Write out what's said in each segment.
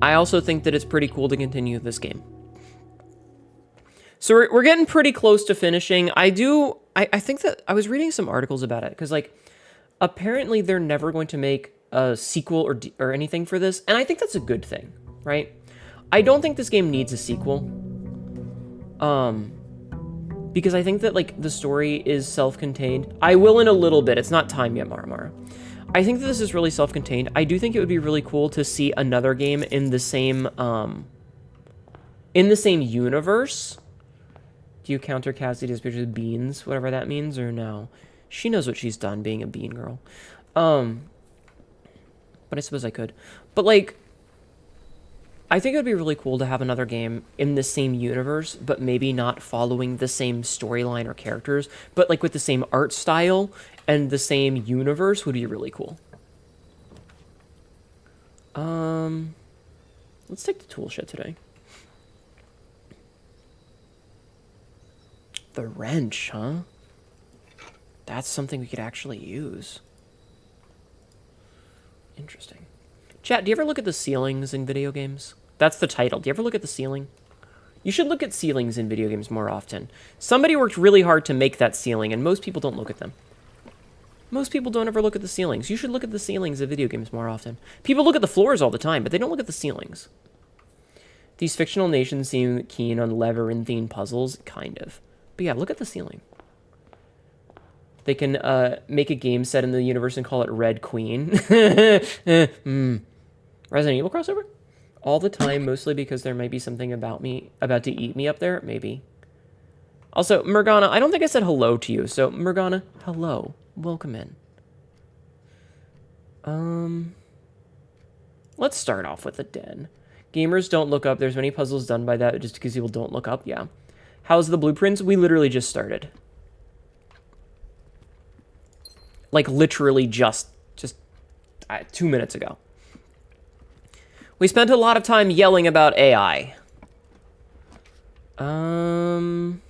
I also think that it's pretty cool to continue this game. So we're getting pretty close to finishing. I think that I was reading some articles about it because, like, apparently they're never going to make a sequel or anything for this, and I think that's a good thing, right? I don't think this game needs a sequel, because I think that, like, the story is self-contained. I will in a little bit. It's not time yet, Mara. I think that this is really self-contained. I do think it would be really cool to see another game in the same universe. Do you counter Cassidy's pictures of beans, whatever that means, or no? She knows what she's done being a bean girl. But I suppose I could. But, like, I think it would be really cool to have another game in the same universe, but maybe not following the same storyline or characters, but, like, with the same art style and the same universe would be really cool. Let's take the tool shed today. The wrench, huh? That's something we could actually use. Interesting. Chat, do you ever look at the ceilings in video games? That's the title. Do you ever look at the ceiling? You should look at ceilings in video games more often. Somebody worked really hard to make that ceiling, and most people don't look at them. Most people don't ever look at the ceilings. You should look at the ceilings of video games more often. People look at the floors all the time, but they don't look at the ceilings. These fictional nations seem keen on labyrinthine puzzles, kind of. But yeah, look at the ceiling. They can make a game set in the universe and call it Red Queen. Resident Evil crossover? All the time, mostly because there might be something about to eat me up there? Maybe. Also, Morgana, I don't think I said hello to you. So, Morgana, hello. Welcome in. Let's start off with the den. Gamers don't look up. There's many puzzles done by that just because people don't look up. Yeah. How's the blueprints? We literally just started. Like, literally just 2 minutes ago. We spent a lot of time yelling about AI. You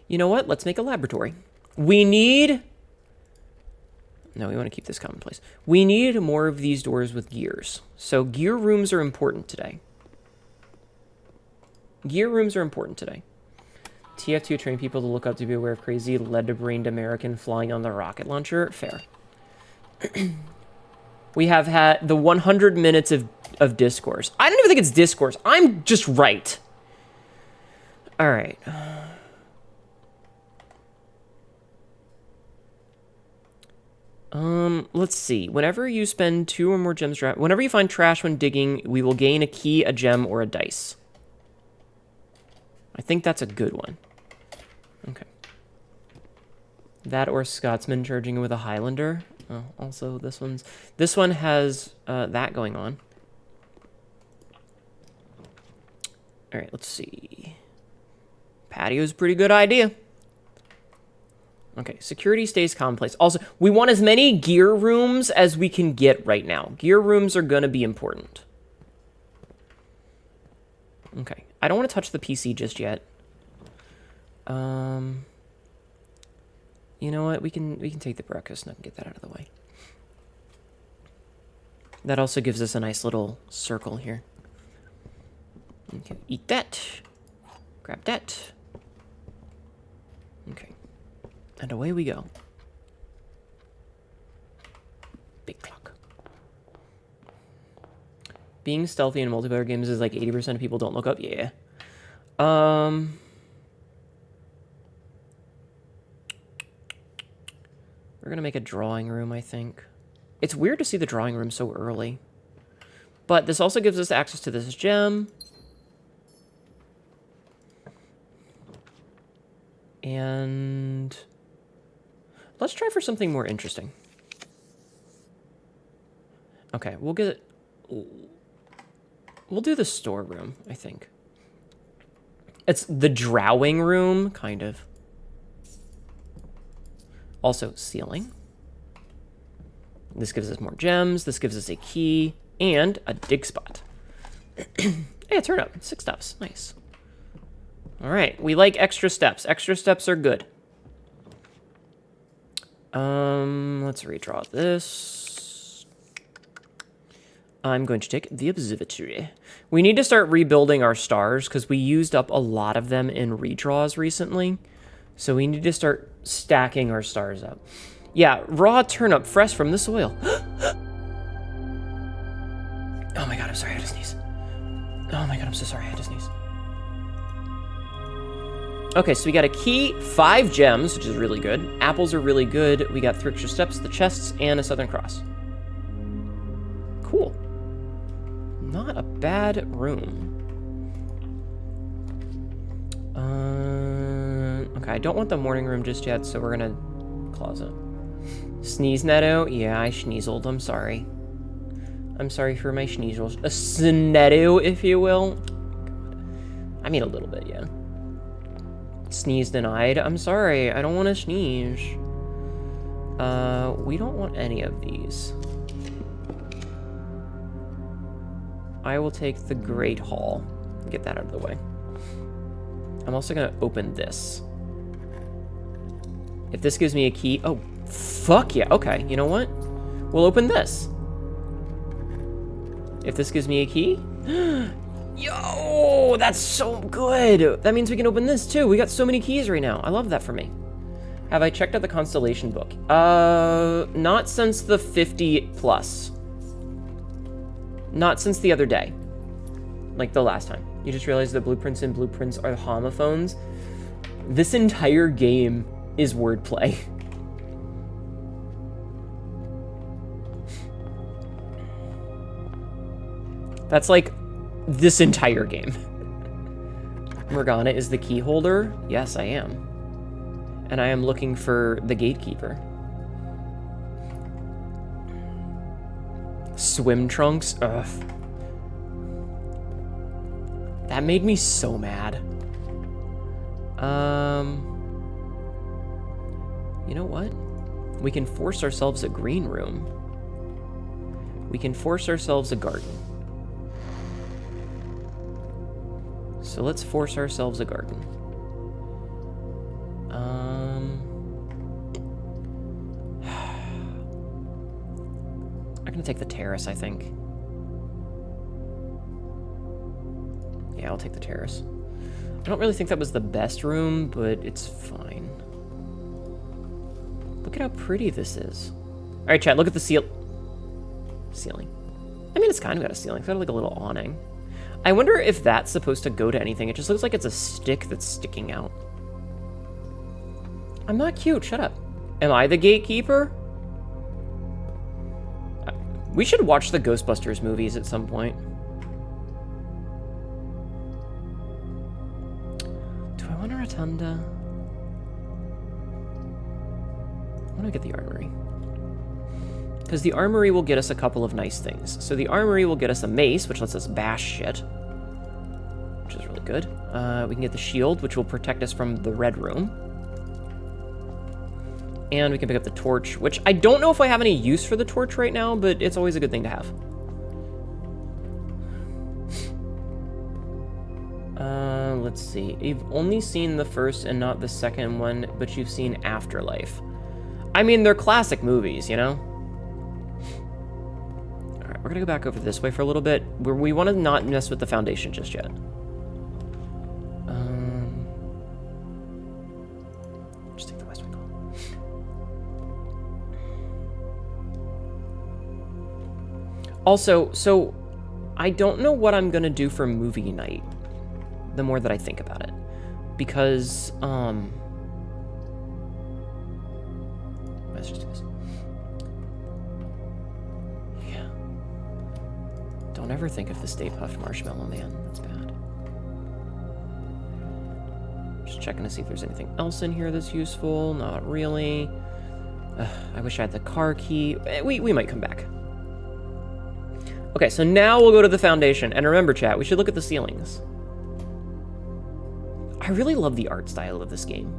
know what? Let's make a laboratory. We need... No, we want to keep this commonplace. We need more of these doors with gears. So gear rooms are important today. Gear rooms are important today. TF2 train people to look up to be aware of crazy lead-brained American flying on the rocket launcher. Fair. We have had the 100 minutes of discourse. I don't even think it's discourse. I'm just right. All right. Let's see. Whenever you spend 2 or more gems, whenever you find trash when digging, we will gain a key, a gem, or a dice. I think that's a good one. Okay. That or Scotsman charging with a Highlander. Oh, also, this one has that going on. All right, let's see. Patio's a pretty good idea. Okay, security stays commonplace. Also, we want as many gear rooms as we can get right now. Gear rooms are going to be important. Okay, I don't want to touch the PC just yet. You know what? We can take the breakfast and get that out of the way. That also gives us a nice little circle here. Okay, eat that. Grab that. Okay. And away we go. Big clock. Being stealthy in multiplayer games is like 80% of people don't look up. Yeah. We're going to make a drawing room, I think. It's weird to see the drawing room so early. But this also gives us access to this gem. And let's try for something more interesting. Okay, we'll do the storeroom, I think. It's the drawing room, kind of. Also, ceiling. This gives us more gems. This gives us a key and a dig spot. Hey, a turnip. 6 steps. Nice. All right. We like extra steps. Extra steps are good. Let's redraw this. I'm going to take the observatory. We need to start rebuilding our stars because we used up a lot of them in redraws recently. So we need to start stacking our stars up. Yeah, raw turnip fresh from the soil. Oh my god, I'm sorry, I had to sneeze. Oh my god, I'm so sorry, I had to sneeze. Okay, so we got a key, 5 gems, which is really good. Apples are really good. We got 3 extra steps, the chests, and a Southern Cross. Cool. Not a bad room. Okay, I don't want the morning room just yet, so we're gonna closet. Sneeze, Hnetu? Yeah, I sneezled. I'm sorry. I'm sorry for my sneezels. A Hnetu, if you will. I mean, a little bit, yeah. Sneeze denied. I'm sorry. I don't want to sneeze. We don't want any of these. I will take the Great Hall. Get that out of the way. I'm also going to open this. If this gives me a key... Oh, fuck yeah. Okay, you know what? We'll open this. If this gives me a key... Yo, that's so good. That means we can open this too. We got so many keys right now. I love that for me. Have I checked out the constellation book? Not since the 50 plus. Not since the other day. Like the last time. You just realized that blueprints and blueprints are homophones. This entire game is wordplay. That's like this entire game. Morgana is the key holder. Yes, I am. And I am looking for the gatekeeper. Swim trunks? Ugh. That made me so mad. You know what? We can force ourselves a green room. We can force ourselves a garden. So let's force ourselves a garden. I'm gonna take the terrace, I think. Yeah, I'll take the terrace. I don't really think that was the best room, but it's fine. Look at how pretty this is. All right, chat, look at the ceiling. I mean, it's kind of got a ceiling. It's got like a little awning. I wonder if that's supposed to go to anything. It just looks like it's a stick that's sticking out. I'm not cute. Shut up. Am I the gatekeeper? We should watch the Ghostbusters movies at some point. Do I want a rotunda? I want to get the armory. Because the armory will get us a couple of nice things. So the armory will get us a mace, which lets us bash shit. Which is really good. We can get the shield, which will protect us from the red room. And we can pick up the torch, which I don't know if I have any use for the torch right now, but it's always a good thing to have. Let's see. You've only seen the first and not the second one, but you've seen Afterlife. I mean, they're classic movies, you know? All right, we're gonna go back over this way for a little bit. We want to not mess with the foundation just yet. Just take the west wing. Also, so I don't know what I'm gonna do for movie night. The more that I think about it, because let's just do this. Yeah. Don't ever think of the Stay Puft Marshmallow Man. That's bad. Just checking to see if there's anything else in here that's useful. Not really. I wish I had the car key. We might come back. Okay, so now we'll go to the foundation. And remember, chat, we should look at the ceilings. I really love the art style of this game.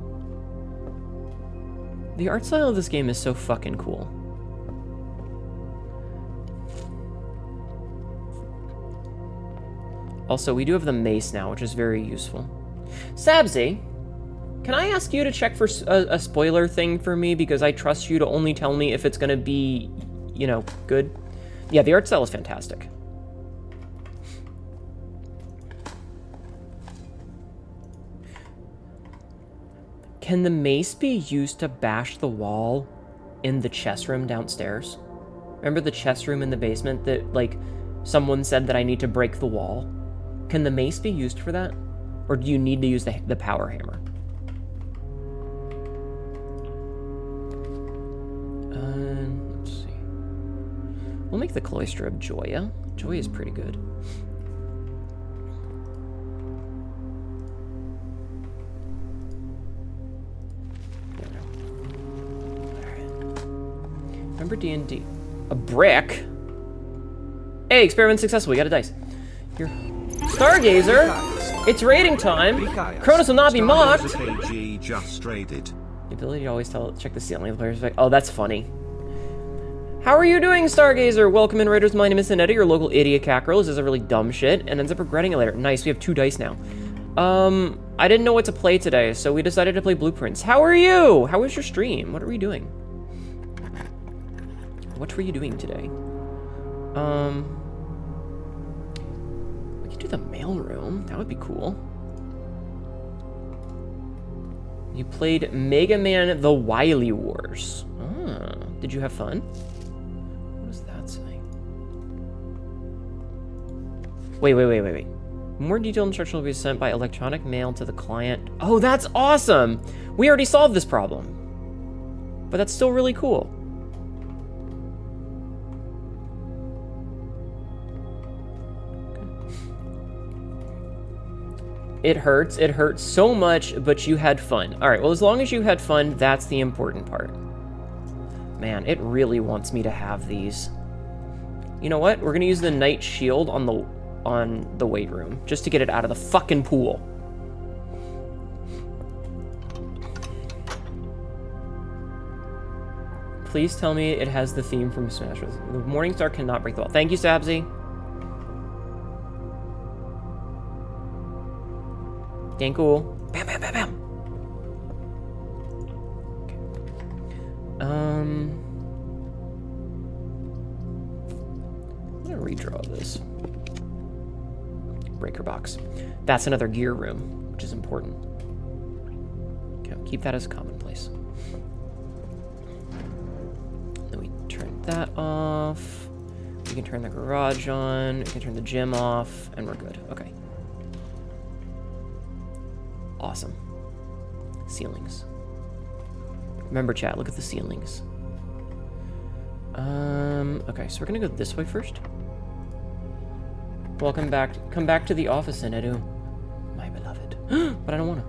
The art style of this game is so fucking cool. Also, we do have the mace now, which is very useful. Sabzi, can I ask you to check for a spoiler thing for me? Because I trust you to only tell me if it's going to be, you know, good. Yeah, the art style is fantastic. Can the mace be used to bash the wall in the chess room downstairs? Remember the chess room in the basement that, like, someone said that I need to break the wall? Can the mace be used for that? Or do you need to use the power hammer? Let's see. We'll make the Cloister of Joya. Joya is pretty good. Remember D&D. A brick? Hey, experiment successful. We got a dice. Here. Stargazer! It's raiding time! Cronus will not be mocked! Just raided. The ability to always check the ceiling of the player's back. Oh, that's funny. How are you doing, Stargazer? Welcome in, Raiders. My name is Hnetu, your local idiot cackerel. This is a really dumb shit and ends up regretting it later. Nice, we have 2 dice now. I didn't know what to play today, so we decided to play Blueprints. How are you? How was your stream? What are we doing? What were you doing today? We could do the mailroom. That would be cool. You played Mega Man The Wily Wars. Ah, did you have fun? What does that say? Wait. More detailed instruction will be sent by electronic mail to the client. Oh, that's awesome! We already solved this problem. But that's still really cool. It hurts so much, but you had fun. All right, well, as long as you had fun, that's the important part. Man, it really wants me to have these. You know what? We're gonna use the Knight Shield on the weight room, just to get it out of the fucking pool. Please tell me it has the theme from Smash Bros. The Morningstar cannot break the wall. Thank you, Sabzi. Dang cool. Bam, bam, bam, bam. Okay. I'm gonna redraw this. Breaker box. That's another gear room, which is important. Okay, keep that as commonplace. Then we turn that off. We can turn the garage on. We can turn the gym off, and we're good. Okay. Awesome. Ceilings. Remember, chat, look at the ceilings. Okay, so we're gonna go this way first. Welcome back. Come back to the office, Hnetu. My beloved. But I don't wanna.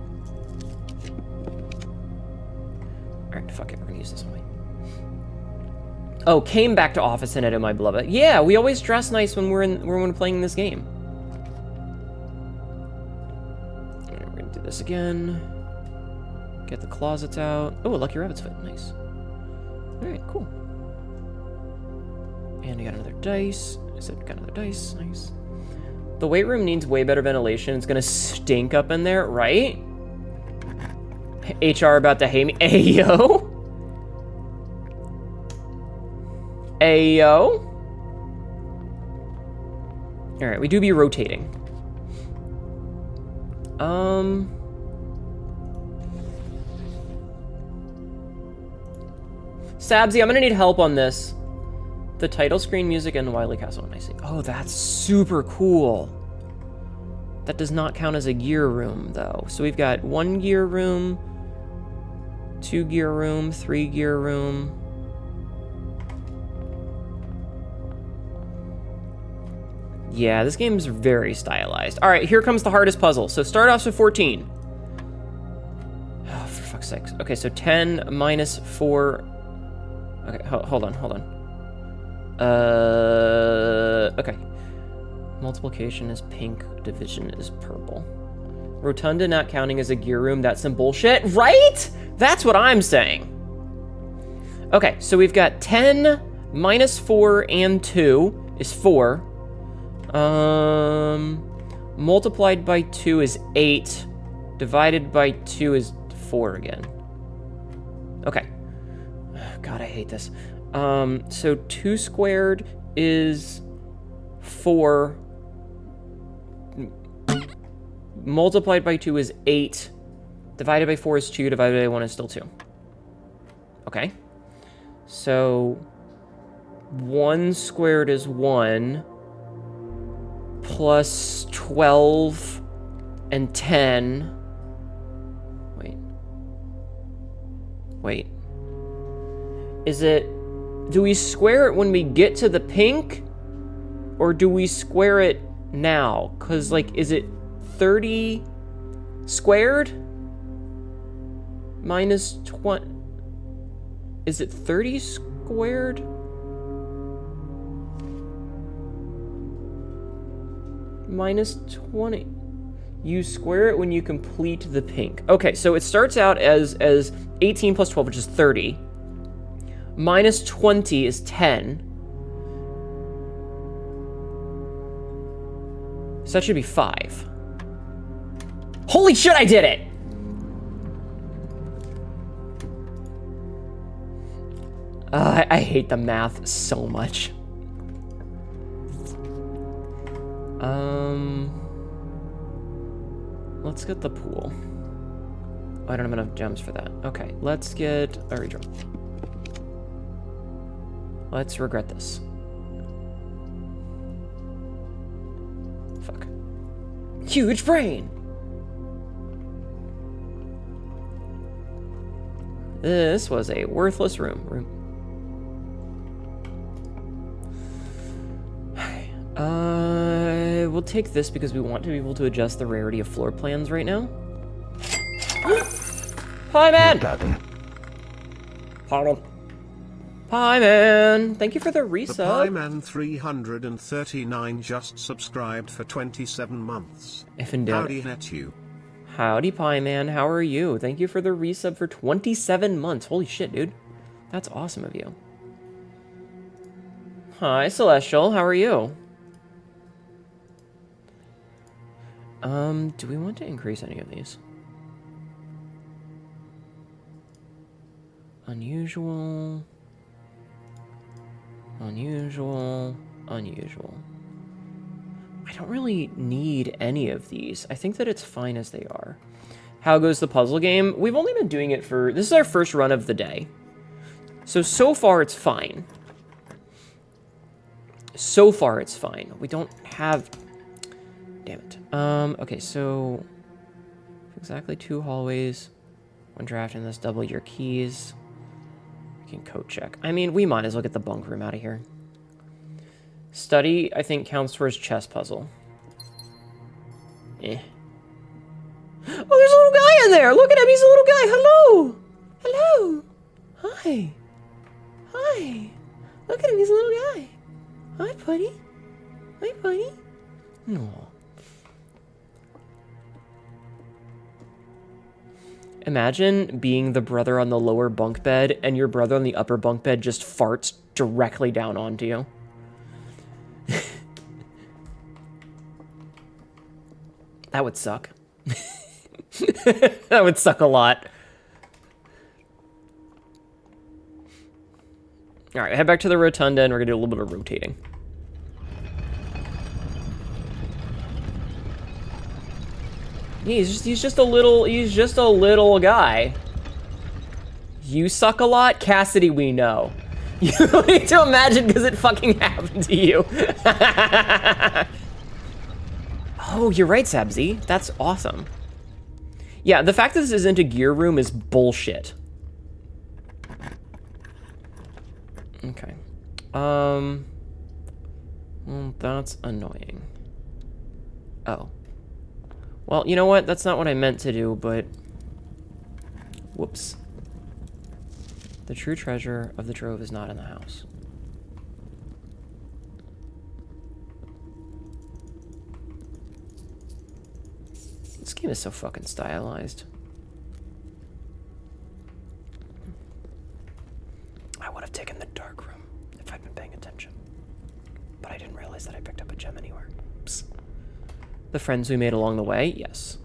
Alright, fuck it, we're gonna use this one way. Oh, came back to office, Hnetu, my beloved. Yeah, we always dress nice when we're playing this game. This again. Get the closets out. Oh, a Lucky Rabbit's Foot. Nice. Alright, cool. And we got another dice. I said got another dice. Nice. The weight room needs way better ventilation. It's gonna stink up in there, right? HR about to hate me. Ayo! Ayo! Alright, we do be rotating. Sabzi, I'm gonna need help on this. The title screen music and the Wily Castle. I see. Oh, that's super cool. That does not count as a gear room, though. So we've got 1 gear room, 2 gear room, 3 gear room. Yeah, this game's very stylized. All right, here comes the hardest puzzle. So start off with 14. Oh, for fuck's sakes. Okay, so 10 minus 4. Okay, hold on. Okay. Multiplication is pink, division is purple. Rotunda not counting as a gear room, that's some bullshit, right? That's what I'm saying. Okay, so we've got 10 minus 4 and 2 is 4. Multiplied by 2 is 8. Divided by 2 is 4 again. Okay. God, I hate this. So 2 squared is 4. Multiplied by 2 is 8. Divided by 4 is 2, divided by 1 is still 2. Okay. So 1 squared is 1, plus 12 and 10. Wait. Is it... Do we square it when we get to the pink? Or do we square it now? Because, like, is it 30 squared? Minus 20... Is it 30 squared? Minus 20. You square it when you complete the pink. Okay, so it starts out as 18 plus 12, which is 30. Minus 20 is 10. So that should be 5. Holy shit, I did it! I hate the math so much. Let's get the pool. I don't have enough gems for that. Okay, let's get a redraw. Let's regret this. Fuck. Huge brain! This was a worthless room. We'll take this because we want to be able to adjust the rarity of floor plans right now. Hi, man! Pardon. Hi, man. Thank you for the resub. The Pieman 339 just subscribed for 27 months. If in doubt. Howdy, Hnetu. Howdy, Pie Man. How are you? Thank you for the resub for 27 months. Holy shit, dude. That's awesome of you. Hi, Celestial. How are you? Do we want to increase any of these? Unusual. Unusual. Unusual. I don't really need any of these. I think that it's fine as they are. How goes the puzzle game? We've only been doing it for... This is our first run of the day. So far it's fine. So far it's fine. We don't have... Damn it. Okay, so... Exactly 2 hallways. 1 draft in this, double your keys. We can code check. I mean, we might as well get the bunk room out of here. Study, I think, counts towards chess puzzle. Eh. Oh, there's a little guy in there! Look at him, he's a little guy! Hello! Hello! Hi! Hi! Look at him, he's a little guy! Hi, buddy! Hi, buddy! Aww. Imagine being the brother on the lower bunk bed and your brother on the upper bunk bed just farts directly down onto you. That would suck. That would suck a lot. All right, head back to the rotunda and we're gonna do a little bit of rotating. He's just a little guy. You suck a lot, Cassidy. We know. You don't need to imagine because it fucking happened to you. Oh, you're right, Sabzi. That's awesome. Yeah, the fact that this isn't a gear room is bullshit. Okay. Well, that's annoying. Oh. Well, you know what? That's not what I meant to do, but... Whoops. The true treasure of the trove is not in the house. This game is so fucking stylized. I would have taken the dark room if I'd been paying attention. But I didn't realize that I picked up a gem anywhere. Psst. The friends we made along the way? Yes.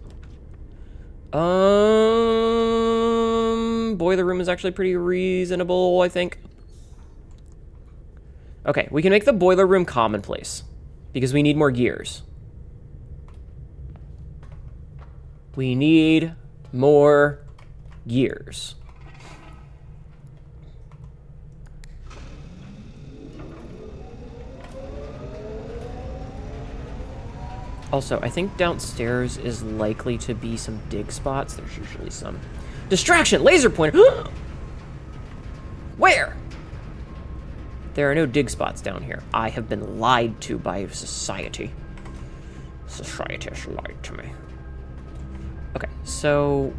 Boiler room is actually pretty reasonable, I think. Okay, we can make the boiler room commonplace because we need more gears. We need more gears. Also, I think downstairs is likely to be some dig spots. There's usually some. Distraction! Laser pointer! Where? There are no dig spots down here. I have been lied to by society. Society has lied to me. Okay, so...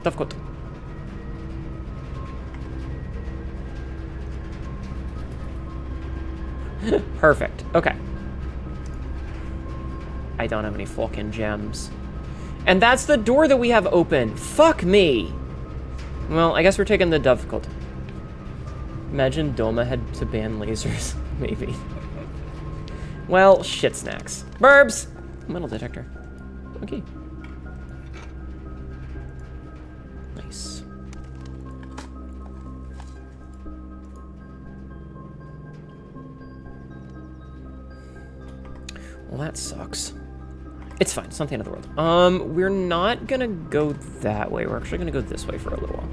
Difficult. Perfect. Okay. I don't have any fucking gems. And that's the door that we have open. Fuck me. Well, I guess we're taking the difficult. Imagine Doma had to ban lasers. Maybe. Well, shit snacks. Burbs! Metal detector. Okay. Nice. Well, that sucks. It's fine. It's not the end of the world. We're not gonna go that way. We're actually gonna go this way for a little while.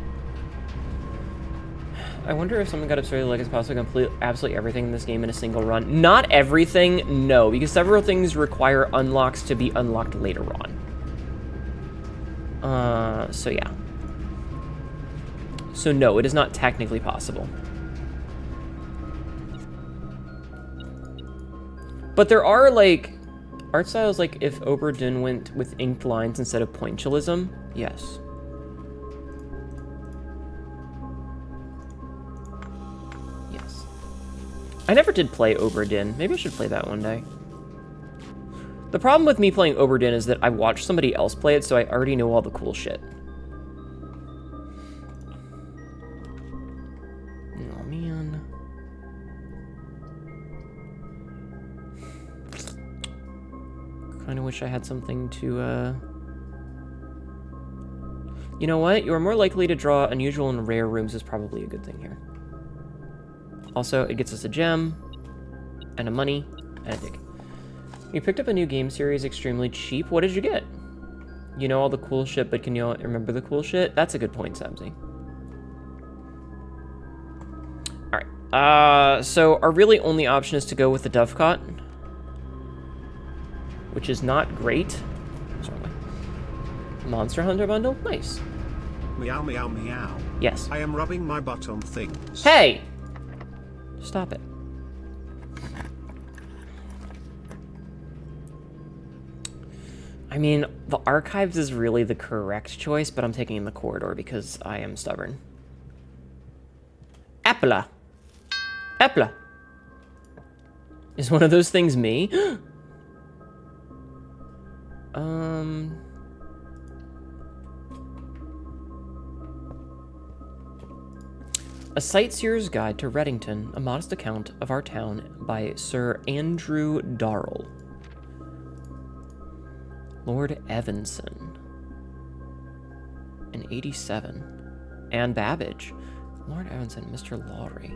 I wonder if something got absurdly like it's possible to complete absolutely everything in this game in a single run. Not everything, no, because several things require unlocks to be unlocked later on. So yeah. So no, it is not technically possible. But there are, like, art styles like if Oberdin went with inked lines instead of pointillism. Yes. Yes. I never did play Oberdin. Maybe I should play that one day. The problem with me playing Oberdin is that I watched somebody else play it, so I already know all the cool shit. Oh, man. Kind of wish I had something to, You know what? You are more likely to draw unusual and rare rooms is probably a good thing here. Also, it gets us a gem, and a money, and a dig. You picked up a new game series extremely cheap. What did you get? You know all the cool shit, but can you remember the cool shit? That's a good point, Samsy. Alright, so our really only option is to go with the Dovecot, which is not great. Sorry. Monster Hunter bundle? Nice. Meow meow meow. Yes. I am rubbing my butt on things. Hey! Stop it. I mean, the archives is really the correct choice, but I'm taking the corridor because I am stubborn. Apla. Apla. Is one of those things me? A Sightseer's Guide to Reddington, a modest account of our town by Sir Andrew Darrell. Lord Evanson. In 87. Anne Babbage. Lord Evanson, Mr. Lowry.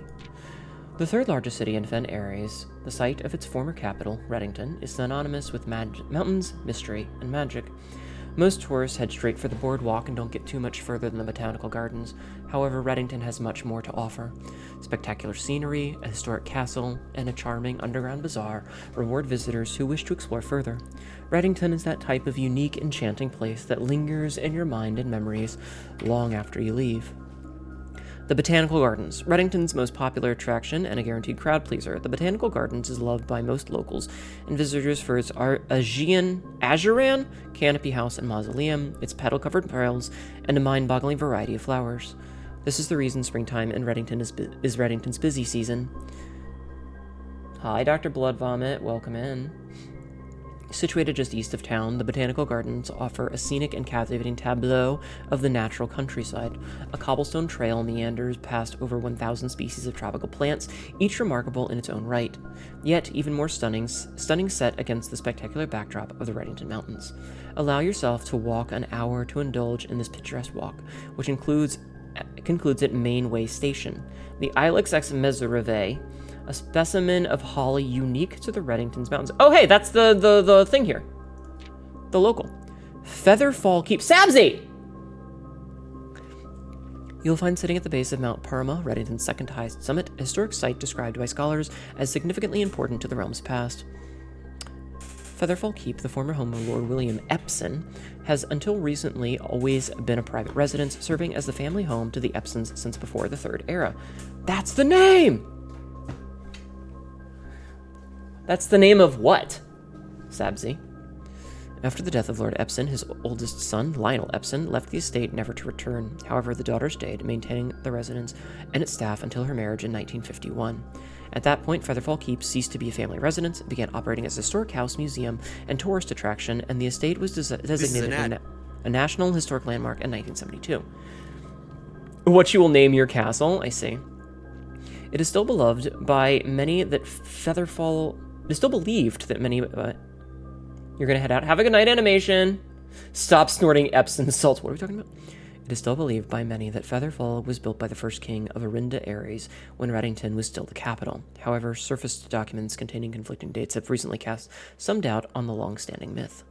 The third largest city in Fen Ares, the site of its former capital, Reddington, is synonymous with mountains, mystery, and magic. Most tourists head straight for the boardwalk and don't get too much further than the botanical gardens. However, Reddington has much more to offer. Spectacular scenery, a historic castle, and a charming underground bazaar reward visitors who wish to explore further. Reddington is that type of unique, enchanting place that lingers in your mind and memories long after you leave. The Botanical Gardens, Reddington's most popular attraction and a guaranteed crowd pleaser. The Botanical Gardens is loved by most locals and visitors for its Ajuran canopy house and mausoleum, its petal-covered trails, and a mind-boggling variety of flowers. This is the reason springtime in Reddington is Reddington's busy season. Hi, Dr. Blood Vomit. Welcome in. Situated just east of town, the Botanical Gardens offer a scenic and captivating tableau of the natural countryside. A cobblestone trail meanders past over 1,000 species of tropical plants, each remarkable in its own right. Yet, even more stunning set against the spectacular backdrop of the Reddington Mountains. Allow yourself to walk an hour to indulge in this picturesque walk, which concludes at Mainway Station. The Ilex ex Mesereve A specimen of holly unique to the Reddington's mountains. Oh, hey, that's the thing here. The local. Featherfall Keep. Sabzi! You'll find sitting at the base of Mount Parma, Reddington's second highest summit, a historic site described by scholars as significantly important to the realm's past. Featherfall Keep, the former home of Lord William Epson, has until recently always been a private residence, serving as the family home to the Epsons since before the Third Era. That's the name! That's the name of what? Sabzi. After the death of Lord Epson, his oldest son, Lionel Epson, left the estate never to return. However, the daughter stayed, maintaining the residence and its staff until her marriage in 1951. At that point, Featherfall Keep ceased to be a family residence, began operating as a historic house, museum, and tourist attraction, and the estate was designated a National Historic Landmark in 1972. What you will name your castle, I see. It is still beloved by many that Featherfall... It is still believed that many... You're going to head out. Have a good night, animation. Stop snorting Epsom salts. What are we talking about? It is still believed by many that Featherfall was built by the first king of Arinda Ares when Reddington was still the capital. However, surfaced documents containing conflicting dates have recently cast some doubt on the long-standing myth.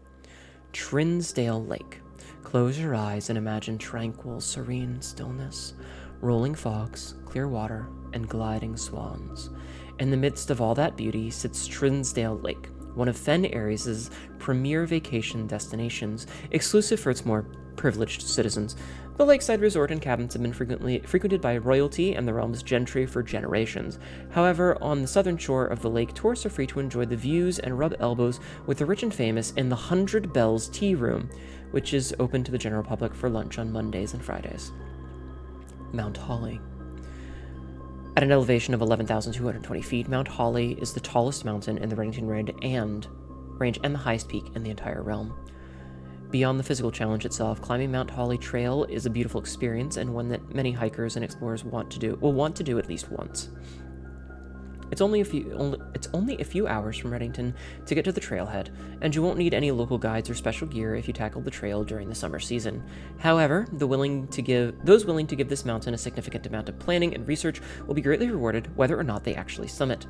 Trinsdale Lake. Close your eyes and imagine tranquil, serene stillness, rolling fogs, clear water, and gliding swans. In the midst of all that beauty sits Trinsdale Lake, one of Fen Ares' premier vacation destinations, exclusive for its more privileged citizens. The lakeside resort and cabins have been frequented by royalty and the realm's gentry for generations. However, on the southern shore of the lake, tourists are free to enjoy the views and rub elbows with the rich and famous in the 100 Bells Tea Room, which is open to the general public for lunch on Mondays and Fridays. Mount Holly. At an elevation of 11,220 feet, Mount Holly is the tallest mountain in the Reddington range and the highest peak in the entire realm. Beyond the physical challenge itself, climbing Mount Holly Trail is a beautiful experience and one that many hikers and explorers will want to do at least once. It's only a few hours from Reddington to get to the trailhead, and you won't need any local guides or special gear if you tackle the trail during the summer season. However, those willing to give this mountain a significant amount of planning and research will be greatly rewarded whether or not they actually summit.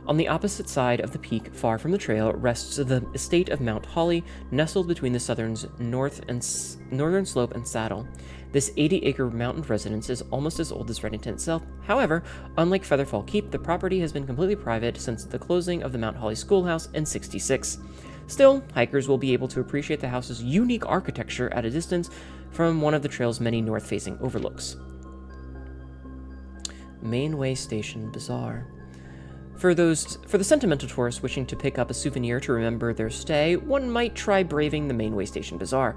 On the opposite side of the peak, far from the trail, rests the estate of Mount Holly, nestled between the southern's northern slope and saddle. This 80-acre mountain residence is almost as old as Reddington itself. However, unlike Featherfall Keep, the property has been completely private since the closing of the Mount Holly Schoolhouse in '66. Still, hikers will be able to appreciate the house's unique architecture at a distance from one of the trail's many north-facing overlooks. Mainway Station Bazaar. For the sentimental tourists wishing to pick up a souvenir to remember their stay, one might try braving the Mainway Station Bazaar.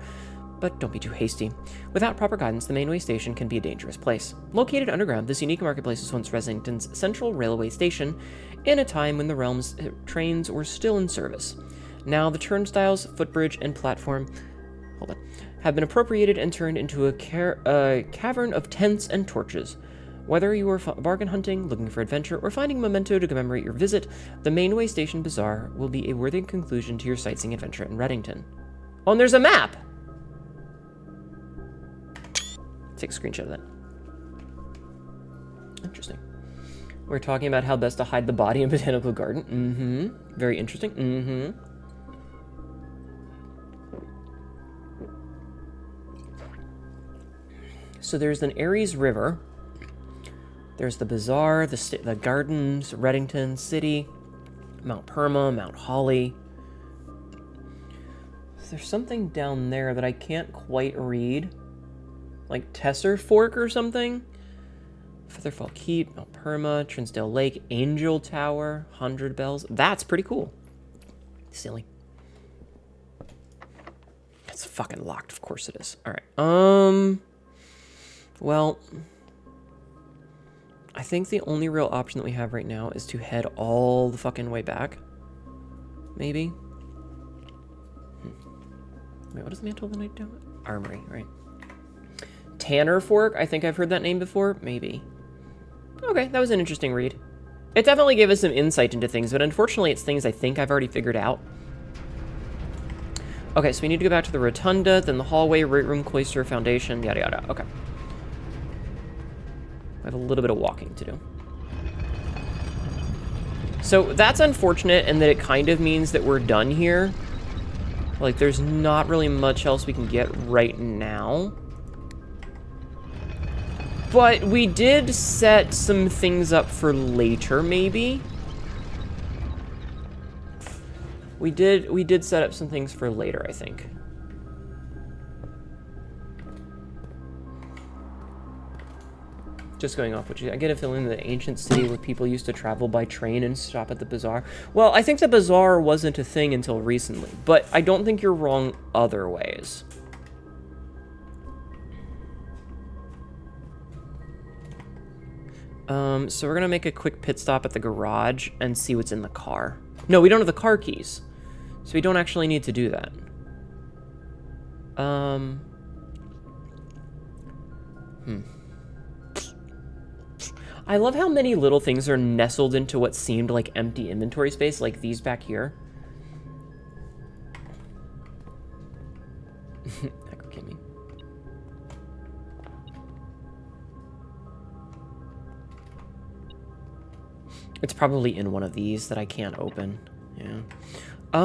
But don't be too hasty. Without proper guidance, the Mainway Station can be a dangerous place. Located underground, this unique marketplace was once Reddington's central railway station in a time when the realm's trains were still in service. Now the turnstiles, footbridge, and platform have been appropriated and turned into a cavern of tents and torches. Whether you are bargain hunting, looking for adventure, or finding a memento to commemorate your visit, the Mainway Station Bazaar will be a worthy conclusion to your sightseeing adventure in Reddington. Oh, and there's a map! Take a screenshot of that. Interesting. We're talking about how best to hide the body in Botanical Garden. Mm-hmm. Very interesting. Mm-hmm. So there's an Ares River. There's the bazaar, the gardens, Reddington City, Mount Perma, Mount Holly. There's something down there that I can't quite read. Like Tesser Fork or something? Featherfall Keep, Mount Perma, Trinsdale Lake, Angel Tower, 100 Bells. That's pretty cool. Silly. It's fucking locked. Of course it is. Alright. Well, I think the only real option that we have right now is to head all the fucking way back. Maybe. Wait, what does the Mantle of the Night do? Armory, right. Tanner Fork, I think I've heard that name before. Maybe. Okay, that was an interesting read. It definitely gave us some insight into things, but unfortunately it's things I think I've already figured out. Okay, so we need to go back to the Rotunda, then the hallway, right room, cloister, foundation, yada yada. Okay. I have a little bit of walking to do. So that's unfortunate in that it kind of means that we're done here. Like, there's not really much else we can get right now. But we did set some things up for later, maybe. We did set up some things for later, I think. Just going off what I get a feeling that the ancient city where people used to travel by train and stop at the bazaar. Well, I think the bazaar wasn't a thing until recently, but I don't think you're wrong other ways. So we're gonna make a quick pit stop at the garage and see what's in the car. No, we don't have the car keys, so we don't actually need to do that. I love how many little things are nestled into what seemed like empty inventory space, like these back here. Echo Kimmy. It's probably in one of these that I can't open. Yeah. I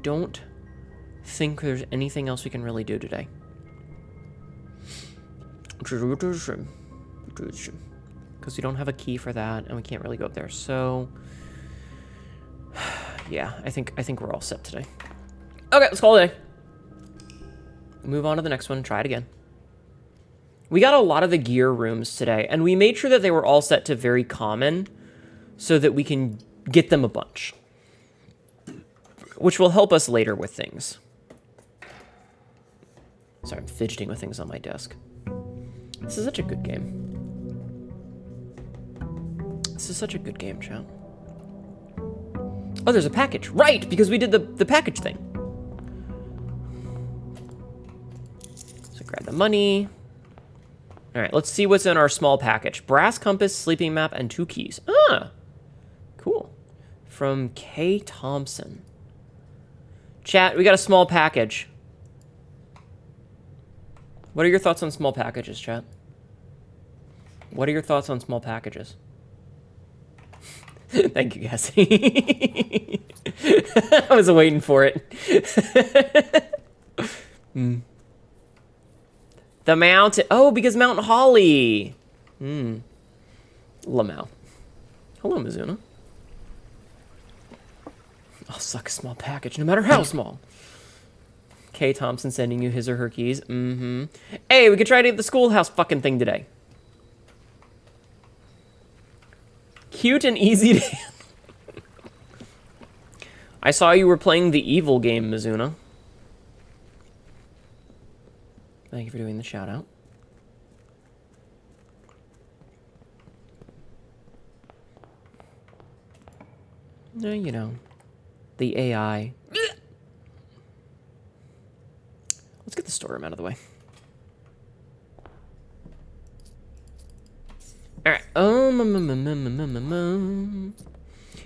don't think there's anything else we can really do today. Because we don't have a key for that, and we can't really go up there. So, yeah, I think we're all set today. Okay, let's call it a day. Move on to the next one and try it again. We got a lot of the gear rooms today, and we made sure that they were all set to very common so that we can get them a bunch, which will help us later with things. Sorry, I'm fidgeting with things on my desk. This is such a good game. This is such a good game, chat. Oh, there's a package. Right, because we did the package thing. So grab the money. All right, let's see what's in our small package. Brass compass, sleeping map, and 2 keys. Ah, cool. From K. Thompson. Chat, we got a small package. What are your thoughts on small packages, chat? What are your thoughts on small packages? Thank you, Cassie. I was waiting for it. The mountain. Oh, because Mount Holly. Lamau. Hello, Mizuna. I'll suck a small package, no matter how small. K. Thompson sending you his or her keys. Hey, we could try to get the schoolhouse fucking thing today. Cute and easy to... I saw you were playing the evil game, Mizuna. Thank you for doing the shout out. No, you know, the AI. Let's get the storeroom out of the way. All right.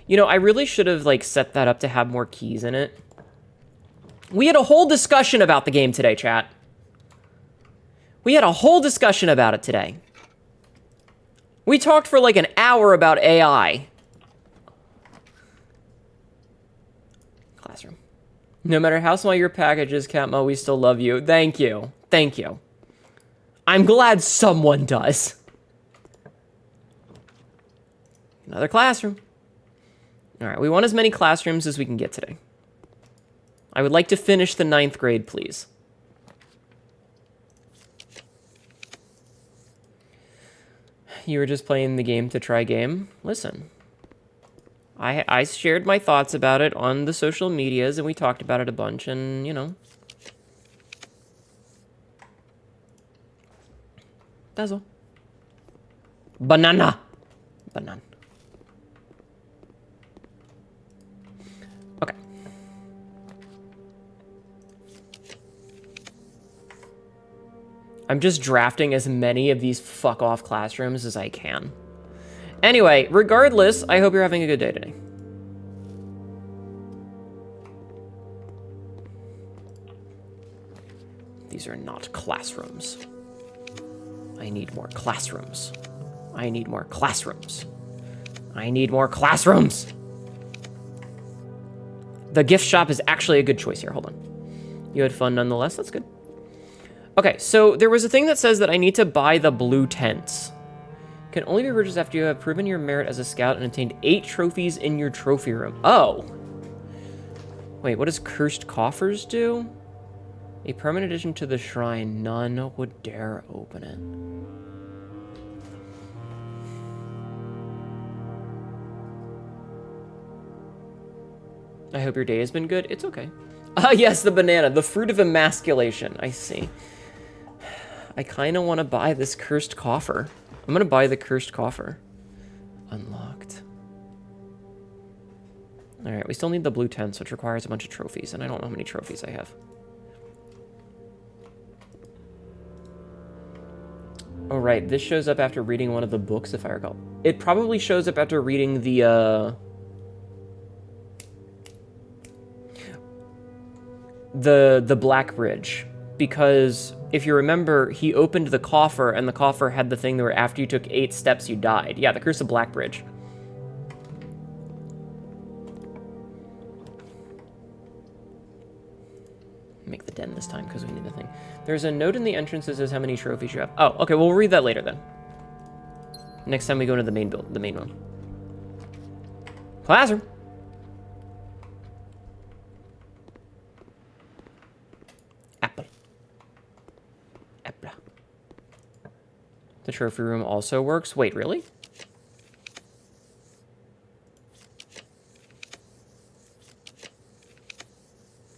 You know, I really should have like set that up to have more keys in it. We had a whole discussion about the game today, chat. We had a whole discussion about it today. We talked for like an hour about AI. Classroom. No matter how small your package is, Catmo, we still love you. Thank you. Thank you. I'm glad someone does. Another classroom. All right, we want as many classrooms as we can get today. I would like to finish the 9th grade, please. You were just playing the game to try game? Listen. I shared my thoughts about it on the social medias, and we talked about it a bunch, and, you know. That's all. Banana. Banana. Okay. I'm just drafting as many of these fuck-off classrooms as I can. Anyway, regardless, I hope you're having a good day today. These are not classrooms. I need more classrooms. I need more classrooms. I need more classrooms. The gift shop is actually a good choice here. Hold on. You had fun nonetheless. That's good. Okay, so there was a thing that says that I need to buy the blue tents. Can only be purchased after you have proven your merit as a scout and obtained 8 trophies in your trophy room. Oh. Wait, what does cursed coffers do? A permanent addition to the shrine. None would dare open it. I hope your day has been good. It's okay. Ah, yes, the banana. The fruit of emasculation. I see. I kind of want to buy this cursed coffer. I'm going to buy the cursed coffer. Unlocked. All right, we still need the blue tents, which requires a bunch of trophies, and I don't know how many trophies I have. Oh, right. This shows up after reading one of the books, if I recall. It probably shows up after reading the Black Bridge, because if you remember, he opened the coffer, and the coffer had the thing where after you took 8 steps, you died. Yeah, the Curse of Black Bridge. Make the den this time, because we need the thing. There's a note in the entrance that says how many trophies you have. Oh, okay, well, we'll read that later, then. Next time we go into the main one. Classroom! Apple. Apple. The trophy room also works. Wait, really?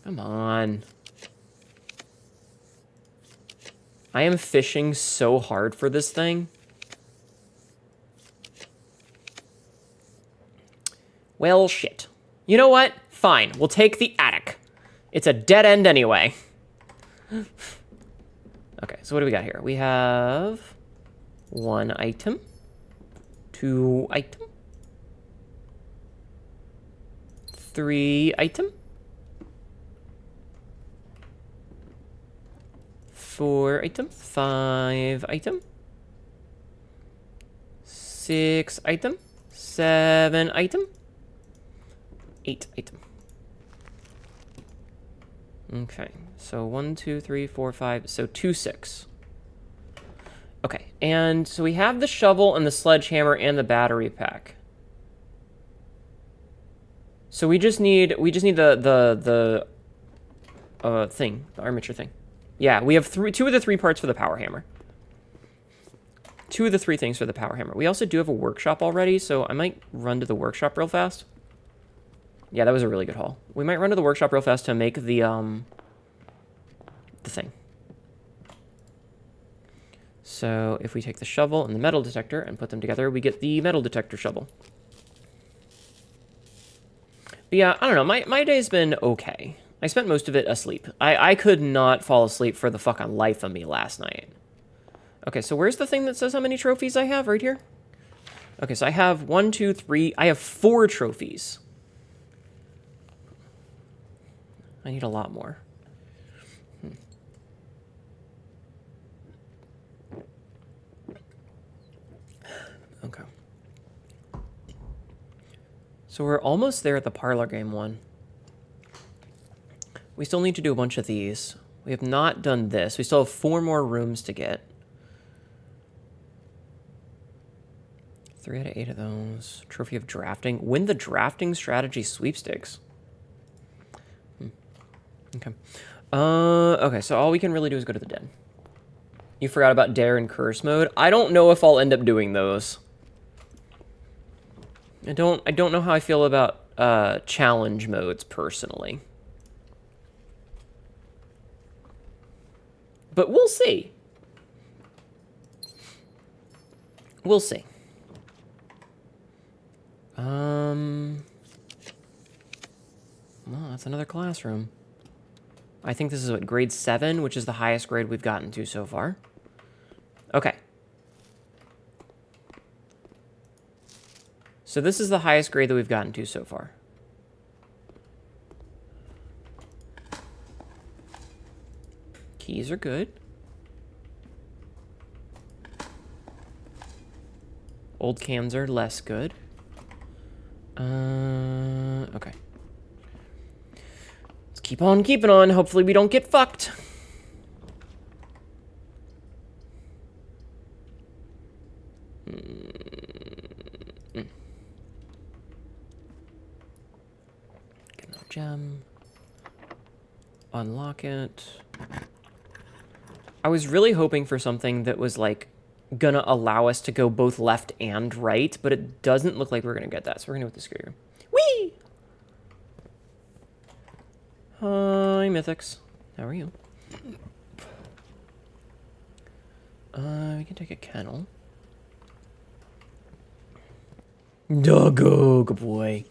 Come on. I am fishing so hard for this thing. Well, shit. You know what? Fine. We'll take the attic. It's a dead end anyway. Okay, so what do we got here? We have 1 item, 2 item, 3 item, 4 item, 5 item, 6 item, 7 item, 8 item. Okay, so 1, 2, 3, 4, 5, so 2, 6. Okay, and so we have the shovel and the sledgehammer and the battery pack. So we just need the thing, the armature thing. Yeah, we have 2 of the 3 parts for the power hammer. 2 of the 3 things for the power hammer. We also do have a workshop already, so I might run to the workshop real fast. Yeah, that was a really good haul. We might run to the workshop real fast to make the thing. So if we take the shovel and the metal detector and put them together, we get the metal detector shovel. But yeah, I don't know. My day's been okay. I spent most of it asleep. I could not fall asleep for the fucking life of me last night. Okay, so where's the thing that says how many trophies I have? Right here? Okay, so I have 1, 2, 3. I have 4 trophies. I need a lot more. Okay. So we're almost there at the parlor game one. We still need to do a bunch of these. We have not done this. We still have 4 more rooms to get. 3 out of 8 of those. Trophy of drafting. Win the drafting strategy sweepstakes. Okay. Okay, so all we can really do is go to the den. You forgot about Dare and Curse mode. I don't know if I'll end up doing those. I don't know how I feel about challenge modes personally. But we'll see. We'll see. Well, that's another classroom. I think this is what, grade 7, which is the highest grade we've gotten to so far. Okay. So this is the highest grade that we've gotten to so far. Keys are good. Old cans are less good. Okay. Let's keep on keeping on. Hopefully we don't get fucked. Get another gem. Unlock it. I was really hoping for something that was like gonna allow us to go both left and right, but it doesn't look like we're gonna get that, so we're gonna go with the screw. Whee! Hi, Mythics. How are you? We can take a kennel. Doggo, good boy.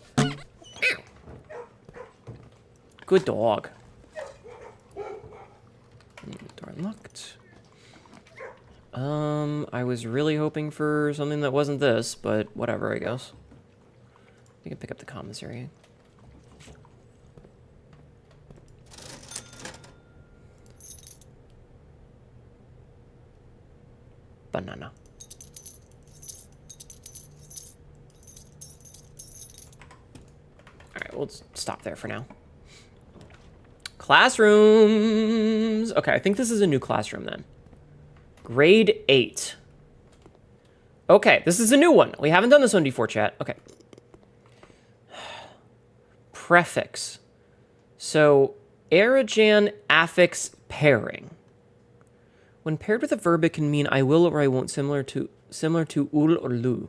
Good dog. Door unlocked. I was really hoping for something that wasn't this, but whatever, I guess. We can pick up the commissary. Banana. Alright, we'll stop there for now. Classrooms! Okay, I think this is a new classroom then. Grade 8. Okay, this is a new one. We haven't done this one before, chat. Okay. Prefix. So, Arajan affix pairing. When paired with a verb, it can mean I will or I won't, similar to ul or lu.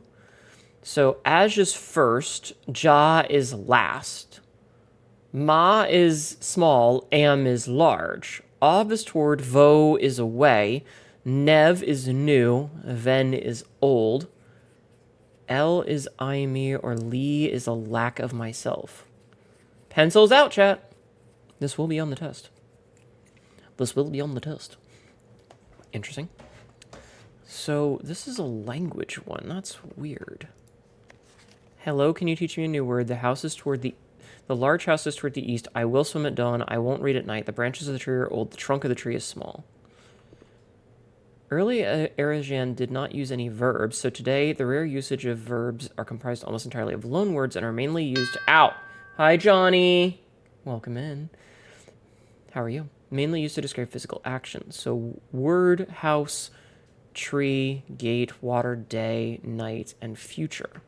So, aj is first, ja is last. Ma is small, am is large. Av is toward, vo is away. Nev is new, ven is old. L is I me, or li is a lack of myself. Pencils out, chat. This will be on the test. This will be on the test. Interesting. So this is a language one. That's weird. Hello, can you teach me a new word? The house is toward the large house is toward the east. I will swim at dawn. I won't read at night. The branches of the tree are old. The trunk of the tree is small. Early Arajan did not use any verbs, so today the rare usage of verbs are comprised almost entirely of loan words and are mainly used. Ow! Hi, Johnny. Welcome in. How are you? Mainly used to describe physical actions. So word, house, tree, gate, water, day, night, and future.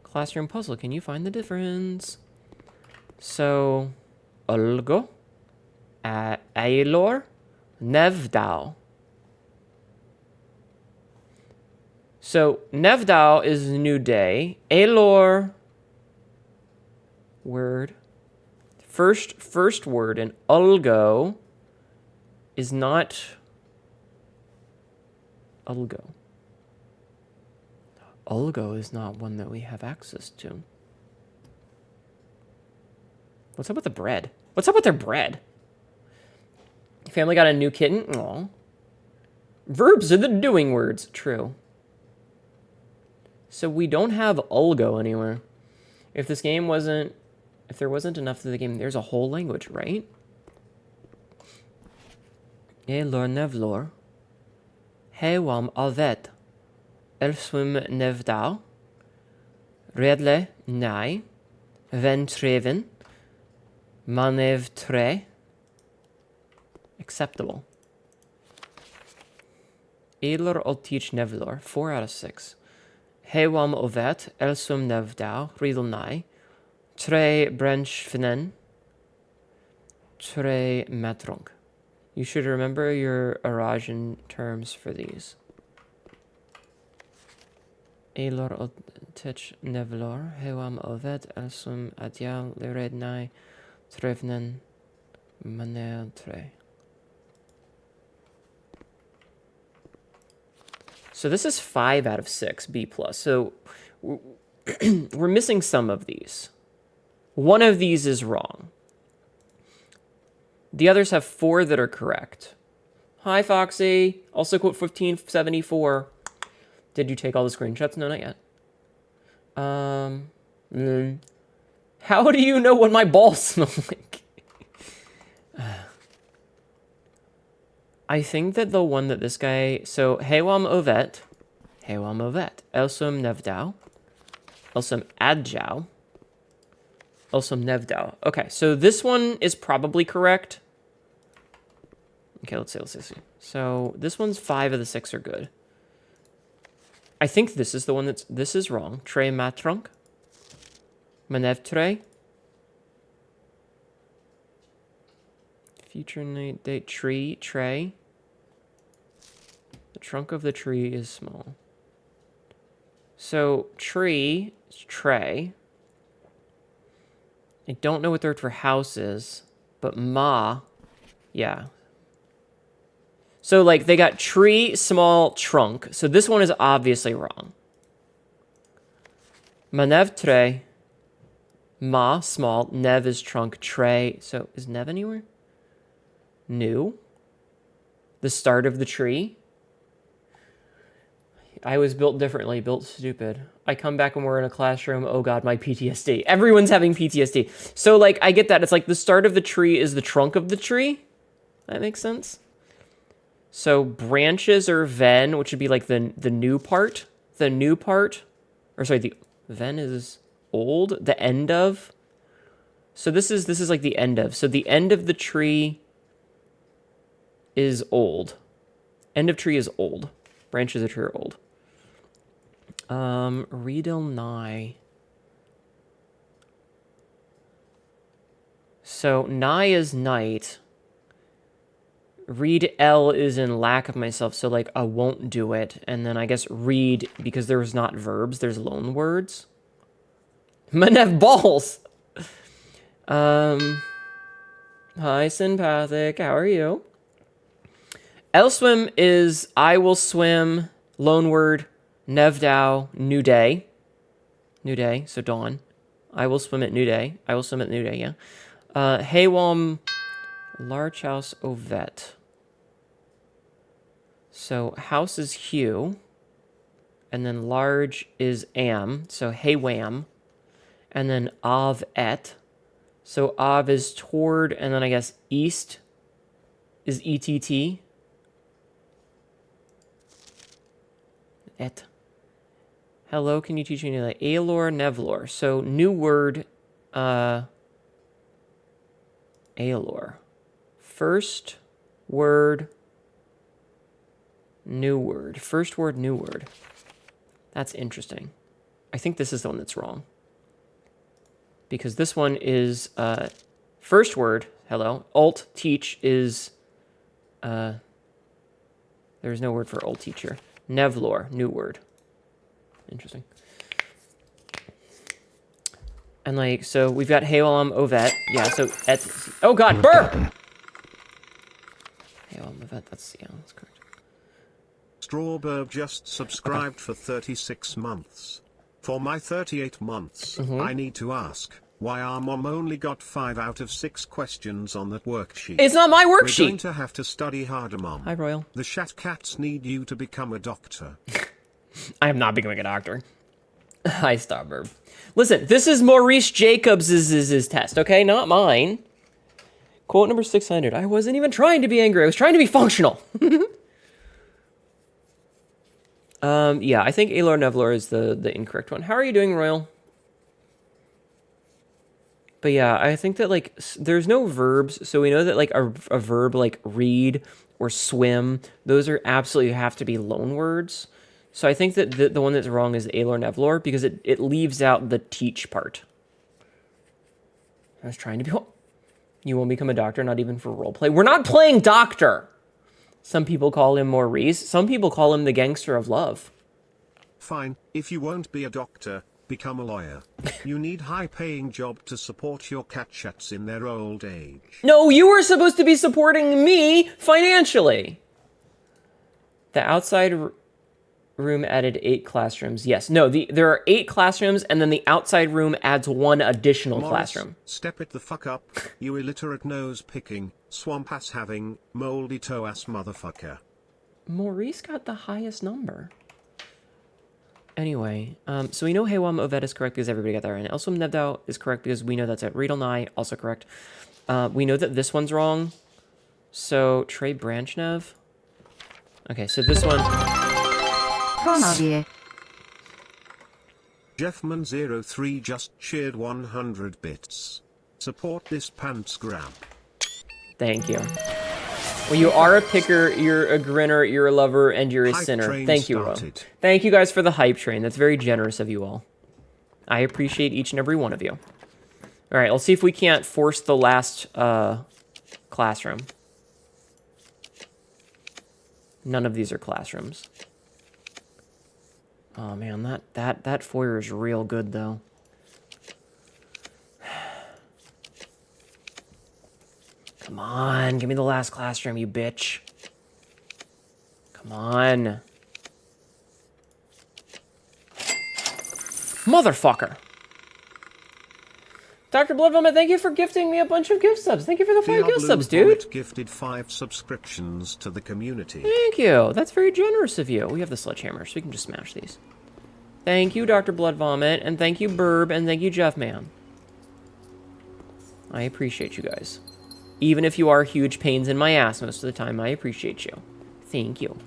Classroom puzzle. Can you find the difference? So, Olgo, Aylor, Nevdal. So, Nevdal is new day. Aylor, word. First word, and Ulgo is not Ulgo. Ulgo is not one that we have access to. What's up with the bread? What's up with their bread? Family got a new kitten? Aw. Verbs are the doing words. True. So we don't have Ulgo anywhere. If there wasn't enough of the game, there's a whole language, right? Elor nevlor. Hewam alvet. Elswim nevdal. Redle nai. Ventreven. Manev tre. Acceptable. Elor oltich nevlor. 4 out of 6. Hewam ovet. Elswim nevdal. Riedel nai. Tre branchfinen. Tre matrong. You should remember your Arajan terms for these. Elor otich nevlor. Hewam ovet. Elsum adial. Lirednai. Trevnen. Manel tre. So this is 5 out of 6, B+. So we're missing some of these. One of these is wrong. The others have 4 that are correct. Hi, Foxy. Also quote 1574. Did you take all the screenshots? No, not yet. How do you know what my balls smell like? I think that the one that this guy... So, Hewam Ovet. Hewam Ovet. Elsum Nevdau. Elsum Adjau. Elsum Nevdau. Okay, so this one is probably correct. Okay, let's see. So, this one's 5 of the 6 are good. I think this is the one that's... This is wrong. Tre Matrunk. Manevtre. Future night date. Tree. Tray. The trunk of the tree is small. So, tree is tray. I don't know what the word for house is, but ma, yeah. So, like, they got tree, small, trunk. So this one is obviously wrong. Manev tre. Ma, small. Nev is trunk. Tray. So, is nev anywhere? New. The start of the tree. I was built differently, built stupid. I come back when we're in a classroom. Oh God, my PTSD. Everyone's having PTSD. So, like, I get that. It's like the start of the tree is the trunk of the tree. That makes sense. So branches are ven, which would be like the new part. The new part. Or sorry, the ven is old. The end of. So this is like the end of. So the end of the tree is old. End of tree is old. Branches of tree are old. Riedel nigh. So nigh is night. Read L is in lack of myself, so like I won't do it. And then I guess read, because there's not verbs, there's loan words. Manev balls! Hi, Sympathic, how are you? Elswim is I will swim, loan word, Nevdau, new day. New day, so dawn. I will swim at new day. I will swim at new day, yeah. Heywam, large house, ovet. So house is hue. And then large is am. So heywam. And then av et. So av is toward, and then I guess east is ett. Et. Hello, can you teach me like Aelor, Nevlor? So new word, Aelor. First word, new word. First word, new word. That's interesting. I think this is the one that's wrong. Because this one is first word, hello. Alt teach is, there's no word for alt teacher. Nevlor, new word. Interesting. And like, so we've got Heolam Ovet. Yeah, so et. Oh God, burp! Heolam Ovet, that's correct. Strawberb just subscribed for 36 months. For my 38 months, I need to ask, why our mom only got 5 out of 6 questions on that worksheet? It's not my We're worksheet! going to have to study harder, Mom. Hi, Royal. The Shat Cats need you to become a doctor. I am not becoming a doctor. Hi, Starburb. Listen, this is Maurice Jacobs' test, okay? Not mine. Quote number 600. I wasn't even trying to be angry. I was trying to be functional. Yeah, I think Aelor Nevlor is the incorrect one. How are you doing, Royal? But yeah, I think that, like, there's no verbs, so we know that, like, a verb like read or swim, those are absolutely have to be loan words. So I think that the one that's wrong is Aelor Nevlor, because it leaves out the teach part. I was trying to be... You won't become a doctor, not even for roleplay. We're not playing doctor! Some people call him Maurice. Some people call him the gangster of love. Fine, if you won't be a doctor, become a lawyer. You need high-paying job to support your cat chats in their old age. No, you were supposed to be supporting me financially. The outside room added 8 classrooms. Yes, no, there are 8 classrooms, and then the outside room adds 1 additional Morris, classroom. Step it the fuck up, you illiterate nose-picking, swamp-ass-having, moldy-toe-ass motherfucker. Maurice got the highest number. Anyway, so we know Heywam Ovet is correct because everybody got that right. Elsum Nevdau is correct because we know that's it. Riedel Nye, also correct. We know that this one's wrong. So, Trey Branchnev. Okay, so this one... Jeffman03 just cheered 100 bits. Support this pants grab. Thank you. Well, you are a picker, you're a grinner, you're a lover, and you're a Hype sinner. train Thank you, Ro. started. Thank you guys for the hype train. That's very generous of you all. I appreciate each and every one of you. All right, let's see if we can't force the last classroom. None of these are classrooms. Oh man, that foyer is real good though. Come on, give me the last classroom, you bitch. Come on. Motherfucker. Dr. Bloodvomit, thank you for gifting me a bunch of gift subs. Thank you for the 5 gift subs, dude. Gifted 5 subscriptions to the community. Thank you. That's very generous of you. We have the sledgehammer, so we can just smash these. Thank you, Dr. Bloodvomit, and thank you, Burb, and thank you, Jeff Man. I appreciate you guys. Even if you are huge pains in my ass most of the time, I appreciate you. Thank you.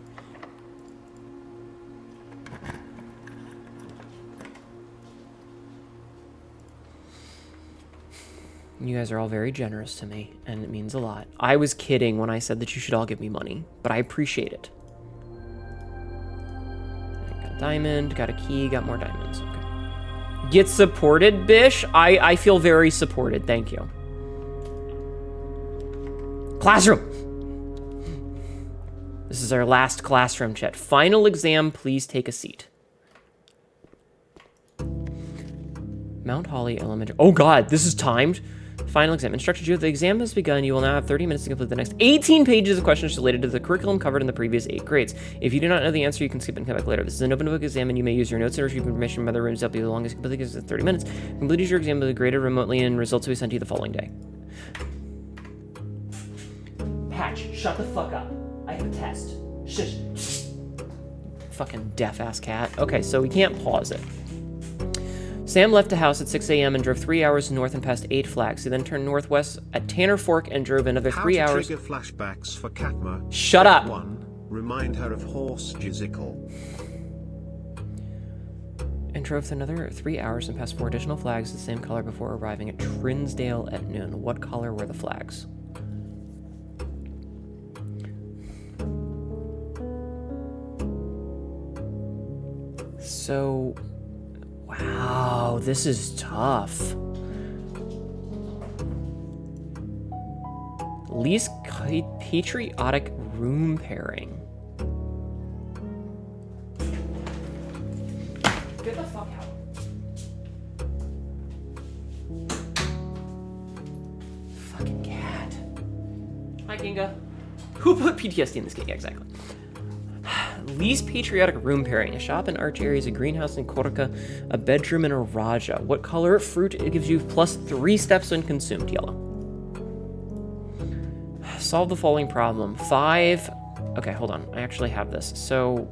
You guys are all very generous to me, and it means a lot. I was kidding when I said that you should all give me money, but I appreciate it. Got a diamond, got a key, got more diamonds. Okay. Get supported, Bish? I feel very supported, thank you. Classroom! This is our last classroom, chat. Final exam, please take a seat. Mount Holly Elementary. Oh god, this is timed. Final exam. Instructed you, the exam has begun. You will now have 30 minutes to complete the next 18 pages of questions related to the curriculum covered in the previous 8 grades. If you do not know the answer, you can skip and come back later. This is an open book exam, and you may use your notes and retrieve information from other rooms to help you the longest complete is 30 minutes. Completed your exam will be graded remotely, and results will be sent to you the following day. Patch, shut the fuck up. I have a test. Shush. Fucking deaf-ass cat. Okay, so we can't pause it. Sam left the house at 6 a.m. and drove 3 hours north and past 8 flags. He then turned northwest at Tanner Fork and drove another 3 hours. Trigger flashbacks for Katma. Shut up. 1. Remind her of horse jizzicle. And drove another 3 hours and past 4 additional flags the same color before arriving at Trinsdale at noon. What color were the flags? So... wow, this is tough. Least patriotic room pairing. Get the fuck out. Fucking cat. Hi, Kinga. Who put PTSD in this game? Yeah, exactly. Least patriotic room pairing. A shop in Arch Areas, a greenhouse in Korka, a bedroom in a Raja. What color fruit? It gives you plus 3 steps when consumed. Yellow. Solve the following problem. 5. Okay, hold on. I actually have this. So,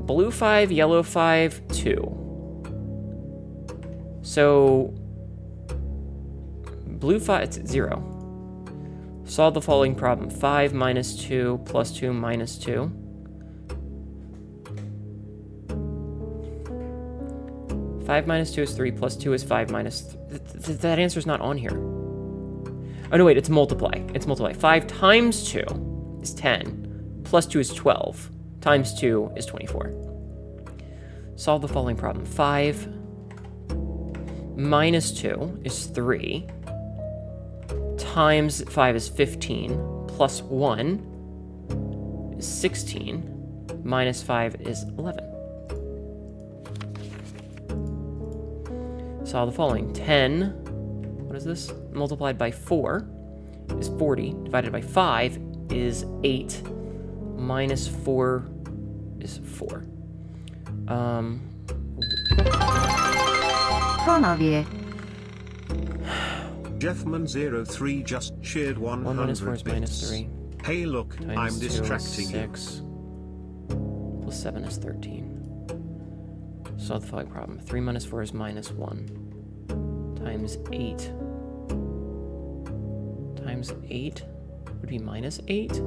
blue 5, yellow 5, 2. So, blue 5, it's 0. Solve the following problem. 5 minus 2 plus 2 minus 2. 5 minus 2 is 3, plus 2 is 5 minus... that answer's not on here. Oh, no, wait, it's multiply. It's multiply. 5 times 2 is 10, plus 2 is 12, times 2 is 24. Solve the following problem. 5 minus 2 is 3, times 5 is 15, plus 1 is 16, minus 5 is 11. Solve the following. 10, what is this? Multiplied by 4 is 40. Divided by 5 is 8. Minus 4 is 4. Jeffman03 just cheered 100 1 minus 4 is bits. minus 3. Hey look, Times I'm 2 distracting is 6. Plus 7 is 13. Solve the following problem. 3 minus 4 is minus 1. Times 8. Times 8 would be minus 8.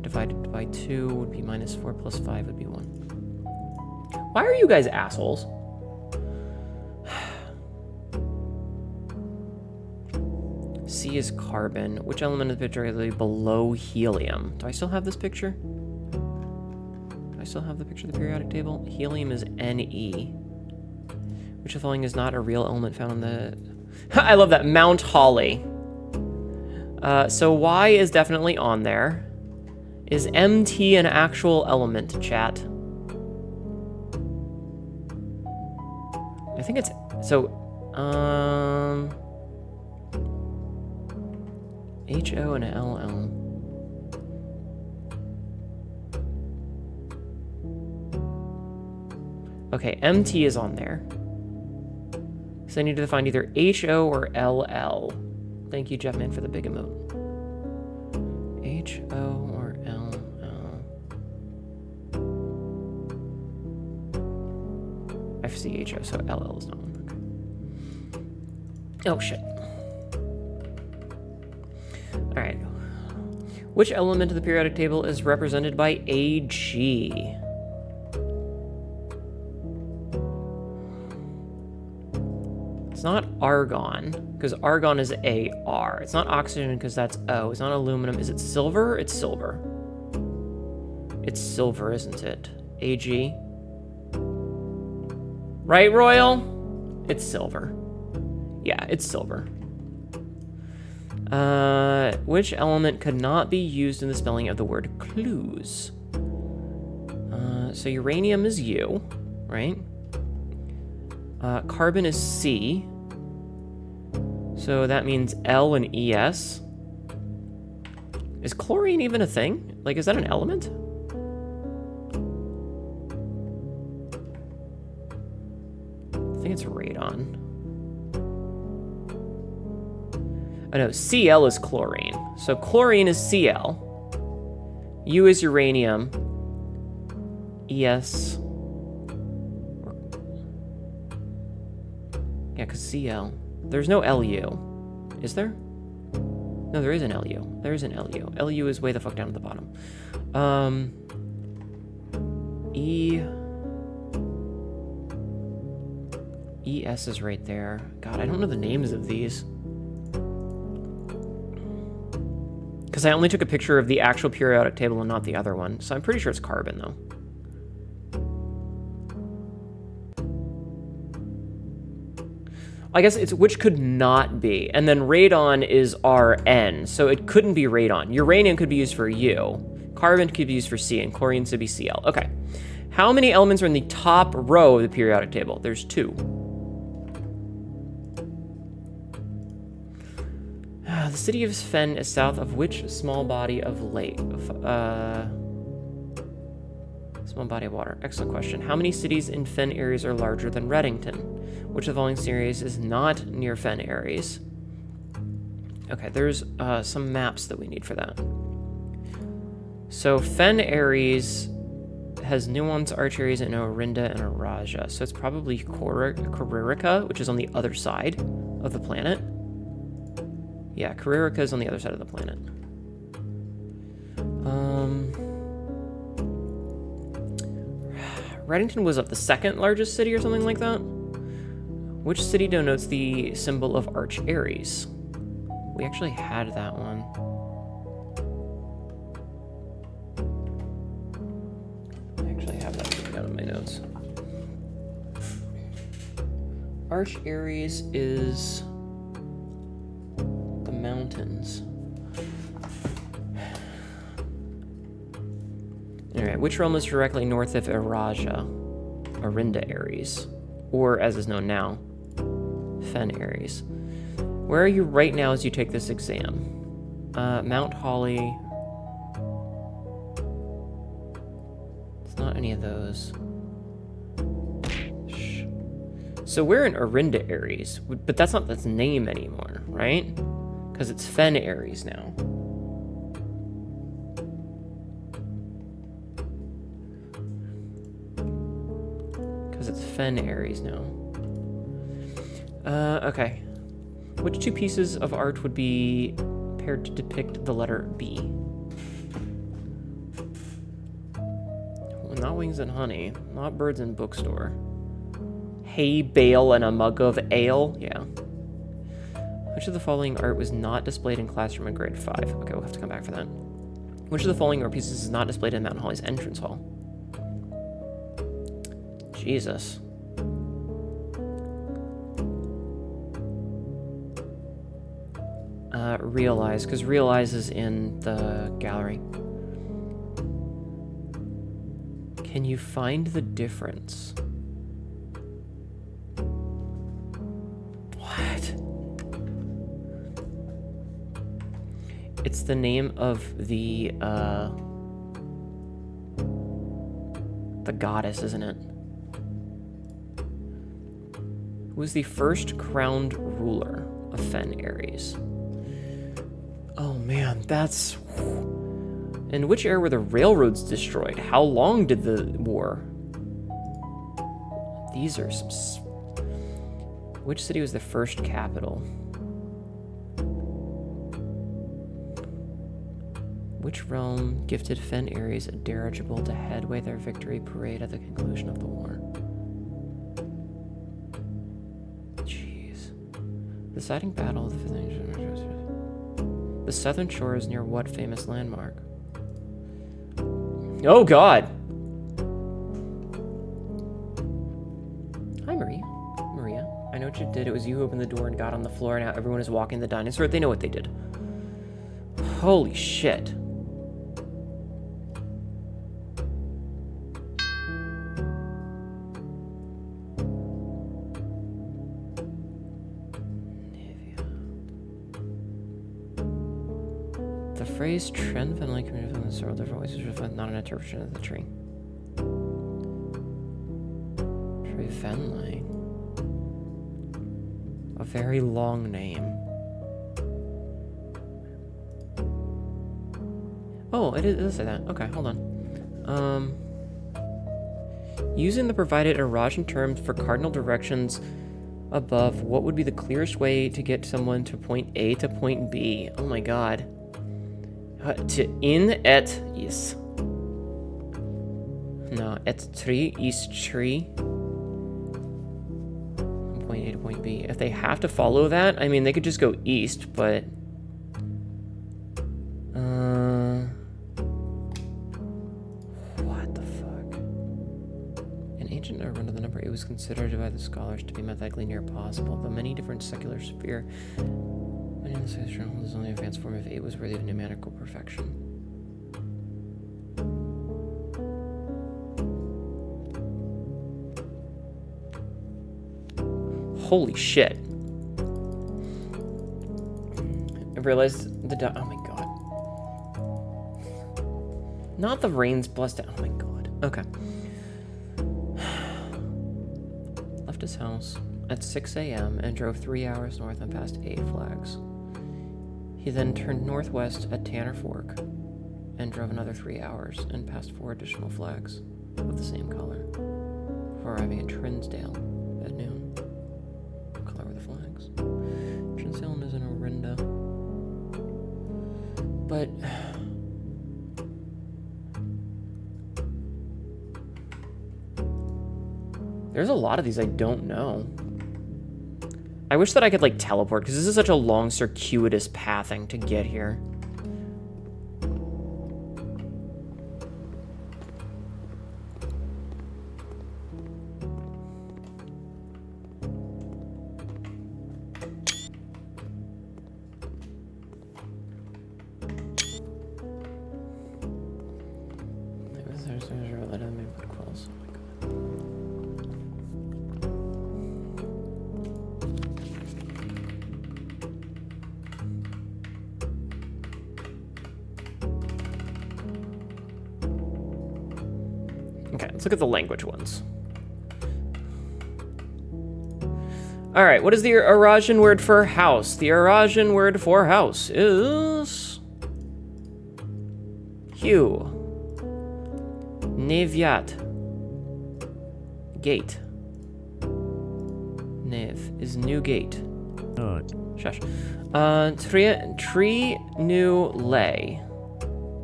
divided by 2 would be minus 4 plus 5 would be 1. Why are you guys assholes? C is carbon. Which element of the picture is below helium? Do I still have this picture? Do I still have the picture of the periodic table? Helium is Ne. Which of the following is not a real element found in the... I love that. Mount Holly. So Y is definitely on there. Is MT an actual element, chat? I think it's... So, HO and LL. Okay, MT is on there. So I need to find either HO or LL. Thank you, Jeffman, for the big emote. HO or LL. I see HO, so LL is not one. Okay. Oh, shit. All right. Which element of the periodic table is represented by Ag? It's not argon, because argon is AR. It's not oxygen, because that's O. It's not aluminum. Is it silver? It's silver. It's silver, isn't it? Ag. Right, Royal? It's silver. Yeah, it's silver. Which element could not be used in the spelling of the word clues? So uranium is U, right? Carbon is C. So that means L and ES. Is chlorine even a thing? Like, is that an element? I think it's radon. Oh no, Cl is chlorine. So chlorine is Cl. U is uranium. ES. Yeah, because Cl. There's no Lu. Is there? No, there is an Lu. There is an Lu. Lu is way the fuck down at the bottom. ES is right there. God, I don't know the names of these. Because I only took a picture of the actual periodic table and not the other one. So I'm pretty sure it's carbon, though. I guess it's which could not be. And then radon is Rn, so it couldn't be radon. Uranium could be used for U. Carbon could be used for C, and chlorine should be Cl. Okay. How many elements are in the top row of the periodic table? There's 2. The city of Fen is south of which small body of lake? Small body of water. Excellent question. How many cities in Fen areas are larger than Reddington? Which of the following series is not near Fen areas? Okay, there's some maps that we need for that. So Fen Ares has Nuance, Archeries, and Orinda and Araja. So it's probably Carrerica, which is on the other side of the planet. Yeah, Carrerica is on the other side of the planet. Reddington was up the second largest city or something like that. Which city denotes the symbol of Arch Ares? We actually had that one. I actually have that written down in my notes. Arch Ares is the mountains. Alright, which realm is directly north of Araja? Orinda Ares. Or, as is known now, Fen Ares. Where are you right now as you take this exam? Mount Holly. It's not any of those. Shh. So we're in Orinda Ares, but that's not its name anymore, right? Because it's Fen Ares now. It's Fen Ares now. Okay. Which 2 pieces of art would be paired to depict the letter B? Not wings and honey. Not birds and bookstore. Hay bale and a mug of ale? Yeah. Which of the following art was not displayed in classroom in grade 5? Okay, we'll have to come back for that. Which of the following art pieces is not displayed in Mountain Holly's entrance hall? Jesus. Realize, because Realize is in the gallery. Can you find the difference? What? It's the name of the goddess, isn't it? Who was the first crowned ruler of Fen Ares? Oh man, that's... In which era were the railroads destroyed? How long did the war? These are some... Which city was the first capital? Which realm gifted Fen Ares a dirigible to headway their victory parade at the conclusion of the war? Jeez. The deciding battle of the... The southern shore is near what famous landmark? Oh, God! Hi, Maria. Maria, I know what you did. It was you who opened the door and got on the floor, and now everyone is walking the dinosaur. They know what they did. Holy shit. The phrase trend Fen Lake community in several different ways is reflected not an interpretation of the tree. Tree Fen Lake. A very long name. Oh, it does say that. Okay, hold on. Using the provided erosion terms for cardinal directions above, what would be the clearest way to get someone to point A to point B? Oh my god. To in et is. No, et tree is tree. Point A to point B. If they have to follow that, I mean, they could just go east, but... What the fuck? In ancient urban, the number 8 was considered by the scholars to be mathematically near possible, but many different secular sphere... Many in the science journal, this only advanced form of 8 was worthy of numerical perfection. Holy shit. I realized oh my god. Not the rains blessed oh my god. Okay. Left his house at 6 a.m. and drove 3 hours north and passed 8 flags. He then turned northwest at Tanner Fork and drove another 3 hours and passed 4 additional flags of the same color before arriving at Trinsdale at noon. What color were the flags? Trinsdale is in Orinda. But... There's a lot of these I don't know. I wish that I could, like, teleport, because this is such a long, circuitous pathing to get here. Okay, let's look at the language ones. All right, what is the Eurasian word for house? The Eurasian word for house is... Hugh. Nevyat. Gate. Nev is new gate. Shush. Tree new lay.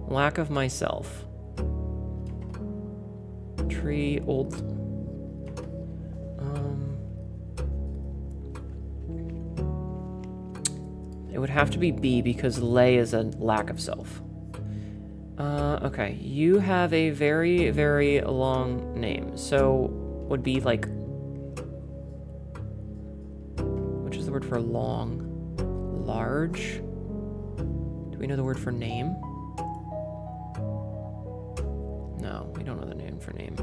Lack of myself. Tree, old. It would have to be B because lay is a lack of self. Okay, you have a very, very long name. So, would be like... Which is the word for long? Large? Do we know the word for name? No, we don't know the name for name.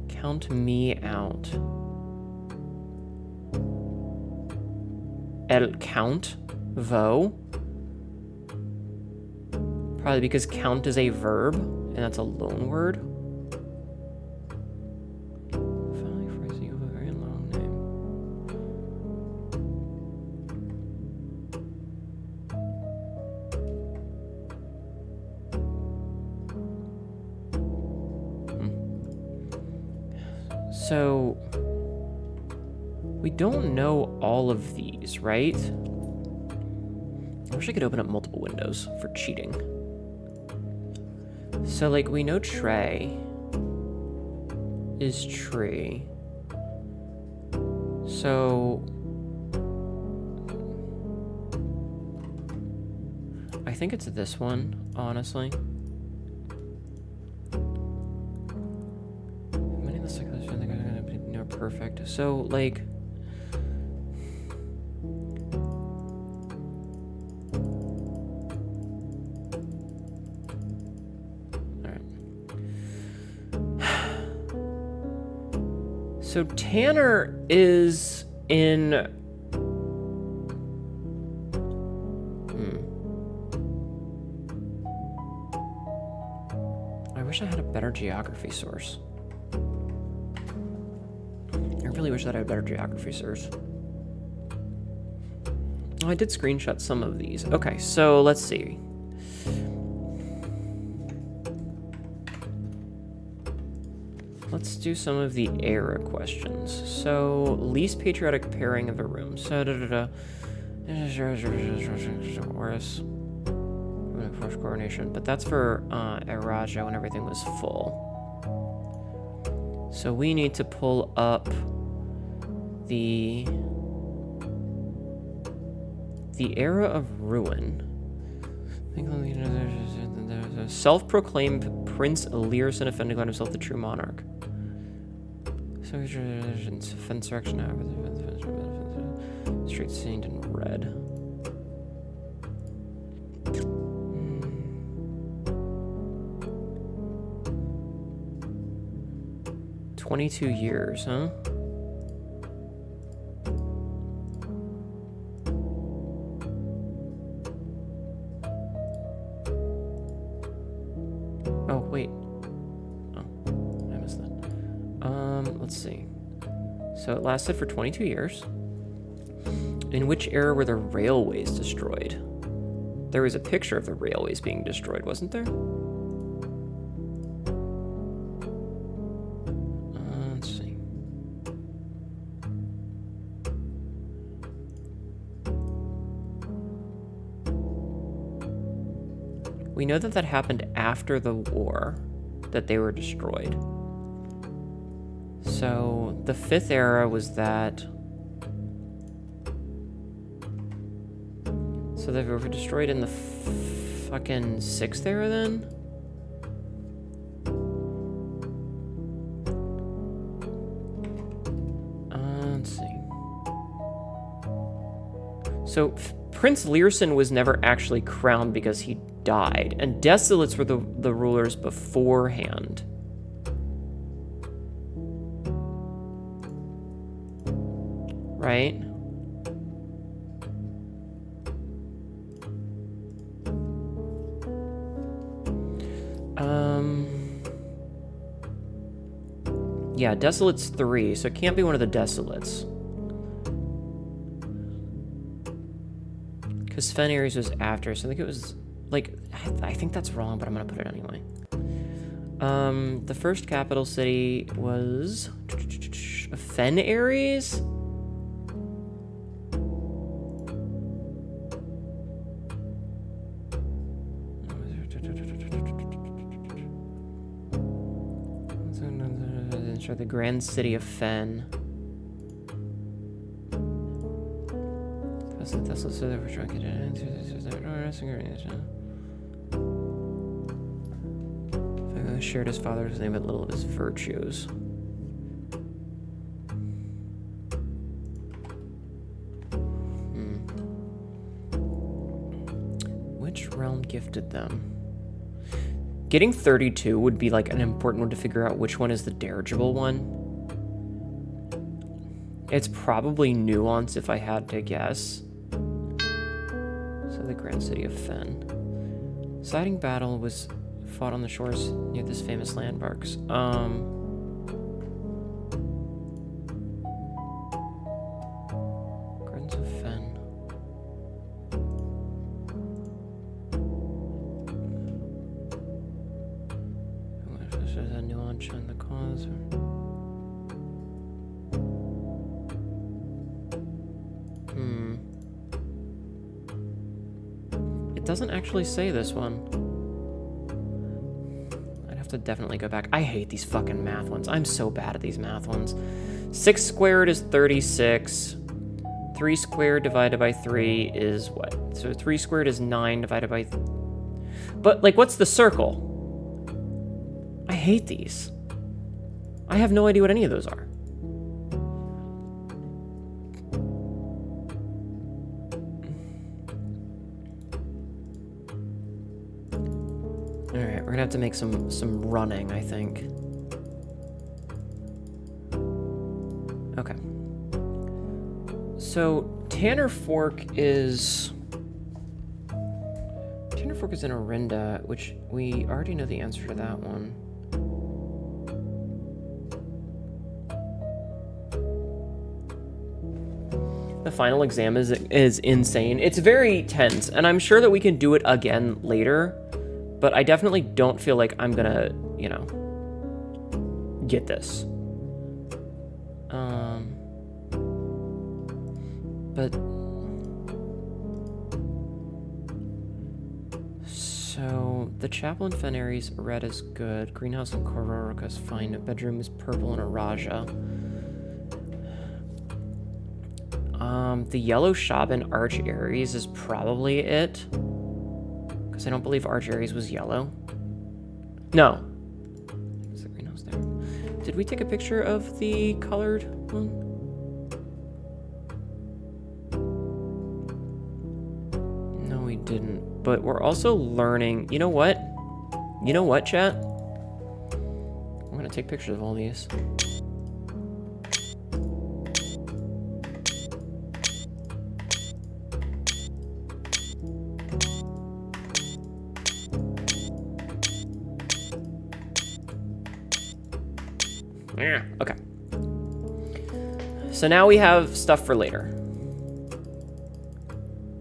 Count me out. El count? Vo? Probably because count is a verb, and that's a loan word. Finally, phrase you have a very long name. So, we don't know all of these, right? I wish I could open up multiple windows for cheating. So, like, we know tray is tree. So, I think it's this one, honestly. Many of the cyclists I think are going to be near perfect. So, like... So Tanner is in... I wish I had a better geography source. I really wish that I had a better geography source. Oh, I did screenshot some of these. Okay, so let's see. Let's do some of the era questions. So, least patriotic pairing of a room. So, Horus, first coronation, but that's for Eraja when everything was full. So we need to pull up the era of ruin. Self-proclaimed Prince Learson offended God himself, the true monarch. So insurrection, street stained in red. 22 years, huh? Oh, wait. Oh, I missed that. Let's see. So it lasted for 22 years. In which era were the railways destroyed? There was a picture of the railways being destroyed, wasn't there? Let's see. We know that that happened after the war, that they were destroyed. So the 5th era was that. So they were destroyed in the fucking 6th era then? Let's see. So Prince Learson was never actually crowned because he died, and Desolates were the rulers beforehand. Right? Yeah, Desolates 3, so it can't be one of the Desolates. Because Sven Ares was after, so I think it was, like, I think that's wrong, but I'm gonna put it anyway. The first capital city was Fen Ares? Ensure the grand city of Fen. Shared his father's name but little of his virtues. Which realm gifted them? Getting 32 would be like an important one to figure out which one is the dirigible one. It's probably Nuance if I had to guess. So the Grand City of Fen. Deciding battle was fought on the shores near this famous landmarks. Gardens of Fen. There's a nuance in the cause. It doesn't actually say this one. I'd have to definitely go back. I hate these fucking math ones. I'm so bad at these math ones. 6 squared is 36. 3 squared divided by 3 is what? So 3 squared is 9 divided by... But, like, what's the circle? I hate these. I have no idea what any of those are. Alright, we're gonna have to make some running, I think. Okay. So, Tanner Fork is in Orinda, which we already know the answer to that one. The final exam is insane. It's very tense, and I'm sure that we can do it again later, but I definitely don't feel like I'm gonna, you know, get this. But so the chapel in Fen Aries red is good. Greenhouse in Kororka is fine. Bedroom is purple in Araja. The yellow shop in Arch Aries is probably it. Because I don't believe Arch Aries was yellow. No. Is the greenhouse there? Did we take a picture of the colored one? No, we didn't. But we're also learning. You know what? You know what, chat? I'm going to take pictures of all these. Yeah, okay. So now we have stuff for later.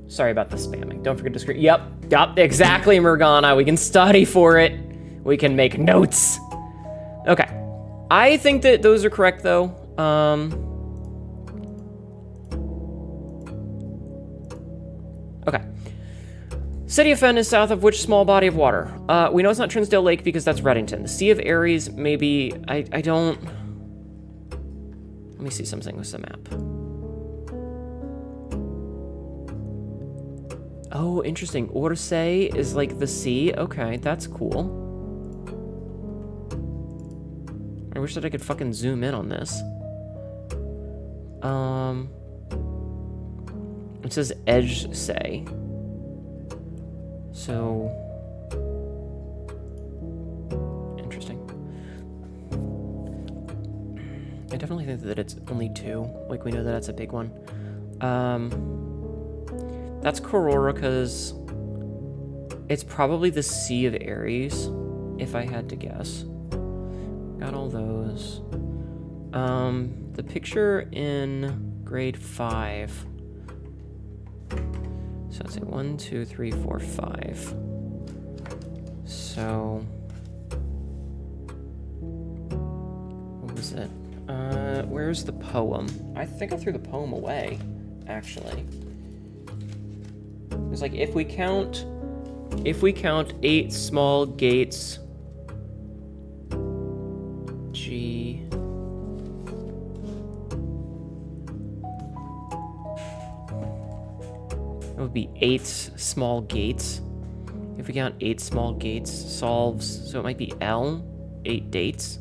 Sorry about the spamming. Don't forget to screen. Yep, exactly, Morgana. We can study for it. We can make notes. Okay. I think that those are correct, though. Okay. City of Fen is south of which small body of water? We know it's not Trinsdale Lake because that's Reddington. The Sea of Aries, maybe... I don't... Let me see something with the map. Oh, interesting. Orsay is like the sea. Okay, that's cool. I wish that I could fucking zoom in on this. It says Edge Say. So, interesting. I definitely think that it's only 2. Like, we know that that's a big one. That's Kororka's. It's probably the Sea of Aries, if I had to guess. Got all those. The picture in grade 5. So let's say 1, 2, 3, 4, 5. So what was it? Where's the poem? I think I threw the poem away, actually. It's like if we count If we count 8 small gates, G, it would be 8 small gates. If we count 8 small gates, solves, so it might be L, 8 dates.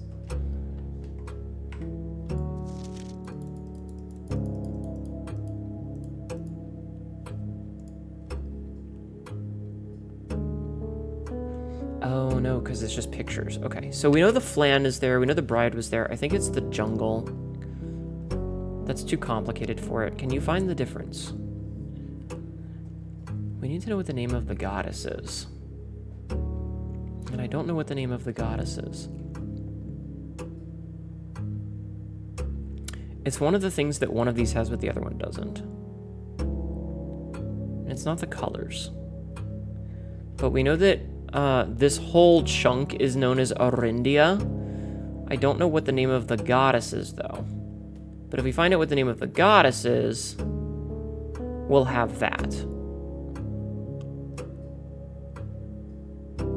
Oh no, because it's just pictures. Okay, so we know the flan is there, we know the bride was there. I think it's the jungle. That's too complicated for it. Can you find the difference? We need to know what the name of the goddess is. And I don't know what the name of the goddess is. It's one of the things that one of these has but the other one doesn't. And it's not the colors. But we know that this whole chunk is known as Arindia. I don't know what the name of the goddess is, though. But if we find out what the name of the goddess is, we'll have that.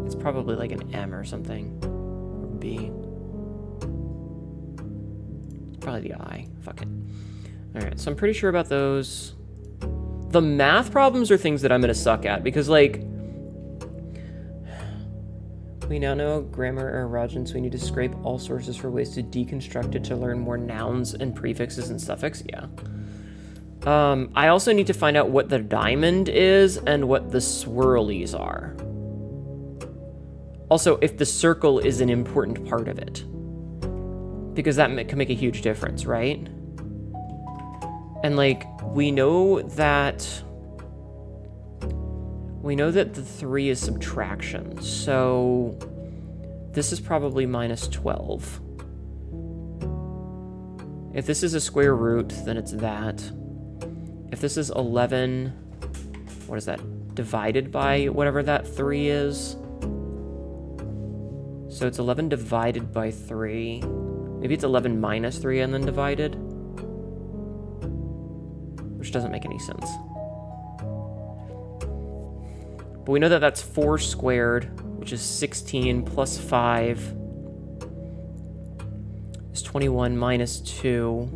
It's probably like an M or something. Or B. It's probably the I. Fuck it. Alright, so I'm pretty sure about those. The math problems are things that I'm gonna suck at, because, like, we now know grammar are erogenous, so we need to scrape all sources for ways to deconstruct it to learn more nouns and prefixes and suffixes. Yeah. I also need to find out what the diamond is and what the swirlies are. Also, if the circle is an important part of it. Because that can make a huge difference, right? And, like, we know that the 3 is subtraction, so this is probably minus 12. If this is a square root, then it's that. If this is 11, what is that? Divided by whatever that 3 is. So it's 11 divided by 3. Maybe it's 11 minus 3 and then divided. Which doesn't make any sense. But we know that that's 4 squared, which is 16 plus 5 is 21 minus 2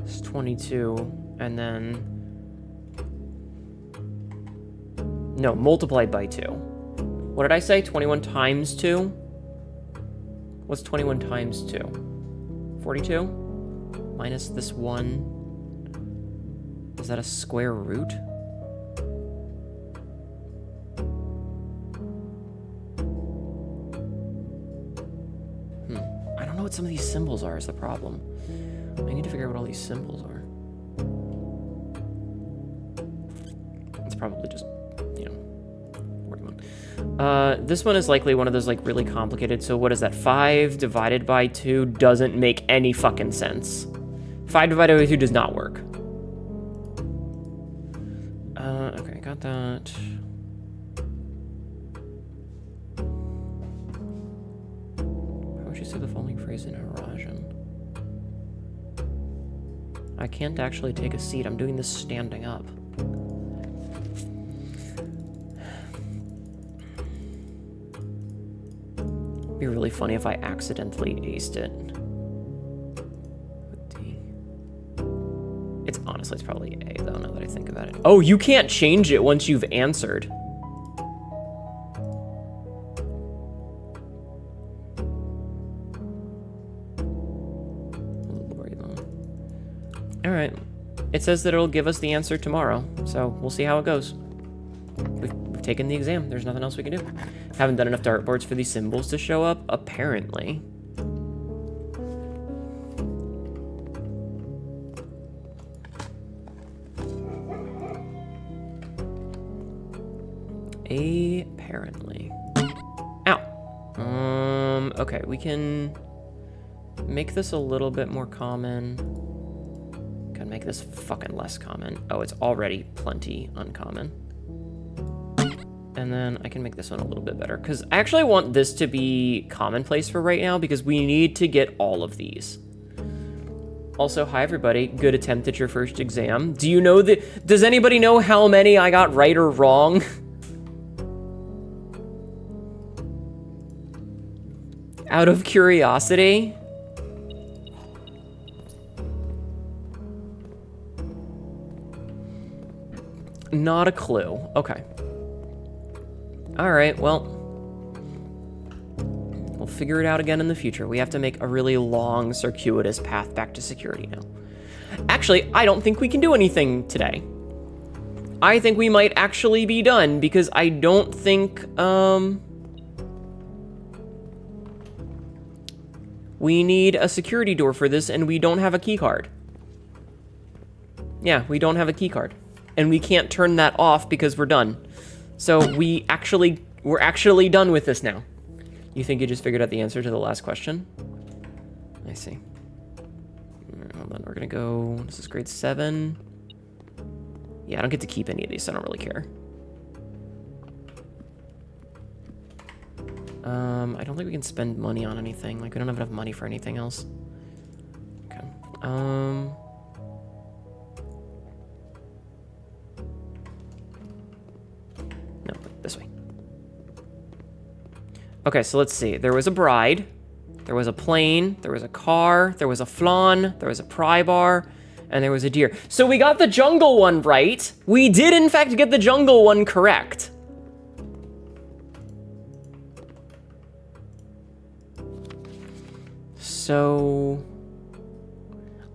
is 22, and then, no, multiplied by 2. What did I say? 21 times 2? What's 21 times 2? 42? Minus this 1. Is that a square root? I don't know what some of these symbols are is the problem. I need to figure out what all these symbols are. It's probably just, 41. This one is likely one of those, like, really complicated. So what is that? 5 divided by 2 doesn't make any fucking sense. 5 divided by 2 does not work. Okay, got that. How would you say the following phrase in Eurasian? I can't actually take a seat. I'm doing this standing up. It'd be really funny if I accidentally aced it. With D. It's honestly, it's probably A, though, now that I think about it. Oh, you can't change it once you've answered. All right. It says that it'll give us the answer tomorrow, so we'll see how it goes. We've taken the exam. There's nothing else we can do. Haven't done enough dartboards for these symbols to show up, apparently. Apparently. Ow. Okay, we can make this a little bit more common. Can make this fucking less common. Oh, it's already plenty uncommon. And then I can make this one a little bit better, because I actually want this to be commonplace for right now, because we need to get all of these. Also, hi everybody. Good attempt at your first exam. Do you know that? Does anybody know how many I got right or wrong? Out of curiosity? Not a clue. Okay. All right, well, we'll figure it out again in the future. We have to make a really long, circuitous path back to security now. Actually, I don't think we can do anything today. I think we might actually be done because I don't think, we need a security door for this and we don't have a key card. Yeah, we don't have a key card. And we can't turn that off because we're done. So we're actually done with this now. You think you just figured out the answer to the last question? I see. Hold on, we're gonna go, this is grade 7. Yeah, I don't get to keep any of these, so I don't really care. I don't think we can spend money on anything. Like, we don't have enough money for anything else. Okay. No, this way. Okay, so let's see. There was a bride. There was a plane. There was a car. There was a flan. There was a pry bar. And there was a deer. So we got the jungle one right. We did, in fact, get the jungle one correct. So,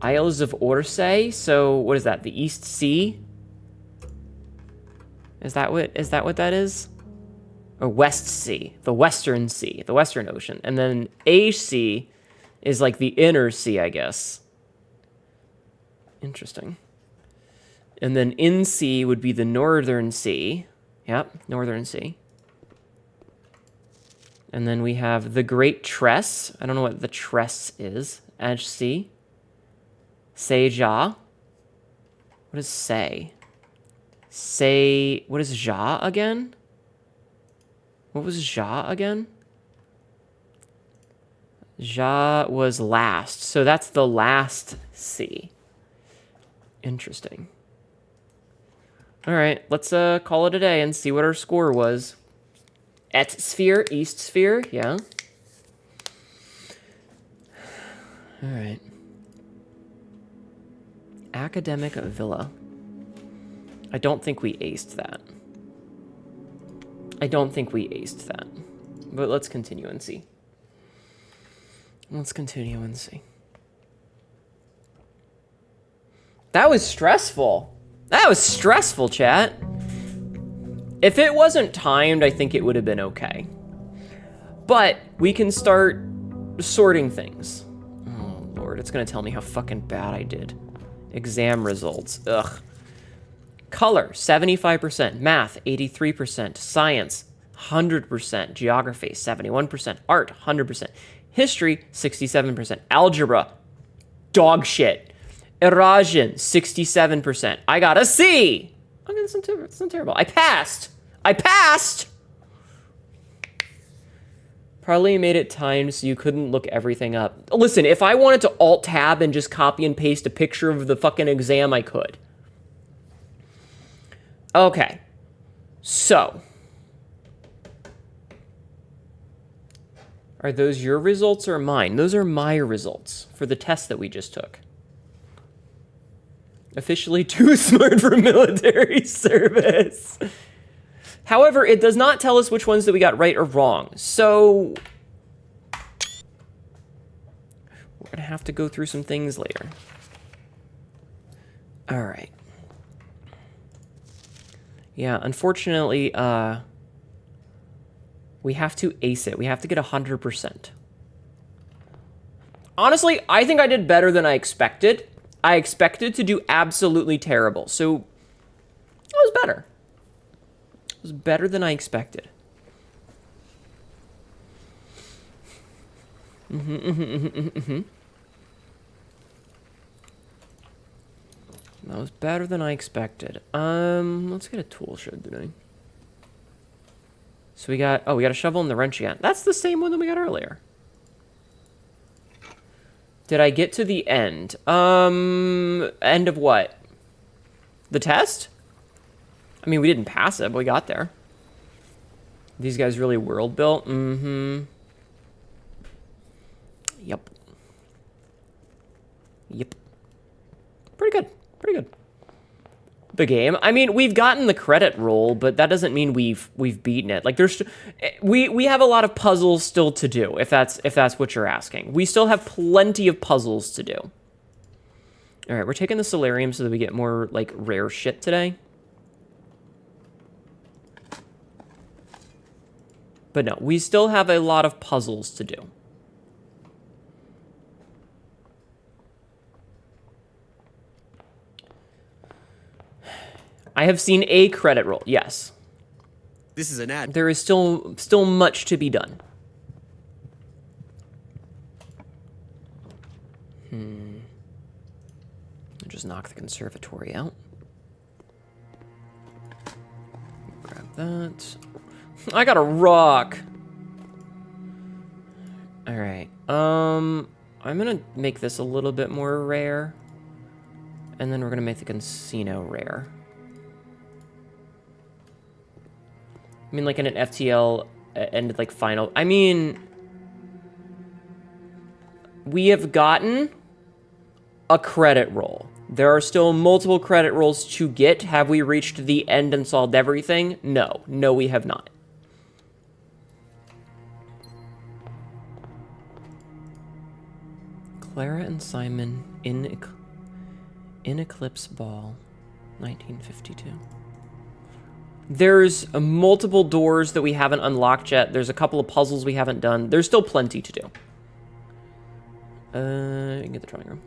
Isles of Orsay. So, what is that? The East Sea? Is that what that is? Or West Sea, the Western Sea, the Western Ocean. And then A Sea is like the inner sea, I guess. Interesting. And then in sea would be the Northern Sea. Yep, Northern Sea. And then we have the Great Tress. I don't know what the Tress is. Edge Sea. Seja. What is say? Say, what is ja again? What was ja again? Ja was last. So that's the last sea. Interesting. All right, let's call it a day and see what our score was. Et sphere, east sphere, yeah. All right. Academic villa. I don't think we aced that. I don't think we aced that. But let's continue and see. Let's continue and see. That was stressful. That was stressful, chat. If it wasn't timed, I think it would have been okay. But we can start sorting things. Oh, Lord, it's going to tell me how fucking bad I did. Exam results. Ugh. Color, 75%. Math, 83%. Science, 100%. Geography, 71%. Art, 100%. History, 67%. Algebra, dog shit. Erosion, 67%. I got a C. Okay, that's not terrible. I passed. I passed! Probably made it timed so you couldn't look everything up. Listen, if I wanted to Alt-Tab and just copy and paste a picture of the fucking exam, I could. Okay. So. Are those your results or mine? Those are my results for the test that we just took. Officially too smart for military service. However, it does not tell us which ones that we got right or wrong. So we're going to have to go through some things later. All right. Yeah, unfortunately, we have to ace it. We have to get 100%. Honestly, I think I did better than I expected. I expected to do absolutely terrible. So it was better. It was better than I expected. That was better than I expected. Let's get a tool shed today. So we got a shovel and the wrench again. That's the same one that we got earlier. Did I get to the end? End of what? The test? I mean, we didn't pass it, but we got there. These guys really world built? Mm-hmm. Yep. Yep. Pretty good. Pretty good. The game. I mean, we've gotten the credit roll, but that doesn't mean we've beaten it. Like we have a lot of puzzles still to do, if that's what you're asking. We still have plenty of puzzles to do. All right, we're taking the solarium so that we get more like rare shit today. But no, we still have a lot of puzzles to do. I have seen a credit roll, yes. This is an ad. There is still much to be done. I'll just knock the conservatory out. Grab that. I got a rock. All right. I'm gonna make this a little bit more rare, and then we're gonna make the casino rare. I mean, like in an FTL and like final. I mean, we have gotten a credit roll. There are still multiple credit rolls to get. Have we reached the end and solved everything? No. No, we have not. Clara and Simon in Eclipse Ball, 1952. There's multiple doors that we haven't unlocked yet. There's a couple of puzzles we haven't done. There's still plenty to do. You can get the drawing room.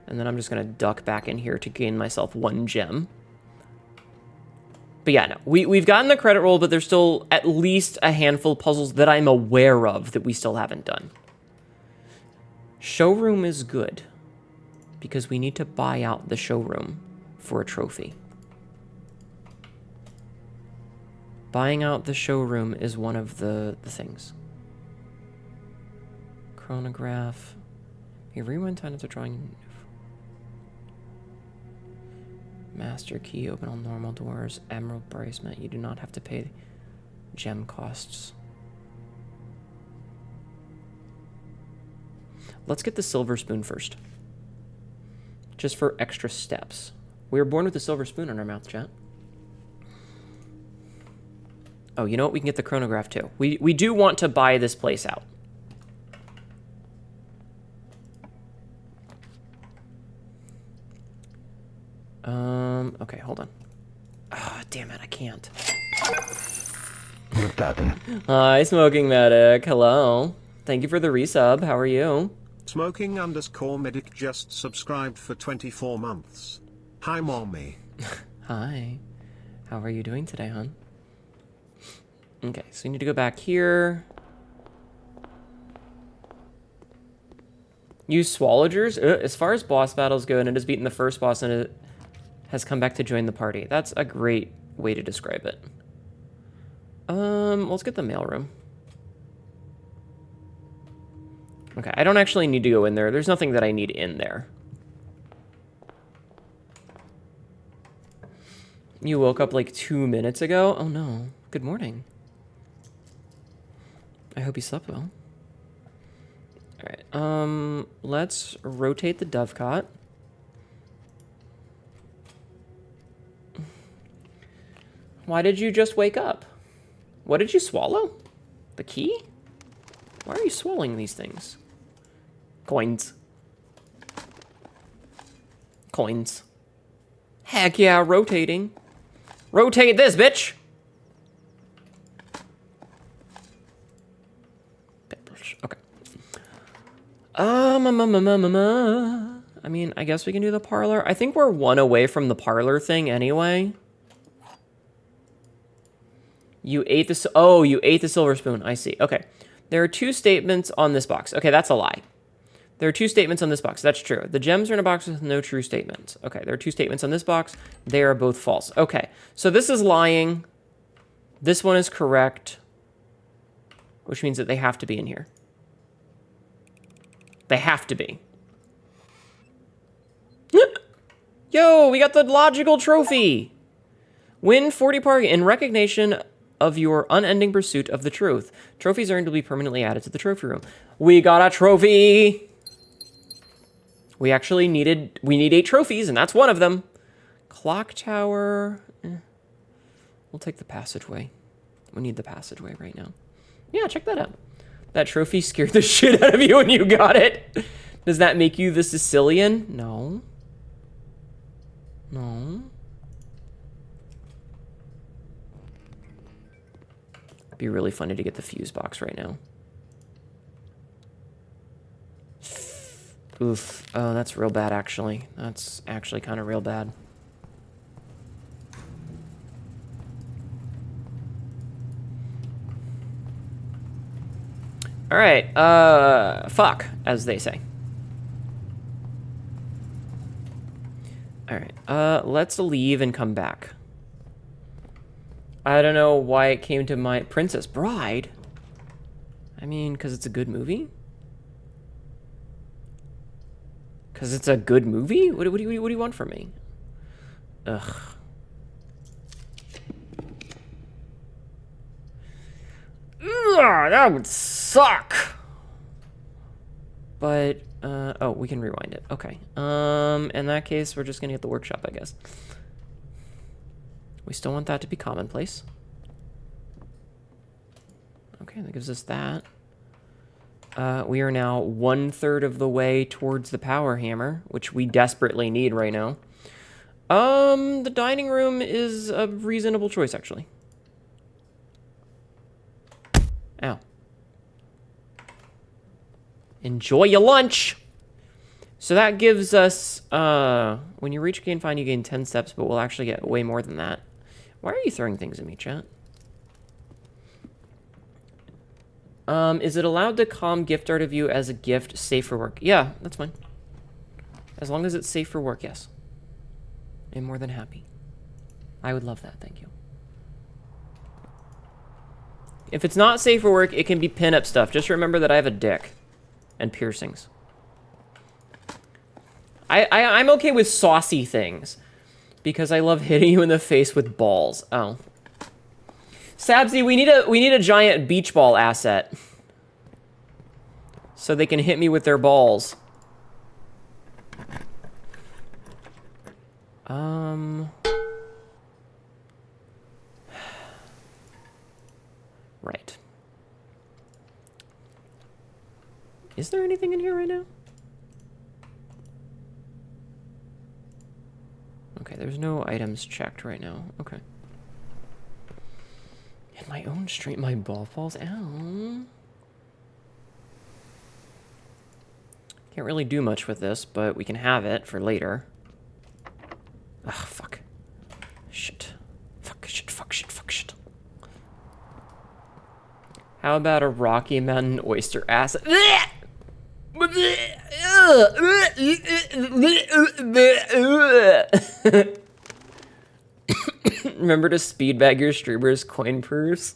And then I'm just going to duck back in here to gain myself 1 gem. But yeah, no. We've gotten the credit roll, but there's still at least a handful of puzzles that I'm aware of that we still haven't done. Showroom is good, because we need to buy out the showroom for a trophy. Buying out the showroom is one of the things. Chronograph. You rewind time to drawing. Master key, open all normal doors. Emerald bracelet. You do not have to pay gem costs. Let's get the silver spoon first. Just for extra steps. We were born with a silver spoon in our mouth, chat. Oh, you know what? We can get the chronograph too. We do want to buy this place out. Okay, hold on. Ah, oh, damn it, I can't. Hi, Smoking Medic. Hello. Thank you for the resub. How are you? Smoking_medic just subscribed for 24 months. Hi, mommy. Hi. How are you doing today, hon? Okay, so we need to go back here. Use Swallowgers? As far as boss battles go, and it has beaten the first boss and it has come back to join the party. That's a great way to describe it. Let's get the mailroom. Okay, I don't actually need to go in there. There's nothing that I need in there. You woke up like 2 minutes ago? Oh no. Good morning. I hope you slept well. Alright, let's rotate the dovecot. Why did you just wake up? What did you swallow? The key? Why are you swallowing these things? Coins. Coins. Heck yeah, rotating. Rotate this, bitch! Okay. I mean, I guess we can do the parlor. I think we're 1 away from the parlor thing anyway. You ate the... Oh, you ate the silver spoon. I see. Okay. There are 2 statements on this box. Okay, that's a lie. There are 2 statements on this box. That's true. The gems are in a box with no true statements. Okay, there are 2 statements on this box. They are both false. Okay, so this is lying. This one is correct, which means that they have to be in here. They have to be. Yo, we got the logical trophy. Win 40 park in recognition of your unending pursuit of the truth. Trophies earned will be permanently added to the trophy room. We got a trophy. We need 8 trophies, and that's one of them. Clock tower. We'll take the passageway. We need the passageway right now. Yeah, check that out. That trophy scared the shit out of you when you got it. Does that make you the Sicilian? No. No. It'd be really funny to get the fuse box right now. Oof. Oh, that's real bad, actually. That's actually kind of real bad. All right. Fuck, as they say. All right. Let's leave and come back. I don't know why it came to my Princess Bride. I mean, because it's a good movie? Because it's a good movie? What do you want from me? Ugh. Ugh, that would suck. But, oh, we can rewind it. Okay. In that case, we're just gonna get the workshop, I guess. We still want that to be commonplace. Okay, that gives us that. We are now 1/3 of the way towards the power hammer, which we desperately need right now. The dining room is a reasonable choice, actually. Ow. Enjoy your lunch! So that gives us, when you reach gain find, you gain 10 steps, but we'll actually get way more than that. Why are you throwing things at me, chat? Is it allowed to calm gift art of you as a gift, safe for work? Yeah, that's fine. As long as it's safe for work, yes. I'm more than happy. I would love that, thank you. If it's not safe for work, it can be pin-up stuff. Just remember that I have a dick and piercings. I'm okay with saucy things because I love hitting you in the face with balls. Oh. Sabsy, we need a giant beach ball asset so they can hit me with their balls. Right. Is there anything in here right now? Okay, there's no items checked right now. Okay. In my own stream, my ball falls out. Can't really do much with this, but we can have it for later. Ugh, fuck. Shit. Fuck, shit, fuck, shit, fuck, shit. How about a Rocky Mountain oyster acid? Remember to speed bag your streamer's coin purse?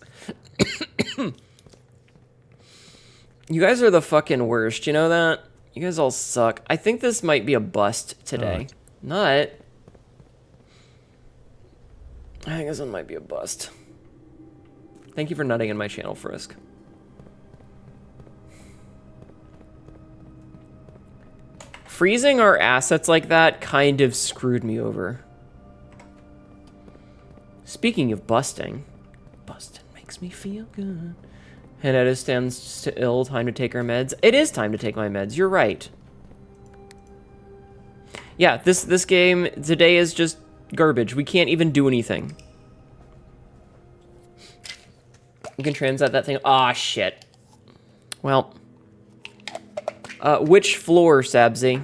You guys are the fucking worst, you know that? You guys all suck. I think this might be a bust today. Nut. I think this one might be a bust. Thank you for nutting in my channel, Frisk. Freezing our assets like that kind of screwed me over. Speaking of busting, busting makes me feel good. Hnetu stands to ill, time to take our meds. It is time to take my meds, you're right. Yeah, this game today is just garbage. We can't even do anything. You can translate that thing. Ah, shit. Well. Which floor, Sabsy?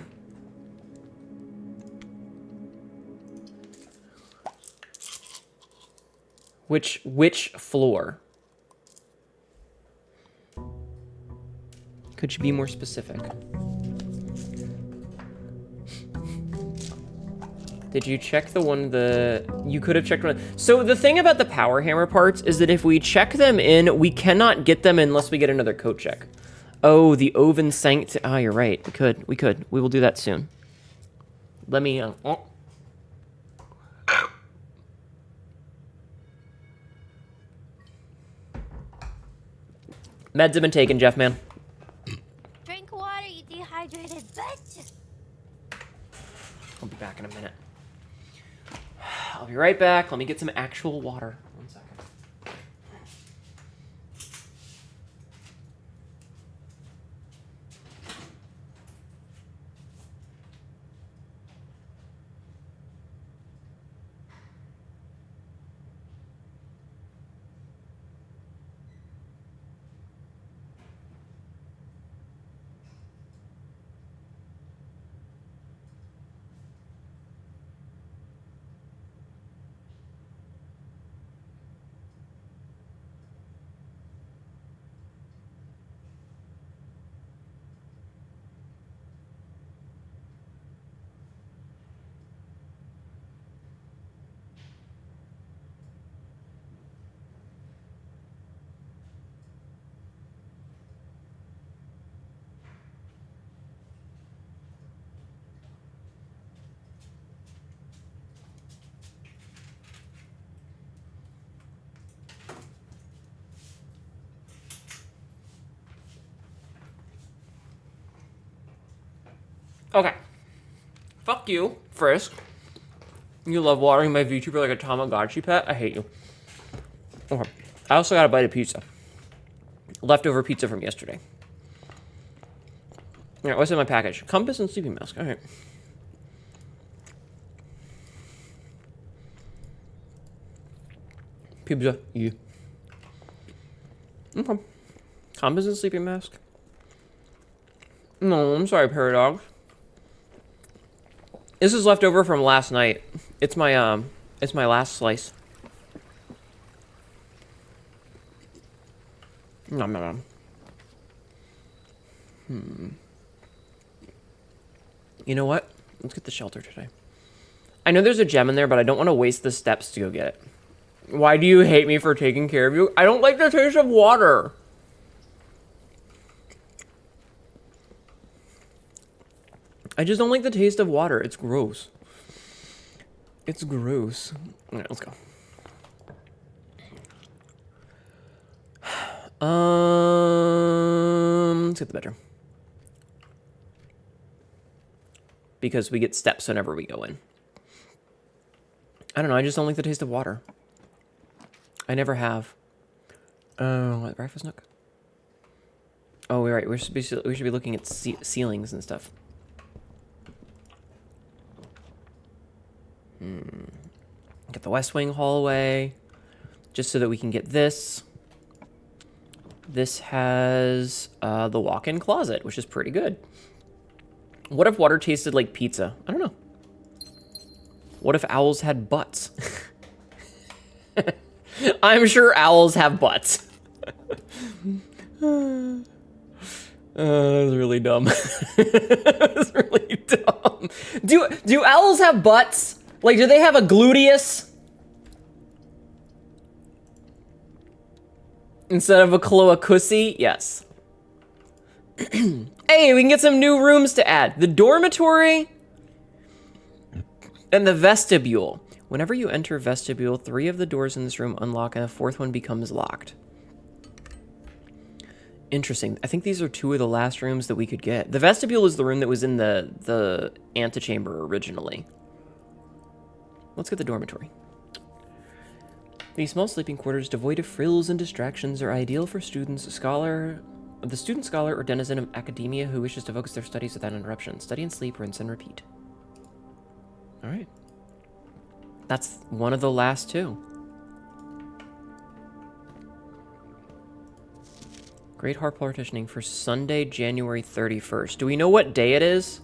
Which floor? Could you be more specific? Did you check the one you could have checked one? So the thing about the power hammer parts is that if we check them in, we cannot get them unless we get another code check. Oh, the oven sank. Oh, you're right. We could. We will do that soon. Let me. Meds have been taken, Jeff, man. Drink water, you dehydrated bitch. I'll be back in a minute. I'll be right back. Let me get some actual water. 1 second. Okay. Fuck you, Frisk. You love watering my VTuber like a Tamagotchi pet? I hate you. Okay. I also got a bite of pizza. Leftover pizza from yesterday. Alright, what's in my package? Compass and sleeping mask. Alright. Pizza. Yeah. Okay. Compass and sleeping mask. No, I'm sorry, Paradox. This is left over from last night. It's my last slice. Nom nom nom. You know what? Let's get the shelter today. I know there's a gem in there, but I don't want to waste the steps to go get it. Why do you hate me for taking care of you? I don't like the taste of water. I just don't like the taste of water. It's gross. It's gross. All right, let's go. Let's get the bedroom. Because we get steps whenever we go in. I don't know, I just don't like the taste of water. I never have. What, breakfast nook? Oh, we're right. We should be looking at ceilings and stuff. Get the West Wing hallway, just so that we can get this. This has the walk-in closet, which is pretty good. What if water tasted like pizza? I don't know. What if owls had butts? I'm sure owls have butts. That was really dumb. That was really dumb. Do owls have butts? Like, do they have a gluteus? Instead of a cloacussy? Yes. Hey, we can get some new rooms to add. The dormitory and the vestibule. Whenever you enter vestibule, 3 of the doors in this room unlock and the 4th one becomes locked. Interesting. I think these are 2 of the last rooms that we could get. The vestibule is the room that was in the antechamber originally. Let's get the dormitory. These small sleeping quarters, devoid of frills and distractions, are ideal for the student, scholar, or denizen of academia who wishes to focus their studies without interruption. Study and sleep, rinse and repeat. All right. That's one of the last 2. Great Heart partitioning for Sunday, January 31st. Do we know what day it is?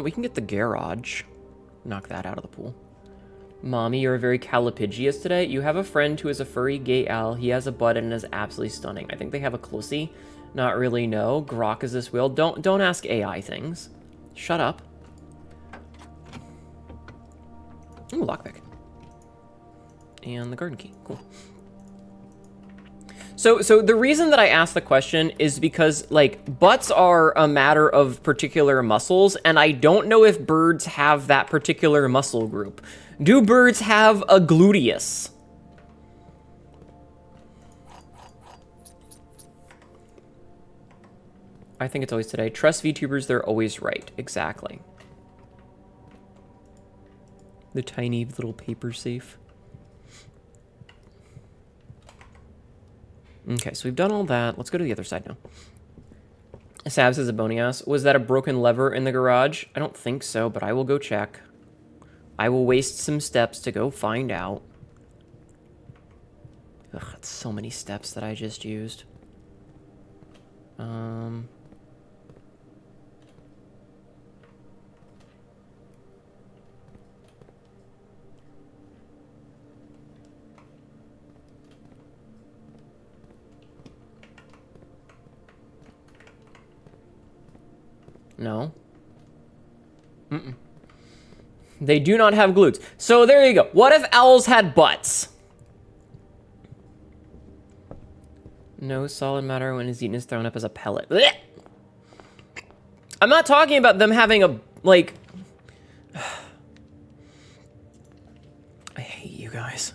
We can get the garage. Knock that out of the pool. Mommy, you're very calipigious today. You have a friend who is a furry gay owl. He has a butt and is absolutely stunning. I think they have a closey. Not really, no. Grok is this wheel. Don't ask AI things. Shut up. and the garden key. Cool. So the reason that I asked the question is because, like, butts are a matter of particular muscles, and I don't know if birds have that particular muscle group. Do birds have a gluteus? I think it's always today. Trust VTubers, they're always right. Exactly. The tiny little paper safe. Okay, so we've done all that. Let's go to the other side now. Sabs is a bony ass. Was that a broken lever in the garage? I don't think so, but I will go check. I will waste some steps to go find out. Ugh, that's so many steps that I just used. No. Mm-mm. They do not have glutes. So there you go. What if owls had butts? No solid matter when his eaten is thrown up as a pellet. Blech! I'm not talking about them having a, like... I hate you guys.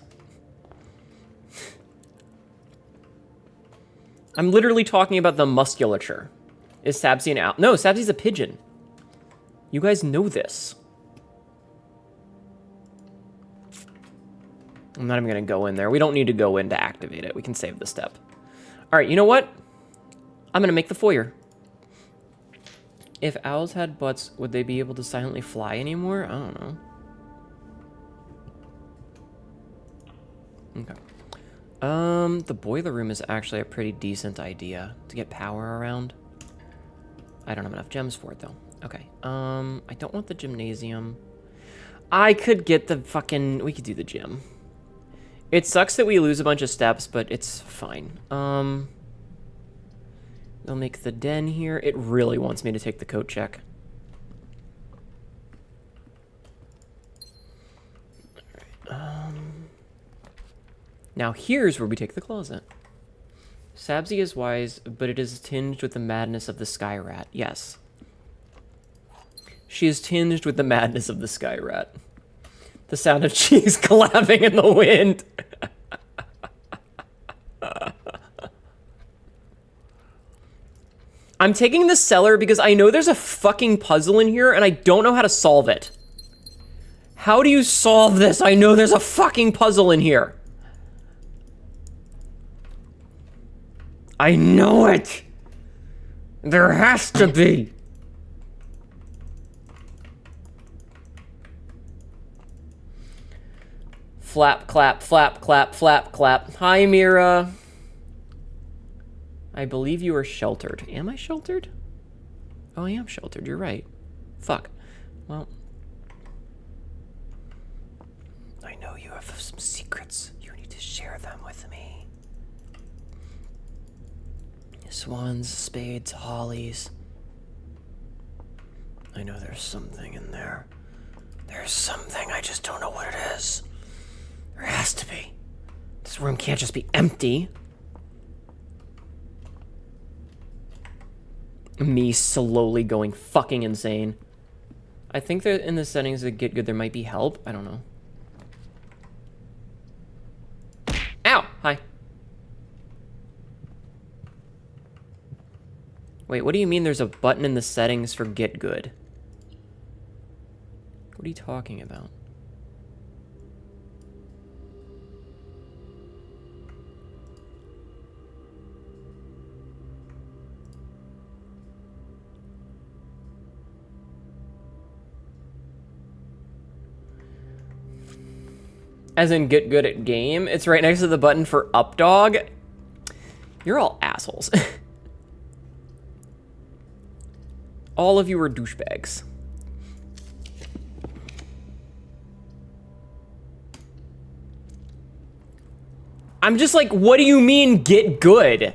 I'm literally talking about the musculature. Is Sabzi an owl? No, Sabzi's a pigeon. You guys know this. I'm not even going to go in there. We don't need to go in to activate it. We can save the step. All right, you know what? I'm going to make the foyer. If owls had butts, would they be able to silently fly anymore? I don't know. Okay. The boiler room is actually a pretty decent idea to get power around. I don't have enough gems for it, though. Okay. I don't want the gymnasium. I could get the fucking... We could do the gym. It sucks that we lose a bunch of steps, but it's fine. We'll make the den here. It really wants me to take the coat check. Alright, now here's where we take the closet. Sabzi is wise, but it is tinged with the madness of the sky rat. Yes. She is tinged with the madness of the sky rat. The sound of cheese collapsing in the wind. I'm taking the cellar because I know there's a fucking puzzle in here and I don't know how to solve it. How do you solve this? I know there's a fucking puzzle in here. I know it. There has to be. Flap, clap, flap, clap, flap, clap. Hi, Mira. I believe you are sheltered. Am I sheltered? Oh, I am sheltered. You're right. Fuck. Well. I know you have some secrets. You need to share them with me. Swans, spades, hollies. I know there's something in there. There's something, I just don't know what it is. There has to be. This room can't just be empty. Me slowly going fucking insane. I think that in the settings that get good, there might be help. I don't know. Ow! Hi. Wait, what do you mean there's a button in the settings for get good? What are you talking about? As in get good at game? It's right next to the button for up dog? You're all assholes. All of you are douchebags. I'm just like, what do you mean get good?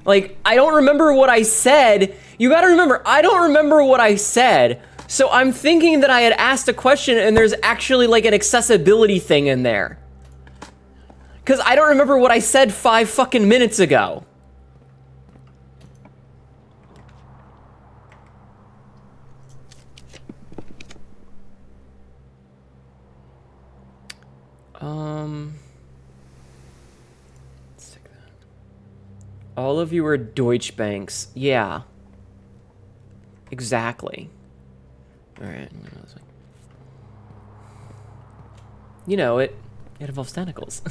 Like, I don't remember what I said. You gotta remember, I don't remember what I said. So I'm thinking that I had asked a question and there's actually like an accessibility thing in there. Because I don't remember what I said 5 fucking minutes ago. Let's take that. All of you are Deutsche Banks. Yeah. Exactly. Alright. You know, it involves tentacles.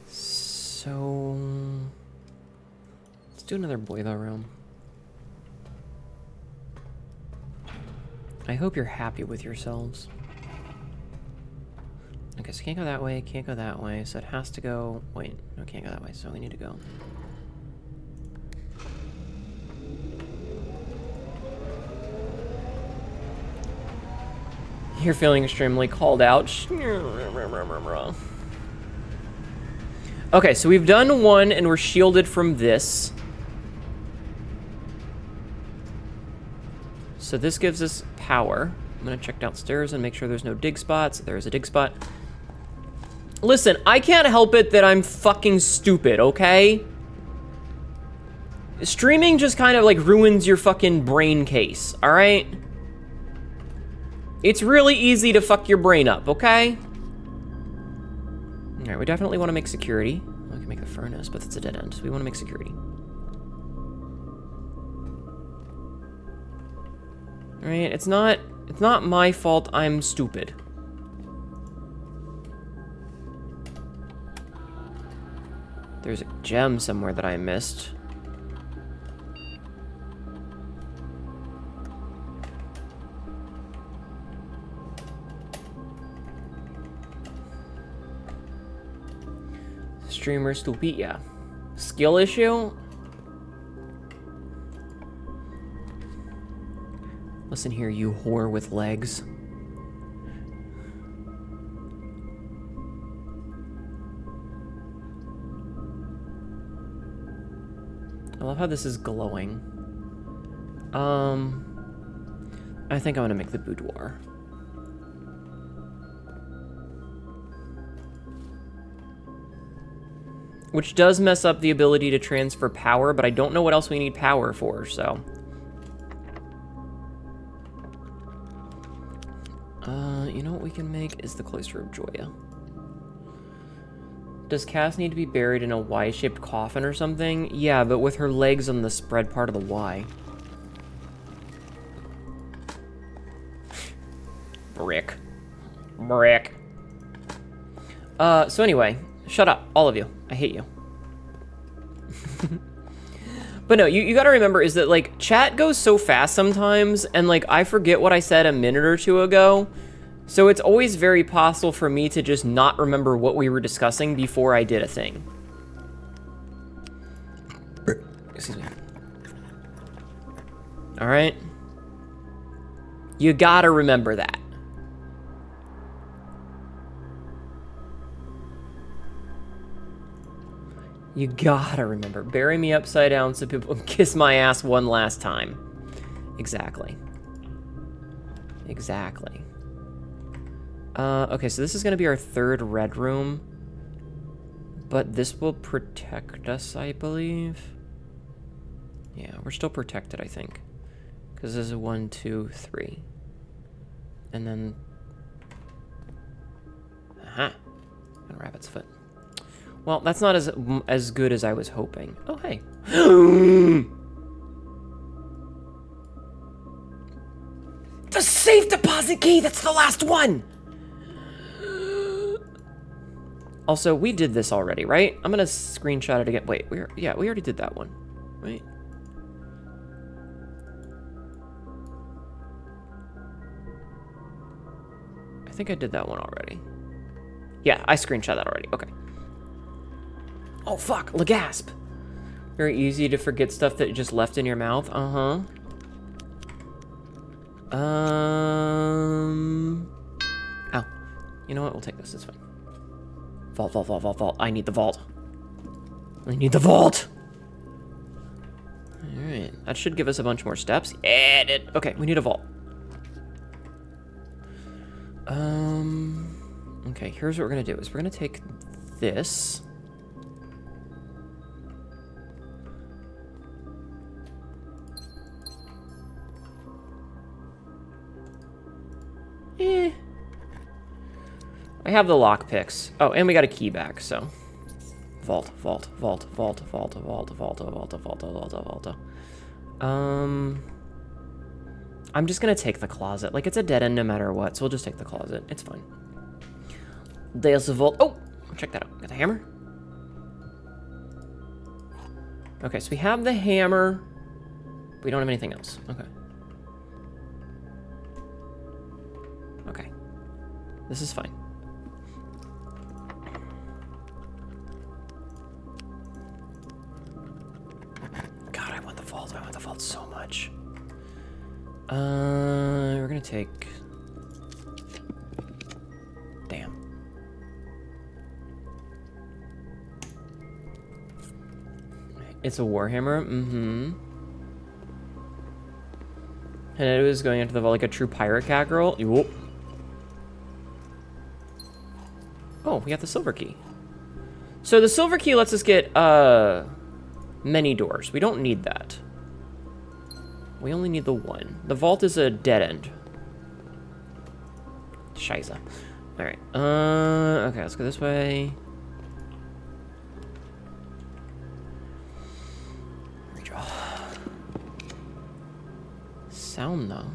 So... let's do another boiler room. I hope you're happy with yourselves. Okay, so can't go that way, can't go that way, so it has to go... wait, no, can't go that way, so we need to go... You're feeling extremely called out. Okay, so we've done one, and we're shielded from this. So this gives us power. I'm gonna check downstairs and make sure there's no dig spots. There's a dig spot. Listen, I can't help it that I'm fucking stupid, okay? Streaming just kind of like ruins your fucking brain case, alright? It's really easy to fuck your brain up, okay? Alright, we definitely want to make security. We can make the furnace, but that's a dead end, so we want to make security. Alright, it's not my fault I'm stupid. There's a gem somewhere that I missed. Streamer stupid, yeah. Skill issue? Listen here, you whore with legs. I love how this is glowing. I think I want to make the boudoir. Which does mess up the ability to transfer power, but I don't know what else we need power for, so... you know what we can make is the Cloister of Joya. Does Cass need to be buried in a Y-shaped coffin or something? Yeah, but with her legs on the spread part of the Y. Brick. Brick. So anyway, shut up, all of you. I hate you. But no, you gotta remember is that, like, chat goes so fast sometimes, and, like, I forget what I said a minute or two ago, so it's always very possible for me to just not remember what we were discussing before I did a thing. Excuse me. Alright? You gotta remember that. You gotta remember. Bury me upside down so people can kiss my ass one last time. Exactly. Exactly. Okay, so this is gonna be our third red room. But this will protect us, I believe. Yeah, we're still protected, I think. Because this is 1, 2, 3. And then... aha! And rabbit's foot. Well, that's not as good as I was hoping. Oh, hey. The safe deposit key! That's the last one! Also, we did this already, right? I'm gonna screenshot it again. Wait, we already did that one, right? I think I did that one already. Yeah, I screenshot that already. Okay. Oh, fuck. Legasp. Very easy to forget stuff that you just left in your mouth. Uh-huh. Ow. You know what? We'll take this. It's fine. Vault, vault, vault, vault, vault. I need the vault. I need the vault! Alright. That should give us a bunch more steps. Yeah, it did. Okay, we need a vault. Okay, here's what we're gonna do, is we're gonna take this. I have the lock picks. Oh, and we got a key back, so. Vault, vault, vault, vault, vault, vault, vault, vault, vault, vault, vault. I'm just gonna take the closet. Like, it's a dead end no matter what, so we'll just take the closet. It's fine. There's the vault. Oh, check that out. Got the hammer. Okay, so we have the hammer. We don't have anything else. Okay. Okay. This is fine. God, I want the vault. I want the vault so much. We're gonna take... Damn. It's a warhammer? Mm-hmm. Hnetu is going into the vault like a true pirate cat girl. Whoop. Oh, we got the silver key. So the silver key lets us get, many doors. We don't need that. We only need the one. The vault is a dead end. Scheiße. Alright. Okay, let's go this way. Redraw. Sound, though.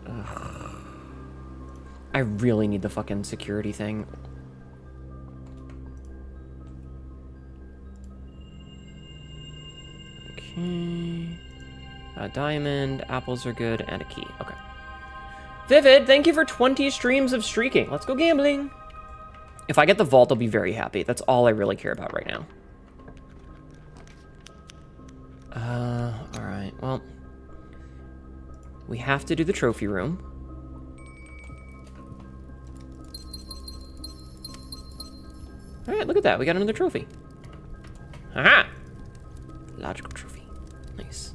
Ugh. I really need the fucking security thing. Okay. A diamond, apples are good, and a key. Okay. Vivid, thank you for 20 streams of streaking. Let's go gambling. If I get the vault, I'll be very happy. That's all I really care about right now. Alright, well. We have to do the trophy room. Alright, look at that. We got another trophy. Aha! Logical trophy. Nice.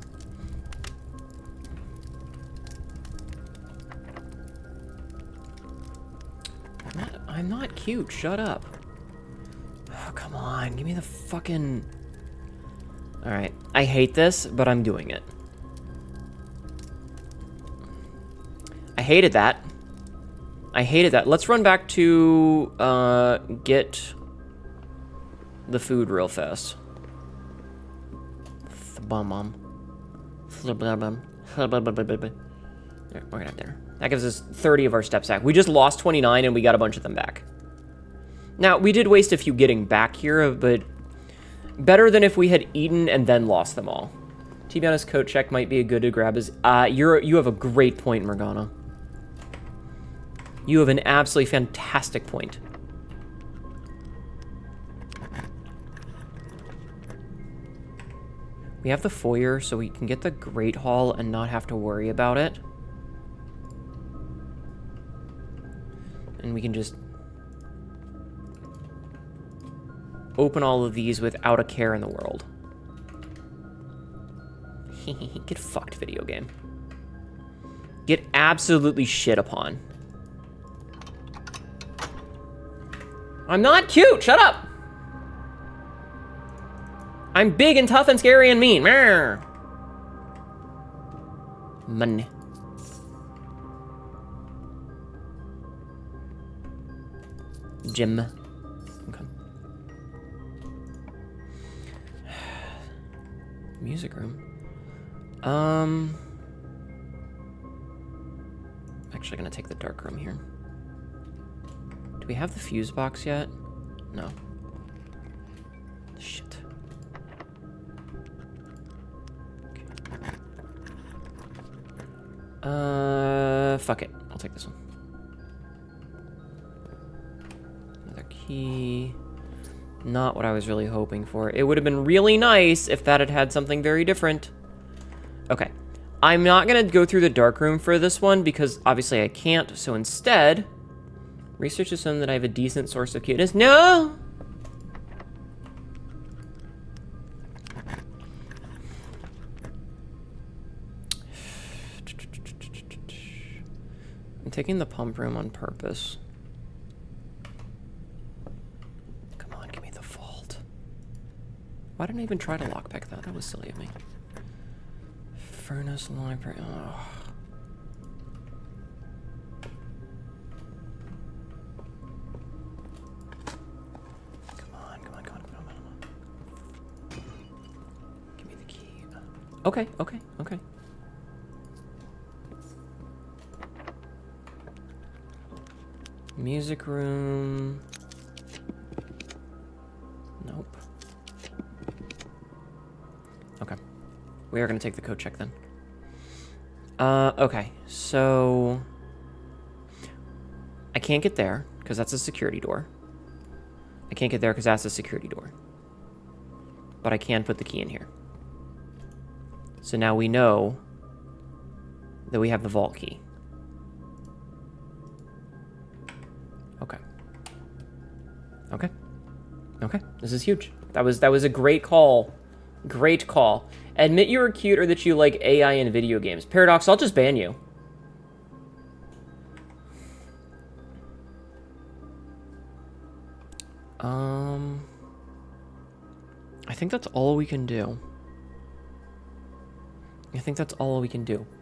I'm not cute. Shut up. Oh, come on. Give me the fucking... Alright. I hate this, but I'm doing it. I hated that. I hated that. Let's run back to, get the food real fast. Bum. There, we're gonna have dinner. That gives us 30 of our steps back. We just lost 29 and we got a bunch of them back. Now, we did waste a few getting back here, but better than if we had eaten and then lost them all. To be honest, coat check might be a good to grab as... you have a great point, Morgana. You have an absolutely fantastic point. We have the foyer, so we can get the Great Hall and not have to worry about it. And we can just open all of these without a care in the world. Get fucked, video game. Get absolutely shit upon. I'm not cute! Shut up! I'm big and tough and scary and mean. Money. Gym. Okay. Music room. Actually gonna take the dark room here. Do we have the fuse box yet? No. Shit. Fuck it. I'll take this one. Another key. Not what I was really hoping for. It would have been really nice if that had had something very different. Okay. I'm not going to go through the dark room for this one because obviously I can't. So instead, research has shown that I have a decent source of cuteness. No! I'm taking the pump room on purpose. Come on, give me the vault. Why didn't I even try to lockpick that? That was silly of me. Furnace library. Oh. Give me the key. Okay. Music room. Nope. Okay. We are going to take the code check then. Okay. So I can't get there because that's a security door. I can't get there because that's a security door. But I can put the key in here. So now we know that we have the vault key. Okay. This is huge. That was a great call. Great call. Admit you were cute or that you like AI in video games. Paradox, I'll just ban you. I think that's all we can do.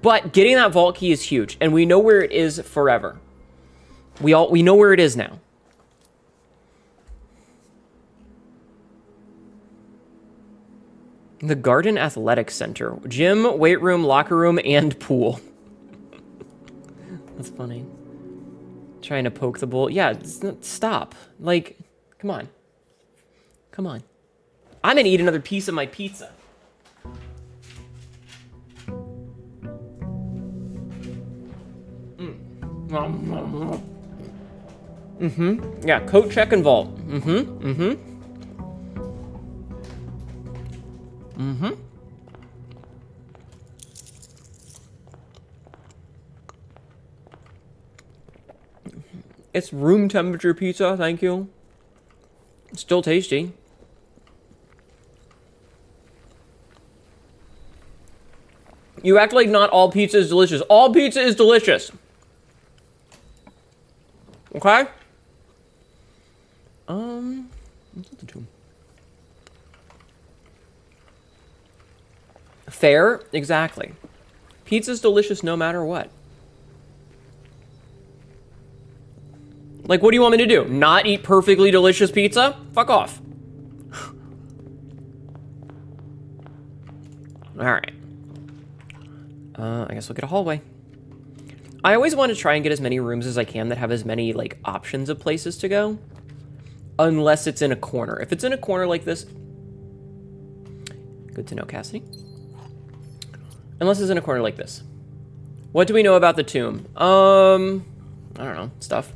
But getting that vault key is huge, and we know where it is forever. We know where it is now. The Garden Athletics Center. Gym, weight room, locker room, and pool. That's funny. Trying to poke the bull. Yeah, stop. Like, come on. I'm gonna eat another piece of my pizza. Yeah, coat check and vault. It's room temperature pizza, thank you. Still tasty. You act like not all pizza is delicious. All pizza is delicious. Okay? Fair? Exactly. Pizza's delicious no matter what. Like, what do you want me to do? Not eat perfectly delicious pizza? Fuck off. Alright. I guess we'll get a hallway. I always want to try and get as many rooms as I can that have as many, like, options of places to go. Unless it's in a corner. If it's in a corner like this... Good to know, Cassidy. Unless it's in a corner like this. What do we know about the tomb? I don't know. Stuff.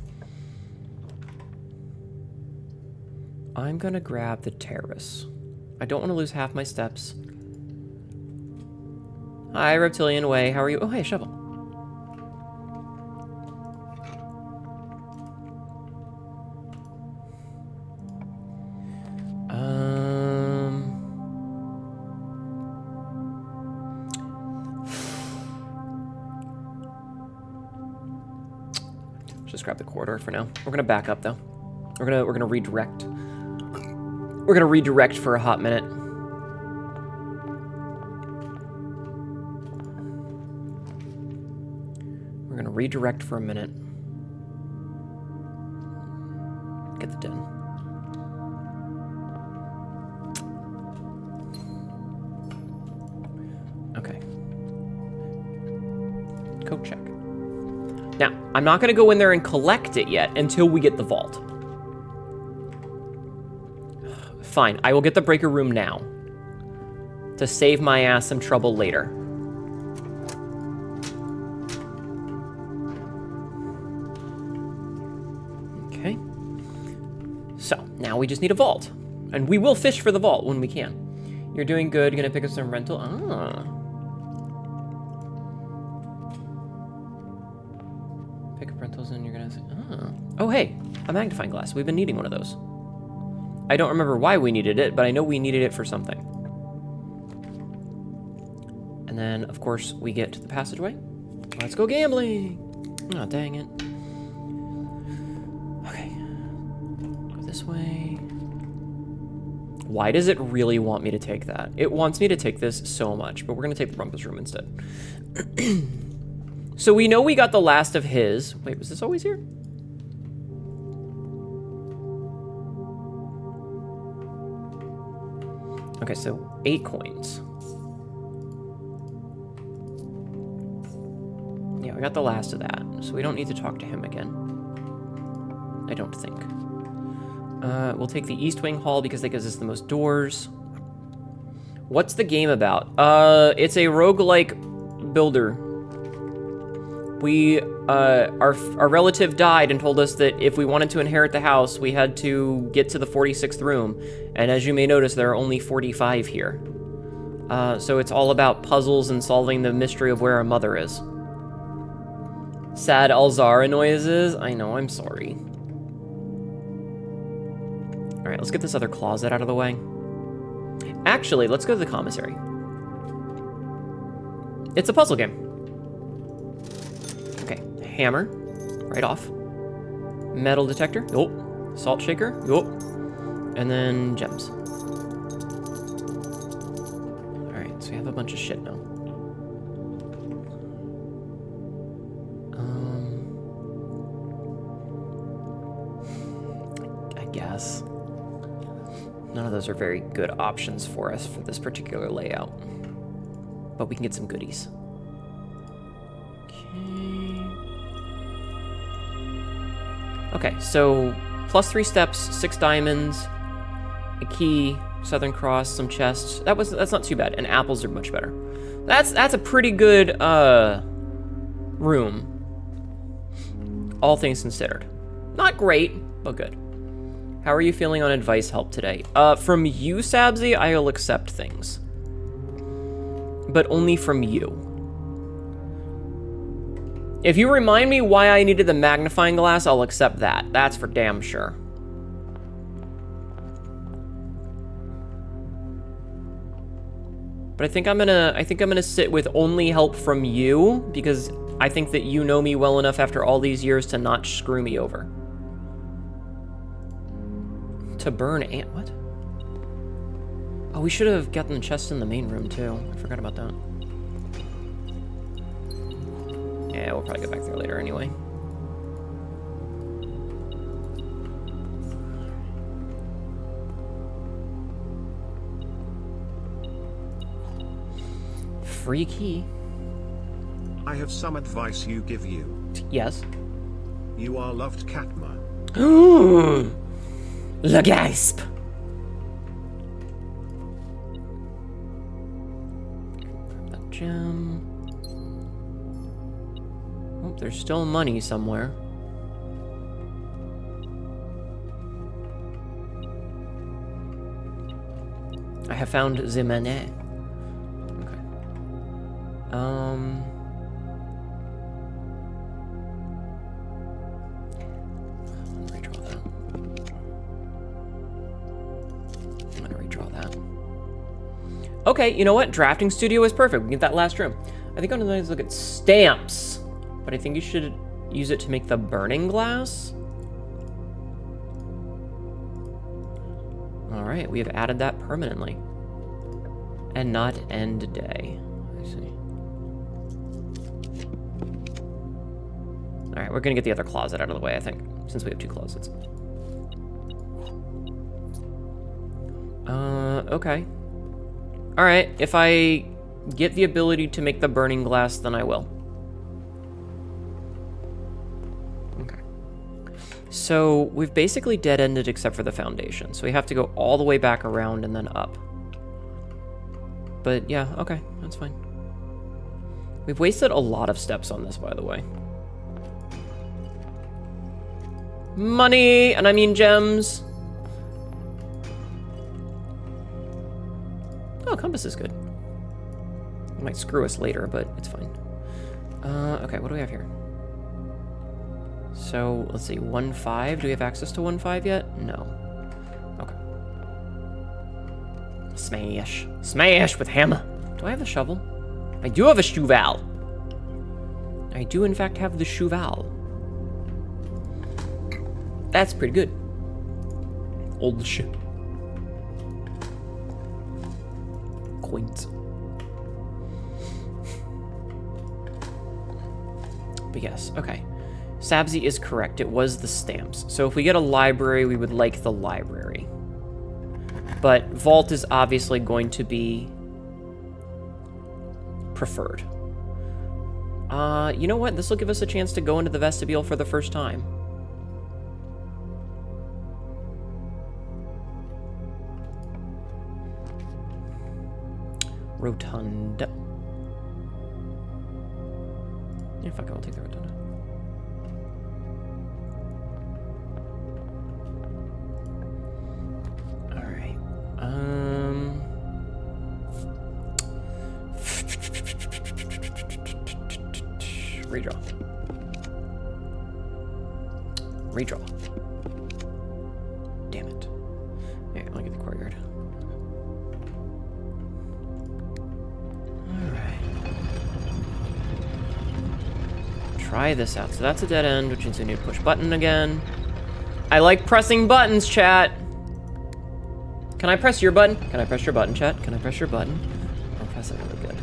I'm gonna grab the terrace. I don't want to lose half my steps. Hi, Reptilian Way. How are you? Oh, hey, shovel. Just grab the corridor for now. We're gonna back up though. We're gonna redirect. We're gonna redirect for a hot minute. We're gonna redirect for a minute. Get the den. Okay. Code check. Now, I'm not gonna go in there and collect it yet until we get the vault. Fine, I will get the breaker room now. To save my ass some trouble later. Okay. So, now we just need a vault. And we will fish for the vault when we can. You're doing good, gonna pick up some rental. Pick up rentals and you're gonna say, oh, hey, a magnifying glass. We've been needing one of those. I don't remember why we needed it, but I know we needed it for something. And then, of course, we get to the passageway. Let's go gambling. Oh, dang it. Okay. Go this way. Why does it really want me to take that? It wants me to take this so much, but we're going to take the rumpus room instead. So we know we got the last of his. Wait, was this always here? Okay, so 8 coins. Yeah, we got the last of that, so we don't need to talk to him again. I don't think. We'll take the East Wing Hall because that gives us the most doors. What's the game about? It's a roguelike builder. Our relative died and told us that if we wanted to inherit the house, we had to get to the 46th room. And as you may notice, there are only 45 here. So it's all about puzzles and solving the mystery of where our mother is. Sad Alzara noises. I know, I'm sorry. All right, let's get this other closet out of the way. Actually, let's go to the commissary. It's a puzzle game. Okay, hammer, right off. Metal detector, yup. Salt shaker, yup. And then gems. All right, so we have a bunch of shit now. I guess. None of those are very good options for us for this particular layout. But we can get some goodies. Okay, so +3 steps, 6 diamonds, a key, Southern Cross, some chests. That's not too bad, and apples are much better. That's a pretty good room. All things considered. Not great, but good. How are you feeling on advice help today? From you, Sabzi, I'll accept things. But only from you. If you remind me why I needed the magnifying glass, I'll accept that. That's for damn sure. But I think I'm gonna sit with only help from you because I think that you know me well enough after all these years to not screw me over. To burn and what? Oh, we should have gotten the chest in the main room too. I forgot about that. Yeah, we'll probably go back there later anyway. Free key. I have some advice you give you. Yes. You are loved, Katma. Le gasp. Grab that gem. Oh, there's still money somewhere. I have found the money. Okay. Redraw that. I'm gonna redraw that. Okay, you know what? Drafting studio is perfect. We can get that last room. I think I'm gonna look at stamps. But I think you should use it to make the burning glass. All right, we have added that permanently. And not end day. I see. All right, we're gonna get the other closet out of the way, I think, since we have 2 closets. Okay. All right, if I get the ability to make the burning glass, then I will. So we've basically dead-ended except for the foundation. So we have to go all the way back around and then up. But yeah, okay, that's fine. We've wasted a lot of steps on this, by the way. Money, and I mean gems. Oh, compass is good. It might screw us later, but it's fine. Okay, what do we have here? So, let's see, 1.5. Do we have access to 1.5 yet? No. Okay. Smash. Smash with hammer. Do I have a shovel? I do have a shovel. I do, in fact, have the cheval. That's pretty good. Old shit. Coins. But yes, okay. Sabzi is correct. It was the stamps. So if we get a library, we would like the library. But vault is obviously going to be preferred. You know what? This will give us a chance to go into the vestibule for the first time. Rotunda. Yeah, fuck it, I'll take the rotunda. Alright. Redraw. Redraw. Damn it. Yeah, I'll get the courtyard. Try this out. So that's a dead end, which means we need to push button again. I like pressing buttons, chat. Can I press your button? Can I press your button, chat? Can I press your button? I'll press it really good.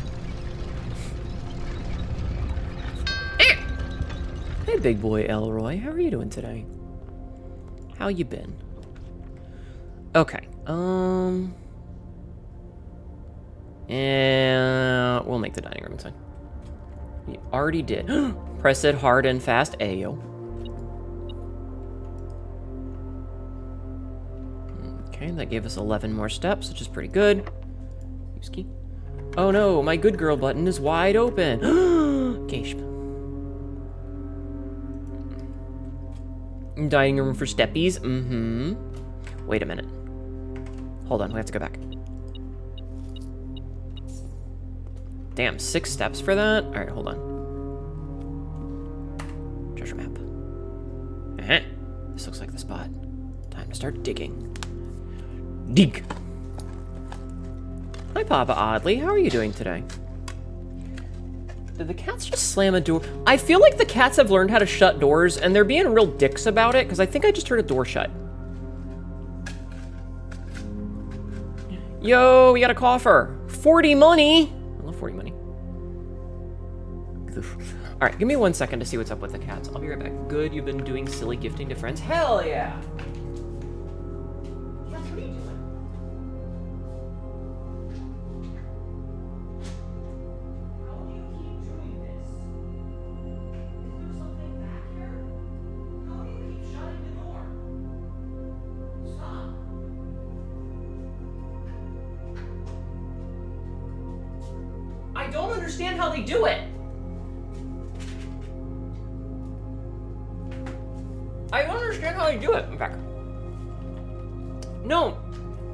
Hey, big boy Elroy. How are you doing today? How you been? Okay. And we'll make the dining room inside. We already did. Press it hard and fast. Ayo. Okay, that gave us 11 more steps, which is pretty good. Use key. Oh no, my good girl button is wide open. Gasp. Dining room for steppies. Mm-hmm. Wait a minute. Hold on, we have to go back. Damn, 6 steps for that? Alright, hold on. Treasure map. This looks like the spot. Time to start digging. Dig! Hi, Papa Oddly. How are you doing today? Did the cats just slam a door? I feel like the cats have learned how to shut doors, and they're being real dicks about it, because I think I just heard a door shut. Yo, we got a coffer. 40 money! I love 40 money. All right, give me 1 second to see what's up with the cats. I'll be right back. Good, you've been doing silly gifting to friends? Hell yeah! Cats, what are you doing? How do you keep doing this? Is there something back here? How do you keep shutting the door? Stop. I don't understand how they do it. I don't understand how they do it. I'm back. No,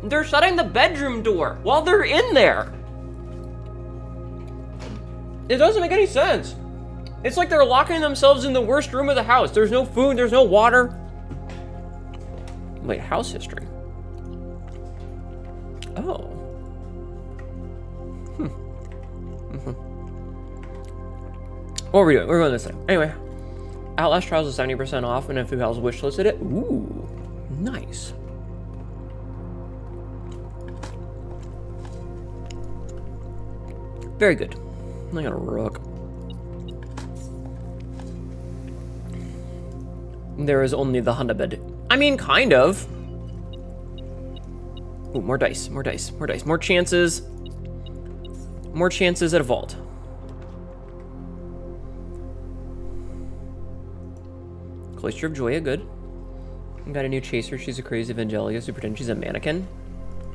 they're shutting the bedroom door while they're in there. It doesn't make any sense. It's like they're locking themselves in the worst room of the house. There's no food, there's no water. Wait, house history. Oh. What are we doing? We're going this way. Anyway. Outlast Trials is 70% off, and if you guys wishlisted it, ooh, nice. Very good. I got a rook. There is only the Honda bed. I mean, kind of. Ooh, more dice, more dice, more dice, more chances. More chances at a vault. Cloister of Joya, good. Got a new chaser. She's a crazy Evangelius who pretends she's a mannequin.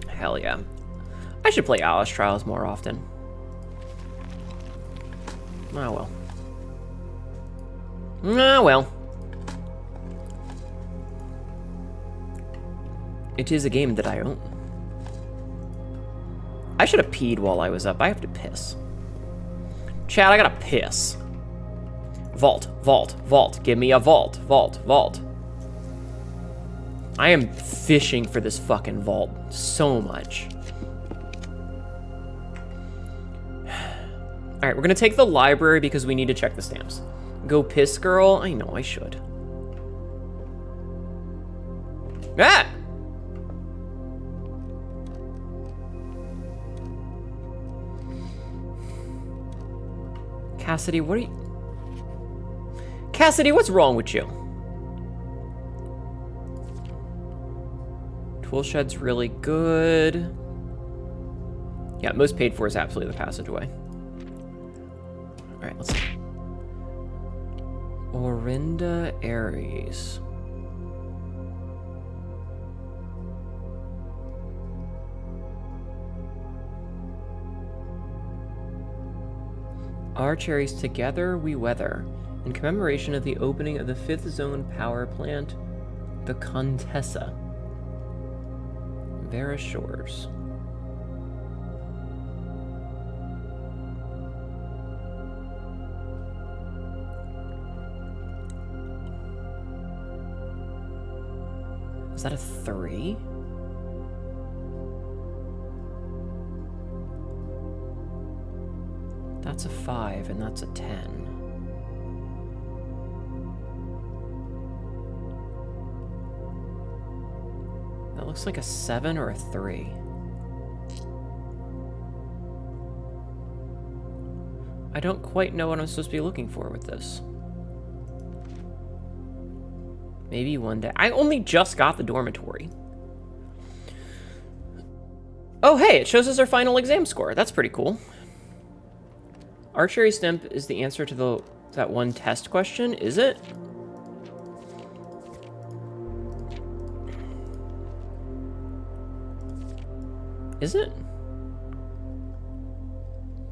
Hell yeah. I should play Alice Trials more often. Oh well. Ah well. It is a game that I own. I should have peed while I was up. I have to piss. Chad, I gotta piss. Vault, vault, vault. Give me a vault, vault, vault. I am fishing for this fucking vault so much. All right, we're gonna take the library because we need to check the stamps. Go piss, girl. I know I should. Ah! Cassidy, what are you... Cassidy, what's wrong with you? Tool shed's really good. Yeah, most paid for is absolutely the passageway. Alright, let's see. Orinda Aries. Our cherries together we weather. In commemoration of the opening of the 5th Zone power plant, the Contessa. Vera Shores. Is that a 3? That's a 5, and that's a 10. That looks like a 7 or a 3. I don't quite know what I'm supposed to be looking for with this. Maybe one day. I only just got the dormitory. Oh, hey, it shows us our final exam score. That's pretty cool. Archery Stimp is the answer to that one test question, is it? Is it?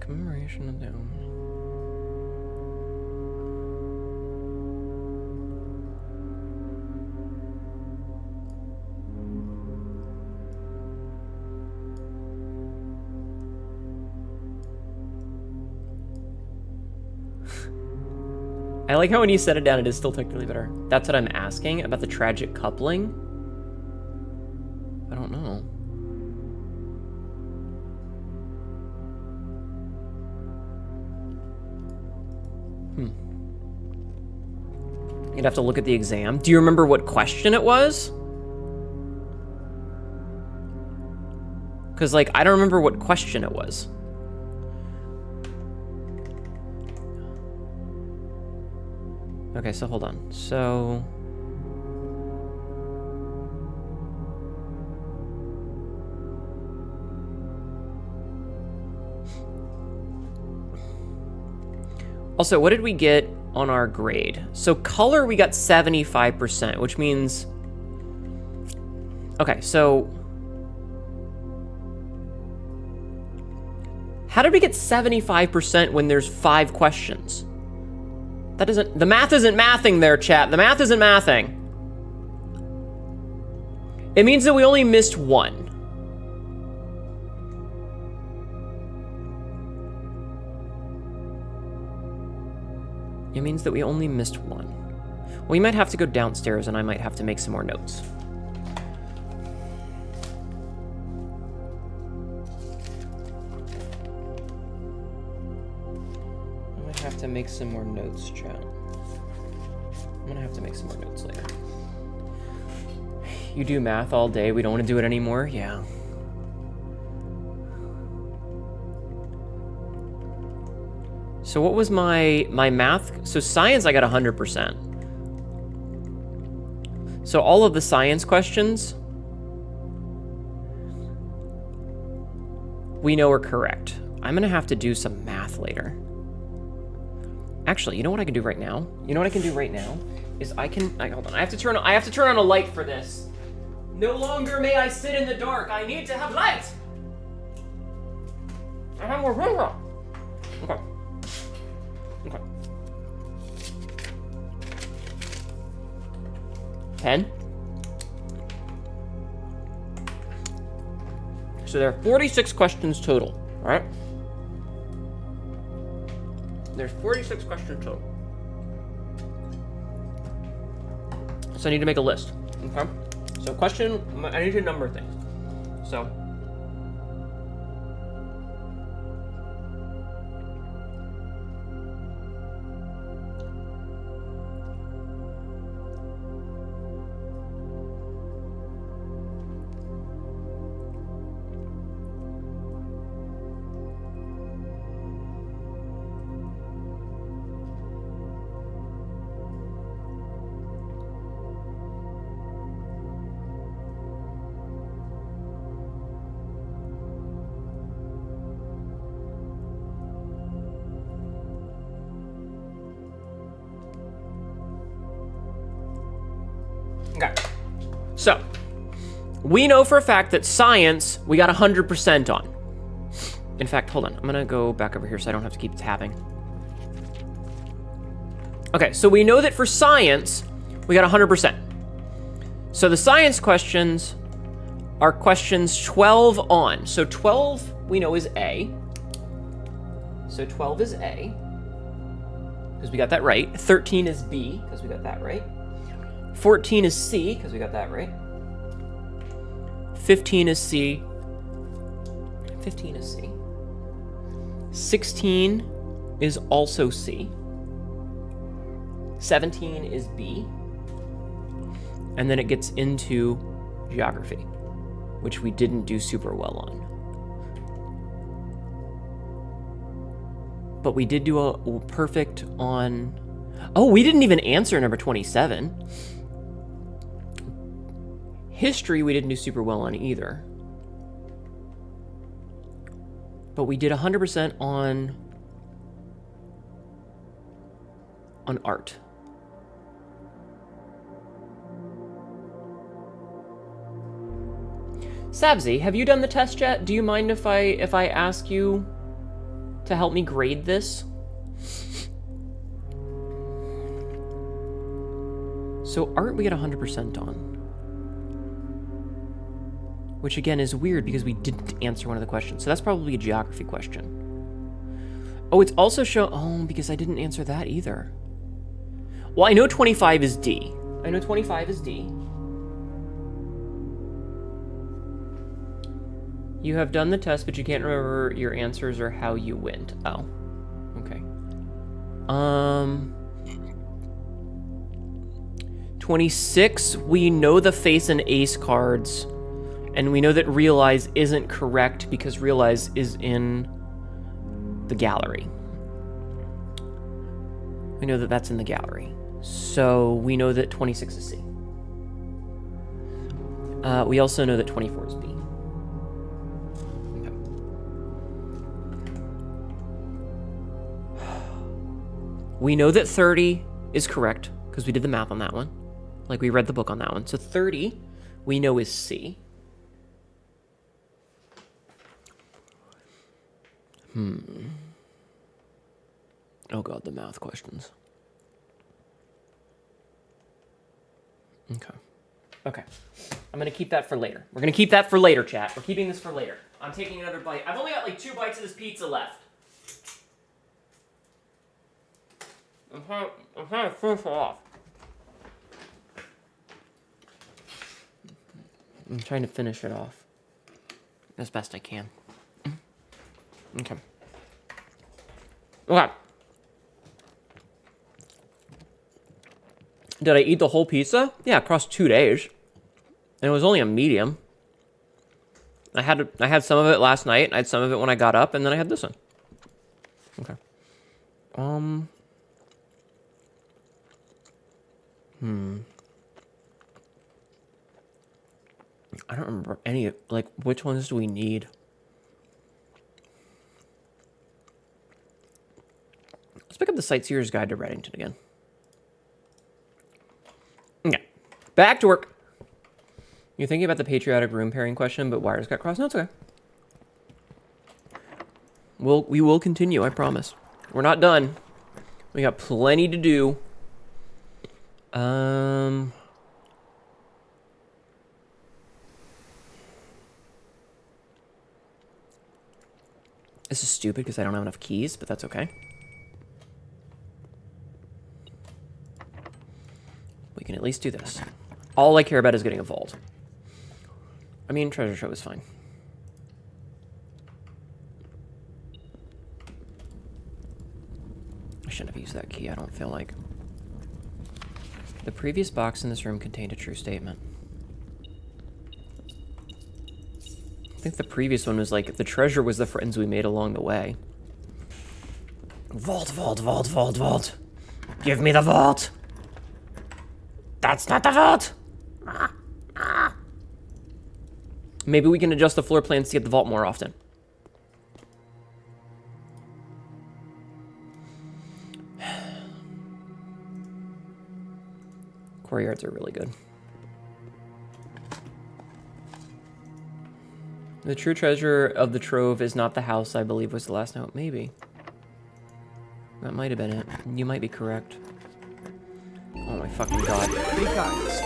Commemoration of the... I like how when you set it down, it is still technically better. That's what I'm asking about the tragic coupling. I don't know. You'd have to look at the exam. Do you remember what question it was? Because, like, I don't remember what question it was. Okay, so hold on. So... Also, what did we get on our grade? So color, we got 75%, which means... Okay, so... How did we get 75% when there's 5 questions? That doesn't... The math isn't mathing there, chat. The math isn't mathing. It means that we only missed 1. It means that we only missed 1. We might have to go downstairs and I might have to make some more notes. I might have to make some more notes, chat. I'm gonna have to make some more notes later. You do math all day, we don't want to do it anymore? Yeah. So what was my math? So science, I got 100%. So all of the science questions, we know are correct. I'm gonna have to do some math later. Actually, you know what I can do right now? You know what I can do right now? Is hold on, I have to turn on a light for this. No longer may I sit in the dark. I need to have light. I have more room. Okay. Okay. 10. So there are 46 questions total, all right? There's 46 questions total. So I need to make a list, okay? So I need to number things. So, Okay. So, we know for a fact that science, we got 100% on. In fact, hold on. I'm going to go back over here so I don't have to keep tabbing. Okay, so we know that for science, we got 100%. So the science questions are questions 12 on. So 12 we know is A. So 12 is A, because we got that right. 13 is B, because we got that right. 14 is C, because we got that right. 15 is C. 15 is C. 16 is also C. 17 is B. And then it gets into geography, which we didn't do super well on. But we did do a perfect on... Oh, we didn't even answer number 27. History, we didn't do super well on either. But we did 100% on art. Sabzi, have you done the test yet? Do you mind if I ask you to help me grade this? So art we get 100% on. Which again is weird because we didn't answer one of the questions. So that's probably a geography question. Oh, it's also shown... Oh, because I didn't answer that either. Well, I know 25 is D. I know 25 is D. You have done the test, but you can't remember your answers or how you went. Oh, okay. 26, we know the face and ace cards, and we know that realize isn't correct because realize is in the gallery. We know that that's in the gallery. So we know that 26 is C. We also know that 24 is B. We know that 30 is correct, because we did the math on that one. Like, we read the book on that one. So 30, we know is C. Oh god, the math questions. Okay. I'm gonna keep that for later. We're gonna keep that for later, chat. We're keeping this for later. I'm taking another bite. I've only got like 2 bites of this pizza left. I'm trying to finish it off. I'm trying to finish it off as best I can. Okay. Okay. Did I eat the whole pizza? Yeah, across 2 days. And it was only a medium. I had some of it last night. I had some of it when I got up, and then I had this one. Okay. I don't remember any, like, which ones do we need? Let's pick up the Sightseer's Guide to Reddington again. Okay. Back to work. You're thinking about the patriotic room pairing question, but wires got crossed? No, it's okay. We will continue, I promise. We're not done. We got plenty to do. This is stupid because I don't have enough keys, but that's okay. We can at least do this. All I care about is getting a vault. I mean, treasure trove is fine. I shouldn't have used that key, I don't feel like. The previous box in this room contained a true statement. I think the previous one was like, the treasure was the friends we made along the way. Vault, vault, vault, vault, vault. Give me the vault. That's not the vault. Maybe we can adjust the floor plans to get the vault more often. Courtyards are really good. The true treasure of the trove is not the house, I believe was the last note. Maybe. That might have been it. You might be correct. Oh my fucking god. Big eyes.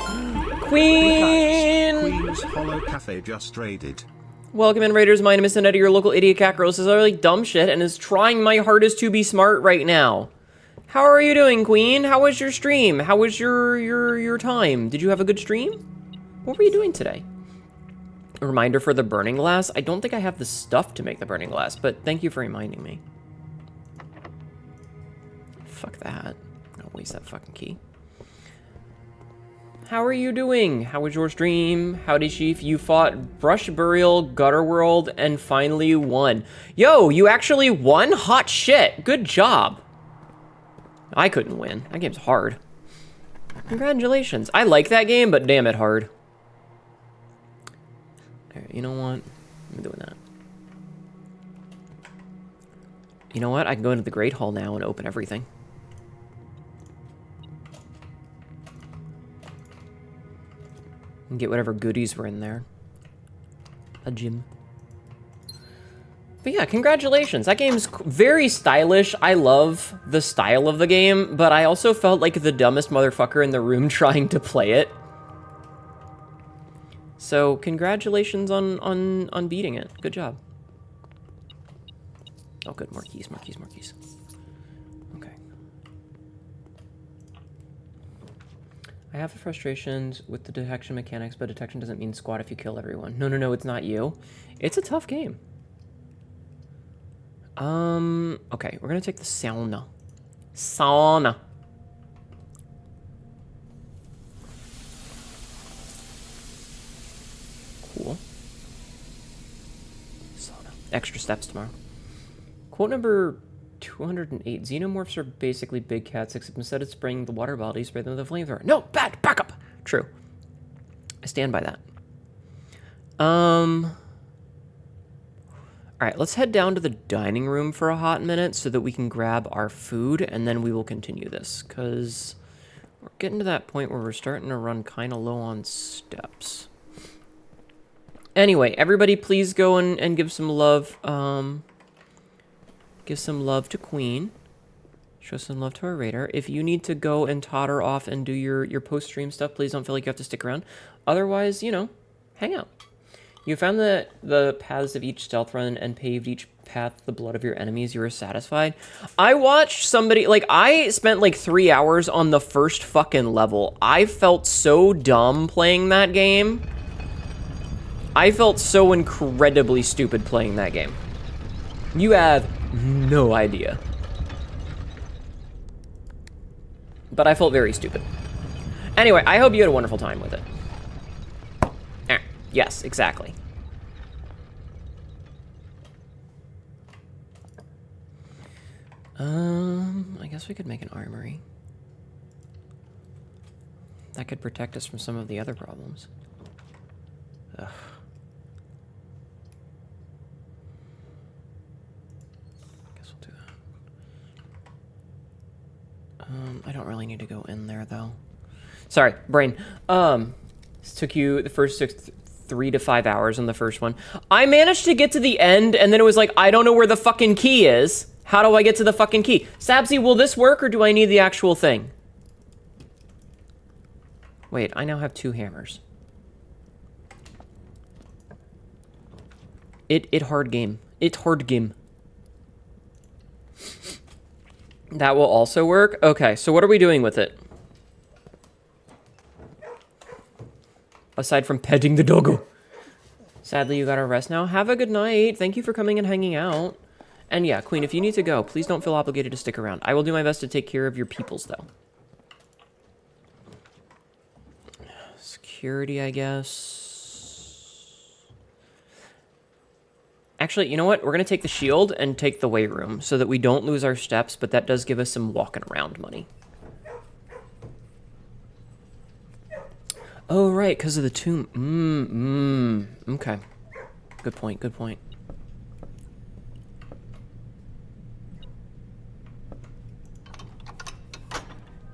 Queen! Queen's Hollow Cafe just raided. Welcome in, Raiders. My name is Hnetu, your local idiot cat girl. Says I really dumb shit and is trying my hardest to be smart right now. How are you doing, Queen? How was your stream? How was your time? Did you have a good stream? What were you doing today? A reminder for the burning glass. I don't think I have the stuff to make the burning glass, but thank you for reminding me. Fuck that. I'll waste that fucking key. How are you doing? How was your stream? Howdy, Chief. You fought Brush Burial, Gutter World, and finally won. Yo, you actually won? Hot shit. Good job. I couldn't win. That game's hard. Congratulations. I like that game, but damn it hard. Alright, you know what? I'm doing that. You know what? I can go into the Great Hall now and open everything. And get whatever goodies were in there. A gym. But yeah, congratulations. That game's very stylish. I love the style of the game, but I also felt like the dumbest motherfucker in the room trying to play it. So, congratulations on beating it. Good job. Oh, good. More keys, more keys, more keys. Okay. I have the frustrations with the detection mechanics, but detection doesn't mean squat if you kill everyone. No, it's not you. It's a tough game. Okay, we're gonna take the sauna. Sauna. Cool. Sauna. Extra steps tomorrow. Quote number 208. Xenomorphs are basically big cats, except instead of spraying the water bottle, you spray them with a flamethrower. No, bad, back up. True. I stand by that. All right, let's head down to the dining room for a hot minute so that we can grab our food, and then we will continue this, because we're getting to that point where we're starting to run kind of low on steps. Anyway, everybody please go and give some love, give some love to Queen. Show some love to our raider. If you need to go and totter off and do your post-stream stuff, please don't feel like you have to stick around. Otherwise, you know, hang out. You found the paths of each stealth run and paved each path with the blood of your enemies. You were satisfied. I watched somebody, like, I spent like 3 hours on the first fucking level. I felt so dumb playing that game. I felt so incredibly stupid playing that game. You have no idea. But I felt very stupid. Anyway, I hope you had a wonderful time with it. Yes, exactly. I guess we could make an armory. That could protect us from some of the other problems. Ugh. Guess we'll do that. I don't really need to go in there, though. Sorry, brain. This took you the first 3 to 5 hours on the first one. I managed to get to the end, and then it was like, I don't know where the fucking key is. How do I get to the fucking key? Sabsy, will this work, or do I need the actual thing? Wait, I now have 2 hammers. It hard game. It hard game. That will also work? Okay, so what are we doing with it? Aside from petting the doggo. Sadly, you gotta rest now. Have a good night. Thank you for coming and hanging out. And yeah, Queen, if you need to go, please don't feel obligated to stick around. I will do my best to take care of your peoples, though. Security, I guess. Actually, you know what? We're gonna take the shield and take the weight room so that we don't lose our steps, but that does give us some walking around money. Oh, right, because of the tomb. Okay. Good point, good point.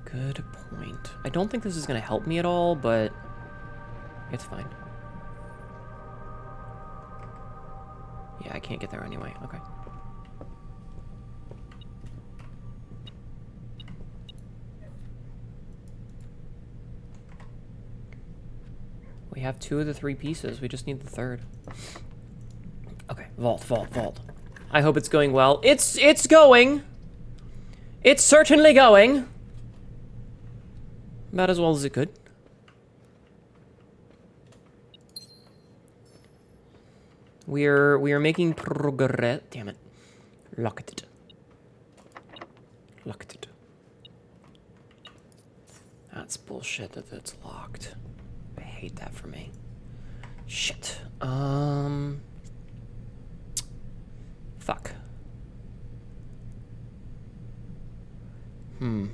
Good point. I don't think this is going to help me at all, but it's fine. Yeah, I can't get there anyway. Okay. We have 2 of the 3 pieces. We just need the 3rd. Okay, vault, vault, vault. I hope it's going well. It's going! It's certainly going! About as well as it could. We are making progress. Damn it. Locked it. Locked it. That's bullshit that it's locked. I hate that for me. Shit. Fuck. Damn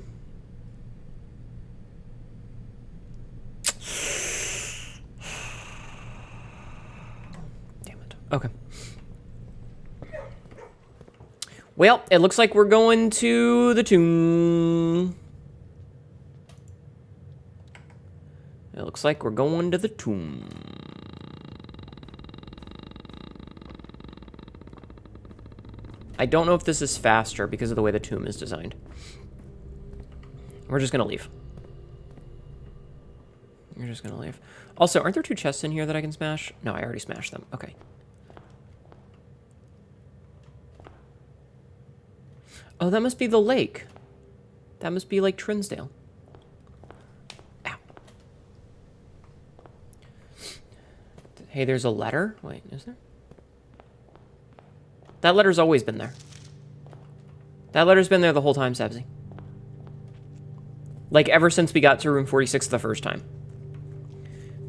it. Okay. Well, it looks like we're going to the tomb. It looks like we're going to the tomb. I don't know if this is faster because of the way the tomb is designed. We're just gonna leave. You're just gonna leave. Also, aren't there 2 chests in here that I can smash? No, I already smashed them. Okay. Oh, that must be the lake. That must be like Trinsdale. Ow. Hey, there's a letter? Wait, is there? That letter's always been there. That letter's been there the whole time, Sabzi. Like, ever since we got to room 46 the first time.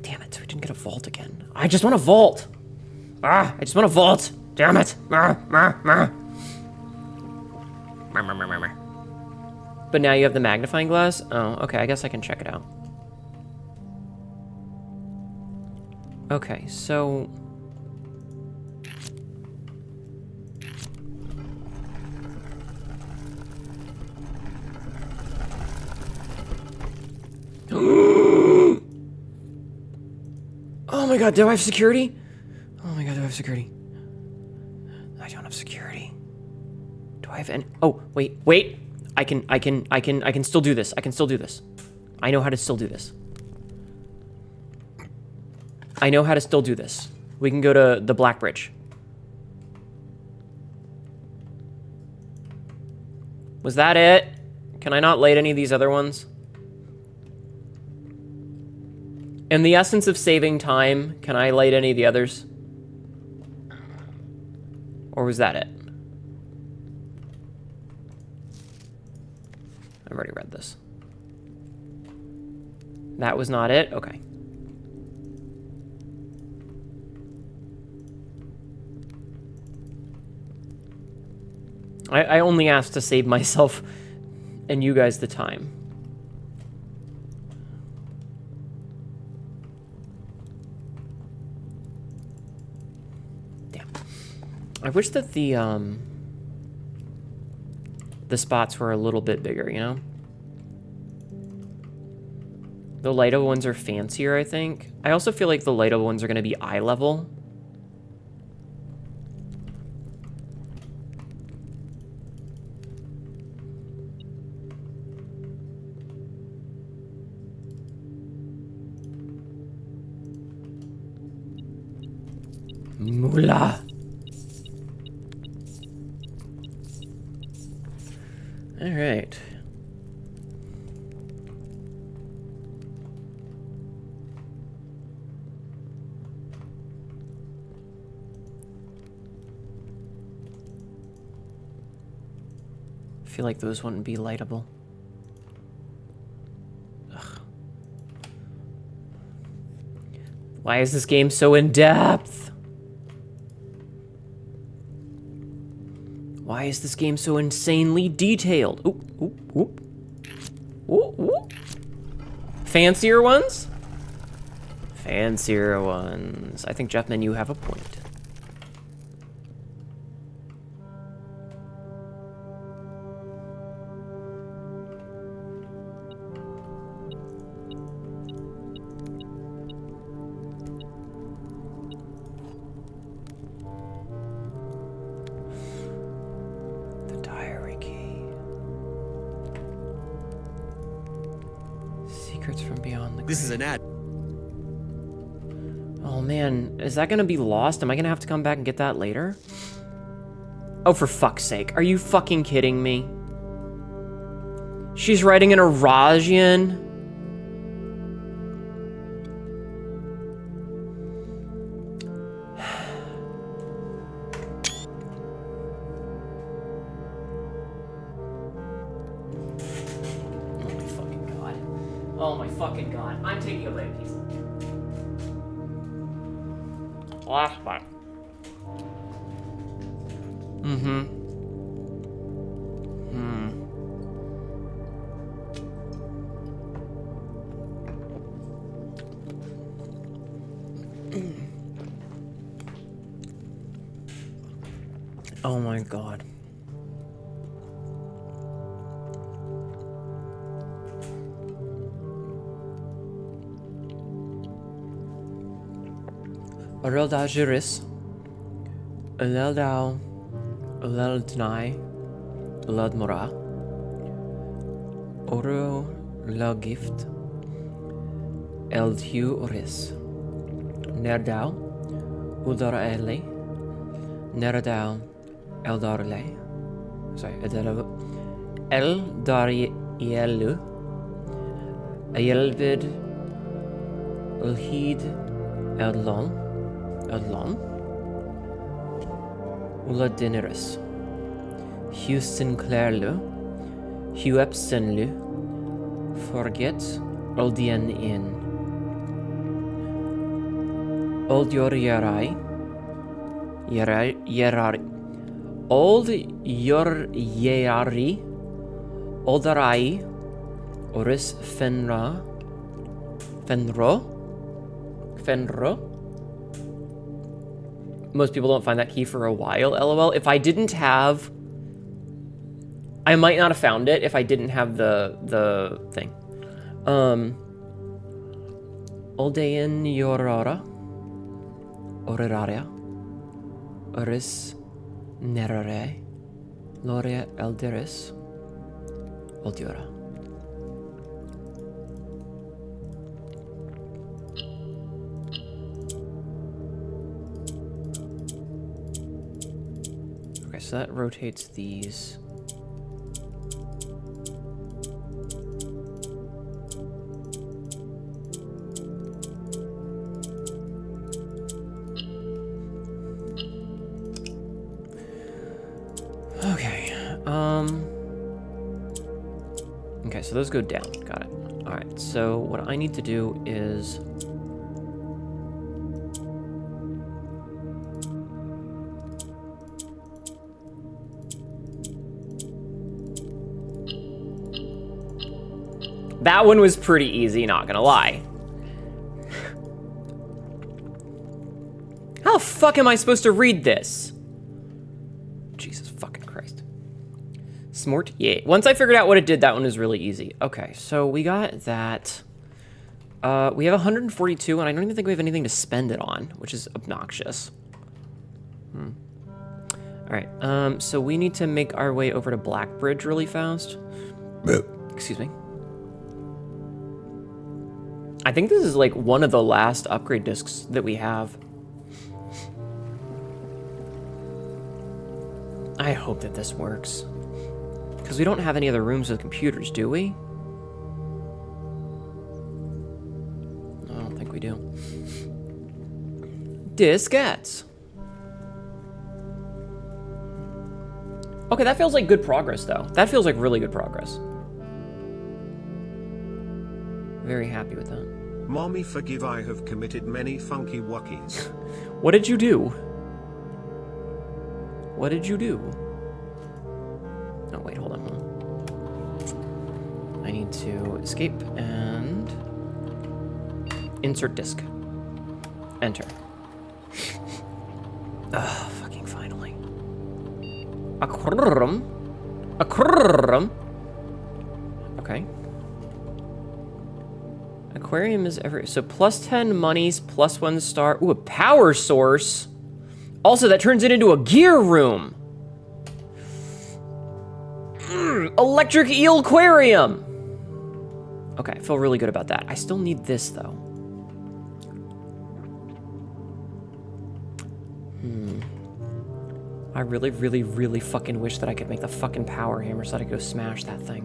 Damn it, we didn't get a vault again. I just want a vault! Ah, I just want a vault! Damn it! But now you have the magnifying glass? Oh, okay, I guess I can check it out. Okay, so... Oh my god, do I have security? Oh my god, do I have security? I don't have security. Do I have any? Oh, wait. I can still do this. I can still do this. I know how to still do this. I know how to still do this. We can go to the Black Bridge. Was that it? Can I not light any of these other ones? In the essence of saving time, can I light any of the others? Or was that it? I've already read this. That was not it? Okay. I only asked to save myself and you guys the time. Damn. I wish that the spots were a little bit bigger, you know? The Lido ones are fancier, I think. I also feel like the Lido ones are going to be eye level. Moolah. All right. I feel like those wouldn't be lightable. Ugh. Why is this game so in-depth? Why is this game so insanely detailed? Ooh, ooh, ooh. Ooh, ooh. Fancier ones? Fancier ones. I think, Jeffman, you have a point. Secrets from beyond the grave. This is an ad. Oh man, is that gonna be lost? Am I gonna have to come back and get that later? Oh, for fuck's sake. Are you fucking kidding me? She's writing an Arajian? Oh my fucking god. I'm taking a bite piece. Last bite. Mm-hmm. Oh my god. Arelda Jiris, Uleldau, Uleldnai, Uledmora, Oro La Gift, Eldhu Oris, Nerdau, Udara Ele, Neradau, Eldarle, sorry, Eldarielu, Ayelvid, Ulhid, Eldlon, Ula Dineris, Hugh Sinclairlu, Hugh Epsonlu, Forget, Oldien In, Old Yor Yerai, Old Yor Yeari, Oldarai, Oris Fenro. Most people don't find that key for a while, lol. If I didn't have... I might not have found it if I didn't have the thing. Oldein Yorora. Oreraria. Oris Nerare. Loria Elderis. Oldiora. So that rotates these. Okay. Okay, so those go down. Got it. All right. So what I need to do is that one was pretty easy, not gonna lie. How the fuck am I supposed to read this? Jesus fucking Christ. Smort? Yeah. Once I figured out what it did, that one was really easy. Okay, so we got that. We have 142, and I don't even think we have anything to spend it on, which is obnoxious. Alright, so we need to make our way over to Blackbridge really fast. Excuse me. I think this is like one of the last upgrade discs that we have. I hope that this works. Because we don't have any other rooms with computers, do we? I don't think we do. Diskettes. Okay, that feels like good progress, though. That feels like really good progress. Very happy with that. Mommy, forgive, I have committed many funky wuckies. What did you do? What did you do? Oh, wait, hold on. I need to escape and insert disk. Enter. Ah, fucking finally. Aquarium. Okay. Aquarium is every... So plus 10 monies, plus 1 star. Ooh, a power source. Also, that turns it into a gear room. Electric eel aquarium. Okay, I feel really good about that. I still need this, though. I really, really, really fucking wish that I could make the fucking power hammer so that I could go smash that thing.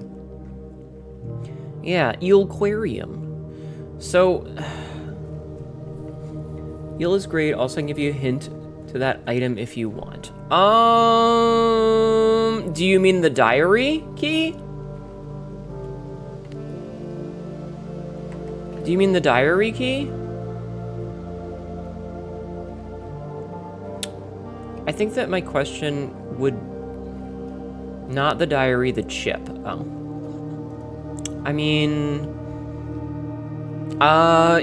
Yeah, Eelquarium. So, Eel is great. Also, I can give you a hint to that item if you want. Do you mean the diary key? Do you mean the diary key? I think that my question would... Not the diary, the chip. Oh. I mean...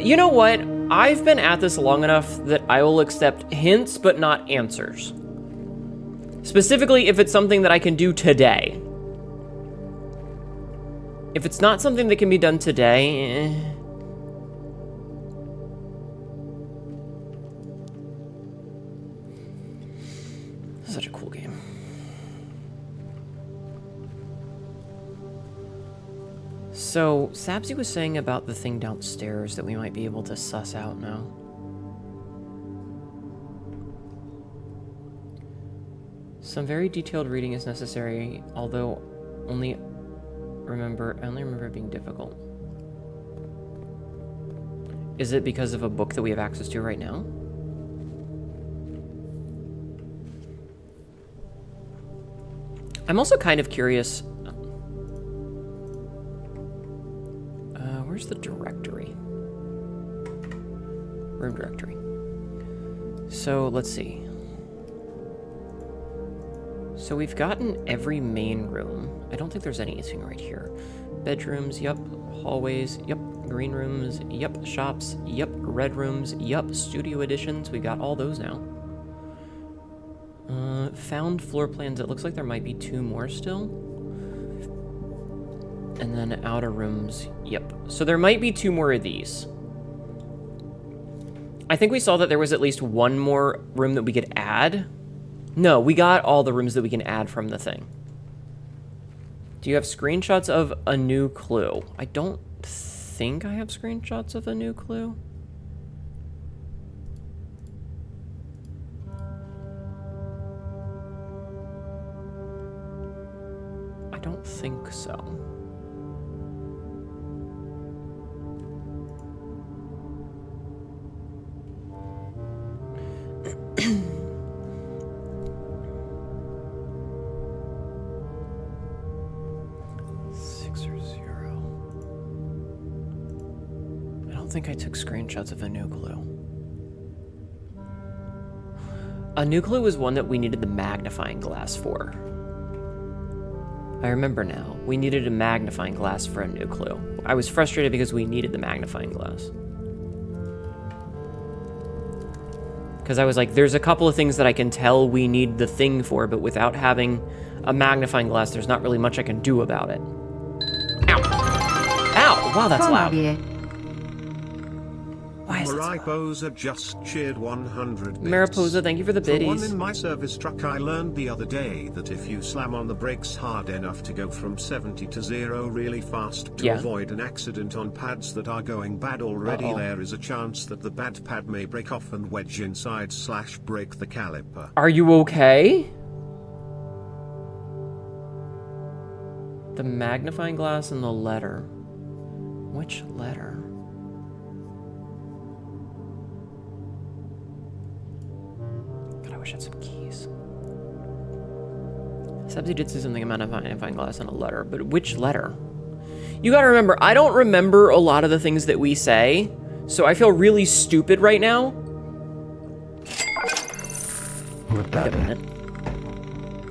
you know what? I've been at this long enough that I will accept hints, but not answers. Specifically, if it's something that I can do today. If it's not something that can be done today... Such a cool game. So, Sabsy was saying about the thing downstairs that we might be able to suss out now. Some very detailed reading is necessary, although I only remember it being difficult. Is it because of a book that we have access to right now? I'm also kind of curious. Where's the directory? Room directory. So let's see. So we've gotten every main room. I don't think there's anything right here. Bedrooms, yep. Hallways, yep. Green rooms, yep. Shops, yep. Red rooms, yep. Studio editions, we got all those now. Found floor plans. It looks like there might be 2 more still. And then outer rooms. Yep. So there might be 2 more of these. I think we saw that there was at least 1 more room that we could add. No, we got all the rooms that we can add from the thing. Do you have screenshots of a new clue? I don't think I have screenshots of a new clue. I don't think so. I think I took screenshots of a new clue. A new clue was one that we needed the magnifying glass for. I remember now. We needed a magnifying glass for a new clue. I was frustrated because we needed the magnifying glass. Because I was like, there's a couple of things that I can tell we need the thing for, but without having a magnifying glass, there's not really much I can do about it. Ow! Ow! Wow, that's loud. Why is Mariposa just cheered 100 bits. Mariposa, thank you for the biddies. For one in my service truck, I learned the other day that if you slam on the brakes hard enough to go from 70 to 0 really fast to avoid an accident on pads that are going bad already, there is a chance that the bad pad may break off and wedge inside / break the caliper. Are you okay? The magnifying glass and the letter. Which letter? I wish I had some keys. Sebsy did say something about a magnifying glass and a letter, but which letter? You gotta remember, I don't remember a lot of the things that we say, so I feel really stupid right now. Wait a minute.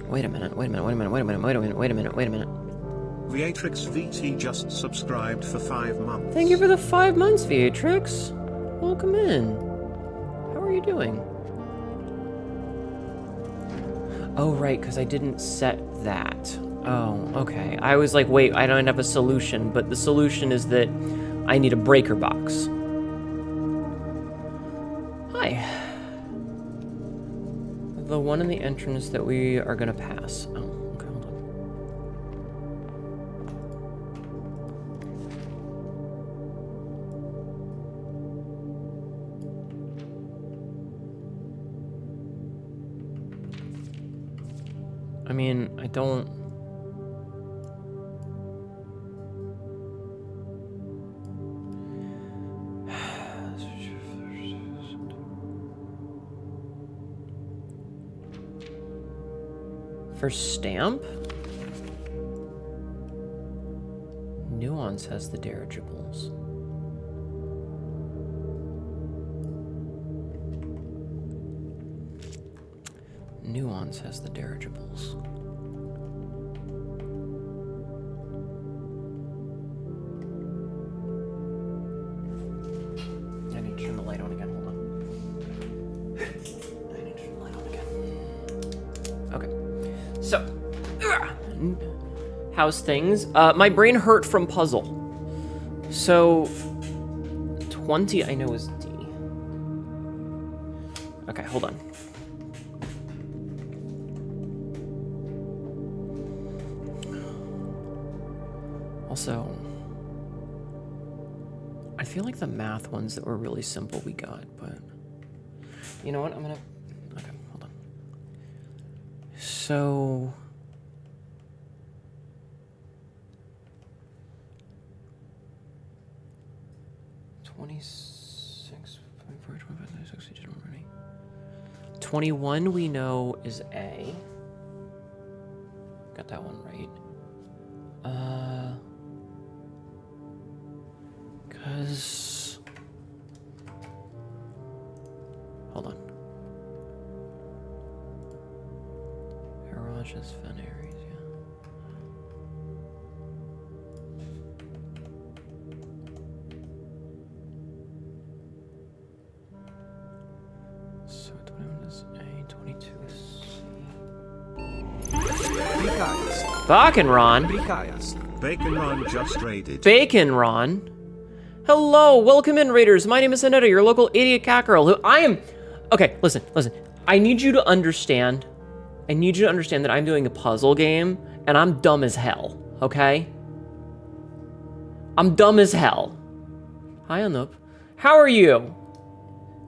Wait a minute, wait a minute, wait a minute, wait a minute, wait a minute, wait a minute, wait a minute. Viatrix VT just subscribed for 5 months. Thank you for the 5 months, Viatrix. Welcome in. How are you doing? Oh, right, because I didn't set that. Oh, okay. I was like, wait, I don't have a solution, but the solution is that I need a breaker box. Hi. The one in the entrance that we are going to pass. Oh, okay, hold I mean, I don't... For stamp? Nuance has the dirigibles. Nuance has the dirigibles. I need to turn the light on again. Hold on. I need to turn the light on again. Okay. So, how's things? My brain hurt from puzzle. So, 20 I know is D. Okay, hold on. Also, I feel like the math ones that were really simple we got, but you know what? I'm gonna, okay, hold on. So, (26), 24, 25, 26, we did already. 21 we know is A. Got that one right. Cause, hold on. Garages, Fen Aries, yeah. So 21 is A, 22 is C. Bakenron. Bacon Ron just raided. Baconron. Hello, welcome in, Raiders. My name is Hnetu, your local idiot cat girl, who I am... Okay, listen. I need you to understand. I need you to understand that I'm doing a puzzle game, and I'm dumb as hell, okay? I'm dumb as hell. Hi, Anup. How are you?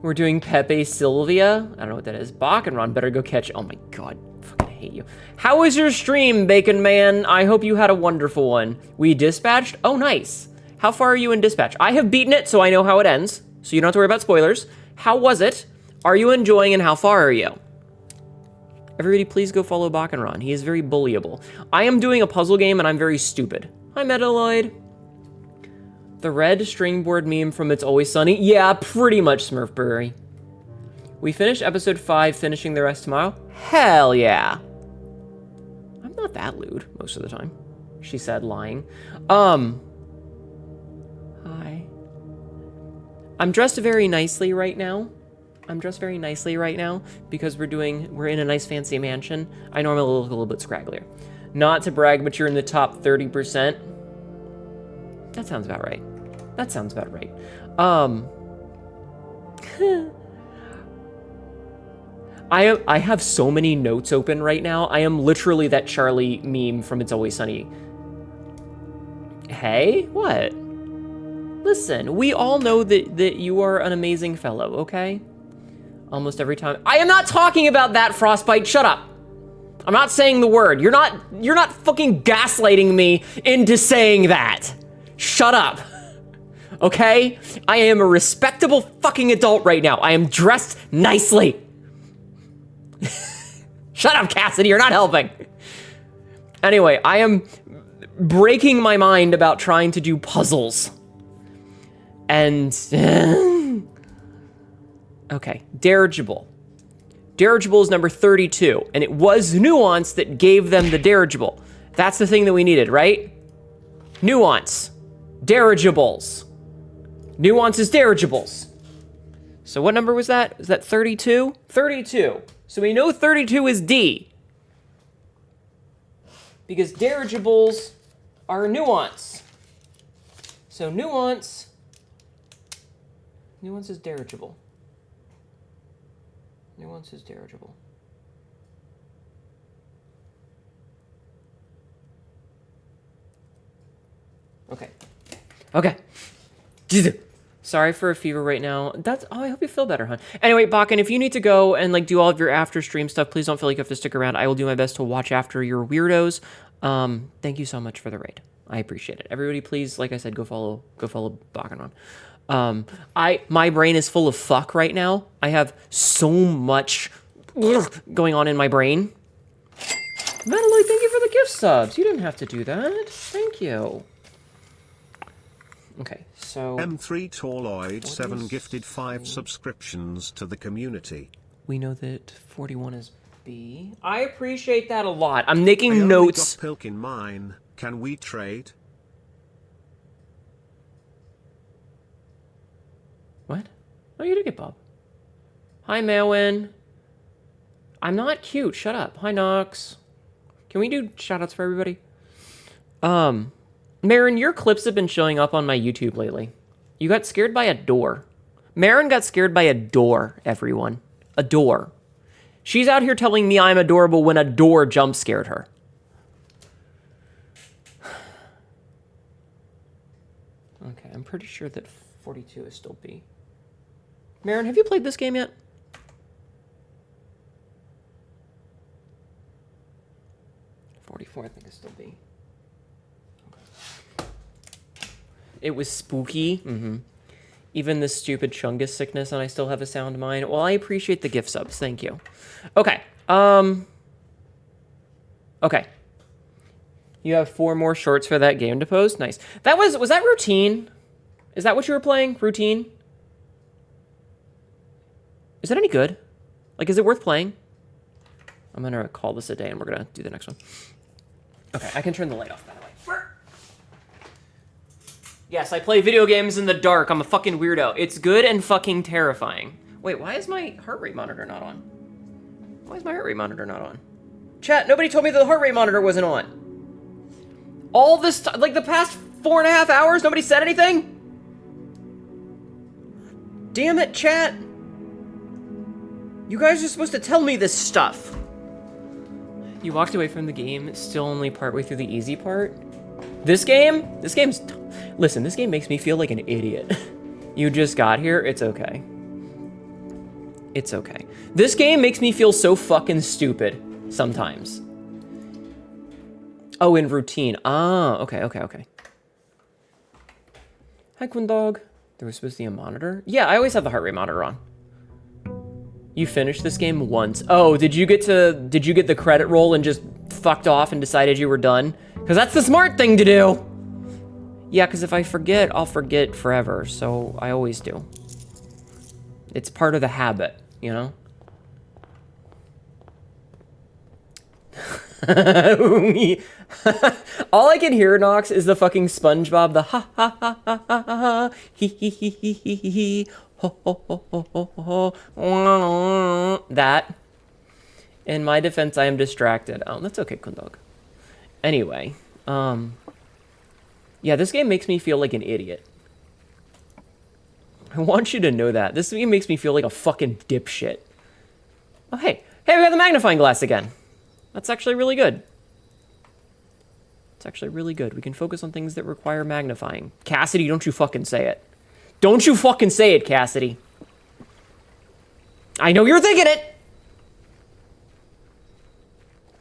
We're doing Pepe Sylvia. I don't know what that is. Bakenron better go catch... Oh my god, I fucking hate you. How was your stream, Bacon Man? I hope you had a wonderful one. We dispatched? Oh, nice. How far are you in dispatch? I have beaten it, so I know how it ends. So you don't have to worry about spoilers. How was it? Are you enjoying, and how far are you? Everybody, please go follow Bakenron. He is very bullyable. I am doing a puzzle game, and I'm very stupid. Hi, Metaloid. The red stringboard meme from It's Always Sunny? Yeah, pretty much, Smurfberry. We finished episode 5, finishing the rest tomorrow? Hell yeah. I'm not that lewd most of the time, she said, lying. Hi. I'm dressed very nicely right now. Because we're in a nice fancy mansion. I normally look a little bit scragglier. Not to brag, but you're in the top 30%. That sounds about right. I have so many notes open right now. I am literally that Charlie meme from It's Always Sunny. Hey, what? Listen, we all know that you are an amazing fellow, okay? Almost every time. I am not talking about that, Frostbite. Shut up. I'm not saying the word. You're not fucking gaslighting me into saying that. Shut up. Okay? I am a respectable fucking adult right now. I am dressed nicely. Shut up, Cassidy. You're not helping. Anyway, I am breaking my mind about trying to do puzzles. And... okay, dirigible. Dirigible is number 32, and it was Nuance that gave them the dirigible. That's the thing that we needed, right? Nuance. Dirigibles. Nuance is dirigibles. So what number was that? Is that 32? 32. So we know 32 is D. Because dirigibles are Nuance. So Nuance is dirigible. Nuance is dirigible. Okay. Sorry for a fever right now. I hope you feel better, hon. Anyway, Bakken, if you need to go and like do all of your after stream stuff, please don't feel like you have to stick around. I will do my best to watch after your weirdos. Thank you so much for the raid. I appreciate it. Everybody, please, like I said, go follow Bakken on. My brain is full of fuck right now. I have so much going on in my brain. Metaloid, thank you for the gift subs. You didn't have to do that. Thank you. Okay, so... M3 Tauloid 7 gifted 5 subscriptions to the community. We know that 41 is B. I appreciate that a lot. I'm making I notes. only got Pilk in mine. Can we trade? What? Oh, you did get Bob. Hi, Malwin. I'm not cute. Shut up. Hi, Nox. Can we do shoutouts for everybody? Marin, your clips have been showing up on my YouTube lately. You got scared by a door. Marin got scared by a door, everyone. A door. She's out here telling me I'm adorable when a door jump scared her. Okay, I'm pretty sure that 42 is still B. Marin, have you played this game yet? I think it's still B. Okay. It was spooky. Even this stupid Chungus sickness, and I still have a sound mind. Well, I appreciate the gift subs. Thank you. Okay. Okay. You have 4 more shorts for that game to post. Nice. Was that Routine? Is that what you were playing? Routine? Is that any good? Like, is it worth playing? I'm gonna call this a day, and we're gonna do the next one. Okay, I can turn the light off, by the way. Yes, I play video games in the dark. I'm a fucking weirdo. It's good and fucking terrifying. Wait, why is my heart rate monitor not on? Why is my heart rate monitor not on? Chat, nobody told me that the heart rate monitor wasn't on. All this time, like the past 4.5 hours, nobody said anything? Damn it, chat. You guys are supposed to tell me this stuff. You walked away from the game, still only partway through the easy part? This game's... Listen, this game makes me feel like an idiot. You just got here, it's okay. It's okay. This game makes me feel so fucking stupid, sometimes. Oh, in Routine. Ah, okay. Hi, Quinn Dog. There was supposed to be a monitor? Yeah, I always have the heart rate monitor on. You finished this game once. Oh, did you get the credit roll and just fucked off and decided you were done? Because that's the smart thing to do. Yeah, because if I forget, I'll forget forever. So I always do. It's part of the habit, you know? All I can hear, Nox, is the fucking SpongeBob, the ha ha ha ha ha ha, he he he he he he he. Ho, ho, ho, ho, ho, ho. That. In my defense, I am distracted. Oh, that's okay, Kundog. Anyway, yeah, this game makes me feel like an idiot. I want you to know that. This game makes me feel like a fucking dipshit. Oh, hey. Hey, we got the magnifying glass again. That's actually really good. It's actually really good. We can focus on things that require magnifying. Cassidy, don't you fucking say it. Don't you fucking say it, Cassidy. I know you're thinking it!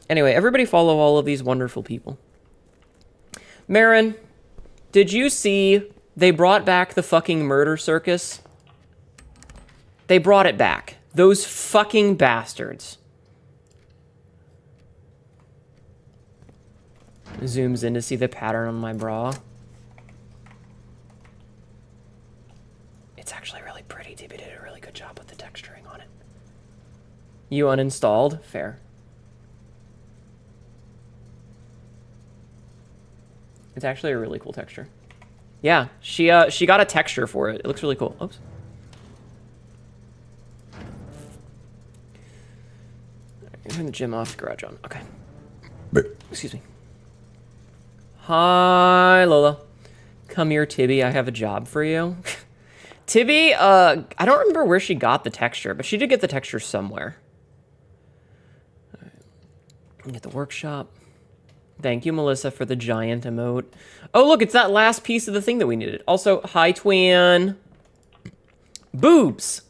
Anyway, everybody follow all of these wonderful people. Marin, did you see they brought back the fucking murder circus? They brought it back. Those fucking bastards. Zooms in to see the pattern on my bra. It's actually really pretty. TB did a really good job with the texturing on it. You uninstalled? Fair. It's actually a really cool texture. Yeah, she got a texture for it. It looks really cool. Oops. Turn the gym off, garage on. Okay. Excuse me. Hi, Lola. Come here, Tibby. I have a job for you. Tibby, I don't remember where she got the texture, but she did get the texture somewhere. All right. Get the workshop. Thank you, Melissa, for the giant emote. Oh, look, it's that last piece of the thing that we needed. Also, hi, Twin. Boobs.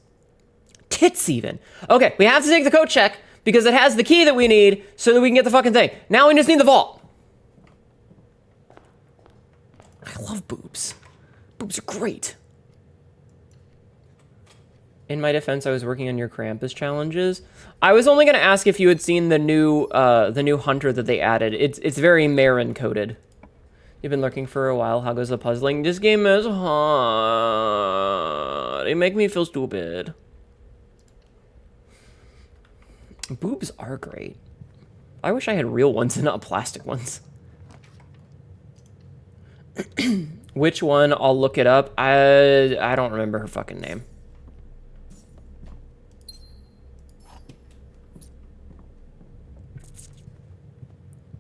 Tits even. Okay, we have to take the coat check because it has the key that we need so that we can get the fucking thing. Now we just need the vault. I love boobs. Boobs are great. In my defense, I was working on your Krampus challenges. I was only going to ask if you had seen the new hunter that they added. It's very Marin coded. You've been lurking for a while. How goes the puzzling? This game is hard. It make me feel stupid. Boobs are great. I wish I had real ones and not plastic ones. Which one? I'll look it up. I don't remember her fucking name.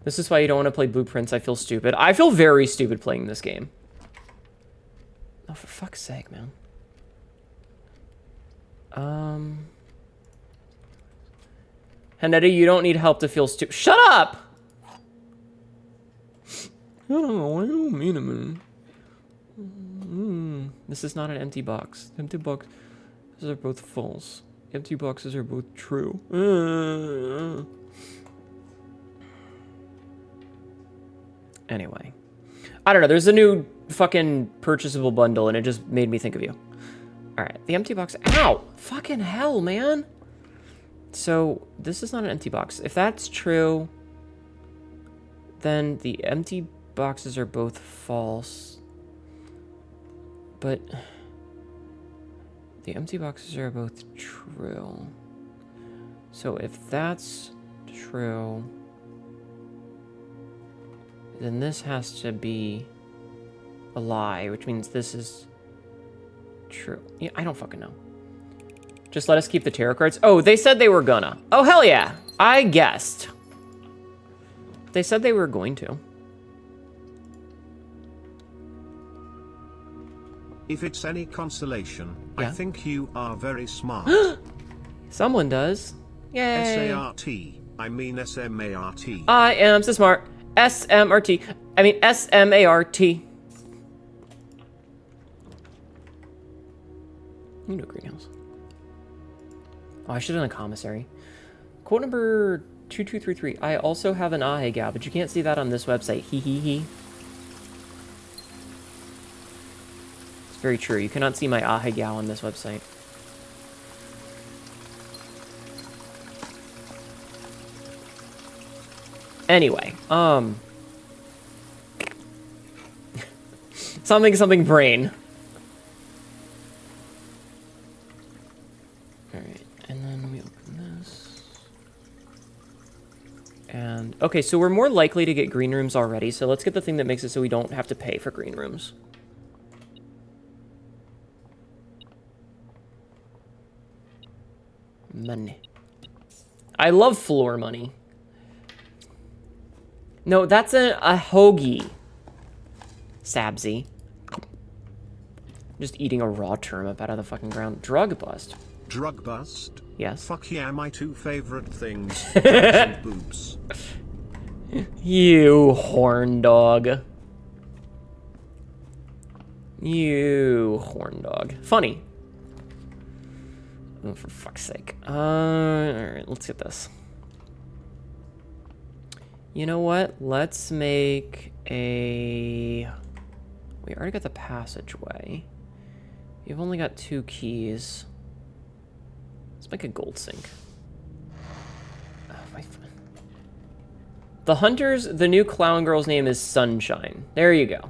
This is why you don't want to play Blueprints. I feel stupid. I feel very stupid playing this game. Oh, for fuck's sake, man. Hnetu, you don't need help to feel stupid. Shut up! I don't know. What do you mean a minute? This is not an empty box. Empty boxes are both false. Empty boxes are both true. Anyway. I don't know. There's a new fucking purchasable bundle, and it just made me think of you. Alright. The empty box. Ow! Fucking hell, man! So, this is not an empty box. If that's true, then the empty boxes are both false. But the empty boxes are both true. So if that's true, then this has to be a lie, which means this is true. Yeah, I don't fucking know. Just let us keep the tarot cards. Oh, they said they were gonna. Oh, hell yeah. I guessed. They said they were going to. If it's any consolation, Yeah. I think you are very smart. Someone does. Yay. S-A-R-T. I mean S-M-A-R-T. I am so smart. S-M-R-T. I mean S-M-A-R-T. You know greenhouse. Oh, I should have done a commissary. Quote number 2233. I also have an Ahegao, but you can't see that on this website. Hee hee hee. It's very true. You cannot see my Ahegao on this website. Anyway, something brain. Alright, and then we open this. And, okay, so we're more likely to get green rooms already, so let's get the thing that makes it so we don't have to pay for green rooms. Money. I love floor money. No, that's a hoagie. Sabzi. Just eating a raw turnip out of the fucking ground. Drug bust. Drug bust? Yes. Fuck yeah, my two favorite things. Drugs and boobs. You horn dog. You horn dog. Funny. Oh, for fuck's sake. Alright, let's get this. You know what? Let's make a... We already got the passageway. You've only got 2 keys. Let's make a gold sink. Oh, the hunter's, the new clown girl's name is Sunshine. There you go.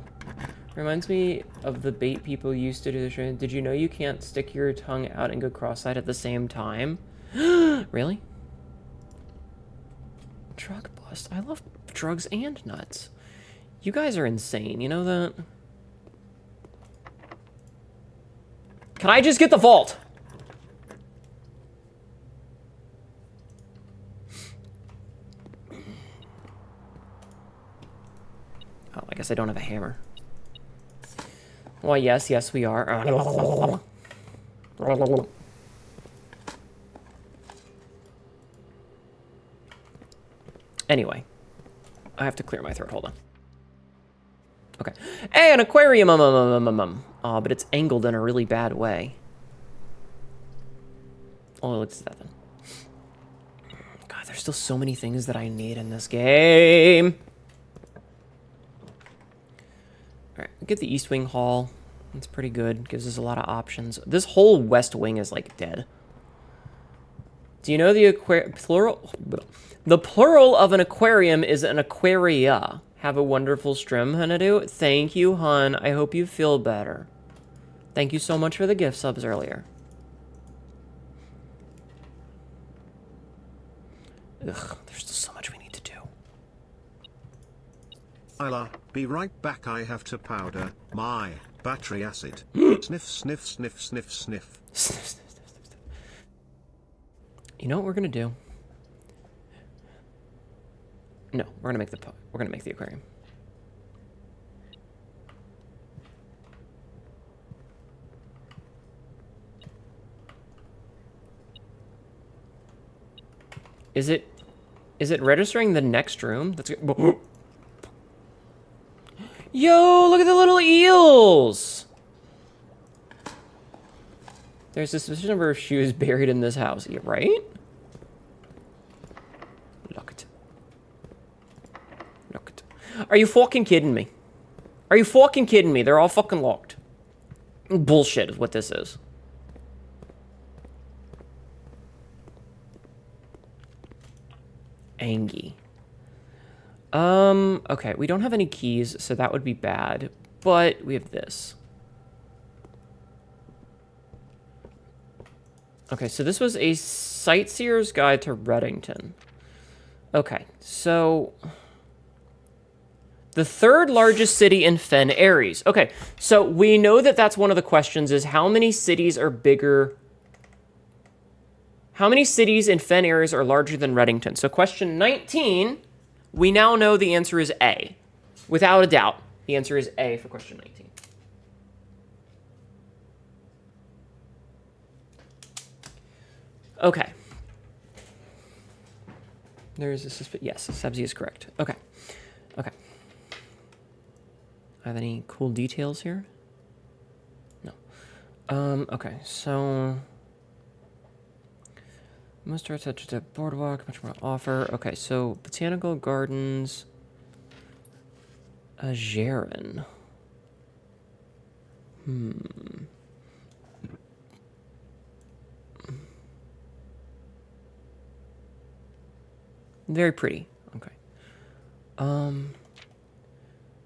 Reminds me of the bait people used to do the show. Did you know you can't stick your tongue out and go cross-eyed at the same time? Really? Drug bust. I love drugs and nuts. You guys are insane, you know that? Can I just get the vault? Oh, I guess I don't have a hammer. Well, yes, we are. Anyway, I have to clear my throat. Hold on. Okay. Hey, an aquarium. Oh, but it's angled in a really bad way. Oh, let's do that then. God, there's still so many things that I need in this game. Alright, get the East Wing Hall. That's pretty good. Gives us a lot of options. This whole West Wing is, like, dead. Do you know the plural? The plural of an aquarium is an aquaria. Have a wonderful stream, Hnetu. Thank you, hun. I hope you feel better. Thank you so much for the gift subs earlier. Ugh, there's still so much we need to do. I'll be right back. I have to powder my battery acid. Sniff, sniff, sniff, sniff, sniff. You know what we're gonna do? No, we're gonna make the aquarium. Is it registering the next room? That's good. Yo, look at the little eels! There's a sufficient number of shoes buried in this house. Yeah, right? Locked. Locked. Are you fucking kidding me? Are you fucking kidding me? They're all fucking locked. Bullshit is what this is. Angie. Okay, we don't have any keys, so that would be bad. But we have this. Okay, so this was a sightseer's guide to Reddington. Okay, so the third largest city in Fen Aries. Okay, so we know that that's one of the questions is how many cities are bigger? How many cities in Fen Aries are larger than Reddington? So question 19, we now know the answer is A. Without a doubt, the answer is A for question 19. Okay. There is a suspicion. Yes, Sebzi is correct. Okay. Okay. I have any cool details here? No. Okay, so most are such a boardwalk, much more to offer. Okay, so botanical gardens, Jaren. Very pretty. Okay.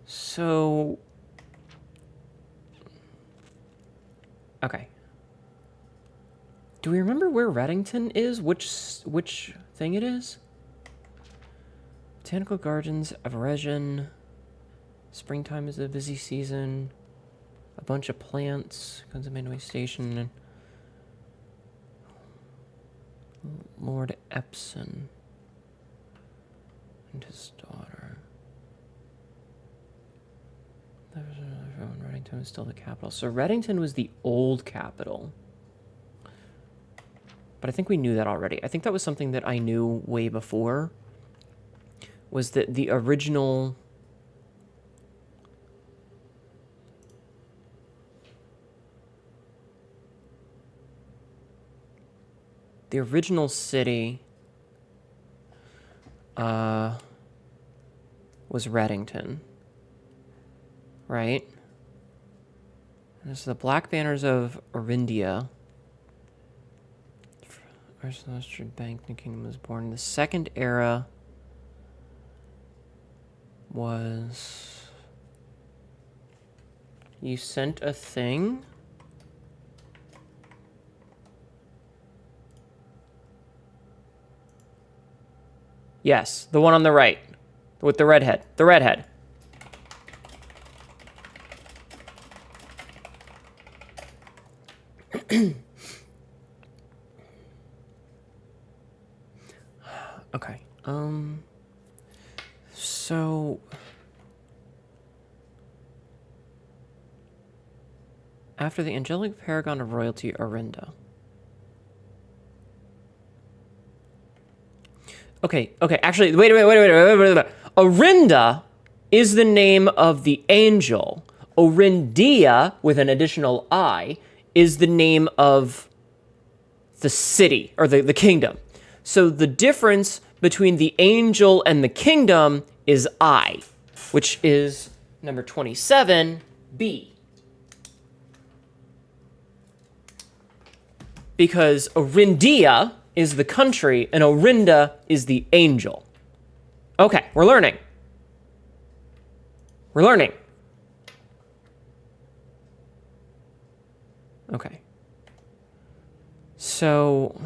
So okay. Do we remember where Reddington is? Which thing it is? Botanical Gardens, Everesian. Springtime is a busy season. A bunch of plants. Guns of Manway Station. Lord Epson. And his daughter. Reddington is still the capital. So Reddington was the old capital. But I think we knew that already. I think that was something that I knew way before. Was that the original... The original city... was Reddington. Right? There's the Black Banners of Orindia. First Celestial Bank, the kingdom was born. The second era was... You sent a thing? Yes, the one on the right. With the redhead. The redhead. Okay. So... After the angelic paragon of royalty, Orinda. Okay, actually, wait. Orinda is the name of the angel. Orindia, with an additional I, is the name of the city, or the kingdom. So the difference between the angel and the kingdom is I, which is number 27, B. Because Orindia is the country and Orinda is the angel. Okay, we're learning. We're learning. Okay. So...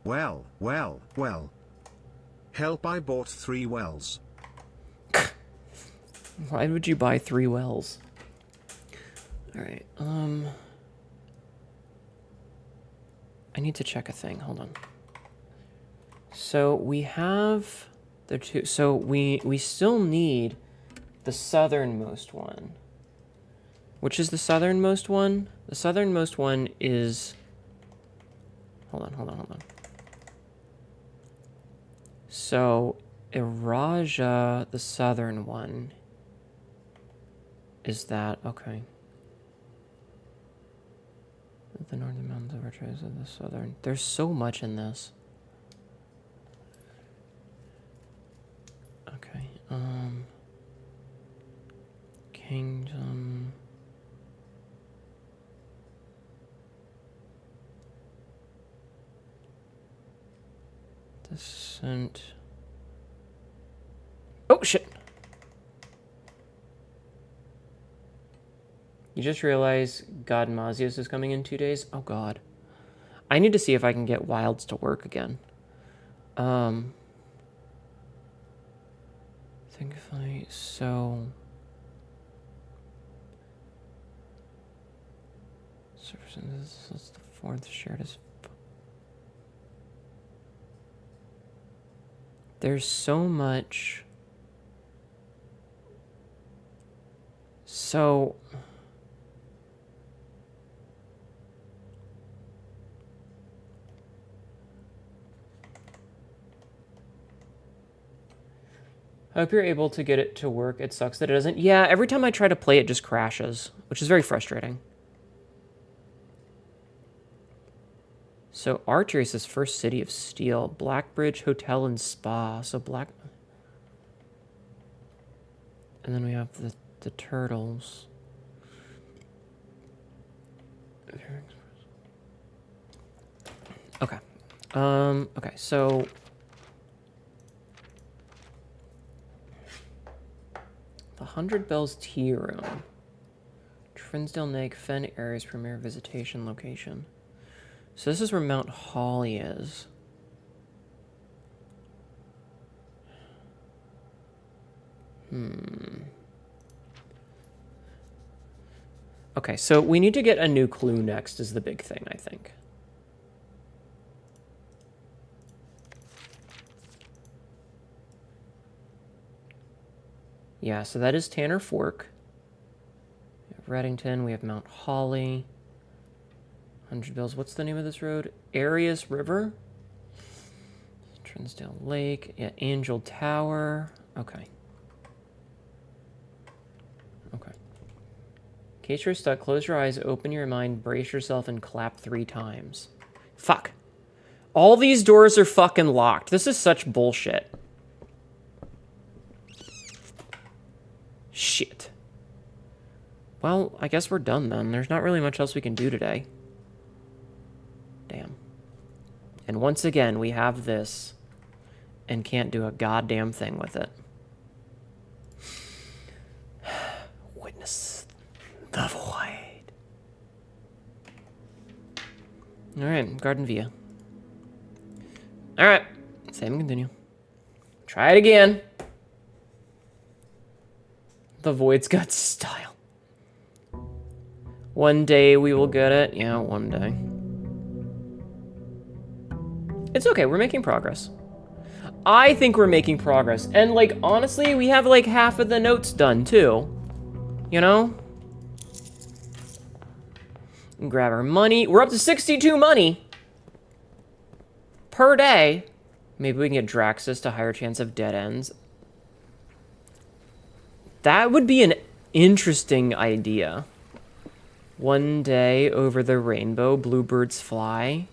Well. Help, I bought 3 wells. Why would you buy 3 wells? Alright, I need to check a thing. Hold on. So we have the 2... So we still need the southernmost one. Which is the southernmost one? The southernmost one is... Hold on. So, Iraja, the southern one, is that... Okay. The northern mountains of Archers of the southern... There's so much in this. Okay, Kingdom... Descent... Oh, shit! You just realized God Mazios is coming in 2 days? Oh, God. I need to see if I can get Wilds to work again. Think if I... So... This is the 4th shared as... There's so much... So... I hope you're able to get it to work. It sucks that it doesn't. Yeah, every time I try to play, it just crashes, which is very frustrating. So Archery says first city of steel. Blackbridge Hotel and Spa. So Black... And then we have the turtles. Okay. Okay, so... The 100 Bells Tea Room. Trinsdale Neck, Fen Area's premier visitation location. So this is where Mount Holly is. Okay, so we need to get a new clue next is the big thing, I think. Yeah, so that is Tanner Fork. We have Reddington, we have Mount Holly. 100 Bells, what's the name of this road? Arias River? Trinsdale Lake, yeah, Angel Tower. Okay. Okay. In case you're stuck, close your eyes, open your mind, brace yourself, and clap 3 times. Fuck. All these doors are fucking locked. This is such bullshit. Shit. Well, I guess we're done then. There's not really much else we can do today. Damn. And once again, we have this and can't do a goddamn thing with it. Witness the void. Alright, Garden Via. Alright, save and continue. Try it again. The void's got style. One day we will get it. Yeah, one day. It's okay, we're making progress. I think we're making progress. And, like, honestly, we have, like, half of the notes done, too. You know? Grab our money. We're up to 62 money. Per day. Maybe we can get Draxus to higher chance of dead ends. That would be an interesting idea. One day over the rainbow, bluebirds fly.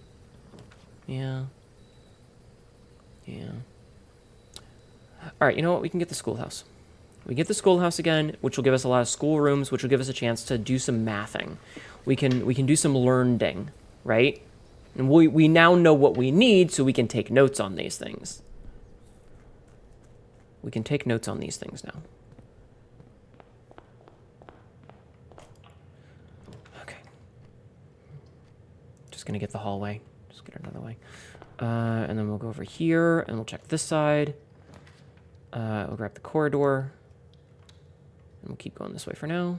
Yeah. Yeah. All right, you know what? We can get the schoolhouse. We get the schoolhouse again, which will give us a lot of schoolrooms, which will give us a chance to do some mathing. We can do some learning, right? And we now know what we need, so we can take notes on these things. We can take notes on these things now. Okay. Just gonna get the hallway. Just get another way. And then we'll go over here, and we'll check this side. We'll grab the corridor. And we'll keep going this way for now.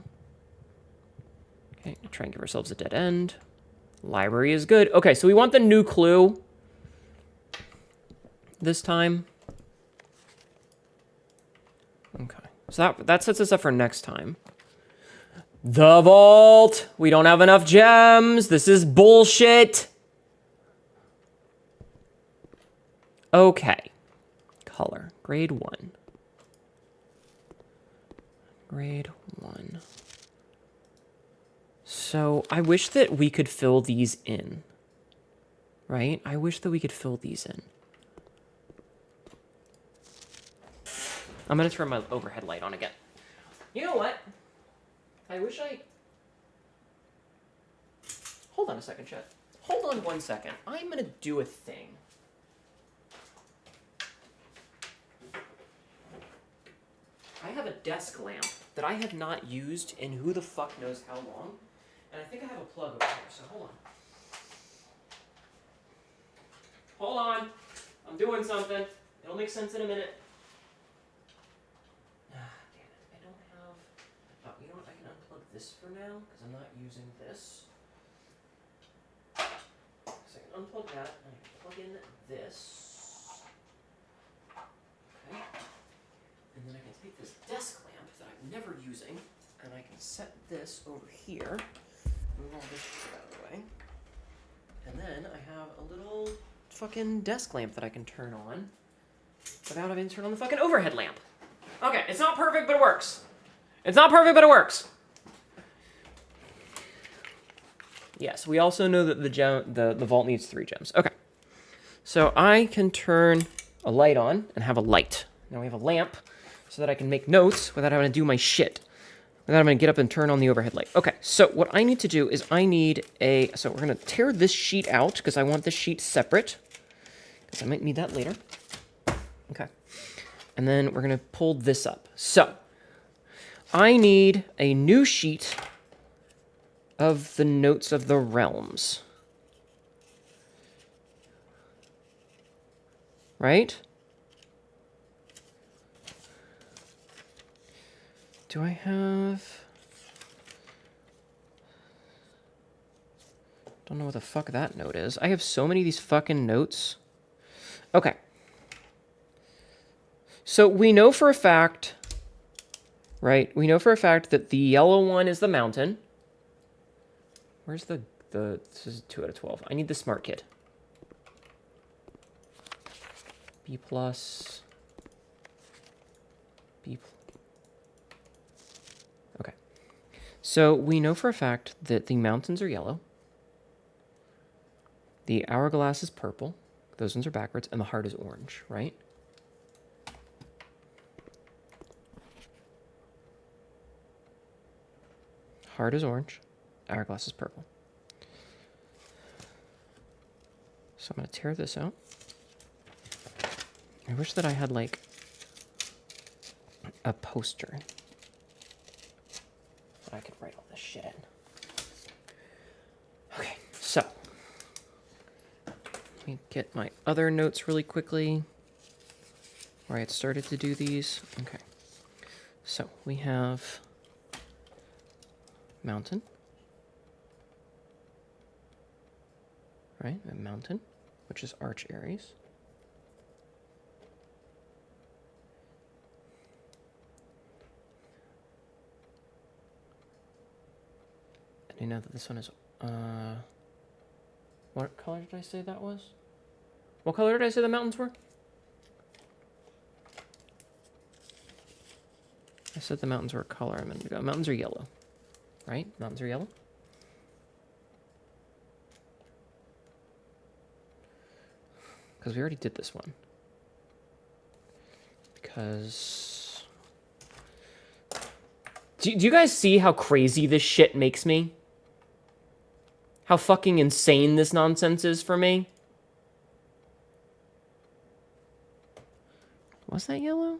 Okay, try and give ourselves a dead end. Library is good. Okay, so we want the new clue this time. Okay, so that sets us up for next time. The vault! We don't have enough gems. This is bullshit. Okay. Color. Grade 1. Grade 1. So I wish that we could fill these in. Right? I wish that we could fill these in. I'm going to turn my overhead light on again. You know what? I wish I... Hold on a second, chat. Hold on 1 second. I'm going to do a thing. I have a desk lamp that I have not used in who the fuck knows how long. And I think I have a plug over here, so hold on. Hold on. I'm doing something. It'll make sense in a minute. Damn it. I don't have... Oh, you know what? I can unplug this for now, because I'm not using this. So I can unplug that, and I can plug in this. Okay. And then I can take this desk lamp that I'm never using, and I can set this over here. Move all this shit out of the way. And then I have a little fucking desk lamp that I can turn on without having to turn on the fucking overhead lamp. Okay, it's not perfect, but it works. It's not perfect, but it works. Yes, we also know that the vault needs 3 gems. Okay. So I can turn a light on and have a light. Now we have a lamp so that I can make notes without having to do my shit. Without having to get up and turn on the overhead light. Okay, so what I need to do is I need a... So we're going to tear this sheet out because I want this sheet separate. Because I might need that later. Okay. And then we're going to pull this up. So I need a new sheet of the Notes of the Realms. Right? Do I have... Don't know what the fuck that note is. I have so many of these fucking notes. Okay. So we know for a fact, right? We know for a fact that the yellow one is the mountain. Where's the this is 2 out of 12. I need the smart kid. B plus. B plus. Okay. So we know for a fact that the mountains are yellow. The hourglass is purple. Those ones are backwards. And the heart is orange, right? Heart is orange. Hourglass is purple. So I'm going to tear this out. I wish that I had, like, a poster. I could write all this shit in. Okay, so. Let me get my other notes really quickly. Where I had started to do these. Okay. So, we have mountain. Right, a mountain, which is Arch Aries. And I know that this one is, what color did I say that was? What color did I say the mountains were? I said the mountains were a color a minute ago. Mountains are yellow, right? Mountains are yellow. because we already did this one. Because... Do you guys see how crazy this shit makes me? How fucking insane this nonsense is for me? Was that yellow?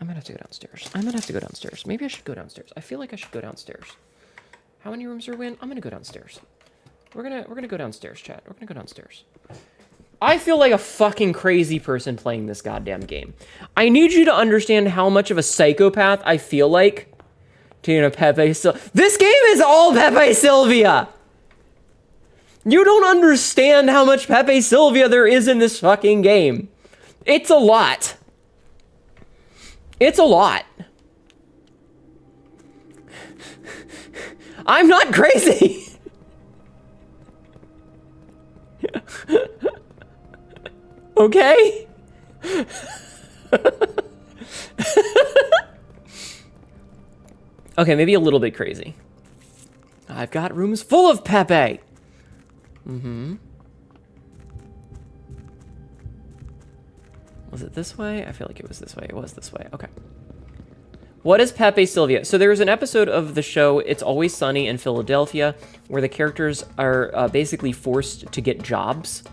I might have to go downstairs. I might have to go downstairs. Maybe I should go downstairs. I feel like I should go downstairs. How many rooms are we in? I'm gonna go downstairs. We're gonna go downstairs, chat. We're gonna go downstairs. I feel like a fucking crazy person playing this goddamn game. I need you to understand how much of a psychopath I feel like. Tina Pepe This game is all Pepe Sylvia! You don't understand how much Pepe Sylvia there is in this fucking game. It's a lot. It's a lot. I'm not crazy. Okay? Okay, maybe a little bit crazy. I've got rooms full of Pepe. Mm-hmm. Was it this way? I feel like it was this way. It was this way. Okay. What is Pepe Sylvia? So there's an episode of the show It's Always Sunny in Philadelphia where the characters are basically forced to get jobs.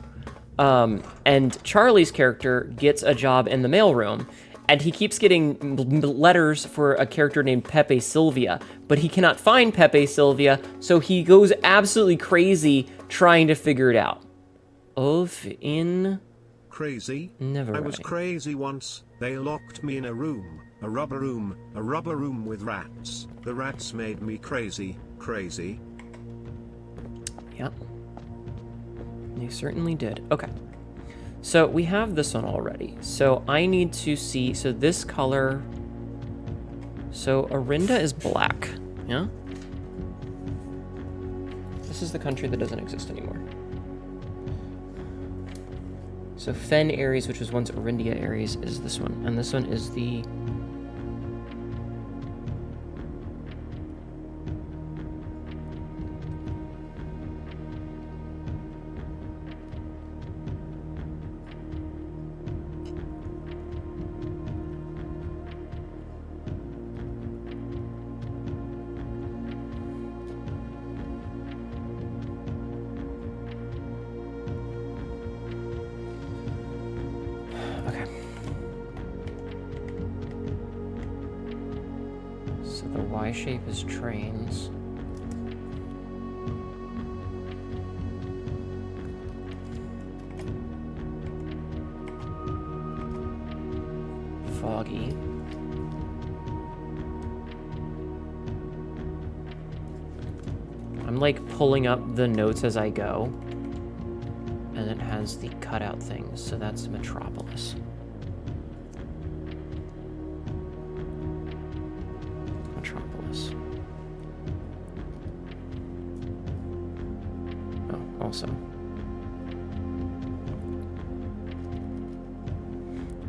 And Charlie's character gets a job in the mailroom, and he keeps getting letters for a character named Pepe Sylvia, but he cannot find Pepe Sylvia, so he goes absolutely crazy trying to figure it out. Crazy? Never I was right. crazy once. They locked me in a room, a rubber room with rats. The rats made me crazy. Yep. They certainly did. Okay. So we have this one already. So I need to see, so this color, so Orinda is black, yeah? This is the country that doesn't exist anymore. So Fen Aries, which was once Orindia Aries, is this one. And this one is the... shape is trains. Foggy. I'm like pulling up the notes as I go. And it has the cutout things, so that's Metropolis. Also.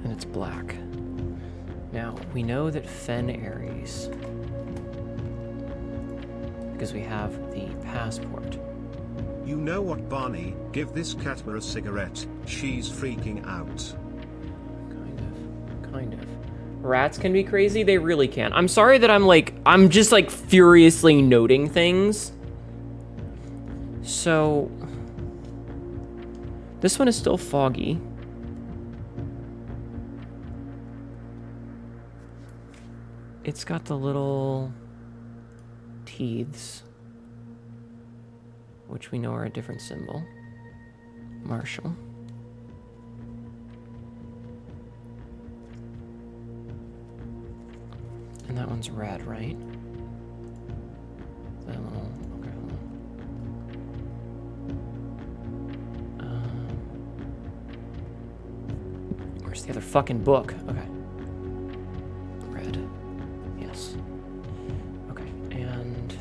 And it's black. Now, we know that Fen Aries, because we have the passport. You know what, Barney? Give this Katma a cigarette. She's freaking out. Kind of. Rats can be crazy? They really can. I'm sorry that I'm just like furiously noting things. So... this one is still foggy. It's got the little teeths, which we know are a different symbol. Marshall. And that one's red, right? That little... okay, hold on. Where's the other fucking book? Okay. Red. Yes. Okay, and...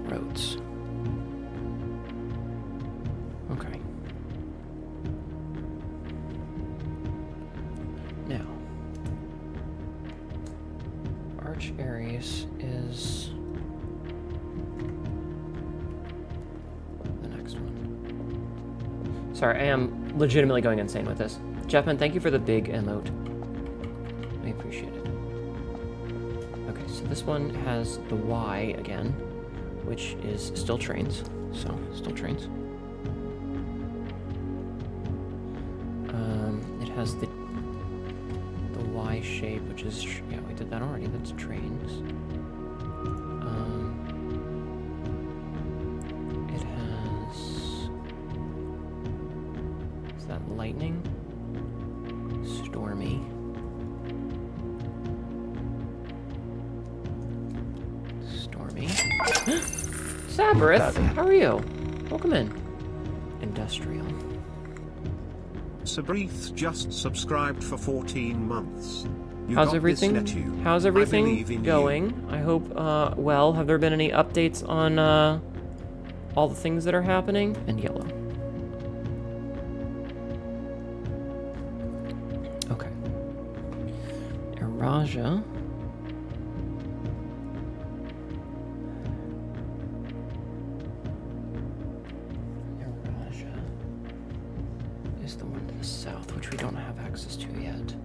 roads. Okay. Now, Arch Aries is the next one. Sorry, I am legitimately going insane with this. Jeffman, thank you for the big emote. I appreciate it. Okay, so this one has the Y again, which is still trains. So, still trains. It has the Y shape, which is, yeah, we did that already. That's trains. It has, is that lightning? Stormy. Stormy. Sabrith, how are you? Welcome in. Industrial. Sabrith just subscribed for 14 months. You How's got everything? this, Hnetu. How's I believe everything in going? you. I hope, well, have there been any updates on, all the things that are happening? And yellow. Okay. Eraja. Eraja is the one to the south, which we don't have access to yet.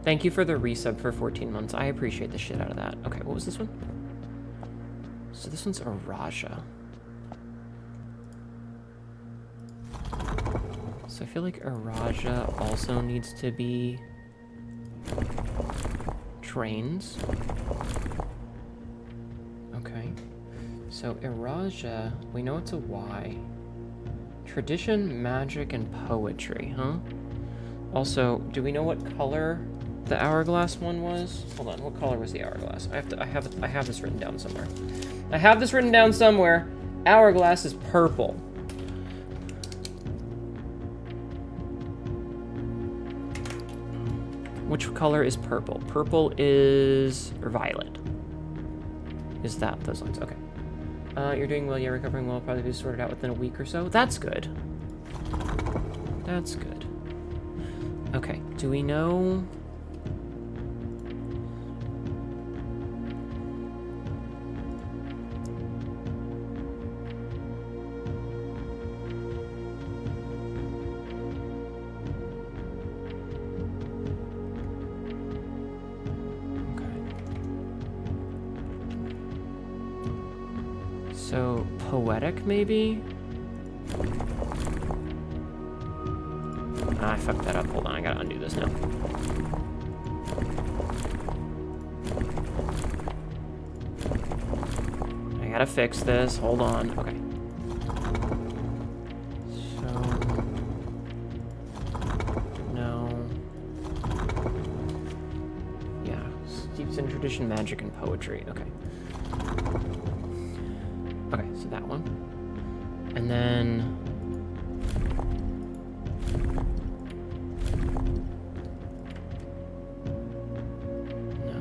Thank you for the resub for 14 months. I appreciate the shit out of that. Okay, what was this one? So this one's Eraja. So I feel like Eraja also needs to be trains. Okay. So Eraja, we know it's a Y. Tradition, magic, and poetry, huh? Also, do we know what color the hourglass one was? Hold on, what color was the hourglass? I have this written down somewhere. I have this written down somewhere. Hourglass is purple. Which color is purple? Purple is or violet. Is that those lines? Okay. You're doing well. You're recovering well. Probably be sorted out within a week or so. That's good. That's good. Okay. Do we know? So, poetic, maybe? Ah, I fucked that up. Hold on, I gotta undo this now. I gotta fix this. Hold on. Okay. So... No. Yeah. Steeps in tradition, magic, and poetry. Okay. Okay, so that one. And then... No.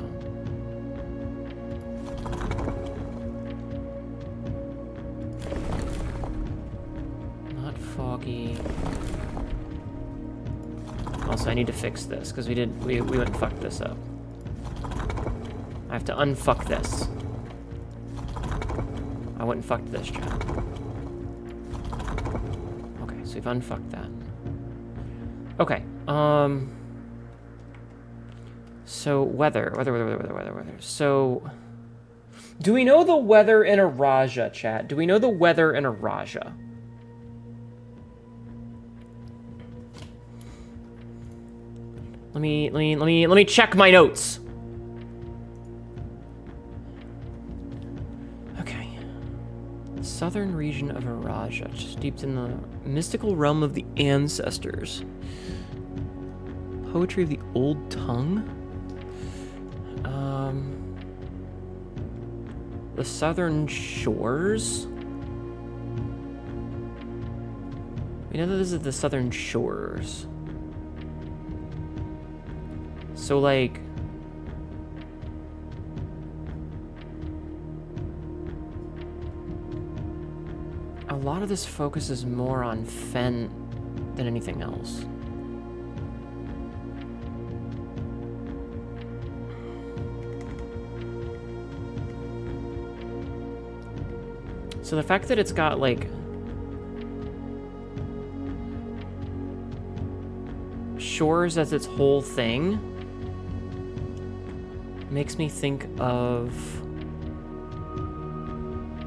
Not foggy. Also, I need to fix this, because we went and fucked this up. I have to unfuck this. I went and fucked this, chat. Okay, so we've unfucked that. Okay, so weather. So, do we know the weather in Eraja, chat? Do we know the weather in Eraja? Let me check my notes. Southern region of Eraja, steeped in the mystical realm of the ancestors. Poetry of the old tongue? The southern shores? We know that this is the southern shores. So, like... a lot of this focuses more on Fen than anything else. So the fact that it's got, like, shores as its whole thing makes me think of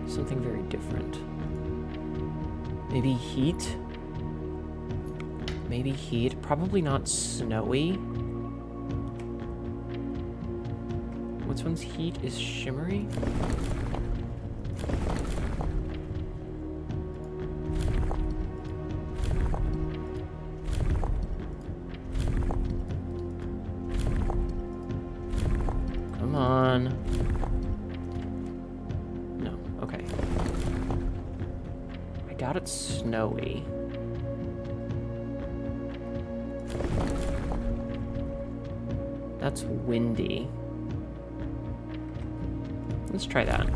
something very different. Maybe heat? Maybe heat. Probably not snowy. Which one's heat is shimmery? Come on. No, okay. I doubt it's snowy. That's windy. Let's try that.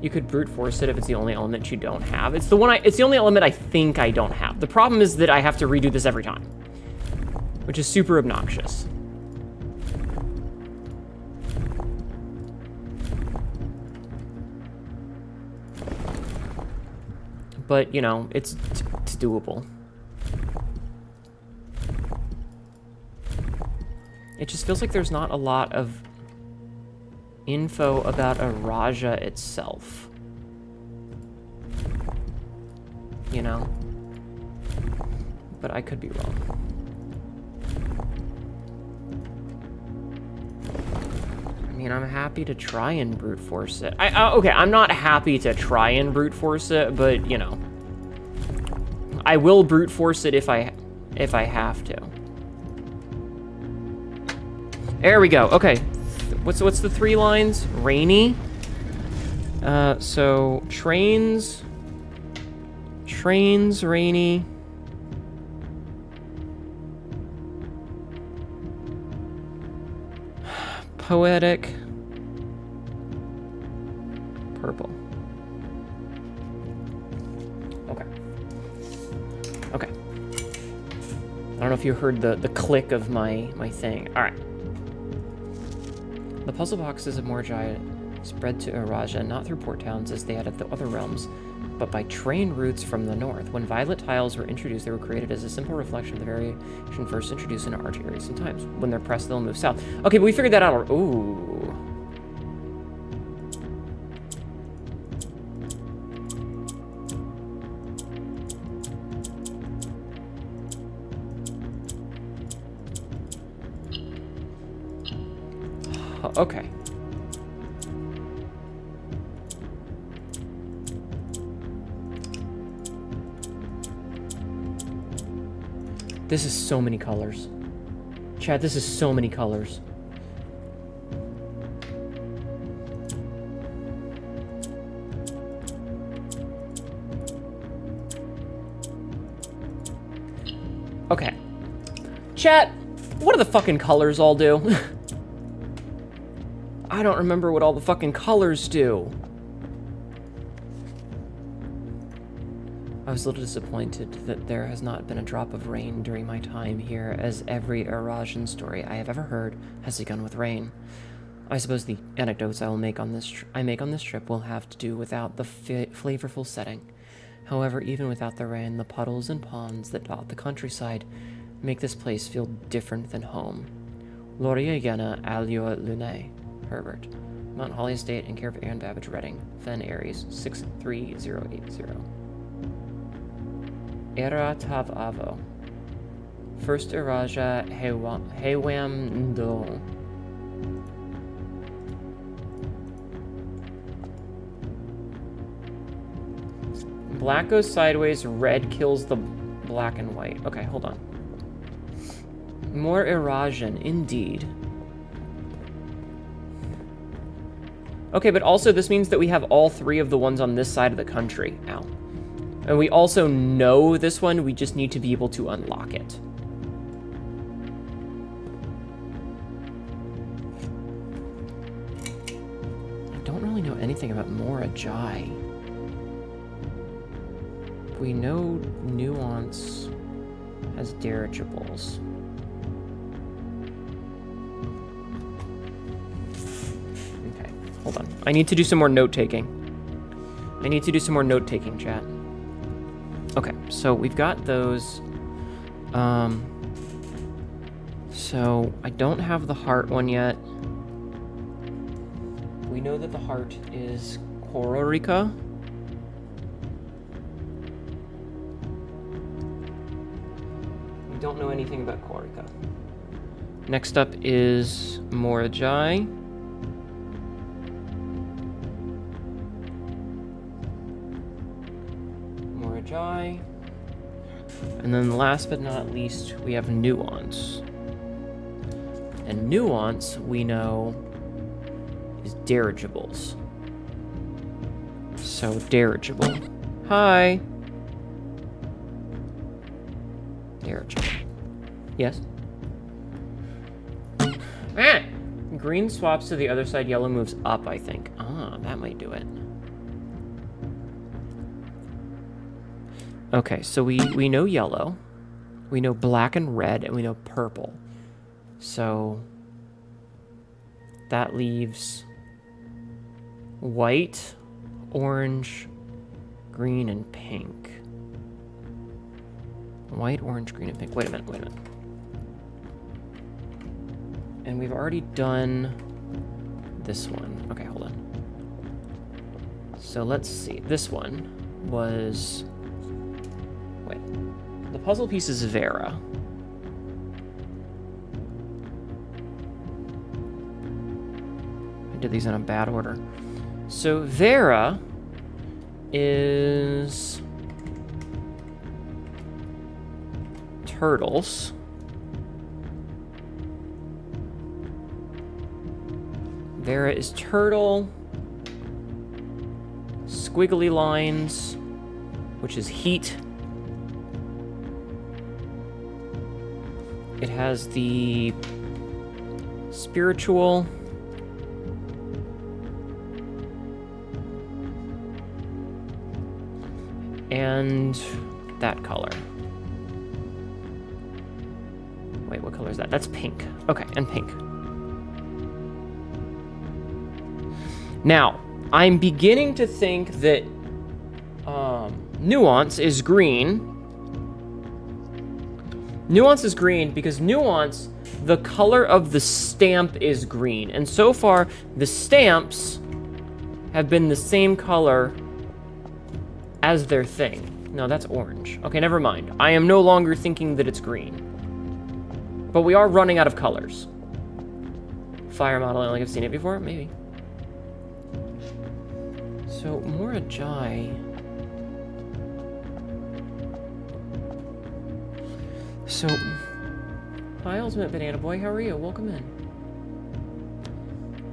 You could brute force it if it's the only element you don't have. It's the only element I think I don't have. The problem is that I have to redo this every time, which is super obnoxious. But, you know, it's doable. It just feels like there's not a lot of info about Araja itself. You know? But I could be wrong. I mean, I'm happy to try and brute force it. Okay, I'm not happy to try and brute force it, but, you know. I will brute force it if I have to. There we go. Okay. What's the 3 lines? Rainy. So trains, rainy. Poetic. Purple. Okay. Okay. I don't know if you heard the click of my thing. All right. The puzzle boxes of Morjai spread to Araja not through port towns as they had at the other realms, but by train routes from the north. When violet tiles were introduced, they were created as a simple reflection of the variation first introduced into arch areas sometimes. When they're pressed, they'll move south. Okay, but we figured that out. Ooh. Okay. This is so many colors. Chad, this is so many colors. Okay. Chat, what do the fucking colors all do? I don't remember what all the fucking colors do. I was a little disappointed that there has not been a drop of rain during my time here, as every Arajan story I have ever heard has begun with rain. I suppose the anecdotes I make on this trip will have to do without the flavorful setting. However, even without the rain, the puddles and ponds that dot the countryside make this place feel different than home. Loria Yena Alio Lune. Herbert. Mount Holly Estate and care of Aaron Babbage Redding. Fen Aries 63080. Era Tav Avo. First Araja Hewam Ndo. Black goes sideways, red kills the black and white. Okay, hold on. More Arajan, indeed. Okay, but also this means that we have all 3 of the ones on this side of the country. Ow. And we also know this one, we just need to be able to unlock it. I don't really know anything about Morajai. We know Nuance has dirigibles. Okay, hold on. I need to do some more note-taking. Chat. Okay, so we've got those. So, I don't have the heart one yet. We know that the heart is Kororika. We don't know anything about Kororika. Next up is Morajai. Morajai. And then last but not least, we have Nuance. And Nuance, we know, is dirigibles. So, dirigible. Hi! Dirigible. Yes? Ah! Green swaps to the other side, yellow moves up, I think. Ah, that might do it. Okay, so we know yellow. We know black and red, and we know purple. So that leaves white, orange, green, and pink. White, orange, green, and pink. Wait a minute, wait a minute. And we've already done this one. Okay, hold on. So let's see. This one was... Wait. The puzzle piece is Vera. I did these in a bad order. So Vera is turtles. Vera is turtle. Squiggly lines, which is heat. It has the spiritual. And that color. Wait, what color is that? That's pink. Okay, and pink. Now, I'm beginning to think that Nuance is green. Nuance is green because Nuance, the color of the stamp is green. And so far, the stamps have been the same color as their thing. No, that's orange. Okay, never mind. I am no longer thinking that it's green. But we are running out of colors. Fire model, I don't think I've seen it before. Maybe. So, Morajai... So... Hi, Ultimate Banana Boy. How are you? Welcome in.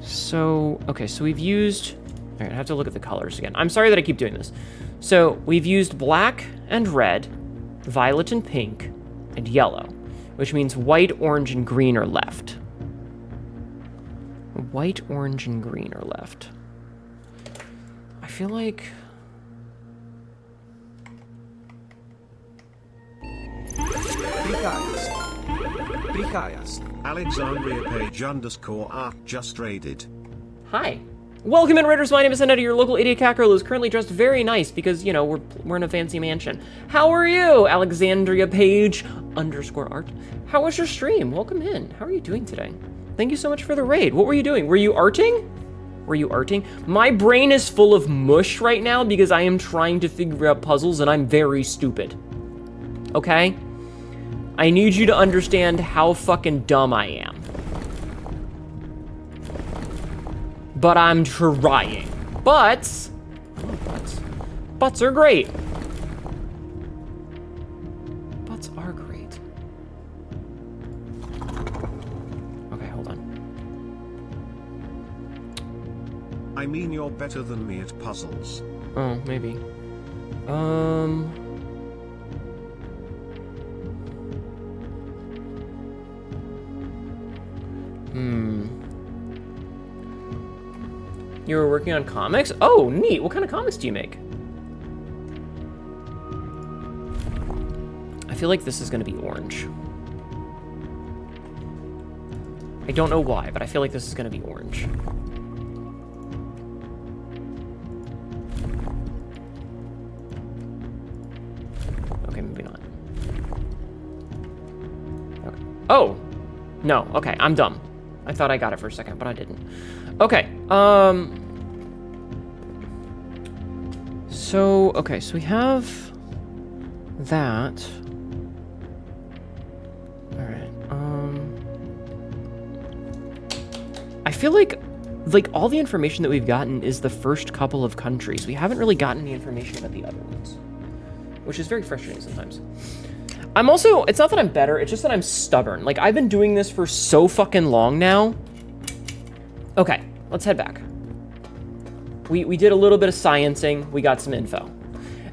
So... Okay, so we've used... Alright, I have to look at the colors again. I'm sorry that I keep doing this. So, we've used black and red, violet and pink, and yellow. Which means white, orange, and green are left. White, orange, and green are left. I feel like... Alexandria page _art just raided. Hi. Welcome in, Raiders. My name is Hnetu, your local idiot cackerel who's currently dressed very nice because, you know, we're in a fancy mansion. How are you, Alexandria page _art? How was your stream? Welcome in. How are you doing today? Thank you so much for the raid. What were you doing? Were you arting? Were you arting? My brain is full of mush right now because I am trying to figure out puzzles and I'm very stupid. Okay? I need you to understand how fucking dumb I am. But I'm trying. Butts are great. Butts are great. Okay, hold on. I mean, you're better than me at puzzles. Oh, maybe. You were working on comics? Oh, neat. What kind of comics do you make? I feel like this is going to be orange. I don't know why, but I feel like this is going to be orange. Okay, maybe not. Okay. Oh! No, okay, I'm dumb. I thought I got it for a second, but I didn't. Okay, so, okay, so we have that. Alright, I feel like all the information that we've gotten is the first couple of countries. We haven't really gotten any information about the other ones, which is very frustrating sometimes. I'm also, it's not that I'm better, it's just that I'm stubborn. Like, I've been doing this for so fucking long now. Okay, let's head back. We did a little bit of sciencing, we got some info.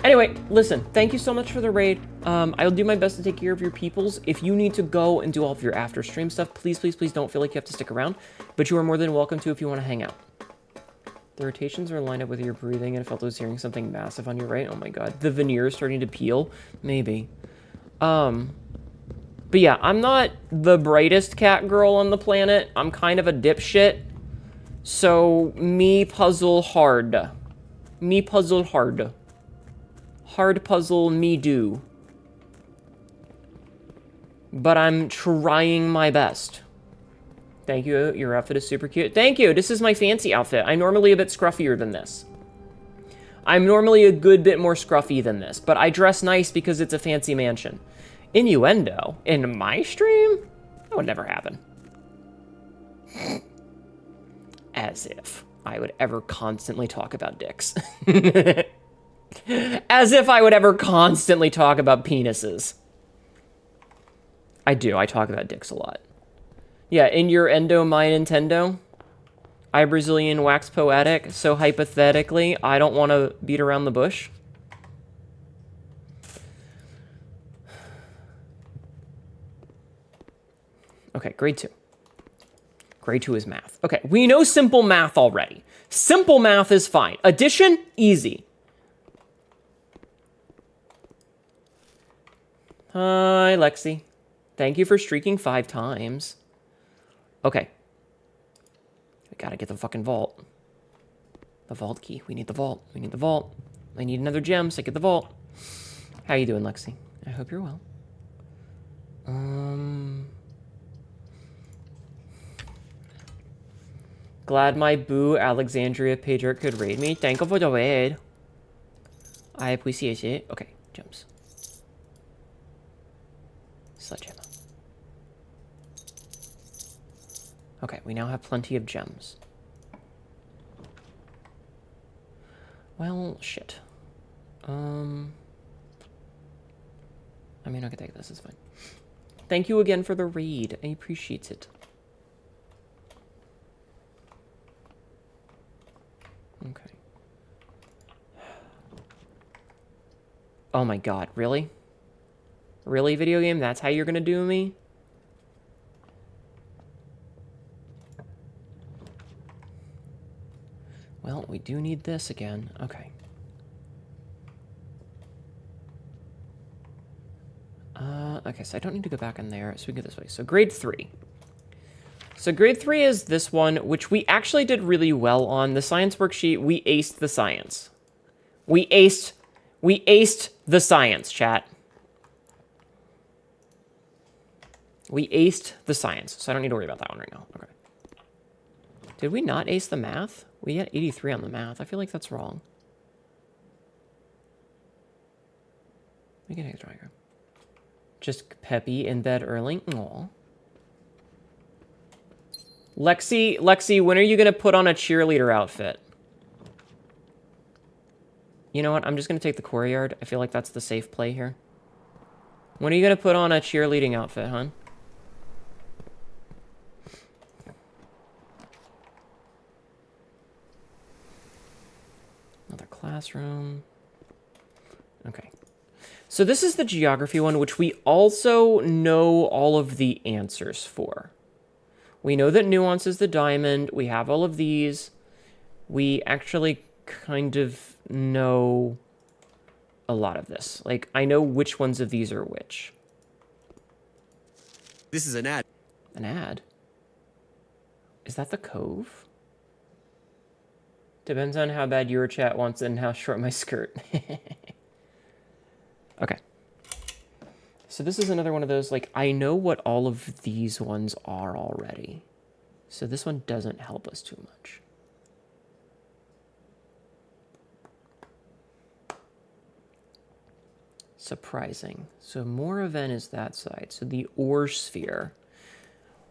Anyway, listen, thank you so much for the raid. I'll do my best to take care of your peoples. If you need to go and do all of your after stream stuff, please, please, please don't feel like you have to stick around. But you are more than welcome to if you want to hang out. The rotations are lined up with your breathing, and I felt I was hearing something massive on your right. Oh my god. The veneer is starting to peel? Maybe. But yeah, I'm not the brightest cat girl on the planet. I'm kind of a dipshit. So, me puzzle hard. Me puzzle hard. Hard puzzle me do. But I'm trying my best. Thank you, your outfit is super cute. Thank you, this is my fancy outfit. I'm normally a bit scruffier than this. I'm normally a good bit more scruffy than this, but I dress nice because it's a fancy mansion. Innuendo? In my stream? That would never happen. As if I would ever constantly talk about dicks. As if I would ever constantly talk about penises. I do, I talk about dicks a lot. Yeah, in your endo, my Nintendo. I Brazilian wax poetic, so hypothetically, I don't want to beat around the bush. Okay, grade 2. Grade 2 is math. Okay, we know simple math already. Simple math is fine. Addition, easy. Hi, Lexi. Thank you for streaking 5 times. Okay. We gotta get the fucking vault. The vault key. We need the vault. We need the vault. I need another gem, so I get the vault. How you doing, Lexi? I hope you're well. Glad my boo Alexandria pager could raid me. Thank you for the raid. I appreciate it. Okay, gems. Sledgehammer. Okay, we now have plenty of gems. Well, shit. I mean, I can take this, it's fine. Thank you again for the raid. I appreciate it. Okay. Oh my god, really? Really, video game? That's how you're gonna do me? Well, we do need this again. Okay. Okay, so I don't need to go back in there, so we can go this way. So grade 3. So grade 3 is this one, which we actually did really well on. The science worksheet, we aced the science. We aced the science, chat. We aced the science, so I don't need to worry about that one right now. Okay. Did we not ace the math? We had 83 on the math. I feel like that's wrong. We can take the diagram. Just peppy in bed early. Aw. Lexi, when are you gonna put on a cheerleader outfit? You know what? I'm just gonna take the courtyard. I feel like that's the safe play here. When are you gonna put on a cheerleading outfit, hon? Another classroom. Okay. So this is the geography one, which we also know all of the answers for. We know that nuance is the diamond. We have all of these. We actually kind of know a lot of this. Like, I know which ones of these are which. This is an ad. An ad? Is that the cove? Depends on how bad your chat wants and how short my skirt. Okay. So this is another one of those, like, I know what all of these ones are already. So this one doesn't help us too much. Surprising. So Moraven is that side. So the ore sphere.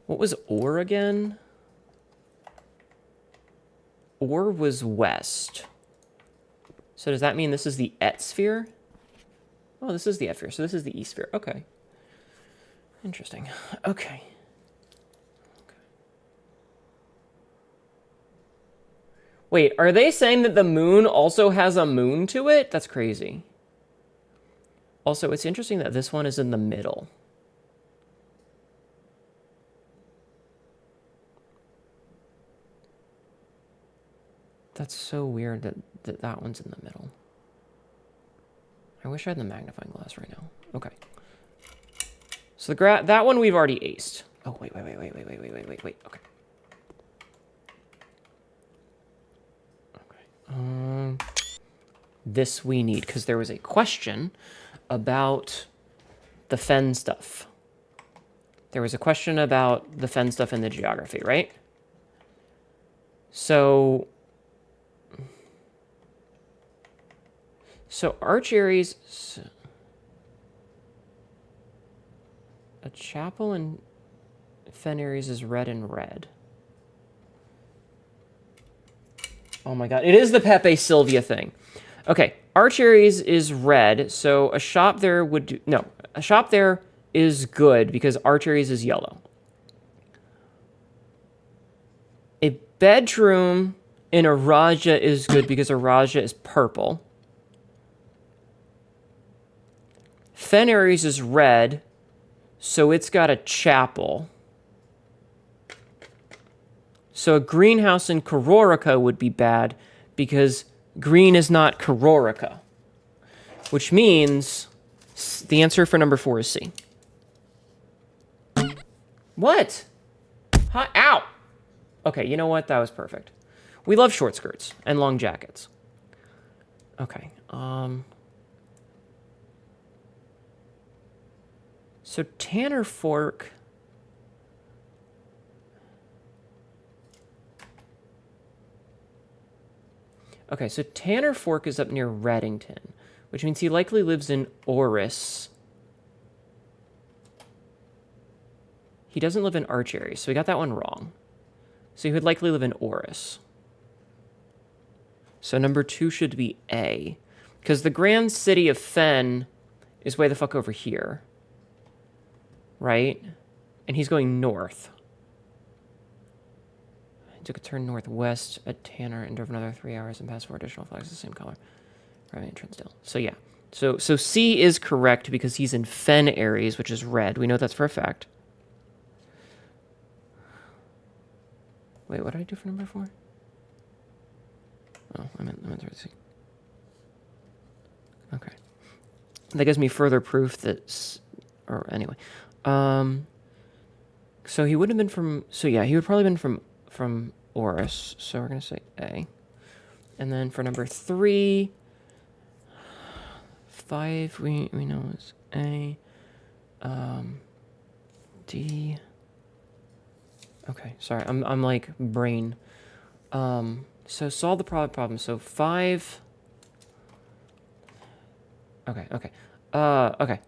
What was ore again? Ore was west. So does that mean this is the Et sphere? Oh, this is the Et sphere. So this is the E sphere. Okay. Interesting. Okay. Wait, are they saying that the moon also has a moon to it? That's crazy. Also, it's interesting that this one is in the middle. That's so weird that that one's in the middle. I wish I had the magnifying glass right now. Okay. So that one we've already aced. Oh, wait. Okay. This we need, because there was a question about the fen stuff. There was a question about the fen stuff in the geography, right? So Arch Aries, a chapel in Fen Aries is red and red. Oh my god, it is the Pepe Sylvia thing. Okay, Arch Aries is red, so a shop there would do... No, a shop there is good because Arch Aries is yellow. A bedroom in Araja is good because Araja is purple. Fen Aries is red, so it's got a chapel. So a greenhouse in Kororica would be bad because green is not Kororica, which means the answer for number 4 is C. What? Huh? Ow! Okay, you know what? That was perfect. We love short skirts and long jackets. Okay, so Tanner Fork... Okay, so Tanner Fork is up near Reddington, which means he likely lives in Oris. He doesn't live in Arch Aries, so we got that one wrong. So he would likely live in Oris. So number 2 should be A, because the grand city of Fen is way the fuck over here. Right? And he's going north. He took a turn northwest at Tanner and drove another 3 hours and passed 4 additional flags the same color. Right, Trinsdale. So yeah. So C is correct because he's in Fen Aries, which is red. We know that's for a fact. Wait, what did I do for number 4? Oh, I meant C. Okay. That gives me further proof that... Or anyway. So he would have been from... So yeah, he would probably been from Oris. So we're going to say A. And then for number 3... 5 we know is A. D... Okay, sorry, I'm like brain. So solve the problem. So 5... Okay. Okay.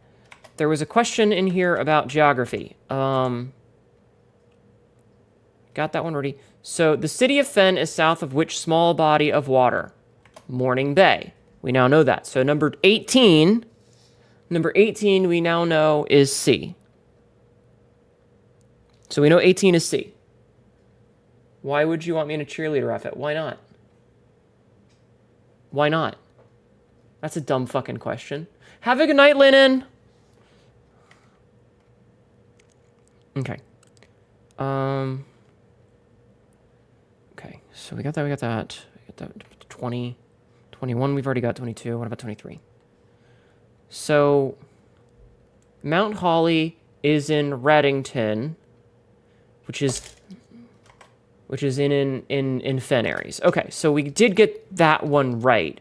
There was a question in here about geography. Got that one ready. So the city of Fen is south of which small body of water? Morning Bay. We now know that. So number 18 we now know is C. So we know 18 is C. Why would you want me in a cheerleader outfit? Why not? Why not? That's a dumb fucking question. Have a good night, Lennon. Okay. Okay, so we got that. We got that 20. 21, we've already got 22. What about 23? So, Mount Holly is in Reddington, which is in Fen Aries. Okay, so we did get that one right.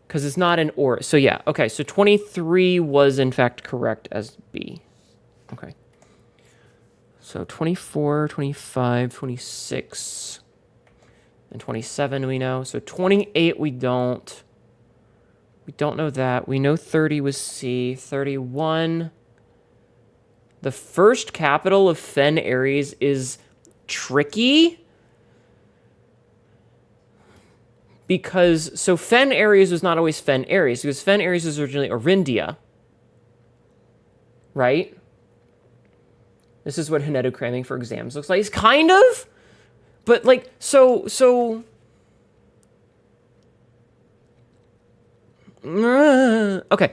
Because it's not an or. So yeah, okay, so 23 was in fact correct as B. Okay. So 24, 25, 26, and 27 we know. So 28 we don't. We don't know that. We know 30 was C. 31. The first capital of Fen Ares is tricky. Because, so Fen Ares was not always Fen Ares, because Fen Ares was originally Orindia. Right? This is what Hnetu cramming for exams looks like. It's kind of, but like, so, okay.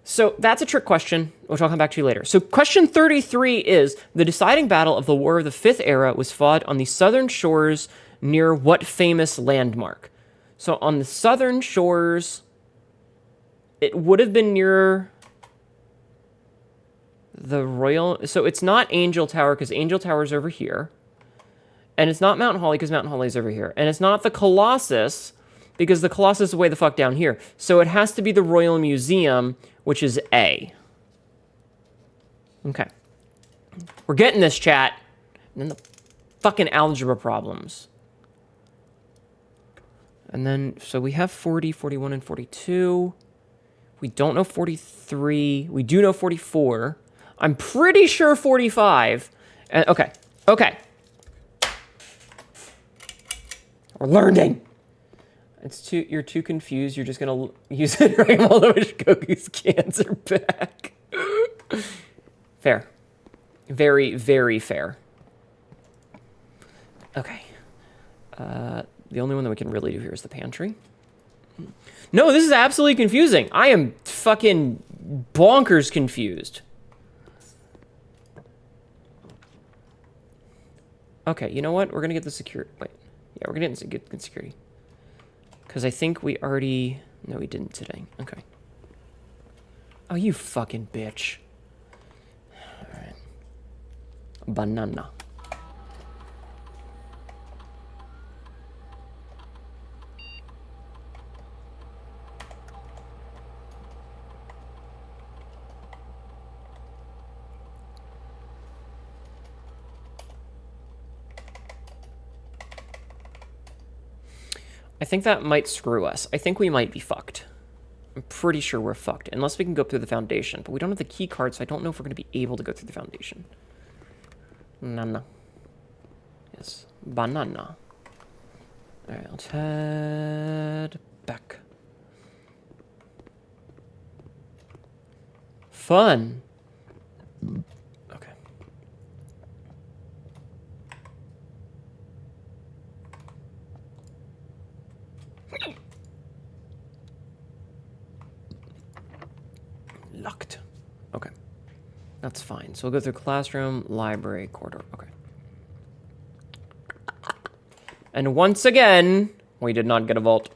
So that's a trick question, which I'll come back to later. So question 33 is, the deciding battle of the War of the Fifth Era was fought on the southern shores near what famous landmark? So on the southern shores, it would have been near the Royal... So it's not Angel Tower, because Angel Tower is over here. And it's not Mount Holly, because Mount Holly is over here. And it's not the Colossus, because the Colossus is way the fuck down here. So it has to be the Royal Museum, which is A. Okay. We're getting this, chat. And then the fucking algebra problems. And then, so we have 40, 41, and 42. We don't know 43. We do know 44. I'm pretty sure 45. And, okay. Okay. We're learning. You're too confused. You're just gonna use it right while the wish Goku's cans are back. Fair. Very, very fair. Okay. The only one that we can really do here is the pantry. No, this is absolutely confusing. I am fucking bonkers confused. Okay, you know what? We're gonna get the security. Wait. Yeah, we're gonna get security. Because I think we already... No, we didn't today. Okay. Oh, you fucking bitch. Alright. Banana. I think that might screw us. I think we might be fucked. I'm pretty sure we're fucked. Unless we can go through the foundation. But we don't have the key card, so I don't know if we're going to be able to go through the foundation. Nana. Yes. Banana. Alright, let's head back. Fun. Okay. Locked. Okay. That's fine. So we'll go through classroom, library, corridor. Okay. And once again, we did not get a vault.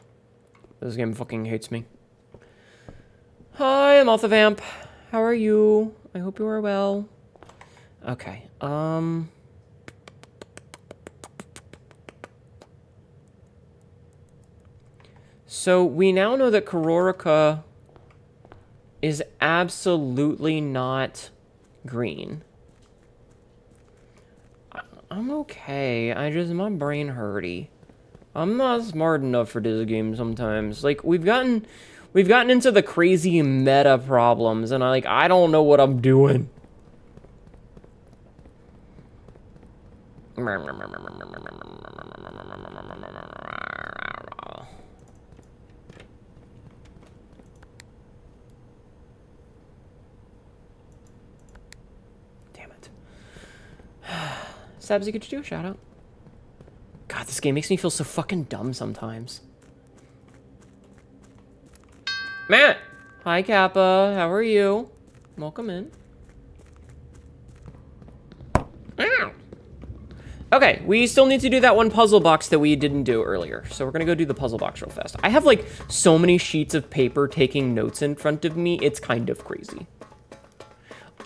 This game fucking hates me. Hi, I'm Vamp. How are you? I hope you are well. Okay. So we now know that Kororika is absolutely not green. I'm okay. My brain hurty. I'm not smart enough for this game sometimes. Like, we've gotten into the crazy meta problems, and I don't know what I'm doing. Sabsy, could you do a shout out? God, this game makes me feel so fucking dumb sometimes. Matt! Hi, Kappa. How are you? Welcome in. Ow. Okay, we still need to do that one puzzle box that we didn't do earlier. So we're gonna go do the puzzle box real fast. I have, like, so many sheets of paper taking notes in front of me. It's kind of crazy.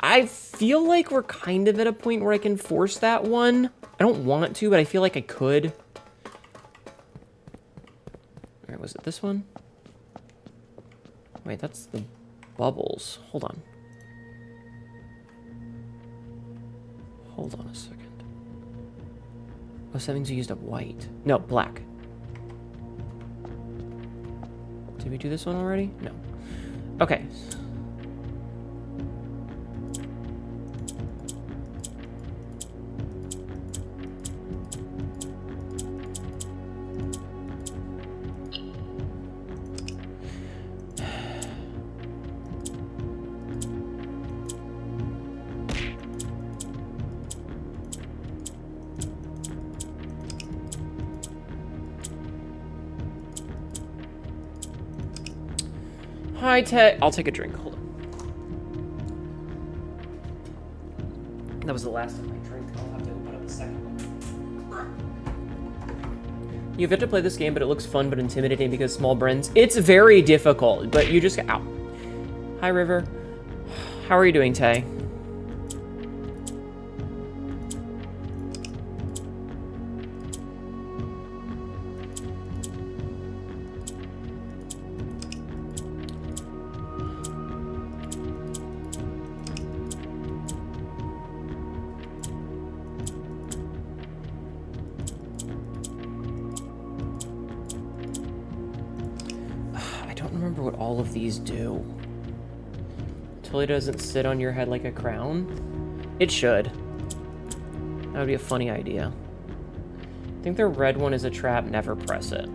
I feel like we're kind of at a point where I can force that one. I don't want to, but I feel like I could. All right, Was it this one? Wait, that's the bubbles. Hold on. Hold on a second. Oh, so that means we used up white. No, black. Did we do this one already? No. Okay. Hi, Ted. I'll take a drink. Hold on. That was the last of my drink. I'll have to open up a second one. You have to play this game, but it looks fun but intimidating because small brains. It's very difficult, but you just... Ow. Hi, River. How are you doing, Tay? All of these do. Totally doesn't sit on your head like a crown. It should. That would be a funny idea. I think the red one is a trap. Never press it.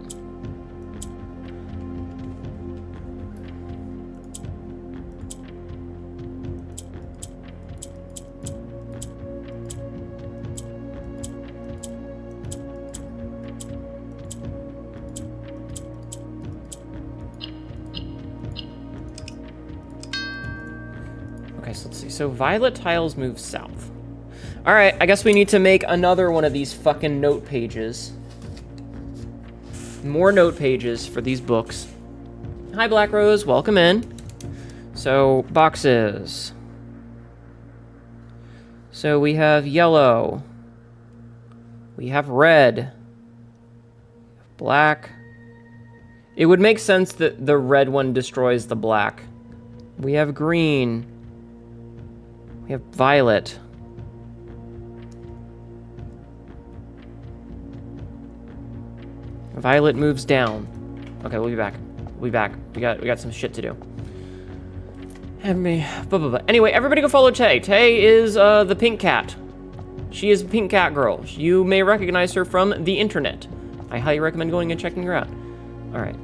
So violet tiles move south. All right, I guess we need to make another one of these fucking note pages. More note pages for these books. Hi, Black Rose, welcome in. So, boxes. So we have yellow. We have red. Black. It would make sense that the red one destroys the black. We have green. We have violet. Violet moves down. Okay, we'll be back. We'll be back. We got some shit to do. Anyway, everybody go follow Tay. Tay is the pink cat. She is a pink cat girl. You may recognize her from the internet. I highly recommend going and checking her out. All right.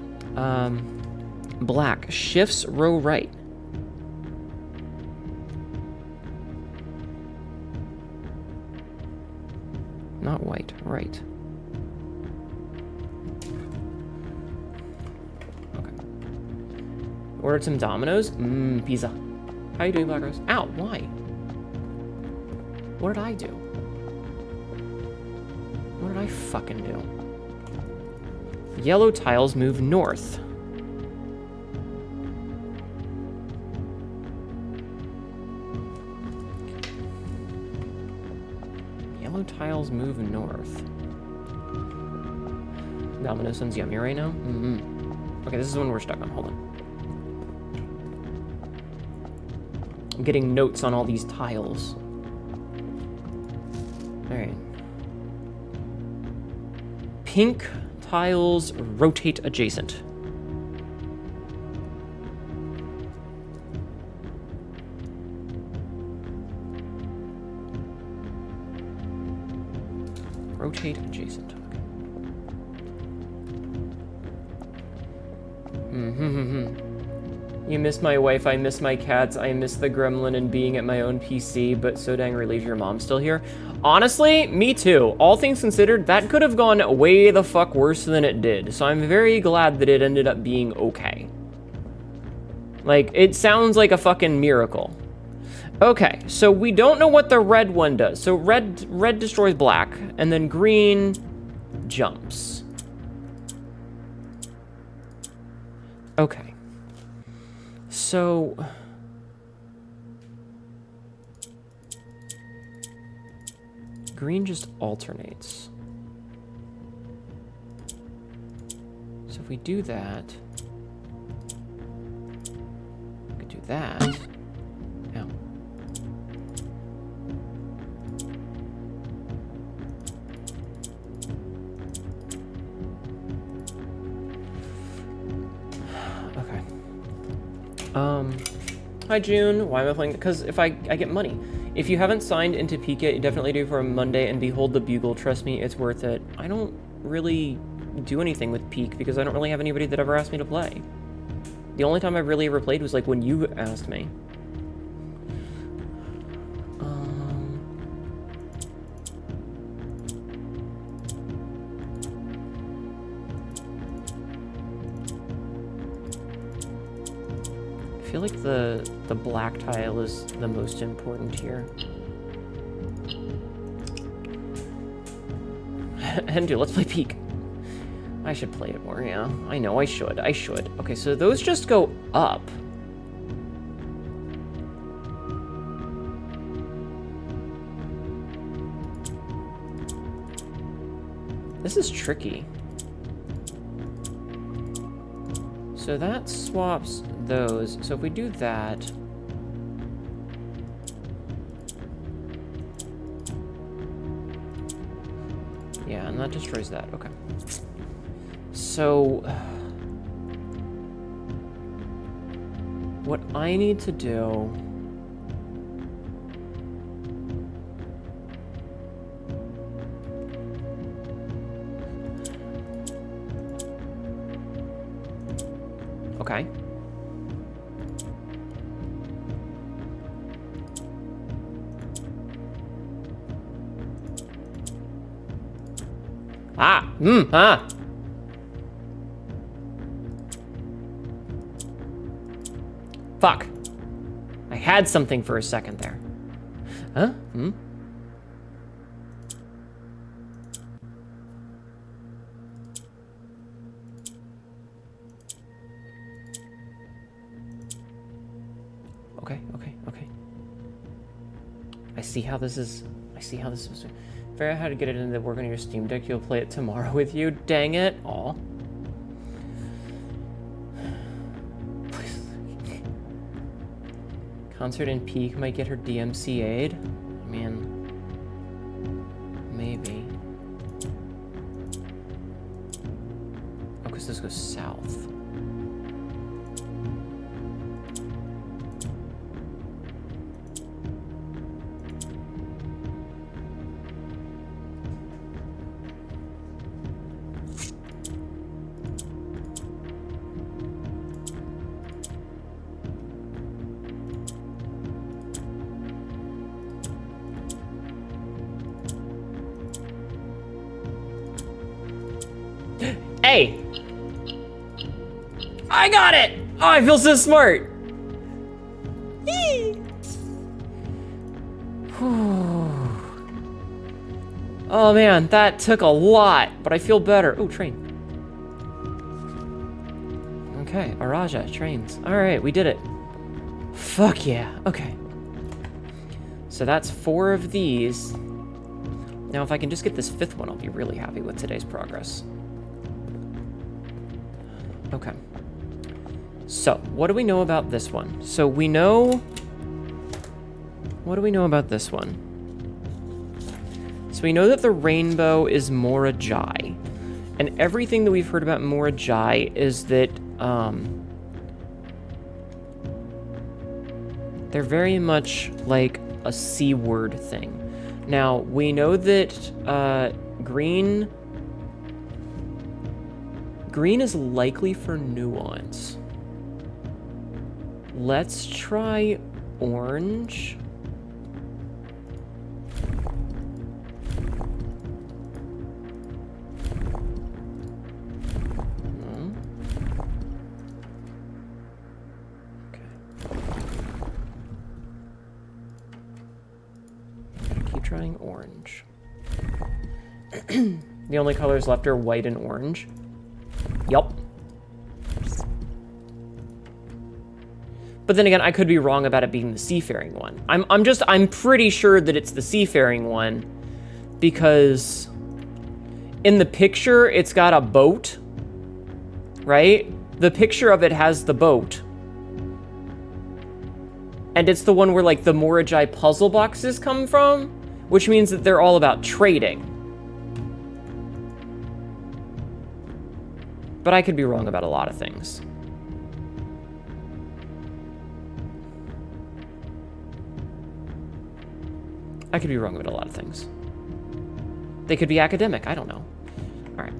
Black shifts row right. Not white, right. Okay. Ordered some Domino's. Pizza. How you doing, Black Rose? Ow, why? What did I do? What did I fucking do? Yellow tiles move north. Tiles move north. Domino's sounds yummy right now. Okay, this is the one we're stuck on. Hold on. I'm getting notes on all these tiles. All right. Pink tiles rotate adjacent. Rotate adjacent. You miss my wife, I miss my cats, I miss the gremlin and being at my own PC, but so dang relieved your mom's still here. Honestly, me too. All things considered, that could have gone way the fuck worse than it did, so I'm very glad that it ended up being okay. Like, it sounds like a fucking miracle. Okay, so we don't know what the red one does. So red destroys black, and then green jumps. Okay. So... green just alternates. So if we do that, we could do that. Ow. Okay. Hi June, why am I playing? Because if I get money. If you haven't signed into Peak yet, you definitely do for a Monday, and behold the bugle, trust me, it's worth it. I don't really do anything with Peak because I don't really have anybody that ever asked me to play. The only time I've really ever played was like when you asked me. I feel like the black tile is the most important here. Hnetu, let's play Peak. I should play it more, yeah. I know, I should. Okay, so those just go up. This is tricky. So that swaps those. So if we do that... Yeah, and that destroys that. Okay. So... what I need to do... Okay. Ah! Fuck. I had something for a second there. Huh? Okay. I see how this is figure out how to get it into work on your Steam Deck. You'll play it tomorrow with you. Dang it. Aw. Concert in Peak might get her DMCA'd. I mean, maybe. Oh, because this goes south. Hey! I got it! Oh, I feel so smart! Yee! Oh man, that took a lot, but I feel better. Oh, train. Okay, Araja, trains. Alright, we did it. Fuck yeah, okay. So that's 4 of these. Now if I can just get this 5th one, I'll be really happy with today's progress. Okay. So, what do we know about this one? So we know... What do we know about this one? So we know that the rainbow is Morajai. And everything that we've heard about Morajai is that, they're very much like a C-word thing. Now, we know that, green is likely for nuance. Let's try orange. No. Okay. I'm gonna keep trying orange. The only colors left are white and orange. Yup. But then again, I could be wrong about it being the seafaring one. I'm pretty sure that it's the seafaring one because in the picture, it's got a boat right? The picture of it has the boat. And it's the one where, like, the Morajai puzzle boxes come from, which means that they're all about trading. But I could be wrong about a lot of things. I could be wrong about a lot of things. They could be academic, I don't know. Alright.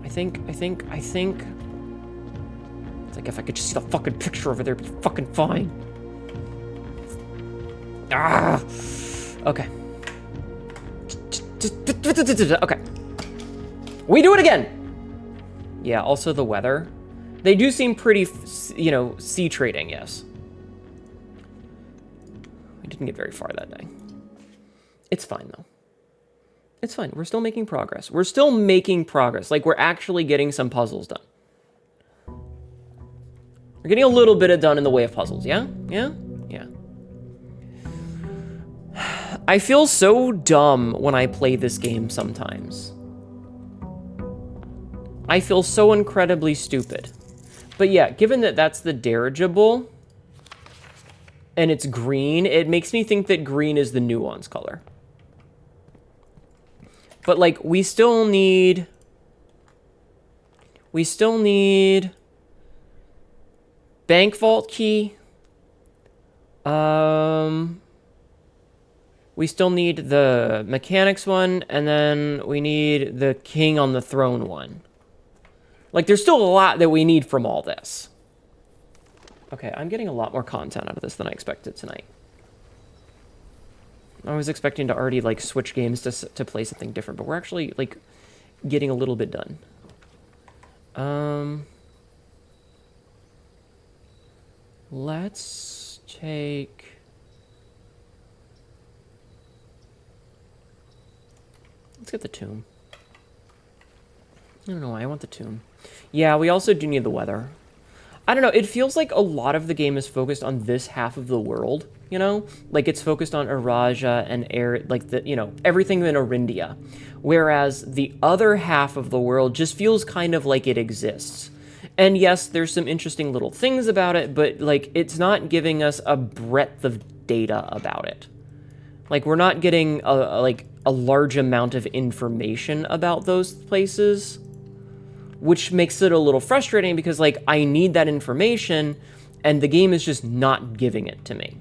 I think... It's like if I could just see the fucking picture over there, it'd be fucking fine. Ah! Okay. Okay. We do it again! Yeah, also the weather. They do seem pretty, you know, sea trading, yes. We didn't get very far that day. It's fine, though. It's fine. We're still making progress. We're still making progress. Like, we're actually getting some puzzles done. We're getting a little bit done in the way of puzzles, yeah? Yeah? Yeah. I feel so dumb when I play this game sometimes. I feel so incredibly stupid. But yeah, given that that's the dirigible, and it's green, it makes me think that green is the nuance color. But, like, we still need... Bank vault key. We still need the mechanics one, and then we need the king on the throne one. Like, there's still a lot that we need from all this. Okay, I'm getting a lot more content out of this than I expected tonight. I was expecting to already, like, switch games to play something different, but we're actually, like, getting a little bit done. Let's take... Let's get the tomb. I don't know why I want the tomb. Yeah, we also do need the weather. I don't know, it feels like a lot of the game is focused on this half of the world, you know? Like, it's focused on Araja and air, like, the, you know, everything in Orindia. Whereas the other half of the world just feels kind of like it exists. And yes, there's some interesting little things about it, but, like, it's not giving us a breadth of data about it. Like, we're not getting, a large amount of information about those places, which makes it a little frustrating because, like, I need that information, and the game is just not giving it to me.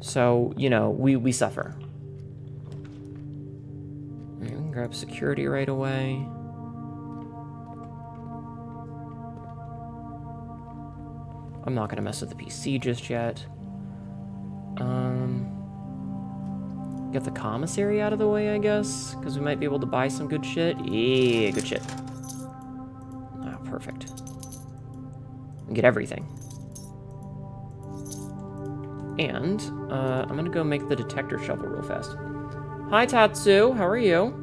So, you know, we suffer. We can grab security right away. I'm not gonna mess with the PC just yet. Get the commissary out of the way, I guess, because we might be able to buy some good shit. Yeah, good shit. Oh, perfect. And get everything. And, I'm gonna go make the detector shovel real fast. Hi, Tatsu, how are you?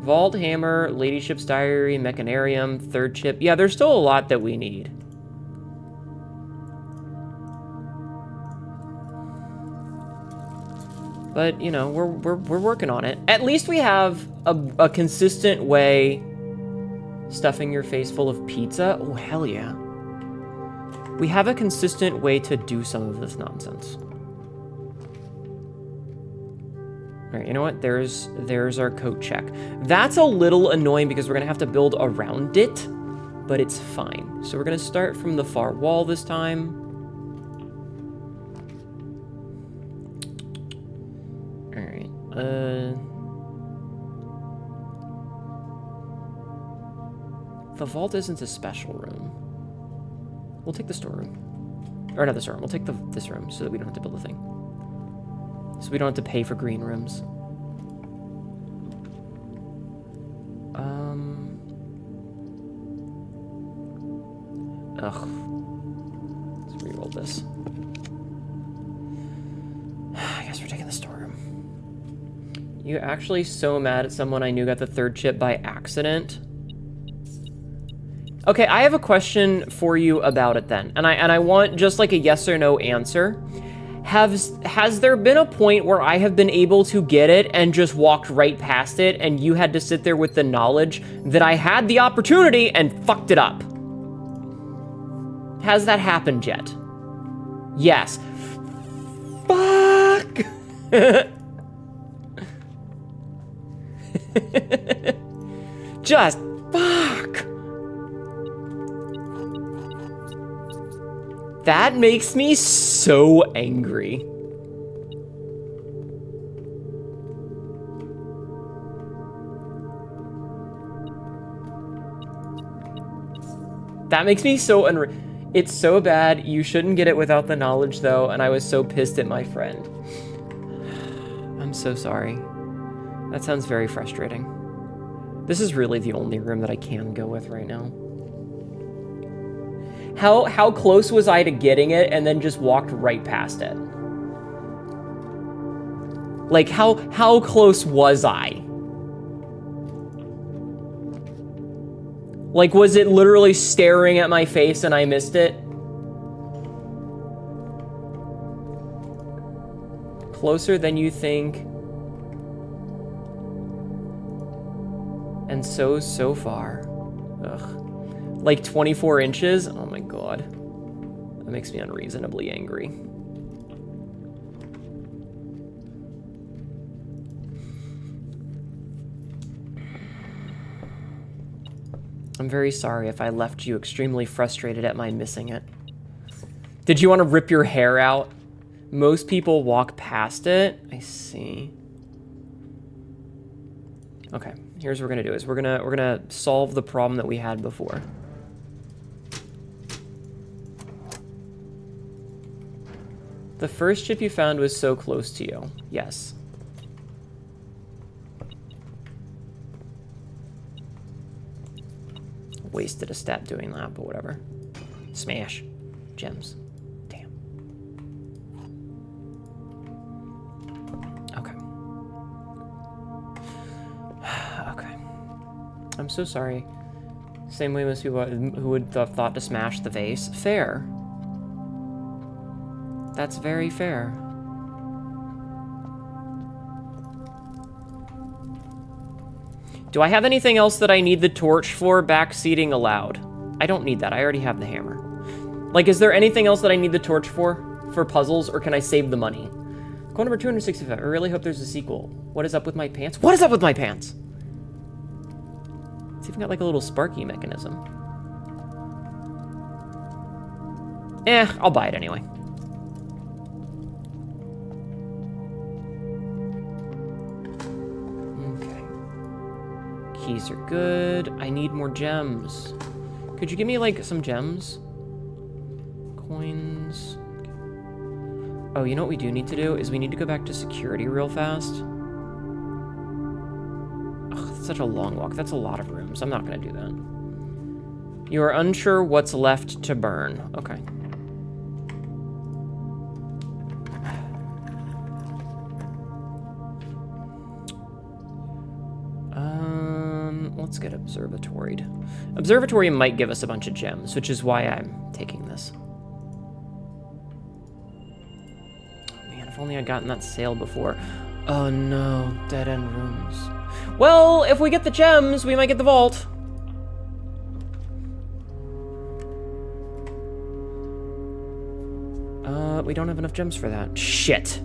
Vault, hammer, ladyship's diary, mechanarium, third chip. Yeah, there's still a lot that we need. But, you know, we're working on it. At least we have a consistent way stuffing your face full of pizza. Oh, hell yeah. We have a consistent way to do some of this nonsense. All right, you know what? There's our coat check. That's a little annoying because we're going to have to build around it, but it's fine. So we're going to start from the far wall this time. The vault isn't a special room. We'll take the storeroom. Or not the storeroom, we'll take this room so that we don't have to build a thing. So we don't have to pay for green rooms. Ugh. Let's reroll this. I guess we're taking the storeroom. You actually so mad at someone I knew got the third chip by accident? Okay, I have a question for you about it then. And I want just like a yes or no answer. Has there been a point where I have been able to get it and just walked right past it, and you had to sit there with the knowledge that I had the opportunity and fucked it up? Has that happened yet? Yes. Fuck! Just fuck! That makes me so angry. That makes me so It's so bad. You shouldn't get it without the knowledge, though, and I was so pissed at my friend. I'm so sorry. That sounds very frustrating. This is really the only room that I can go with right now. How close was I to getting it and then just walked right past it? Like, how close was I? Like, was it literally staring at my face and I missed it? Closer than you think. And so far. Ugh. Like 24 inches? Oh my god. That makes me unreasonably angry. I'm very sorry if I left you extremely frustrated at my missing it. Did you want to rip your hair out? Most people walk past it. I see. Okay, here's what we're gonna do is we're gonna solve the problem that we had before. The first chip you found was so close to you. Yes. Wasted a step doing that, but whatever. Smash. Gems. Damn. Okay. Okay. I'm so sorry. Same way most people who would have thought to smash the vase. Fair. That's very fair. Do I have anything else that I need the torch for? Backseating allowed. I don't need that. I already have the hammer. Like, is there anything else that I need the torch for puzzles, or can I save the money? Code number 265. I really hope there's a sequel. What is up with my pants? What is up with my pants? It's even got like a little sparky mechanism. I'll buy it anyway. Keys are good. I need more gems. Could you give me, like, some gems? Coins. Oh, you know what we do need to do? Is we need to go back to security real fast. Ugh, that's such a long walk. That's a lot of rooms. I'm not gonna do that. You are unsure what's left to burn. Okay. Let's get observatoried. Observatory might give us a bunch of gems, which is why I'm taking this. Oh man, if only I'd gotten that sale before. Oh no, dead-end rooms. Well, if we get the gems, we might get the vault. We don't have enough gems for that. Shit.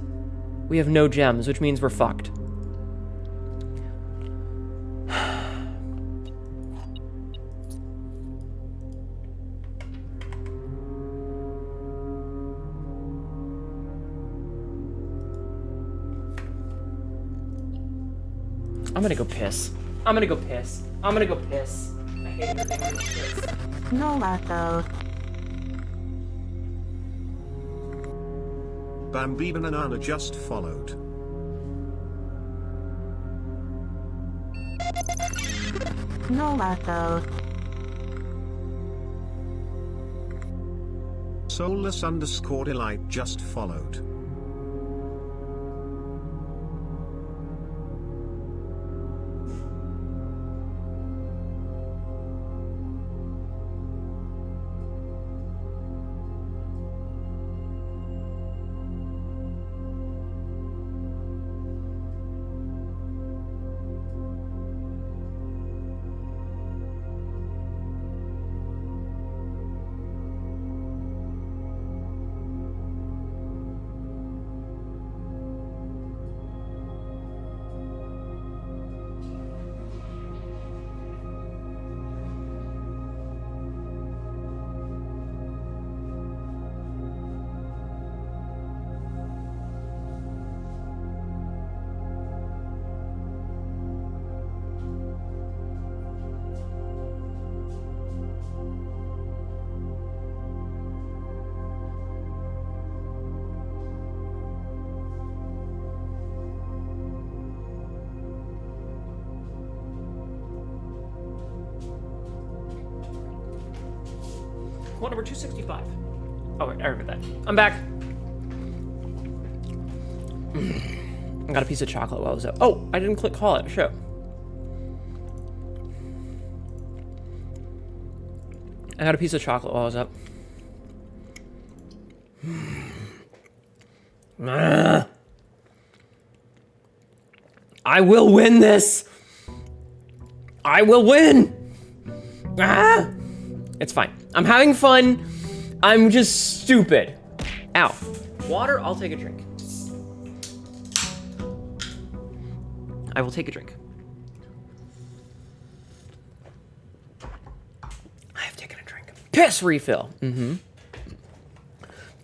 We have no gems, which means we're fucked. I'm gonna go piss. I'm gonna go piss. I'm gonna go piss. I hate everything. I'm gonna piss. No, Marco. Bambi Banana just followed. No, Marco. Soulless_delight just followed. What number 265? Oh, wait, I remember that. I'm back. I got a piece of chocolate while I was up. Oh, I didn't click call it. Shit. I got a piece of chocolate while I was up. I will win this. I will win. It's fine. I'm having fun. I'm just stupid. Ow. Water, I'll take a drink. I will take a drink. I have taken a drink. Piss refill. Mm-hmm.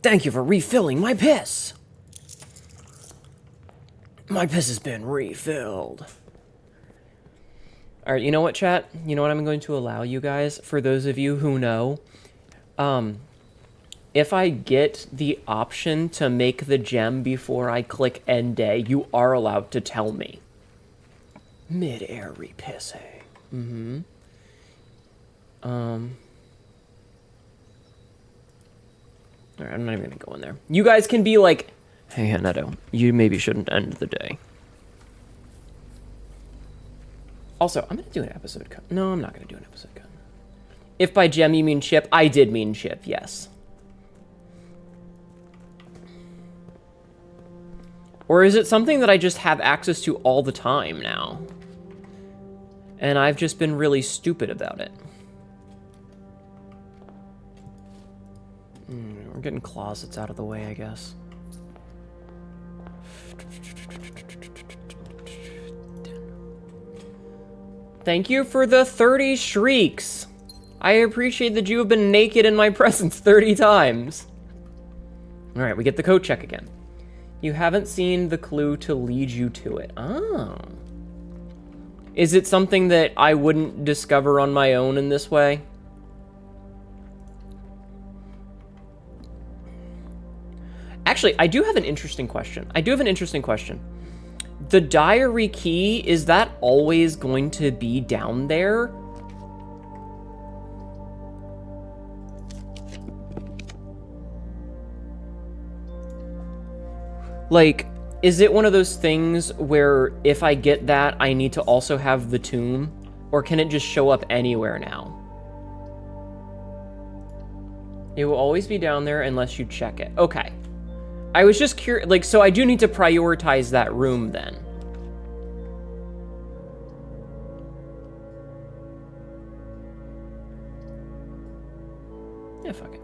Thank you for refilling my piss. My piss has been refilled. All right, you know what, chat? You know what I'm going to allow you guys? For those of you who know, if I get the option to make the gem before I click end day, you are allowed to tell me. Mid-air repissing. Mm-hmm. All right, I'm not even gonna go in there. You guys can be like, hey, Hnetu, you maybe shouldn't end the day. Also, I'm gonna do an episode cut. No, I'm not gonna do an episode cut. If by gem you mean chip, I did mean chip, yes. Or is it something that I just have access to all the time now? And I've just been really stupid about it. We're getting closets out of the way, I guess. Thank you for the 30 shrieks. I appreciate that you have been naked in my presence 30 times. All right, we get the code check again. You haven't seen the clue to lead you to it. Oh. Is it something that I wouldn't discover on my own in this way? Actually, I do have an interesting question. The diary key, is that always going to be down there? Like, is it one of those things where if I get that, I need to also have the tomb? Or can it just show up anywhere now? It will always be down there unless you check it. Okay. I was just curious, like, so I do need to prioritize that room then. Yeah, fuck it.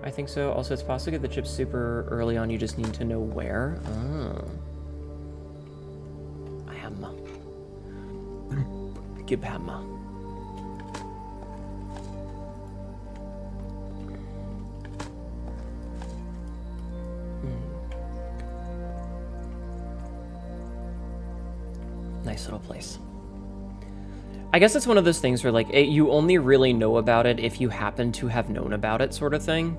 I think so. Also, it's possible to get the chips super early on. You just need to know where. Oh. I am. Give him. Nice little place. I guess it's one of those things where, like, you only really know about it if you happen to have known about it, sort of thing.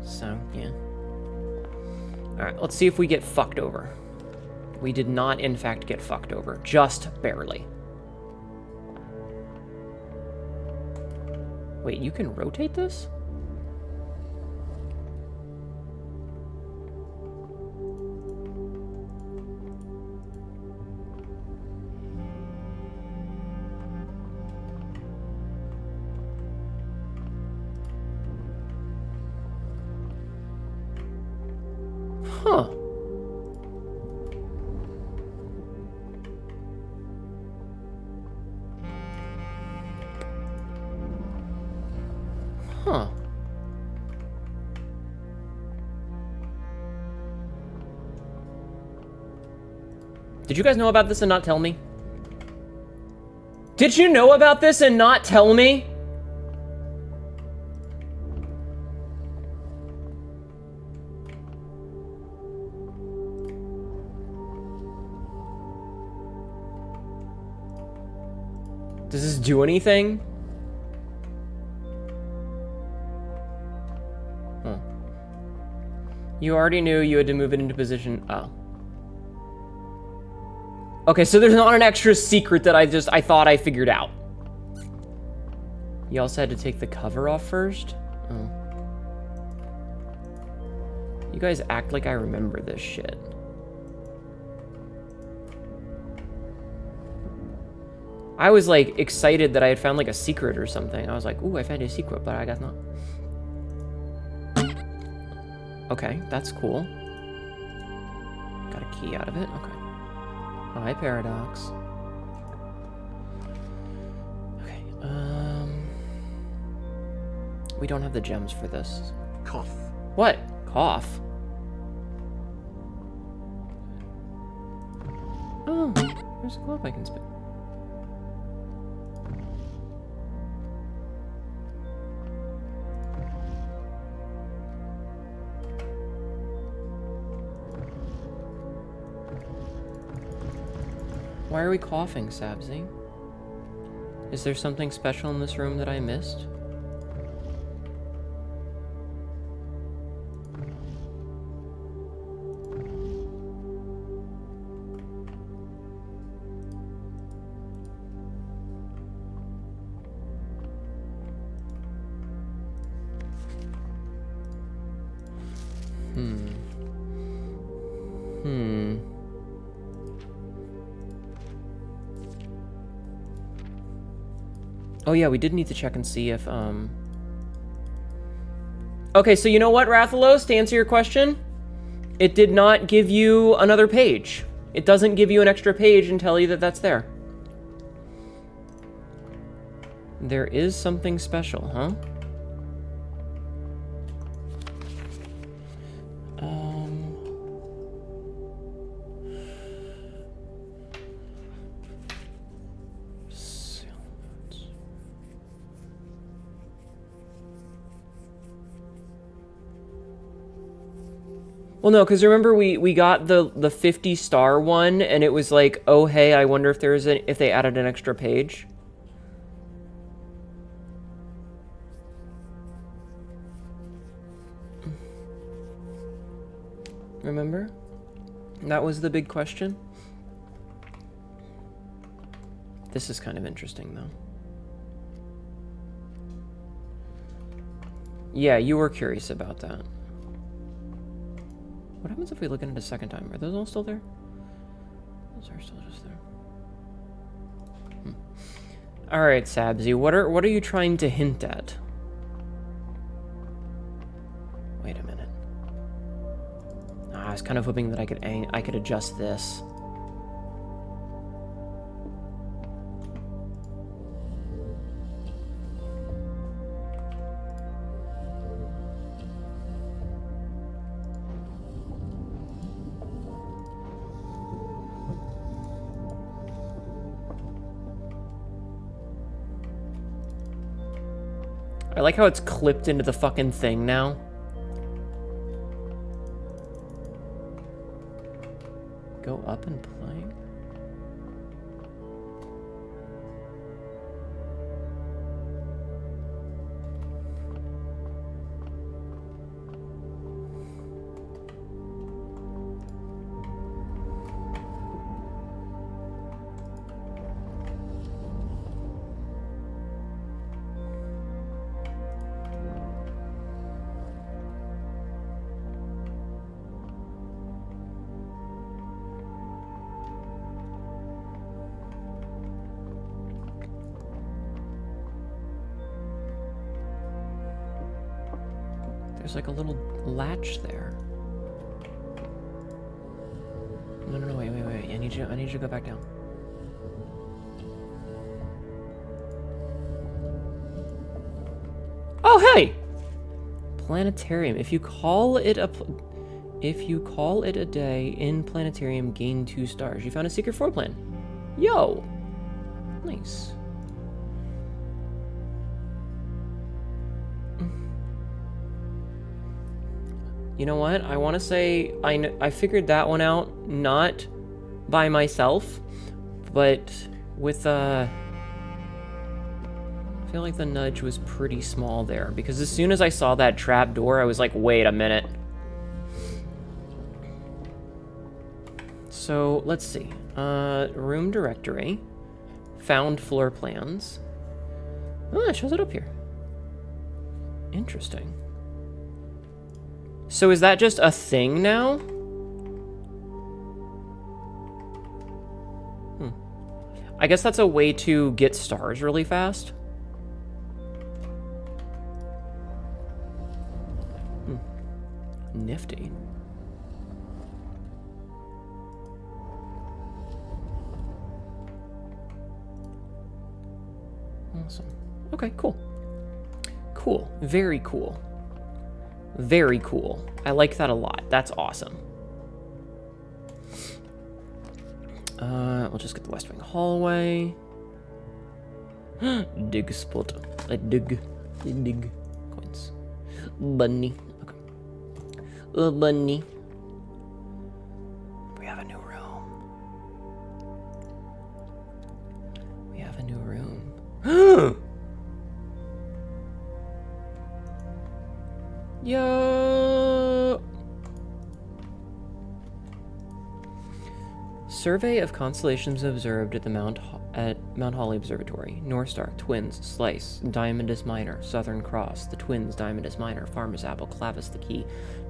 So, yeah. Alright, let's see if we get fucked over. We did not, in fact, get fucked over. Just barely. Wait, you can rotate this? Huh. Huh. Did you guys know about this and not tell me? Did you know about this and not tell me? Does this do anything? Huh. You already knew you had to move it into position. Oh. Okay, so there's not an extra secret that I thought I figured out. You also had to take the cover off first? Oh. You guys act like I remember this shit. I was like excited that I had found like a secret or something. I was like, ooh, I found a secret, but I guess not. Okay, that's cool. Got a key out of it, okay. Hi, Paradox. Okay, we don't have the gems for this. Cough. What? Cough? Oh, there's a glove I can spin. Why are we coughing, Sabzi? Is there something special in this room that I missed? Oh yeah, we did need to check and see if, Okay, so you know what, Rathalos, to answer your question? It did not give you another page. It doesn't give you an extra page and tell you that that's there. There is something special, huh? Well, no, because remember we got the 50-star one, and it was like, oh hey, I wonder if if they added an extra page. Remember? That was the big question. This is kind of interesting, though. Yeah, you were curious about that. What happens if we look at it a second time? Are those all still there? Those are still just there. All right, Sabzi, what are you trying to hint at? Wait a minute. I was kind of hoping that I could adjust this. I like how it's clipped into the fucking thing now. Go up and play? There's like a little latch there. No, wait. I need you to go back down. Oh, hey! Planetarium. If you call it a day in planetarium, gain 2 stars. You found a secret floor plan. Yo! Nice. You know what? I want to say I figured that one out not by myself, but with I feel like the nudge was pretty small there, because as soon as I saw that trap door, I was like, wait a minute. So let's see. Room directory. Found floor plans. Oh, it shows it up here. Interesting. So is that just a thing now? I guess that's a way to get stars really fast. Nifty. Awesome. Okay, cool. Cool. Very cool. Very cool. I like that a lot. That's awesome. We'll just get the West Wing hallway. Dig spot. I dig. Coins. Bunny. Okay. Bunny. We have a new room. We have a new room. Yo. Survey of constellations observed at the Mount Holly Observatory. North Star, Twins, Slice, Diamondus Minor, Southern Cross, the Twins, Diamondus Minor, Farmer's Apple, Clavis, the Key,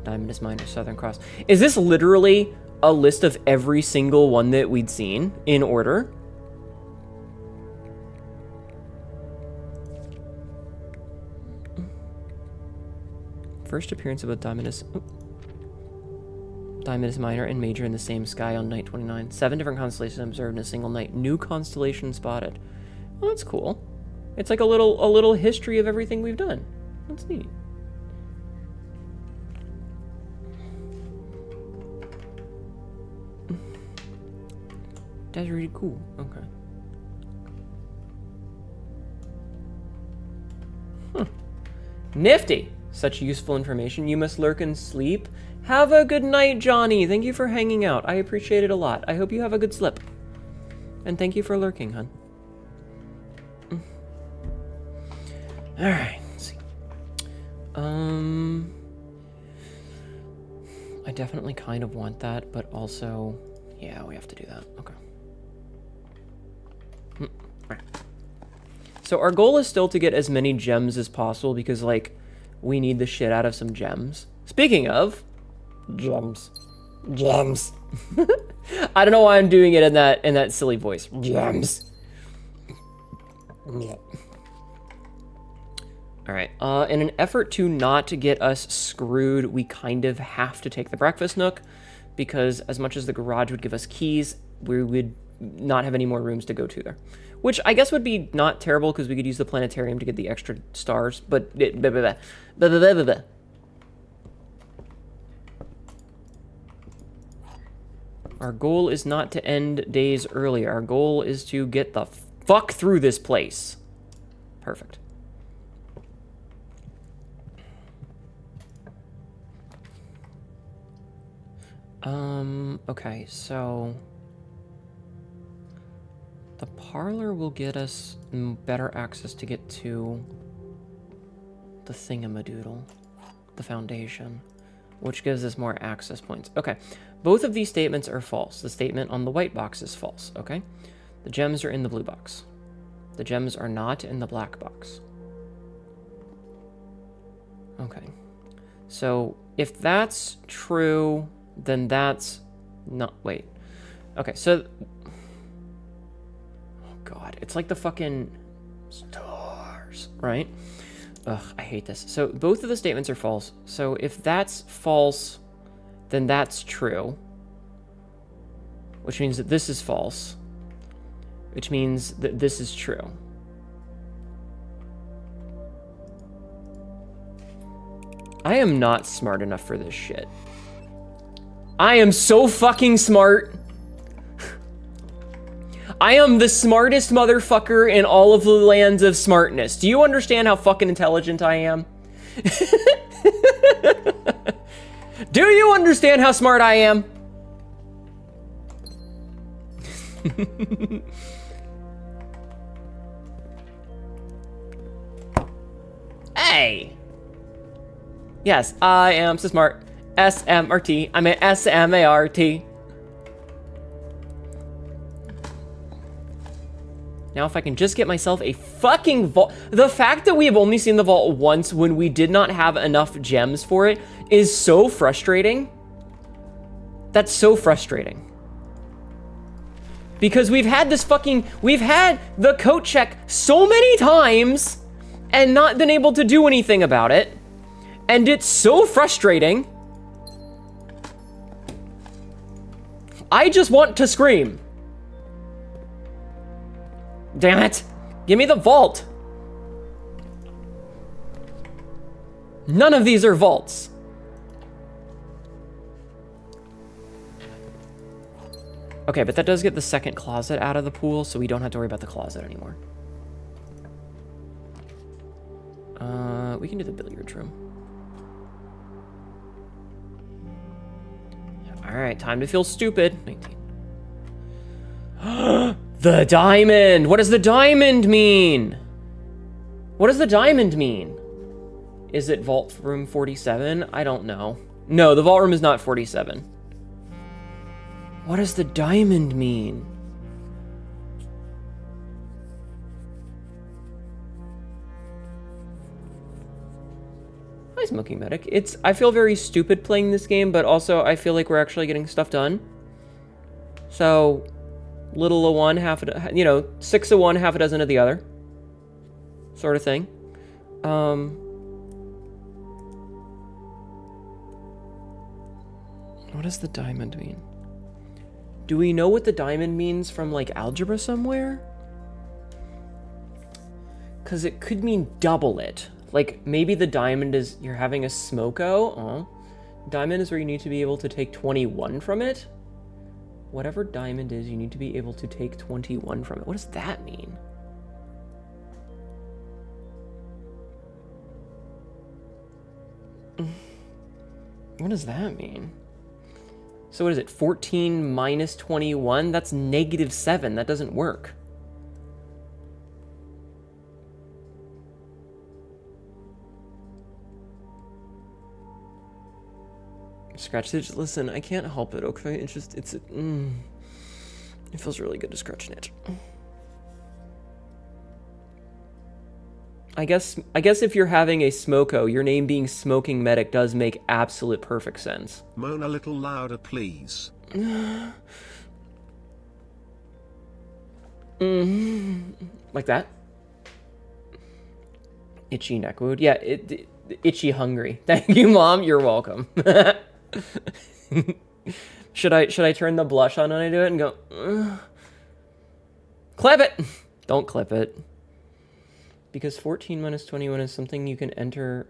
Diamondus Minor, Southern Cross. Is this literally a list of every single one that we'd seen in order? First appearance of a Diamondus Minor and Major in the same sky on night 29. 7 different constellations observed in a single night. New constellation spotted. Well, that's cool. It's like a little history of everything we've done. That's neat. That's really cool. Okay. Huh. Nifty. Such useful information. You must lurk and sleep. Have a good night, Johnny. Thank you for hanging out. I appreciate it a lot. I hope you have a good slip. And thank you for lurking, hun. Alright, let's see. I definitely kind of want that, but also, yeah, we have to do that. Okay. Alright. So our goal is still to get as many gems as possible because, like, we need the shit out of some gems. Speaking of gems. I don't know why I'm doing it in that silly voice. Gems. Yeah. All right. In an effort to not get us screwed, we kind of have to take the breakfast nook because as much as the garage would give us keys, we would not have any more rooms to go to there. Which I guess would be not terrible because we could use the planetarium to get the extra stars, but our goal is not to end days early. Our goal is to get the fuck through this place. Perfect. Okay, so the parlor will get us better access to get to the thingamadoodle, the foundation, which gives us more access points. Okay, both of these statements are false. The statement on the white box is false, okay? The gems are in the blue box. The gems are not in the black box. Okay, so if that's true, then that's not, wait. Okay, so, oh God, it's like the fucking stars, right? Ugh, I hate this. So both of the statements are false. So if that's false, then that's true. Which means that this is false. Which means that this is true. I am not smart enough for this shit. I am so fucking smart. I am the smartest motherfucker in all of the lands of smartness. Do you understand how fucking intelligent I am? Do you understand how smart I am? Hey! Yes, I am so smart. SMRT. I'm an SMART. Now if I can just get myself a fucking vault. The fact that we have only seen the vault once when we did not have enough gems for it is so frustrating. That's so frustrating. Because we've had the coat check so many times and not been able to do anything about it. And it's so frustrating. I just want to scream. Damn it. Give me the vault. None of these are vaults. Okay, but that does get the second closet out of the pool, so we don't have to worry about the closet anymore. We can do the billiards room. All right, time to feel stupid. 19. The diamond! What does the diamond mean? What does the diamond mean? Is it vault room 47? I don't know. No, the vault room is not 47. What does the diamond mean? Hi, Smoking Medic. I feel very stupid playing this game, but also I feel like we're actually getting stuff done. So, little of one, half a, you know, 6 of one, half a dozen of the other, sort of thing. What does the diamond mean? Do we know what the diamond means from, like, algebra somewhere? Because it could mean double it. Like, maybe the diamond is you're having a smoko. Oh. Diamond is where you need to be able to take 21 from it. Whatever diamond is, you need to be able to take 21 from it. What does that mean? What does that mean? So what is it? 14 minus 21? That's -7. That doesn't work. Scratch it. Listen, I can't help it, okay? It's just, it feels really good to scratch an itch. I guess if you're having a smoko, your name being Smoking Medic does make absolute perfect sense. Moan a little louder, please. Like that? Itchy neck wound. Yeah, itchy hungry. Thank you, Mom. You're welcome. Should I turn the blush on when I do it and go, clip it? Don't clip it. Because 14 minus 21 is something you can enter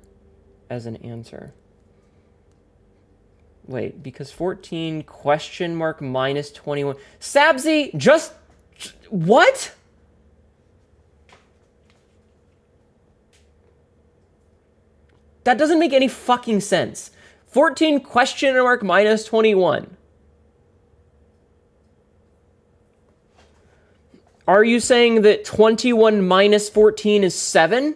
as an answer. Wait, because 14 question mark minus 21. Sabzi, just, what? That doesn't make any fucking sense. 14 question mark minus 21. Are you saying that 21 minus 14 is 7?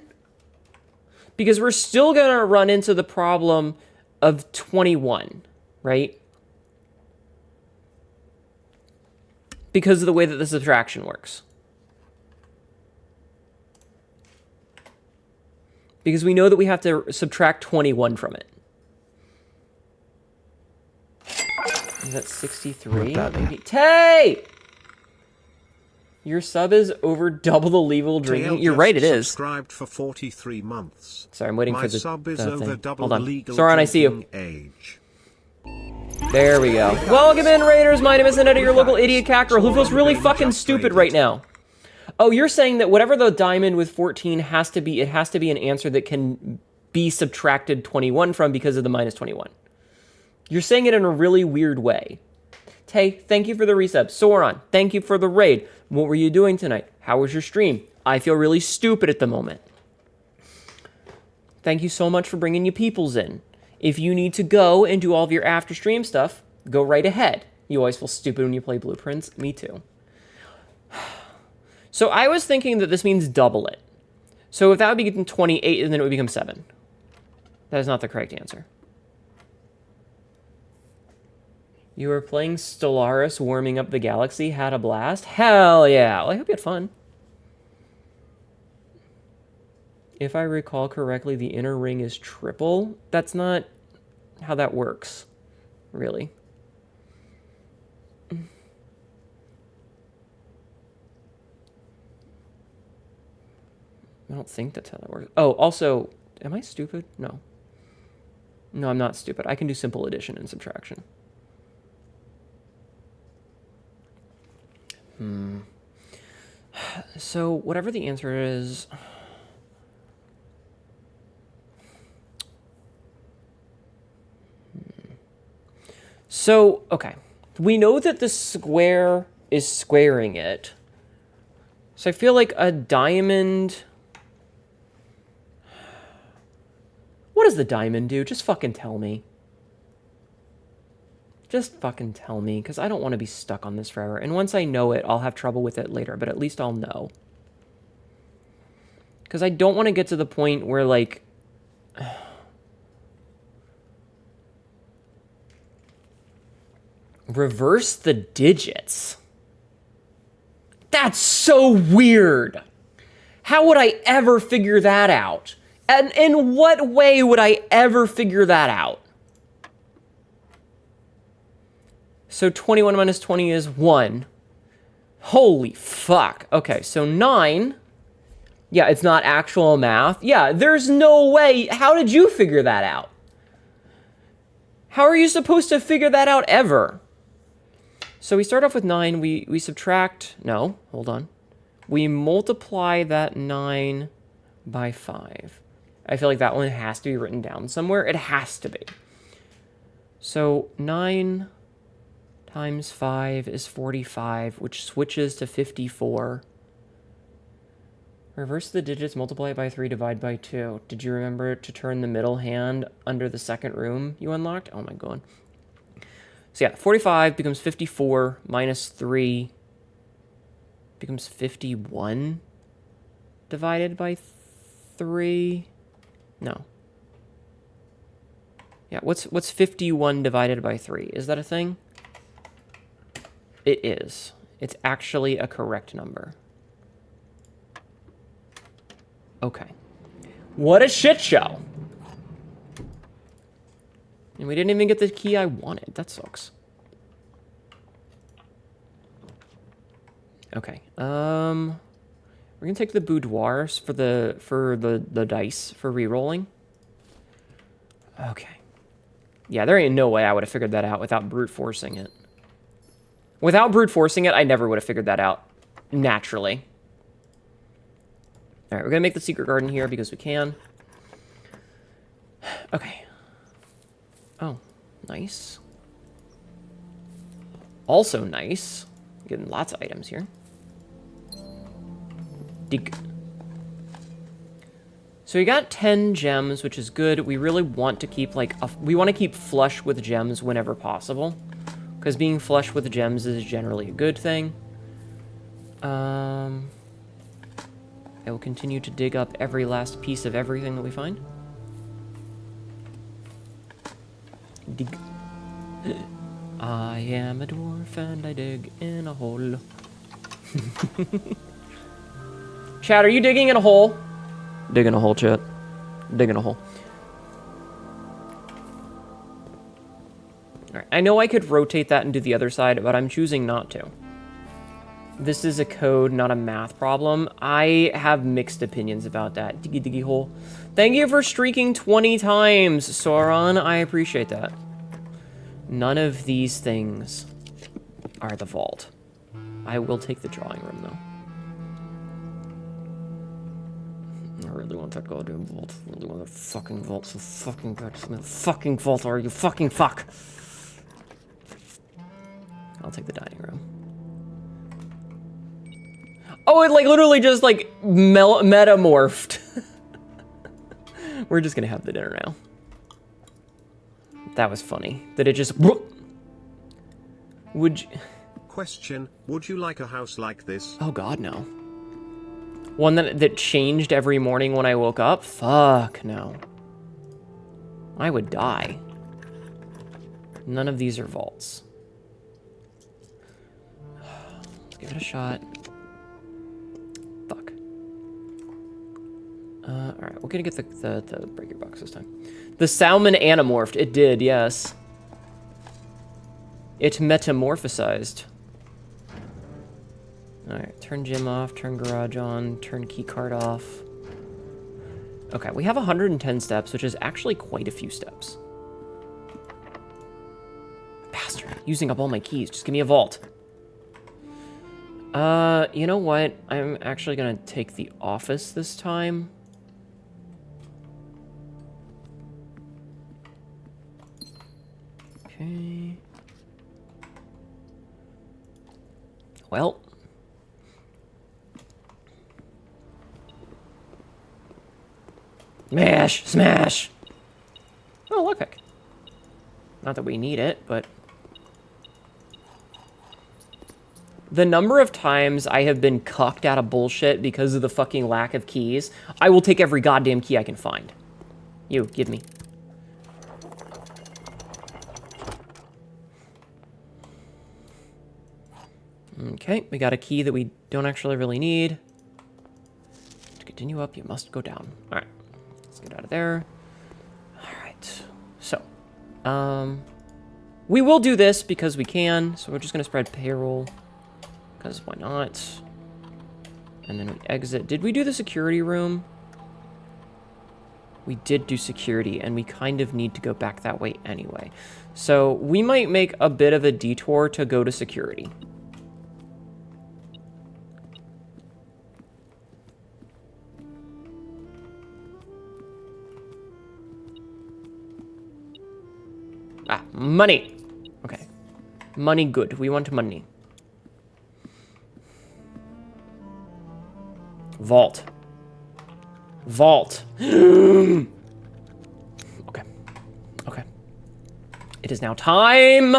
Because we're still going to run into the problem of 21, right? Because of the way that the subtraction works. Because we know that we have to subtract 21 from it. Is that 63? Tay! Your sub is over double the legal drinking. You're right, it is. Subscribed for 43 months. Sorry, I'm waiting My for the sub is thing. over double Hold on. legal Sauron, I see you. age. There we go. Welcome in, Raiders. My name is Hnetu, your local idiot cat girl who feels really fucking stupid right now. Oh, you're saying that whatever the diamond with 14 has to be, it has to be an answer that can be subtracted 21 from because of the minus 21. You're saying it in a really weird way. Tay, thank you for the resub. Sauron, thank you for the raid. What were you doing tonight? How was your stream? I feel really stupid at the moment. Thank you so much for bringing your peoples in. If you need to go and do all of your after stream stuff, go right ahead. You always feel stupid when you play Blueprints. Me too. So I was thinking that this means double it. So if that would be getting 28, and then it would become 7. That is not the correct answer. You were playing Stellaris, warming up the galaxy, had a blast? Hell yeah. Well, I hope you had fun. If I recall correctly, the inner ring is triple. That's not how that works, really. I don't think that's how that works. Oh, also, am I stupid? No. No, I'm not stupid. I can do simple addition and subtraction. So, whatever the answer is... So, okay. We know that the square is squaring it. So I feel like a diamond... What does the diamond do? Just fucking tell me. Just fucking tell me, because I don't want to be stuck on this forever. And once I know it, I'll have trouble with it later, but at least I'll know. Because I don't want to get to the point where, like... Reverse the digits. That's so weird. How would I ever figure that out? And in what way would I ever figure that out? So 21 minus 20 is 1. Holy fuck. Okay, so 9. Yeah, it's not actual math. Yeah, there's no way. How did you figure that out? How are you supposed to figure that out ever? So we start off with 9. We subtract... No, hold on. We multiply that 9 by 5. I feel like that one has to be written down somewhere. It has to be. So 9 times 5 is 45, which switches to 54. Reverse the digits, multiply it by 3, divide by 2. Did you remember to turn the middle hand under the second room you unlocked? Oh my god. So yeah, 45 becomes 54 minus 3 becomes 51 divided by 3. No. Yeah, what's 51 divided by 3? Is that a thing? It is. It's actually a correct number. Okay. What a shit show. And we didn't even get the key I wanted. That sucks. Okay. We're gonna take the boudoirs for the dice for re-rolling. Okay. Yeah, there ain't no way I would have figured that out without brute forcing it. Without brute forcing it, I never would have figured that out naturally. All right, we're gonna make the secret garden here because we can. Okay. Oh, nice. Also nice. Getting lots of items here. Dig. So we got 10 gems, which is good. We really want to keep, like, we want to keep flush with gems whenever possible. Because being flush with gems is generally a good thing. I will continue to dig up every last piece of everything that we find. Dig. I am a dwarf and I dig in a hole. Chat, are you digging in a hole? Dig in a hole, chat. Dig in a hole. Alright, I know I could rotate that and do the other side, but I'm choosing not to. This is a code, not a math problem. I have mixed opinions about that. Diggy diggy hole. Thank you for streaking 20 times, Sauron. I appreciate that. None of these things are the vault. I will take the drawing room, though. I really want that goddamn vault. I really want that fucking vault so fucking bad. Just the fucking vault, or you fucking fuck. I'll take the dining room. Oh, it like literally just like metamorphed. We're just gonna have the dinner now. That was funny. That it just... Would you... Question, would you like a house like this? Oh god, no. One that changed every morning when I woke up? Fuck, no. I would die. None of these are vaults. Let's give it a shot. Fuck. Alright, we're gonna get the breaker box this time. The salmon anamorphed. It did, yes. It metamorphosized. Alright, turn gym off, turn garage on, turn key card off. Okay, we have 110 steps, which is actually quite a few steps. Bastard, using up all my keys. Just give me a vault. You know what? I'm actually gonna take the office this time. Okay. Well. Smash! Smash! Oh, lockpick. Not that we need it, but... The number of times I have been cucked out of bullshit because of the fucking lack of keys, I will take every goddamn key I can find. You, give me. Okay, we got a key that we don't actually really need. To continue up, you must go down. Alright, let's get out of there. Alright, so, we will do this because we can, so we're just gonna spread payroll, because why not? And then we exit. Did we do the security room? We did do security, and we kind of need to go back that way anyway. So we might make a bit of a detour to go to security. Ah, money. Okay. Money, good. We want money. Vault. Vault. Okay. Okay. It is now time.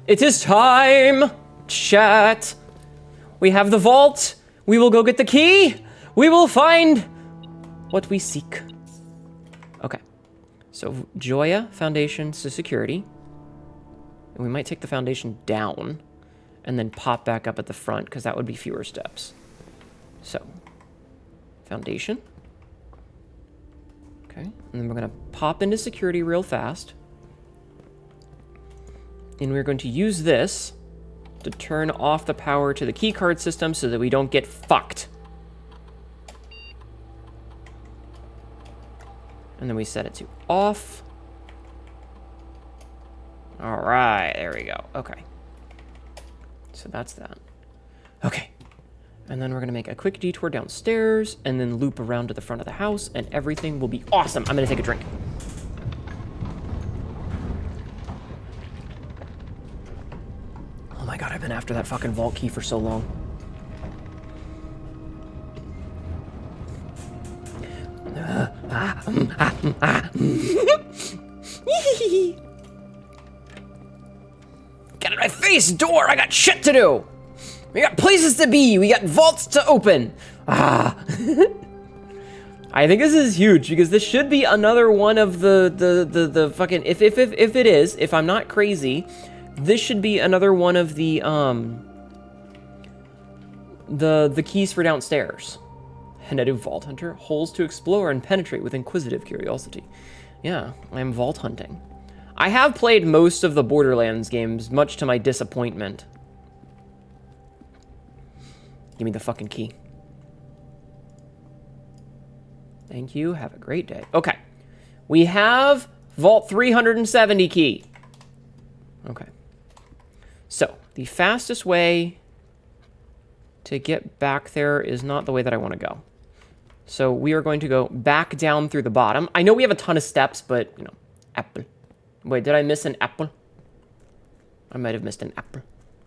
It is time. Chat. We have the vault. We will go get the key. We will find what we seek. Okay. So, Joya, foundations to security. And we might take the foundation down and then pop back up at the front because that would be fewer steps. So, foundation. Okay, and then we're gonna pop into security real fast. And we're going to use this to turn off the power to the keycard system so that we don't get fucked. And then we set it to off. All right, there we go. Okay. So that's that. Okay. And then we're gonna make a quick detour downstairs and then loop around to the front of the house and everything will be awesome. I'm gonna take a drink. Oh my God, I've been after that fucking vault key for so long. Get in my face, door! I got shit to do! We got places to be! We got vaults to open! Ah! I think this is huge, because this should be another one of the fucking... If it is, if I'm not crazy, this should be another one of the keys for downstairs. Hnetu Vault Hunter, holes to explore and penetrate with inquisitive curiosity. Yeah, I'm vault hunting. I have played most of the Borderlands games, much to my disappointment. Give me the fucking key. Thank you, have a great day. Okay, we have Vault 370 key. Okay. So, the fastest way to get back there is not the way that I want to go. So we are going to go back down through the bottom. I know we have a ton of steps, but, you know, apple. Wait, did I miss an apple? I might have missed an apple.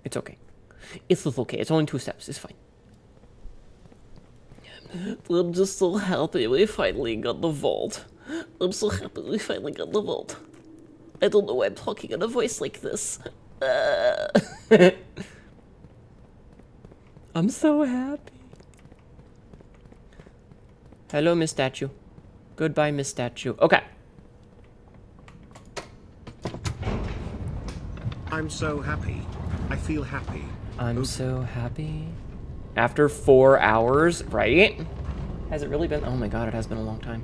It's okay. It's okay. It's only 2 steps. It's fine. I'm just so happy we finally got the vault. I'm so happy we finally got the vault. I don't know why I'm talking in a voice like this. I'm so happy. Hello, Miss Statue. Goodbye, Miss Statue. Okay. I'm so happy. I feel happy. I'm so happy. After 4 hours, right? Has it really been? Oh my god, it has been a long time.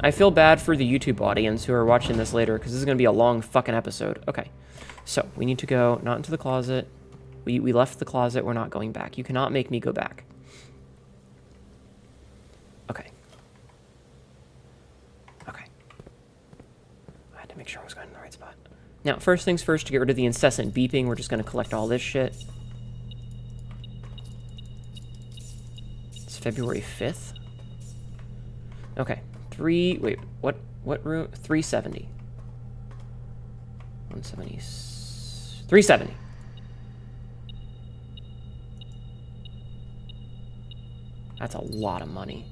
I feel bad for the YouTube audience who are watching this later, because this is going to be a long fucking episode. Okay, so we need to go, not into the closet. We left the closet, we're not going back. You cannot make me go back. Okay. Okay. I had to make sure I was going in the right spot. Now, first things first, to get rid of the incessant beeping, we're just going to collect all this shit. It's February 5th. Okay. Wait, what room? 370. 170. 370. That's a lot of money.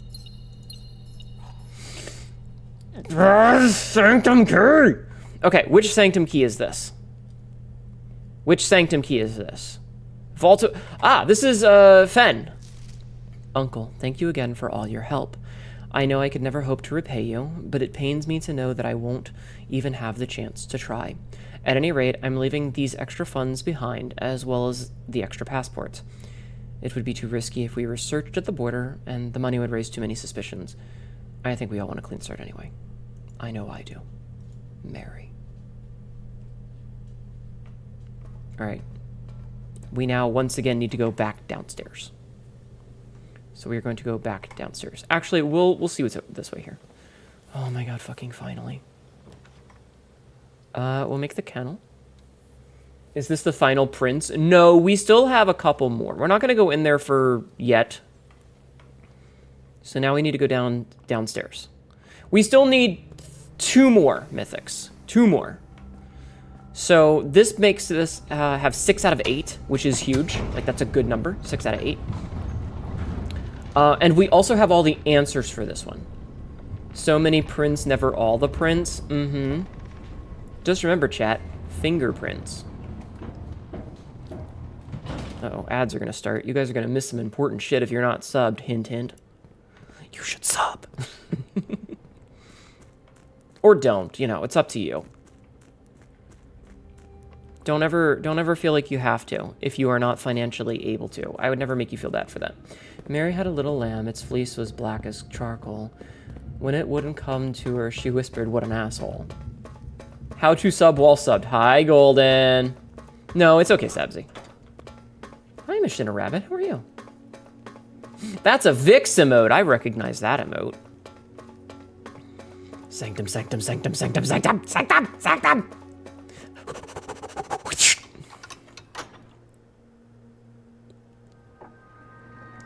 Sanctum key! Okay, which sanctum key is this? Which sanctum key is this? This is, Fen. Uncle, thank you again for all your help. I know I could never hope to repay you, but it pains me to know that I won't even have the chance to try. At any rate, I'm leaving these extra funds behind, as well as the extra passports. It would be too risky if we were searched at the border, and the money would raise too many suspicions. I think we all want a clean start anyway. I know I do. Mary. Alright. We now once again need to go back downstairs. So we are going to go back downstairs. Actually, we'll see what's this way here. Oh my god, fucking finally. We'll make the kennel. Is this the final prince? No, we still have a couple more. We're not going to go in there for yet. So now we need to go downstairs. We still need 2 more mythics. 2 more. So this makes this have 6 out of 8, which is huge. Like, that's a good number. 6 out of 8. And we also have all the answers for this one. So many prints, never all the prints. Mm-hmm. Just remember, chat, fingerprints. Uh-oh, ads are going to start. You guys are going to miss some important shit if you're not subbed. Hint, hint. You should sub. Or don't, you know, it's up to you. Don't ever feel like you have to if you are not financially able to. I would never make you feel bad for that. Mary had a little lamb. Its fleece was black as charcoal. When it wouldn't come to her, she whispered, "What an asshole." How to sub while subbed. Hi, Golden. No, it's okay, Sabzi. Hi, Machina Rabbit. How are you? That's a Vix emote. I recognize that emote. Sanctum, sanctum, sanctum, sanctum, sanctum, sanctum, sanctum.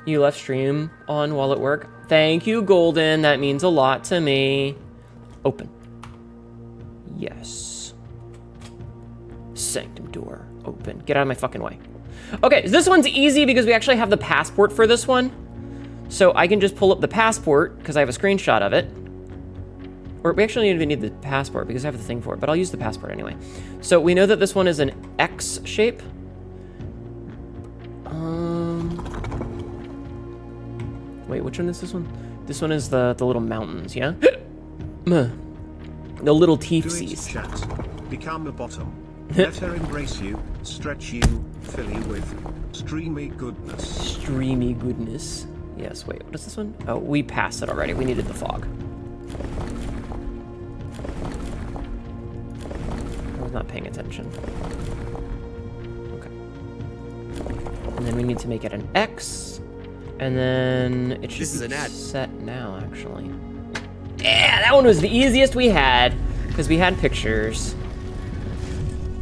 You left stream on while at work. Thank you, Golden. That means a lot to me. Open. Yes. Sanctum door. Open. Get out of my fucking way. Okay, so this one's easy because we actually have the passport for this one. So I can just pull up the passport because I have a screenshot of it. Or we actually don't even need the passport because I have the thing for it, but I'll use the passport anyway. So we know that this one is an X shape. Wait, which one is this one? This one is the little mountains, yeah? The little teefsies. Chat. Become a bottom. Let her embrace you, stretch you, fill you with streamy goodness. Streamy goodness. Yes, wait, what is this one? Oh, we passed it already. We needed the fog. I was not paying attention. Okay. And then we need to make it an X. And then it should This is be an ad. set now, actually. Yeah, that one was the easiest we had, because we had pictures.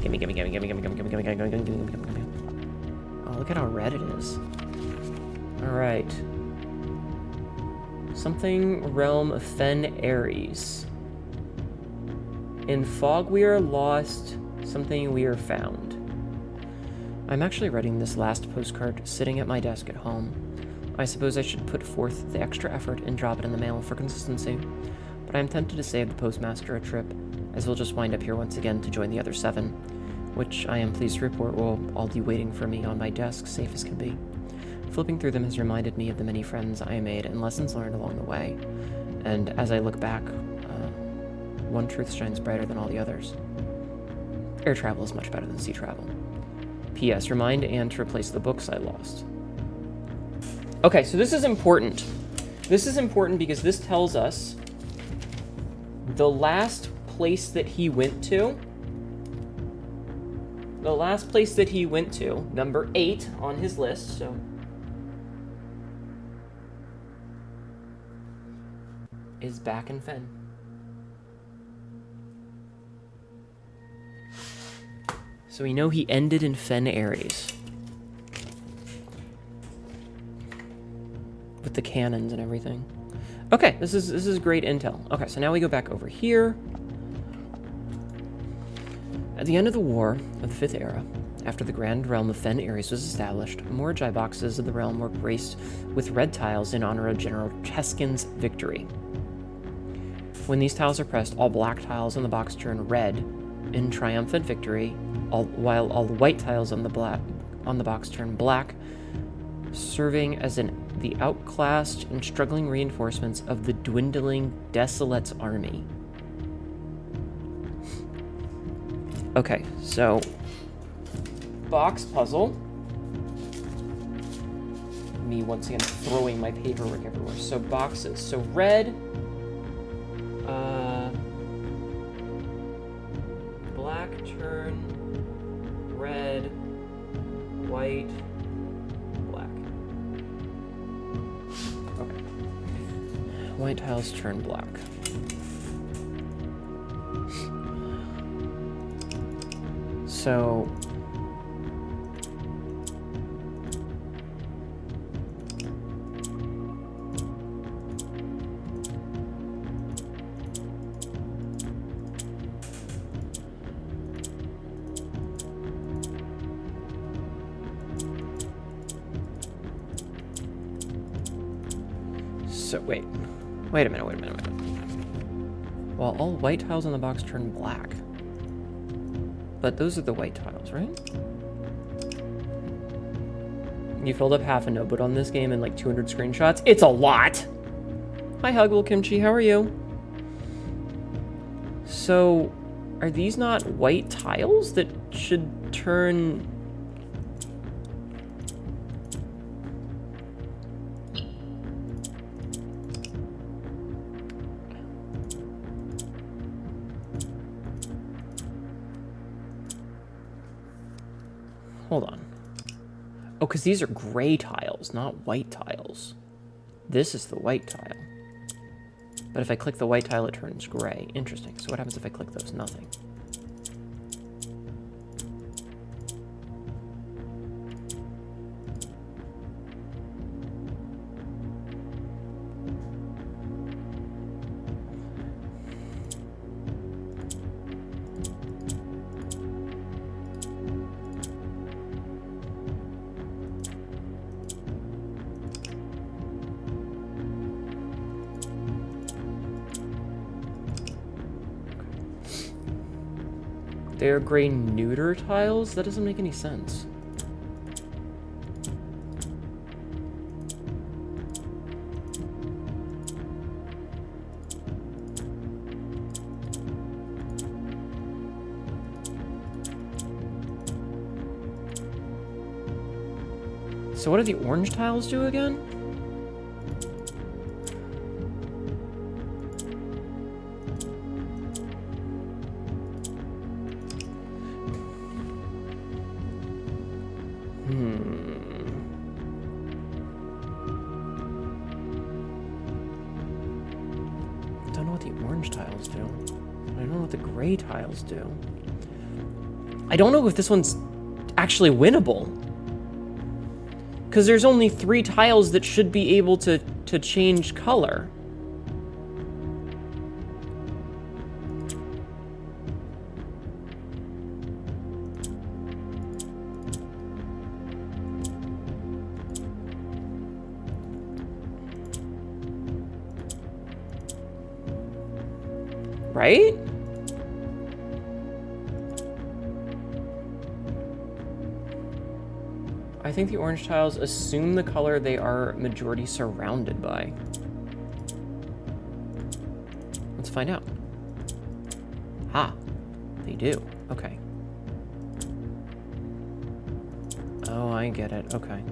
Gimme, gimme, gimme, gimme, gimme, gimme, gimme, gimme, gimme, gimme, gimme, gimme, gimme. Oh, look at how red it is. All right. Something realm of Fen Ares. In fog we are lost, something we are found. I'm actually writing this last postcard sitting at my desk at home. I suppose I should put forth the extra effort and drop it in the mail for consistency, but I am tempted to save the postmaster a trip, as we'll just wind up here once again to join the other 7, which I am pleased to report will all be waiting for me on my desk, safe as can be. Flipping through them has reminded me of the many friends I made and lessons learned along the way, and as I look back, one truth shines brighter than all the others. Air travel is much better than sea travel. P.S. Remind Anne to replace the books I lost. Okay, so this is important. This is important because this tells us the last place that he went to. The last place that he went to, number 8 on his list, so... is back in Fen. So we know he ended in Fen Ares. With the cannons and everything. Okay, this is great intel. Okay, so now we go back over here. At the end of the War of the 5th Era, after the Grand Realm of Fen Ares was established, Moragi boxes of the realm were graced with red tiles in honor of General Cheskin's victory. When these tiles are pressed, all black tiles on the box turn red in triumphant victory, while all the white tiles on the box turn black, serving as the outclassed and struggling reinforcements of the dwindling Desolate's army. Okay, so box puzzle. Me once again throwing my paperwork everywhere. So boxes. So red, black turn, red, white, black. Okay. White tiles turn black. So wait a minute. Well, all white tiles on the box turn black. But those are the white tiles, right? You filled up half a notebook on this game and like 200 screenshots? It's a lot! Hi, Huggle Kimchi, how are you? So, are these not white tiles that should turn... Hold on. Oh, because these are gray tiles, not white tiles. This is the white tile. But if I click the white tile, it turns gray. Interesting. So what happens if I click those? Nothing. They're gray neuter tiles? That doesn't make any sense. So what do the orange tiles do again? Tiles do. I don't know if this one's actually winnable. Because there's only 3 tiles that should be able to change color. Right? I think the orange tiles assume the color they are majority surrounded by. Let's find out. Ah, they do. Okay. Oh, I get it. Okay.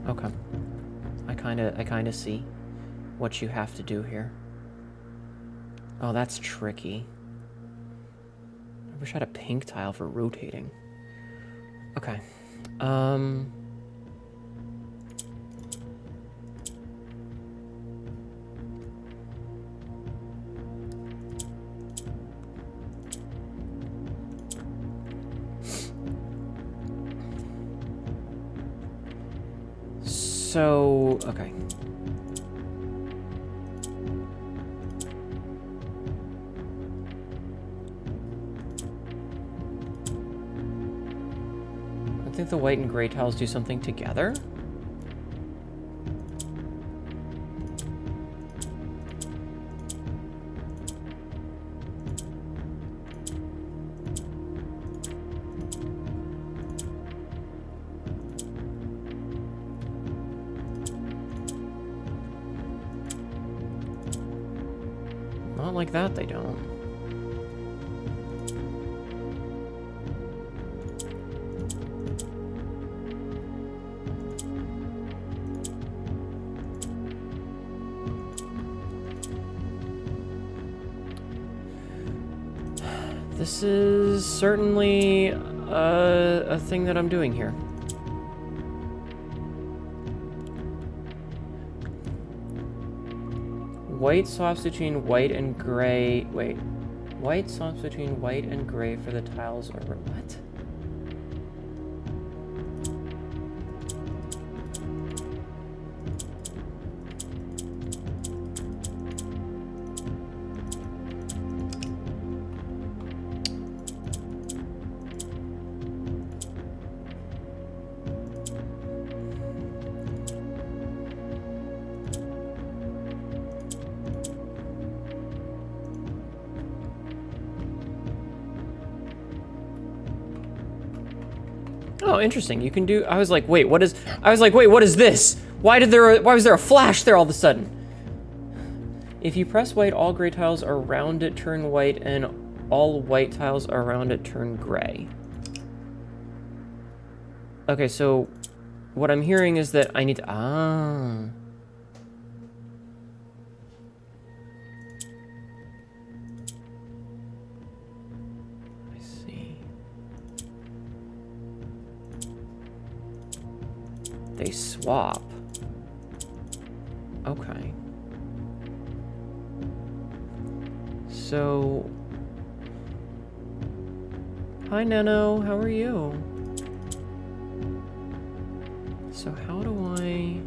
Okay. I kind of see what you have to do here. Oh, that's tricky. I wish I had a pink tile for rotating. Okay. So, okay. I think the white and gray tiles do something together. Not like that, they don't. This is certainly a thing that I'm doing here. White swaps between white and gray. Wait. White swaps between white and gray for the tiles or what? Oh, interesting. You can do. I was like, wait, what is? I was like, wait, what is this? Why was there a flash there all of a sudden? If you press white, all gray tiles around it turn white, and all white tiles around it turn gray. Okay, so what I'm hearing is that I need to. Ah. I see. They swap. Okay. So... Hi, Nano. How are you? So how do I...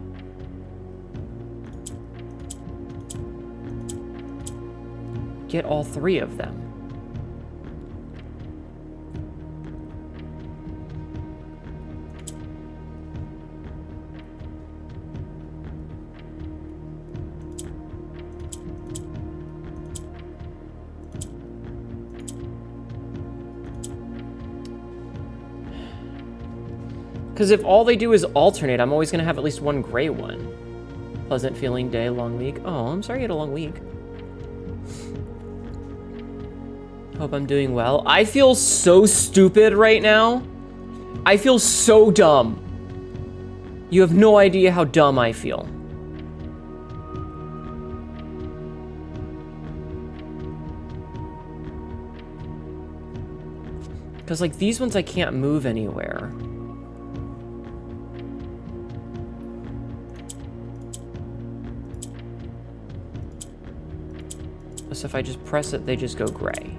get all three of them? Because if all they do is alternate, I'm always going to have at least one gray one. Pleasant feeling day, long week. Oh, I'm sorry you had a long week. Hope I'm doing well. I feel so stupid right now. I feel so dumb. You have no idea how dumb I feel. Because, like, these ones I can't move anywhere. So if I just press it, they just go gray.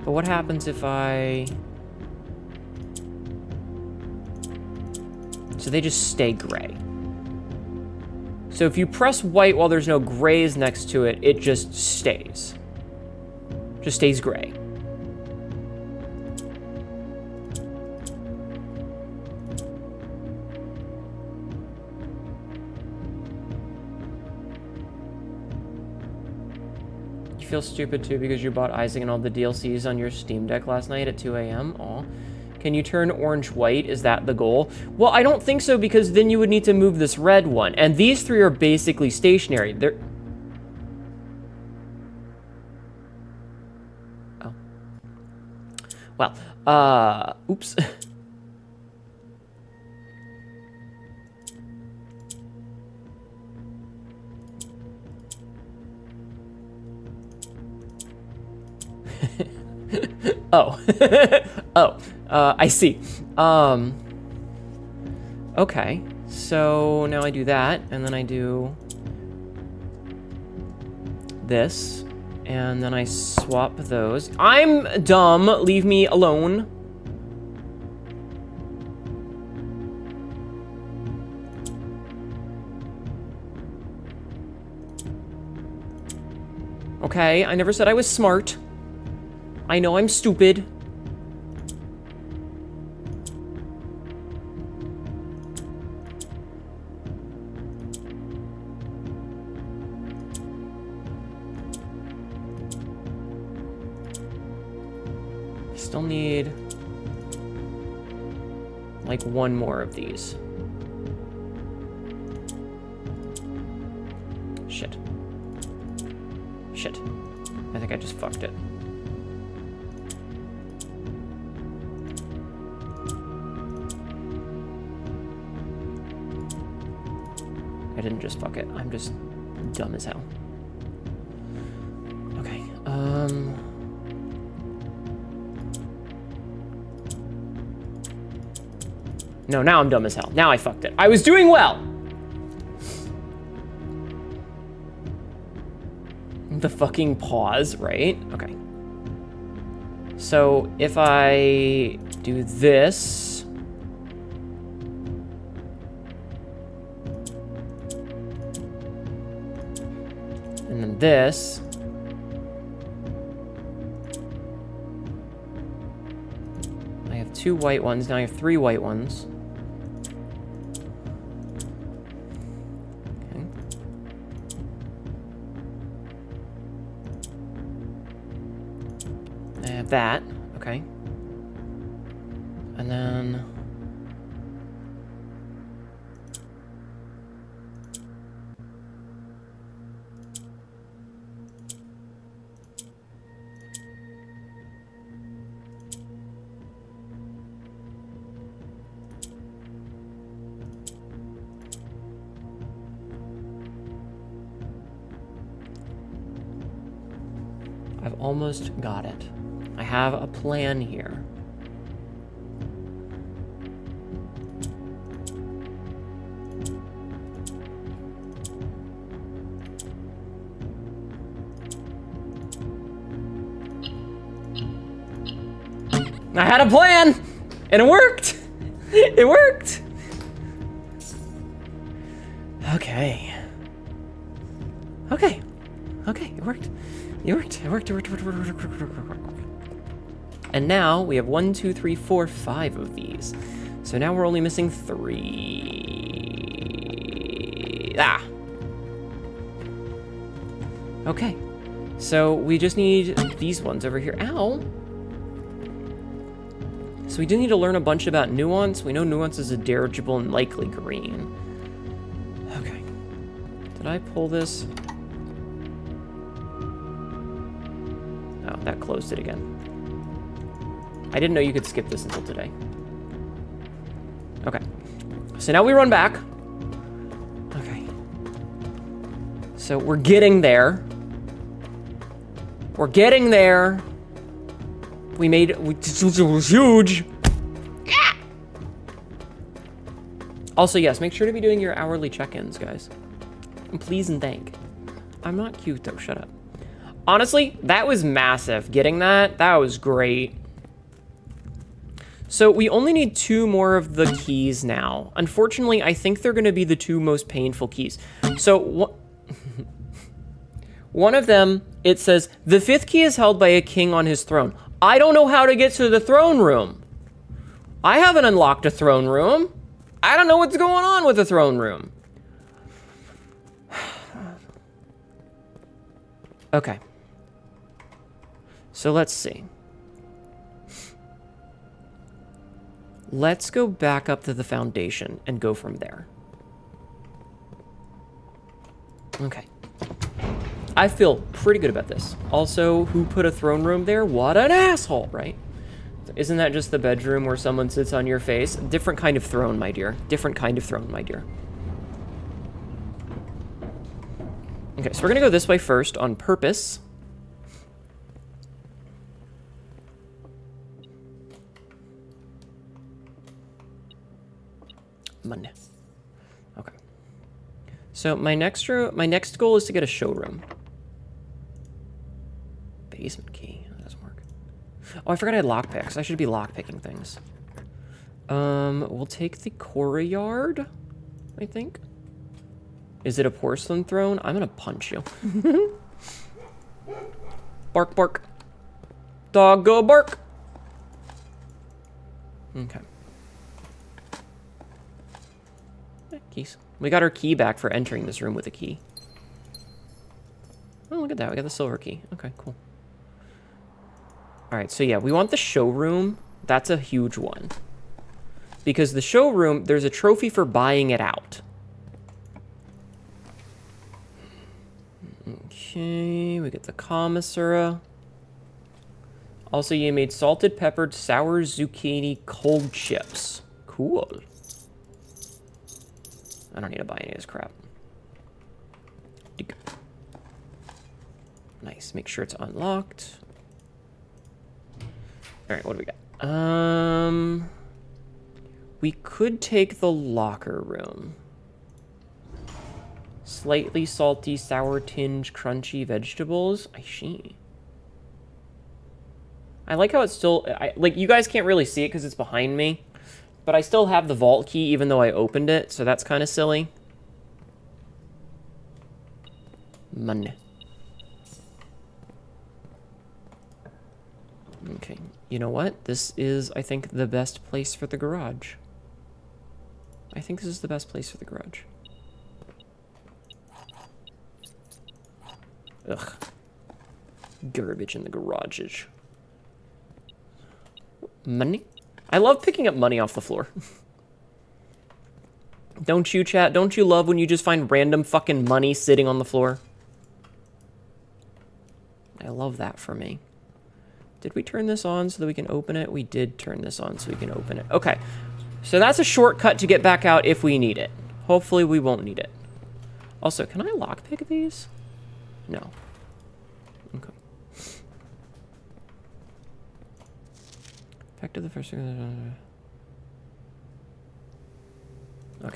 But what happens if I... So they just stay gray. So if you press white while there's no grays next to it, it just stays. Just stays gray. Feel stupid too because you bought Isaac and all the DLCs on your Steam Deck last night at 2 a.m. Aw. Can you turn orange white? Is that the goal? Well, I don't think so because then you would need to move this red one. And these three are basically stationary. They're... Oh. Well, oops. Oh. Oh. I see. Okay. So now I do that, and then I do this, and then I swap those. I'm dumb. Leave me alone. Okay, I never said I was smart. I know I'm stupid. Still need like one more of these. Shit. Shit. I think I just fucked it. I didn't just fuck it. I'm just dumb as hell. Okay. No, now I'm dumb as hell. Now I fucked it. I was doing well! The fucking pause, right? Okay. So if I do this, and then this, I have 2 white ones. Now I have 3 white ones. That, okay. And then I've almost got it. I have a plan here. I had a plan, and it worked. It worked. Okay. Okay. Okay, it worked. It worked. It worked. It worked. It worked. It worked. It worked. It worked. It worked. And now we have 1, 2, 3, 4, 5 of these. So now we're only missing 3. Ah. Okay. So we just need these ones over here. Ow. So we do need to learn a bunch about nuance. We know nuance is a dirigible and likely green. Okay. Did I pull this? Oh, that closed it again. I didn't know you could skip this until today. Okay. So now we run back. Okay. So we're getting there. We're getting there. We made it. It was huge. Yeah! Also, yes, make sure to be doing your hourly check-ins, guys. And please and thank. I'm not cute, though. Shut up. Honestly, that was massive. Getting that was great. So we only need 2 more of the keys now. Unfortunately, I think they're going to be the 2 most painful keys. So one of them, it says, the 5th key is held by a king on his throne. I don't know how to get to the throne room. I haven't unlocked a throne room. I don't know what's going on with the throne room. Okay. So let's see. Let's go back up to the foundation and go from there. Okay. I feel pretty good about this. Also, who put a throne room there? What an asshole, right? Isn't that just the bedroom where someone sits on your face? Different kind of throne, my dear. Different kind of throne, my dear. Okay, so we're gonna go this way first on purpose. Money. Okay. So my next goal is to get a showroom. Basement key. That doesn't work. Oh, I forgot I had lockpicks. I should be lockpicking things. We'll take the courtyard, I think. Is it a porcelain throne? I'm gonna punch you. Bark, bark. Dog, go bark. Okay. Keys. We got our key back for entering this room with a key. Oh, look at that. We got the silver key. Okay, cool. All right, so yeah, we want the showroom. That's a huge one. Because the showroom, there's a trophy for buying it out. Okay, we get the commissura. Also, you made salted, peppered, sour zucchini, cold chips. Cool. I don't need to buy any of this crap. Nice. Make sure it's unlocked. All right, what do we got? We could take the locker room. Slightly salty, sour tinge, crunchy vegetables. I see. I like how it's still... like, you guys can't really see it because it's behind me. But I still have the vault key even though I opened it, so that's kind of silly. Money. Okay. You know what? This is, I think, the best place for the garage. I think this is the best place for the garage. Ugh. Garbage in the garages. Money? I love picking up money off the floor. Don't you, chat? Don't you love when you just find random fucking money sitting on the floor? I love that for me. Did we turn this on so that we can open it? We did turn this on so we can open it. Okay. So that's a shortcut to get back out if we need it. Hopefully we won't need it. Also, can I lockpick these? No. Okay. Back to the first... Okay,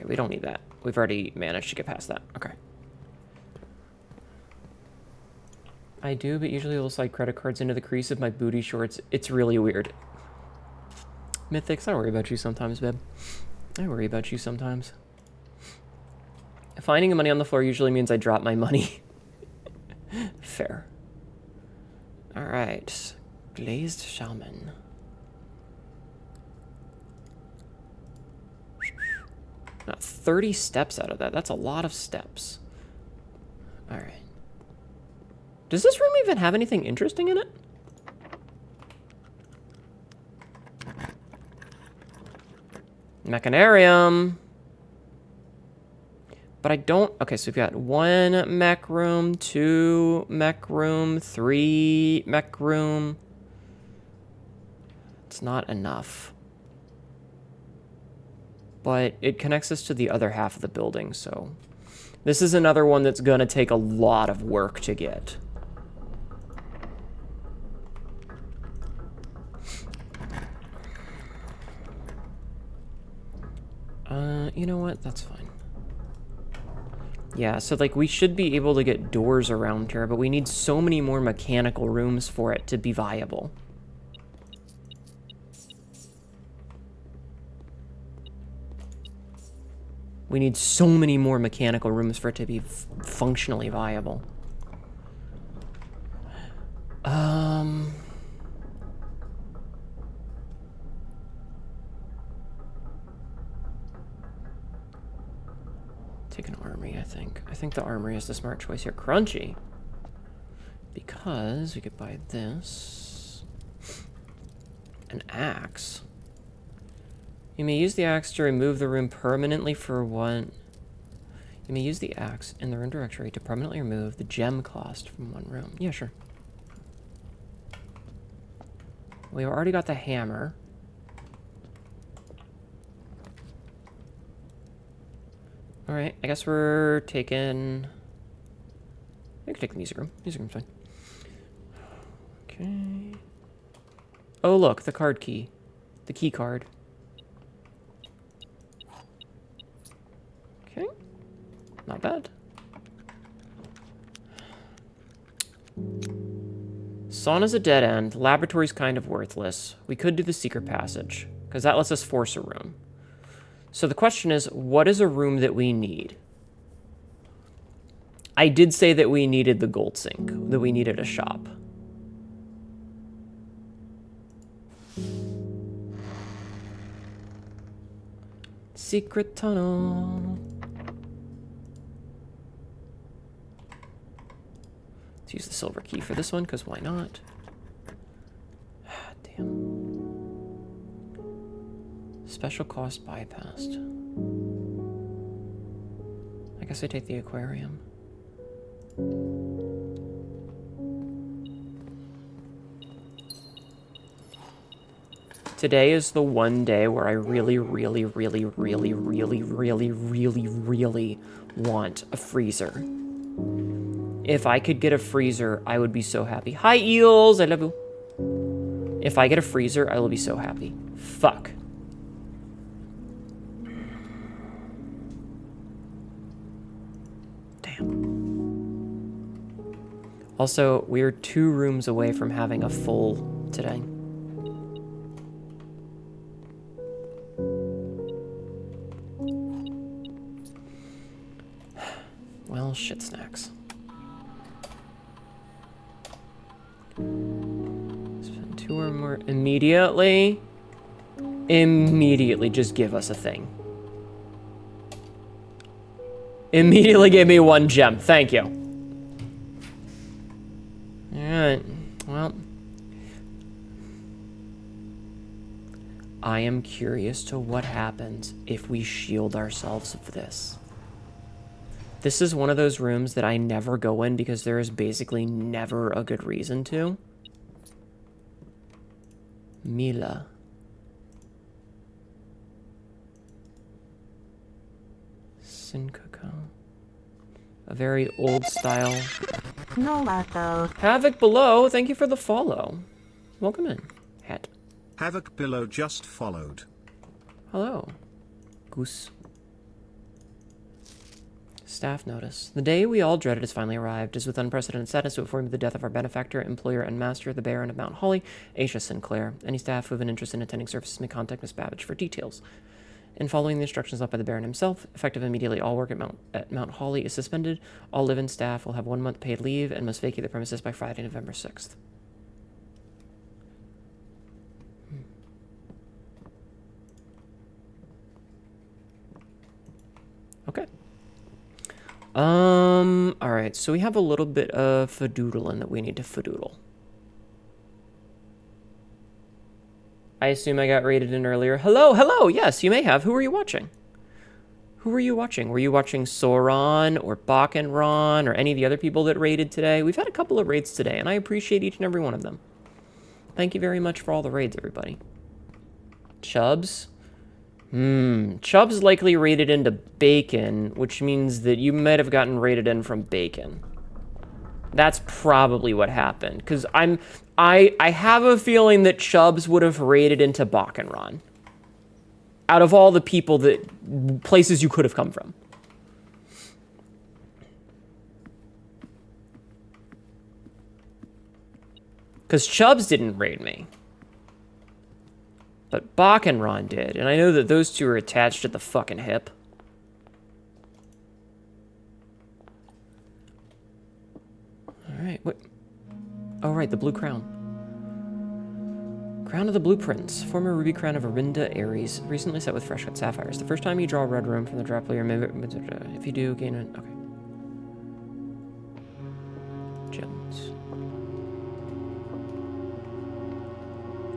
we don't need that. We've already managed to get past that. Okay. I do, but usually it'll slide credit cards into the crease of my booty shorts. It's really weird. Mythics, I worry about you sometimes, babe. I worry about you sometimes. Finding money on the floor usually means I drop my money. Fair. Alright. Glazed shaman. Not 30 steps out of that. That's a lot of steps. Alright. Does this room even have anything interesting in it? Mechanarium. But I don't... Okay, so we've got 1 mech room, 2 mech room, 3 mech room. It's not enough. But it connects us to the other half of the building, so... This is another one that's gonna take a lot of work to get. You know what? That's fine. Yeah, so, like, we should be able to get doors around here, but we need so many more mechanical rooms for it to be viable. We need so many more mechanical rooms for it to be functionally viable. Take an armory, I think. I think the armory is the smart choice here. Crunchy. Because we could buy this. An axe. You may use the axe to remove the room permanently for one... You may use the axe in the room directory to permanently remove the gem cost from one room. Yeah, sure. We've already got the hammer. Alright, I guess we're taking... I could take the music room. Music room's fine. Okay. Oh, look, the card key. The key card. Not bad. Sauna's a dead end. Laboratory's kind of worthless. We could do the secret passage, because that lets us force a room. So the question is, what is a room that we need? I did say that we needed the gold sink, that we needed a shop. Secret tunnel. Let's use the silver key for this one, because why not? Damn. Special cost bypassed. I guess I take the aquarium. Today is the one day where I really want a freezer. If I could get a freezer, I would be so happy. Hi, eels! I love you. If I get a freezer, I will be so happy. Fuck. Damn. Also, we're 2 rooms away from having a full today. Well, shit snacks. Spend 2 or more immediately. Immediately, just give us a thing. Immediately give me 1 gem. Thank you. Alright, well. I am curious to what happens if we shield ourselves of this. This is one of those rooms that I never go in because there is basically never a good reason to. Mila. Sinkako. A very old style. No lasso. Havoc below, thank you for the follow. Welcome in. Hat. Havoc below just followed. Hello. Goose. Staff notice. The day we all dreaded has finally arrived. It is with unprecedented sadness to inform you of the death of our benefactor, employer, and master, the Baron of Mount Holly, Aisha Sinclair. Any staff who have an interest in attending services may contact Miss Babbage for details. In following the instructions left by the Baron himself, effective immediately, all work at Mount Holly is suspended. All live-in staff will have 1 month paid leave and must vacate the premises by Friday, November 6th. Okay. Alright, so we have a little bit of fadoodling that we need to fadoodle. I assume I got rated in earlier. Hello, yes, you may have. Who are you watching? Who were you watching? Were you watching Sauron or Bakenron or any of the other people that raided today? We've had a couple of raids today, and I appreciate each and every one of them. Thank you very much for all the raids, everybody. Chubbs? Chubbs likely raided into Bacon, which means that you might have gotten raided in from Bacon. That's probably what happened, because I have a feeling that Chubbs would have raided into Bakenron. Out of all the people places you could have come from. Because Chubbs didn't raid me. But Bakenron did, and I know that those two are attached at the fucking hip. Alright, what? Oh, right, the blue crown. Crown of the Blueprints. Former ruby crown of Arinda Ares. Recently set with fresh cut sapphires. The first time you draw a red room from the draw player, if you do, gain an... Okay. Gems.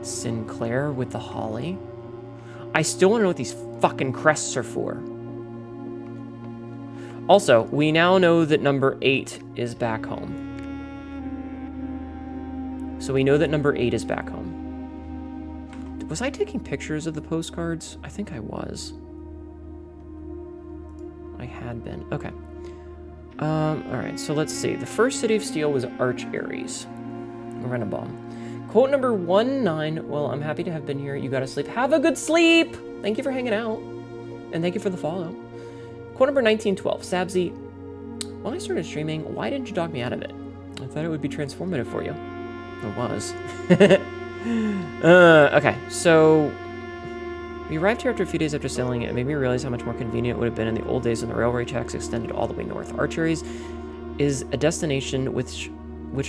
Sinclair with the holly. I still want to know what these fucking crests are for. Also, we now know that number 8 is back home. So we know that number 8 is back home. Was I taking pictures of the postcards? I think I was. I had been. Okay. Alright, so let's see. The first city of steel was Arch Ares. Renabom. Quote number 19. Well, I'm happy to have been here. You gotta sleep. Have a good sleep! Thank you for hanging out. And thank you for the follow. Quote number 1912. Sabzi, when I started streaming, why didn't you dog me out of it? I thought it would be transformative for you. It was. Okay, so we arrived here after a few days after sailing. It made me realize how much more convenient it would have been in the old days when the railway tracks extended all the way north. Archeries is a destination which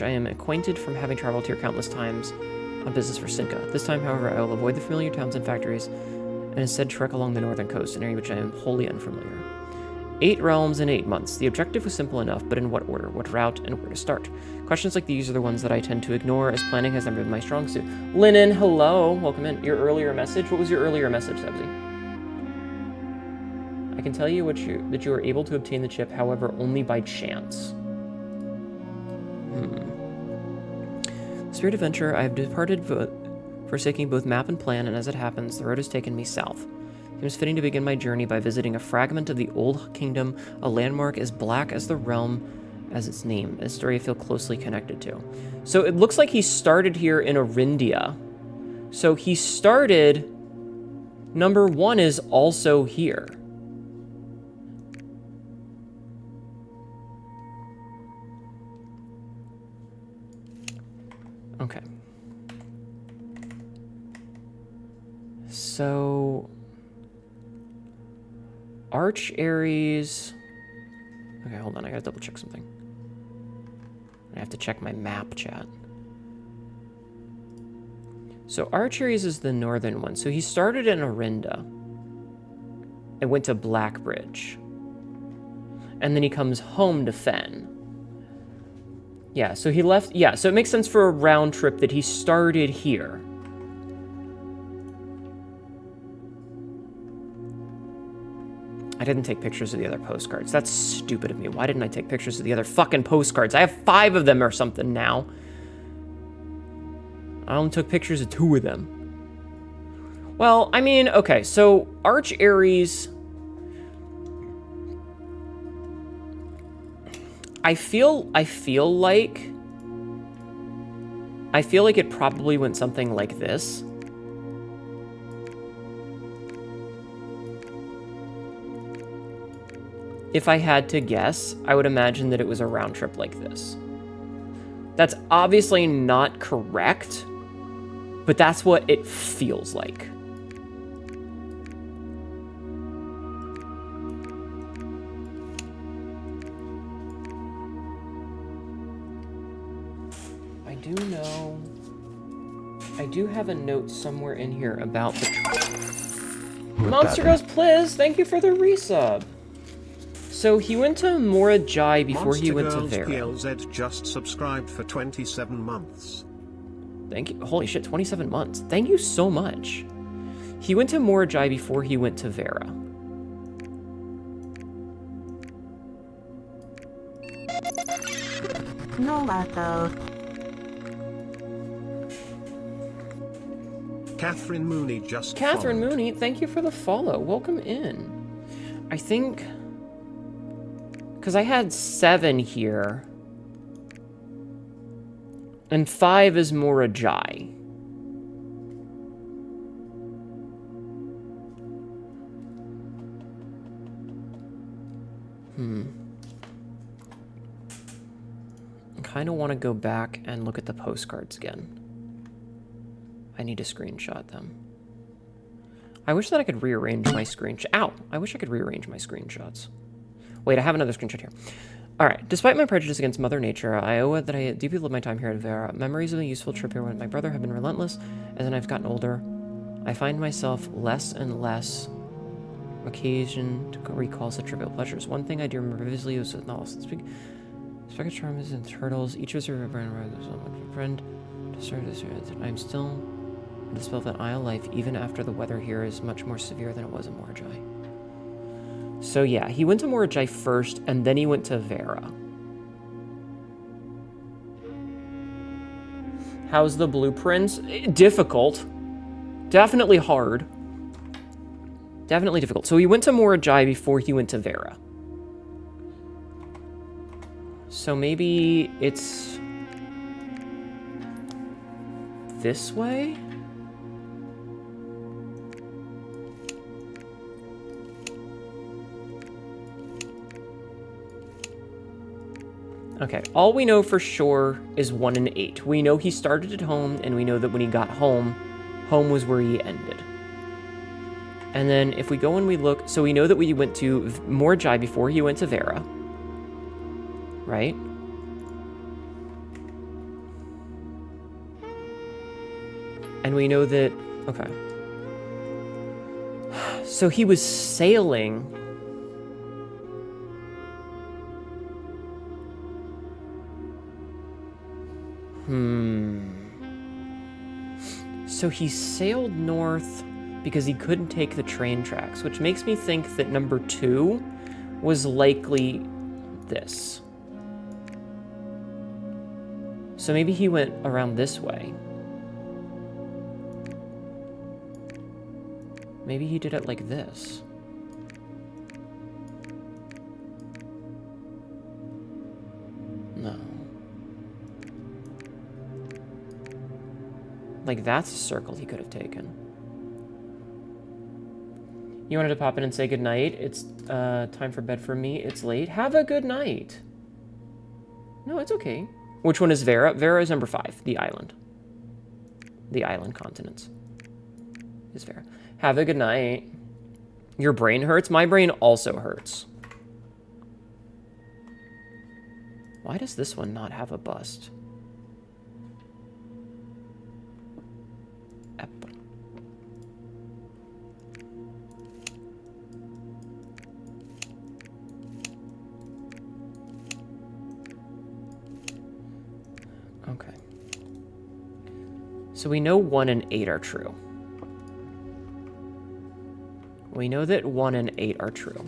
I am acquainted from having traveled here countless times on business for Sinka. This time, however, I will avoid the familiar towns and factories and instead trek along the northern coast, an area which I am wholly unfamiliar. 8 realms in 8 months. The objective was simple enough, but in what order, what route, and where to start? Questions like these are the ones that I tend to ignore, as planning has never been my strong suit. Linen, hello. Welcome in. Your earlier message? What was your earlier message, Sebzi? I can tell you that you were able to obtain the chip, however, only by chance. Spirit Adventure, I have departed, forsaking both map and plan, and as it happens, the road has taken me south. It was fitting to begin my journey by visiting a fragment of the Old Kingdom, a landmark as black as the realm as its name, a story I feel closely connected to. So it looks like he started here in Arindia. So he started... Number 1 is also here. Okay. So... Arch Aries... Okay, hold on, I gotta double check something. I have to check my map, chat. So Arch Aries is the northern one. So he started in Arinda and went to Blackbridge. And then he comes home to Fen. Yeah, so he left... Yeah, so it makes sense for a round trip that he started here. I didn't take pictures of the other postcards. That's stupid of me. Why didn't I take pictures of the other fucking postcards? I have 5 of them or something now. I only took pictures of 2 of them. Well, I mean, okay, so Arch Aries... I feel like it probably went something like this. If I had to guess, I would imagine that it was a round trip like this. That's obviously not correct, but that's what it feels like. I do have a note somewhere in here about the... Monster Goes Pliz, thank you for the resub. So he went to Morajai before he went to Vera. PLZ just subscribed for 27 months. Thank you. Holy shit, 27 months. Thank you so much. He went to Morajai before he went to Vera. No lato. Catherine Mooney just Catherine followed. Mooney, thank you for the follow. Welcome in. I think... Because I had 7 here. And 5 is Morajai. I kind of want to go back and look at the postcards again. I need to screenshot them. I wish that I could rearrange my screenshot. Ow! I wish I could rearrange my screenshots. Wait, I have another screenshot here. Alright, despite my prejudice against Mother Nature, I owe it that I deeply love my time here at Vera. Memories of a useful trip here with my brother have been relentless, and then I've gotten older. I find myself less and less occasion to recall such trivial pleasures. One thing I do remember vividly was with novels. Speck of Charms and Turtles, each was a friend. I'm still the spell of an Isle life, even after the weather here is much more severe than it was in Morajai. So yeah, he went to Morajai first, and then he went to Vera. How's the blueprints? Difficult. Definitely hard. Definitely difficult. So he went to Morajai before he went to Vera. So maybe it's... this way? Okay, all we know for sure is 1 and 8. We know he started at home, and we know that when he got home, home was where he ended. And then if we go and we look, so we know that we went to Morjai before he went to Vera. Right? And we know that, okay. So he was sailing. So he sailed north because he couldn't take the train tracks, which makes me think that number 2 was likely this. So maybe he went around this way. Maybe he did it like this. No. Like, that's a circle he could have taken. You wanted to pop in and say goodnight. It's time for bed for me. It's late. Have a good night. No, it's okay. Which one is Vera? Vera is number 5, the island. The island continents. Is Vera. Have a good night. Your brain hurts? My brain also hurts. Why does this one not have a bust? Okay. So we know 1 and 8 are true. We know that 1 and 8 are true.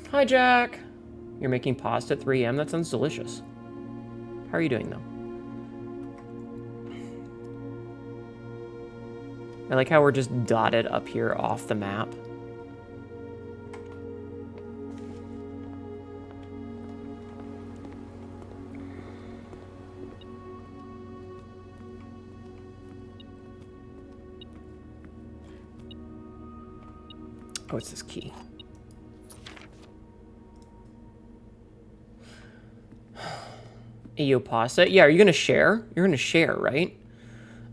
Hi, Jack. You're making pasta at 3 a.m.? That sounds delicious. How are you doing, though? I like how we're just dotted up here off the map. Oh, it's this key. Ayo pasta. Yeah, are you gonna share? You're gonna share, right?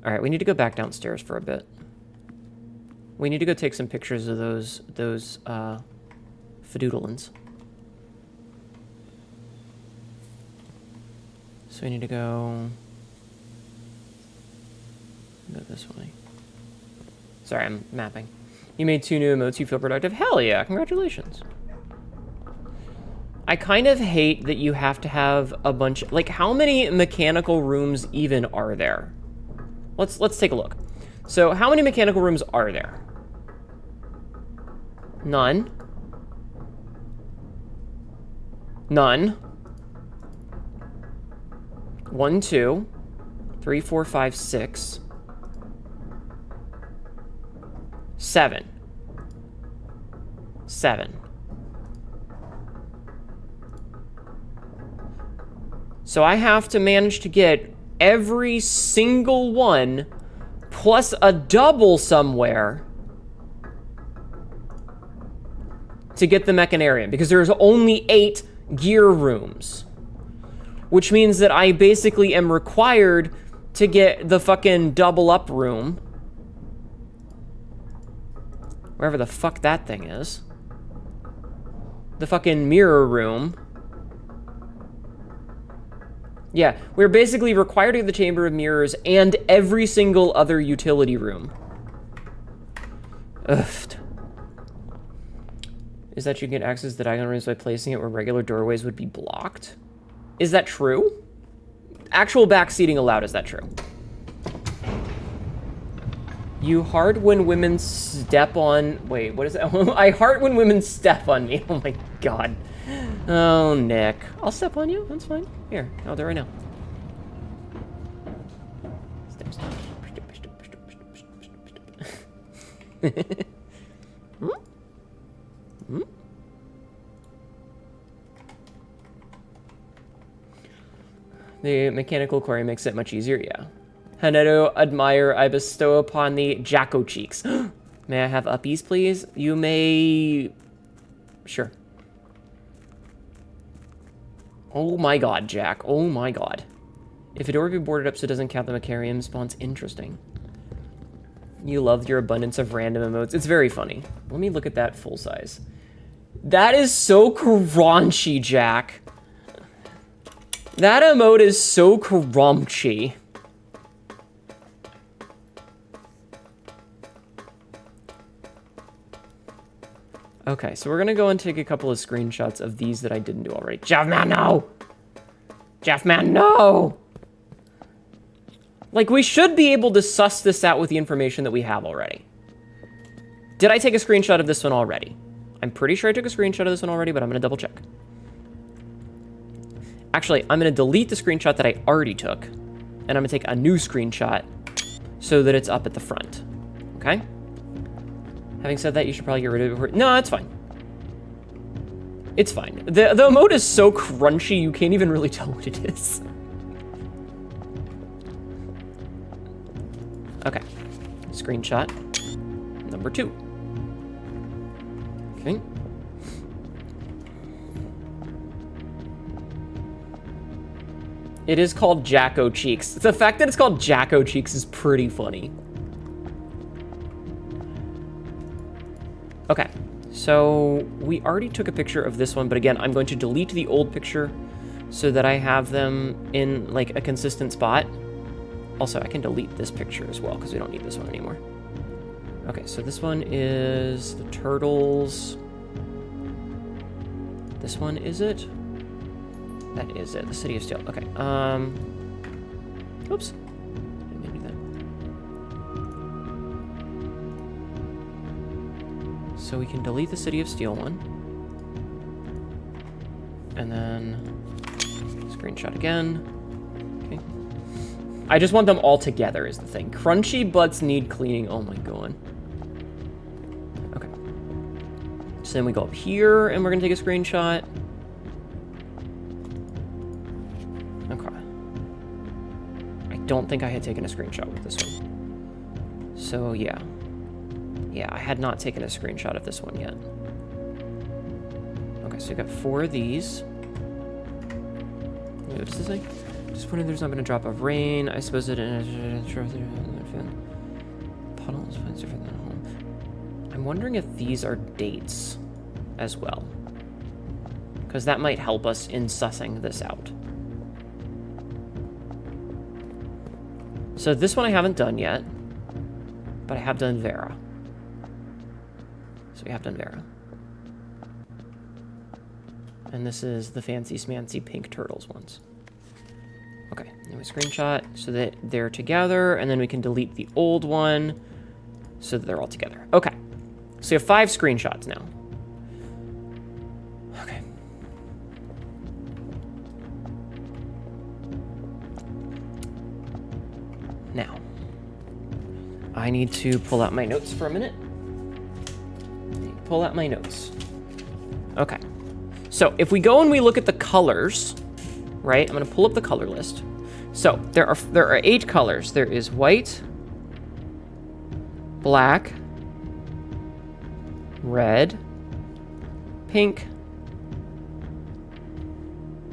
All right, we need to go back downstairs for a bit. We need to go take some pictures of those fadoodlins. So we need to go this way. Sorry, I'm mapping. You made 2 new emotes. You feel productive? Hell yeah! Congratulations. I kind of hate that you have to have a bunch. Like, how many mechanical rooms even are there? Let's take a look. So, how many mechanical rooms are there? None. None. 1, 2, 3, 4, 5, 6, 7. 7. So I have to manage to get every single one plus a double somewhere to get the mechanarium, because there's only 8 gear rooms, which means that I basically am required to get the fucking double up room, wherever the fuck that thing is, the fucking mirror room. Yeah, we're basically required to get the Chamber of Mirrors and every single other utility room. Ugh. Is that you can get access to the diagonal rooms by placing it where regular doorways would be blocked? Is that true? Actual backseating allowed, is that true? You heart when women step on... Wait, what is that? I heart when women step on me. Oh my god. Oh, Nick. I'll step on you. That's fine. Here, I'll do it right now. Step. The mechanical quarry makes it much easier, yeah. Hnetu, admire, I bestow upon thee Jacko cheeks. May I have uppies, please? You may... Sure. Oh my god, Jack. Oh my god. If a door be boarded up so it doesn't count the Macarium spawns, interesting. You loved your abundance of random emotes. It's very funny. Let me look at that full size. That is so crunchy, Jack. That emote is so crunchy. Okay, so we're gonna go and take a couple of screenshots of these that I didn't do already. Jeffman, no! Jeffman, no! Like, we should be able to suss this out with the information that we have already. Did I take a screenshot of this one already? I'm pretty sure I took a screenshot of this one already, but I'm gonna double check. Actually, I'm gonna delete the screenshot that I already took, and I'm gonna take a new screenshot so that it's up at the front, okay? Having said that, you should probably get rid of it before... No, it's fine. It's fine. The emote is so crunchy, you can't even really tell what it is. Okay. Screenshot number 2. Okay. It is called Jacko Cheeks. The fact that it's called Jacko Cheeks is pretty funny. Okay, so we already took a picture of this one, but again, I'm going to delete the old picture so that I have them in like a consistent spot. Also, I can delete this picture as well because we don't need this one anymore. Okay, so this one is the turtles. This one, is it? That is it, the City of Steel. Okay, oops. Didn't mean to do that. So we can delete the City of Steel one. And then screenshot again. Okay. I just want them all together is the thing. Crunchy butts need cleaning. Oh my god. Okay. So then we go up here and we're gonna take a screenshot. Okay. I don't think I had taken a screenshot with this one. So yeah. Yeah, I had not taken a screenshot of this one yet. Okay, so we got 4 of these. Wait, what does this say? Just wondering there's not been a drop of rain. I suppose it puddle is fine different than home. I'm wondering if these are dates as well. Because that might help us in sussing this out. So this one I haven't done yet. But I have done Vera. So we have done Vera. And this is the fancy smancy pink turtles ones. Okay, and we screenshot so that they're together, and then we can delete the old one so that they're all together. Okay, so we have 5 screenshots now. Okay. Now, I need to pull out my notes for a minute. Pull out my notes. Okay. So if we go and we look at the colors, right? I'm gonna pull up the color list. So there are 8 colors. There is white, black, red, pink,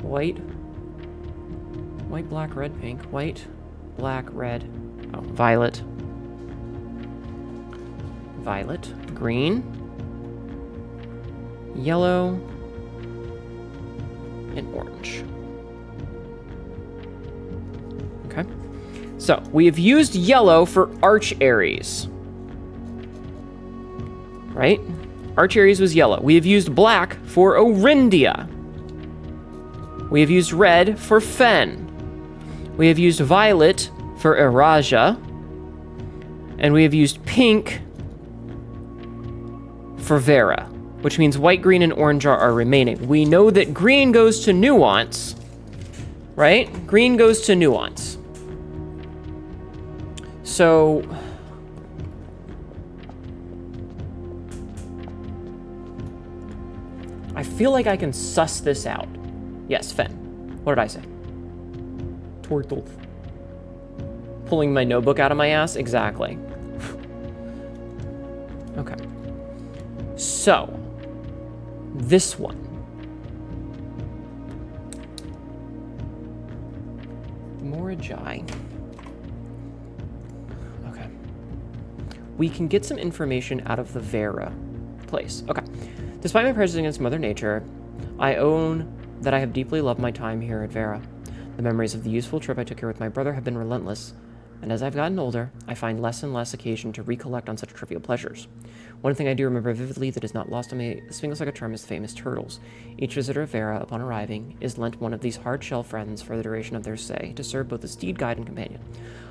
white, black, red, pink, white, black, red, violet, green, yellow, and orange. Okay. So, we have used yellow for Arch Ares. Right? Arch Ares was yellow. We have used black for Orindia. We have used red for Fen. We have used violet for Eraja. And we have used pink for Vera, which means white, green, and orange are remaining. We know that green goes to nuance, right? Green goes to nuance. So, I feel like I can suss this out. Yes, Fen. What did I say? portals. Pulling my notebook out of my ass? Exactly. Okay. So, this one. Morajai. Okay. We can get some information out of the Vera place. Okay. Despite my prejudice against Mother Nature, I own that I have deeply loved my time here at Vera. The memories of the useful trip I took here with my brother have been relentless, and as I've gotten older, I find less and less occasion to recollect on such trivial pleasures. One thing I do remember vividly that is not lost on me, a single like a charm, is the famous turtles. Each visitor of Vera, upon arriving, is lent one of these hard-shell friends for the duration of their stay, to serve both as steed guide and companion.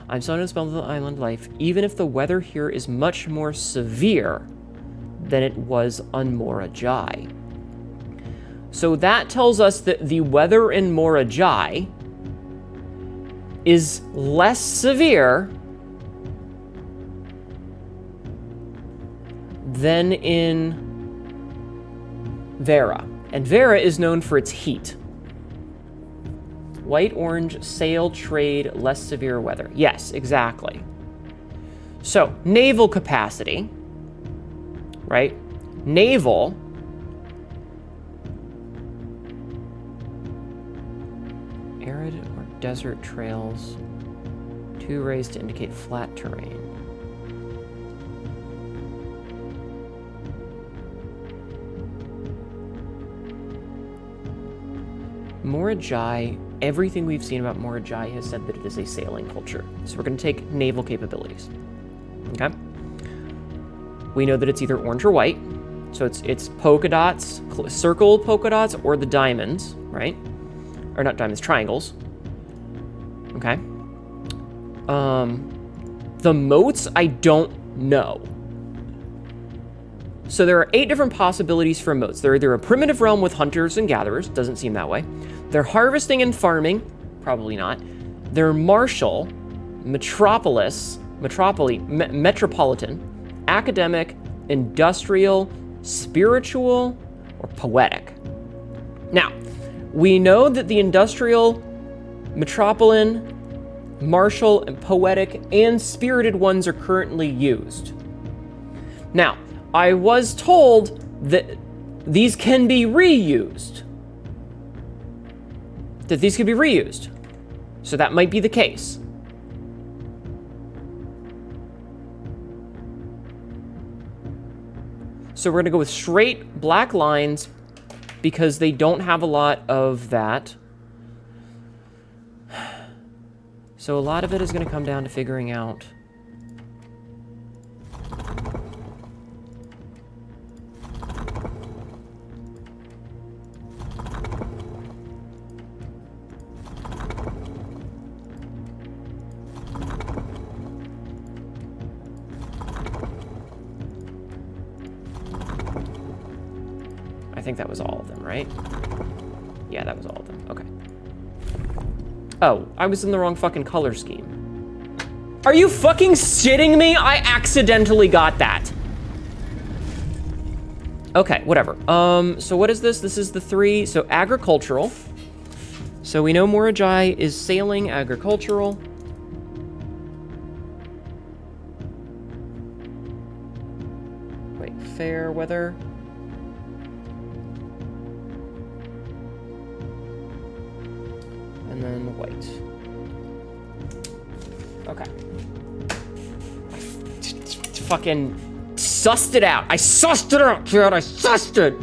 I'm so unspelled with the island life, even if the weather here is much more severe than it was on Morajai. So that tells us that the weather in Morajai is less severe than in Vera. And Vera is known for its heat. White, orange, sail, trade, less severe weather. Yes, exactly. So, naval capacity, right? Naval. Arid or desert trails. 2 rays to indicate flat terrain. Morajai, everything we've seen about Morajai has said that it is a sailing culture. So we're going to take naval capabilities. Okay? We know that it's either orange or white. So it's polka dots, circle polka dots, or the diamonds, right? Or not diamonds, triangles. Okay? The moats, I don't know. So there are 8 different possibilities for moats. They're either a primitive realm with hunters and gatherers, doesn't seem that way. They're harvesting and farming, probably not. They're martial, metropolitan, academic, industrial, spiritual, or poetic. Now, we know that the industrial, metropolitan, martial, and poetic, and spirited ones are currently used. Now, I was told that these can be reused. So that might be the case. So we're going to go with straight black lines because they don't have a lot of that. So a lot of it is going to come down to figuring out I think that was all of them, right? Yeah, that was all of them. Okay. Oh, I was in the wrong fucking color scheme. Are you fucking shitting me? I accidentally got that. Okay, whatever. So what is this? This is the 3. So agricultural. So we know Morajai is sailing, agricultural. Wait, fair weather. And then white. Okay. Fucking sussed it out. I sussed it out, kid. I sussed it.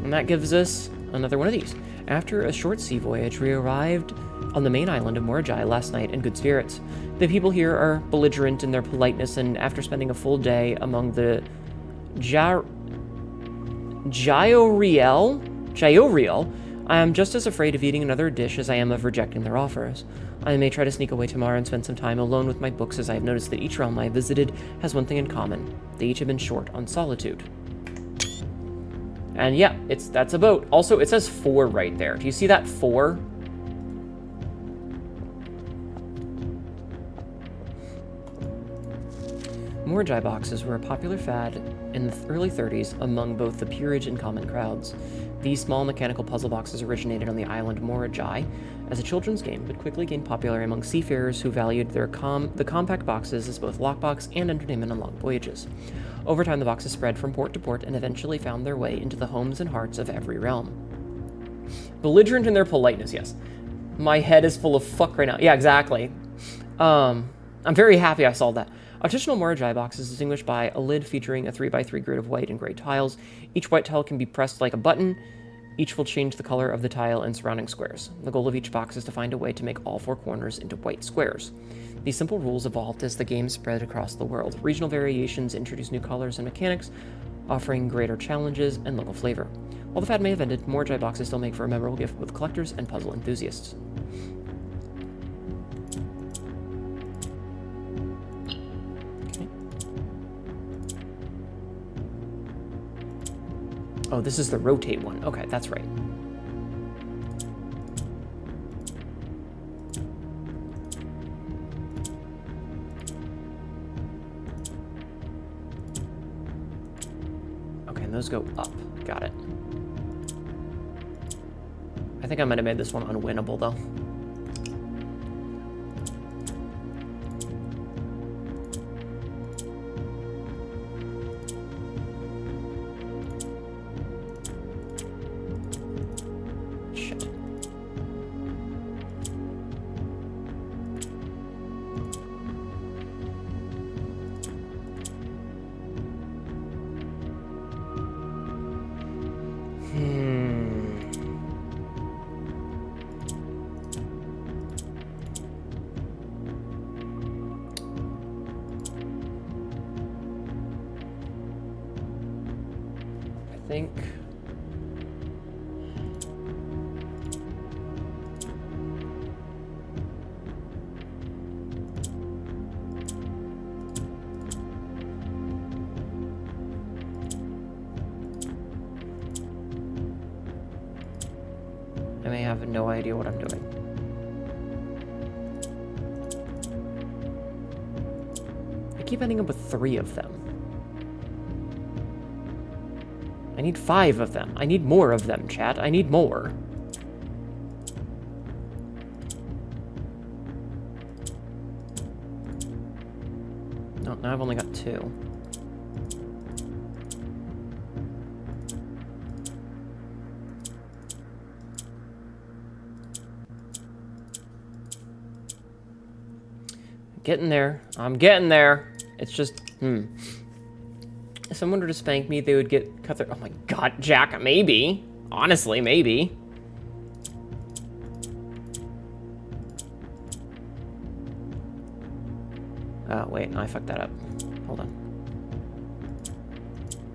And that gives us another one of these. After a short sea voyage, we arrived on the main island of Morajai last night in good spirits. The people here are belligerent in their politeness, and after spending a full day among the Gyoriel, I am just as afraid of eating another dish as I am of rejecting their offers. I may try to sneak away tomorrow and spend some time alone with my books, as I have noticed that each realm I visited has one thing in common. They each have been short on solitude. And yeah, that's a boat. Also, it says 4 right there. Do you see that 4? Morajai boxes were a popular fad in the early 30s among both the peerage and common crowds. These small mechanical puzzle boxes originated on the island Morajai as a children's game, but quickly gained popularity among seafarers who valued the compact boxes as both lockbox and entertainment on long voyages. Over time, the boxes spread from port to port and eventually found their way into the homes and hearts of every realm. Belligerent in their politeness, yes. My head is full of fuck right now. Yeah, exactly. I'm very happy I solved that. Artisanal Morajai box is distinguished by a lid featuring a 3x3 grid of white and gray tiles. Each white tile can be pressed like a button. Each will change the color of the tile and surrounding squares. The goal of each box is to find a way to make all 4 corners into white squares. These simple rules evolved as the game spread across the world. Regional variations introduced new colors and mechanics, offering greater challenges and local flavor. While the fad may have ended, Morajai boxes still make for a memorable gift with collectors and puzzle enthusiasts. Oh, this is the rotate one. Okay, that's right. Okay, and those go up. Got it. I think I might have made this one unwinnable, though. Think I may have no idea what I'm doing. I keep ending up with 3 of them. I need 5 of them. I need more of them, chat. I need more. No, now I've only got 2. Getting there. I'm getting there. It's just, If someone were to spank me, they would get cut their... Oh my god, Jack, maybe. Honestly, maybe. Oh, wait, no, I fucked that up. Hold on.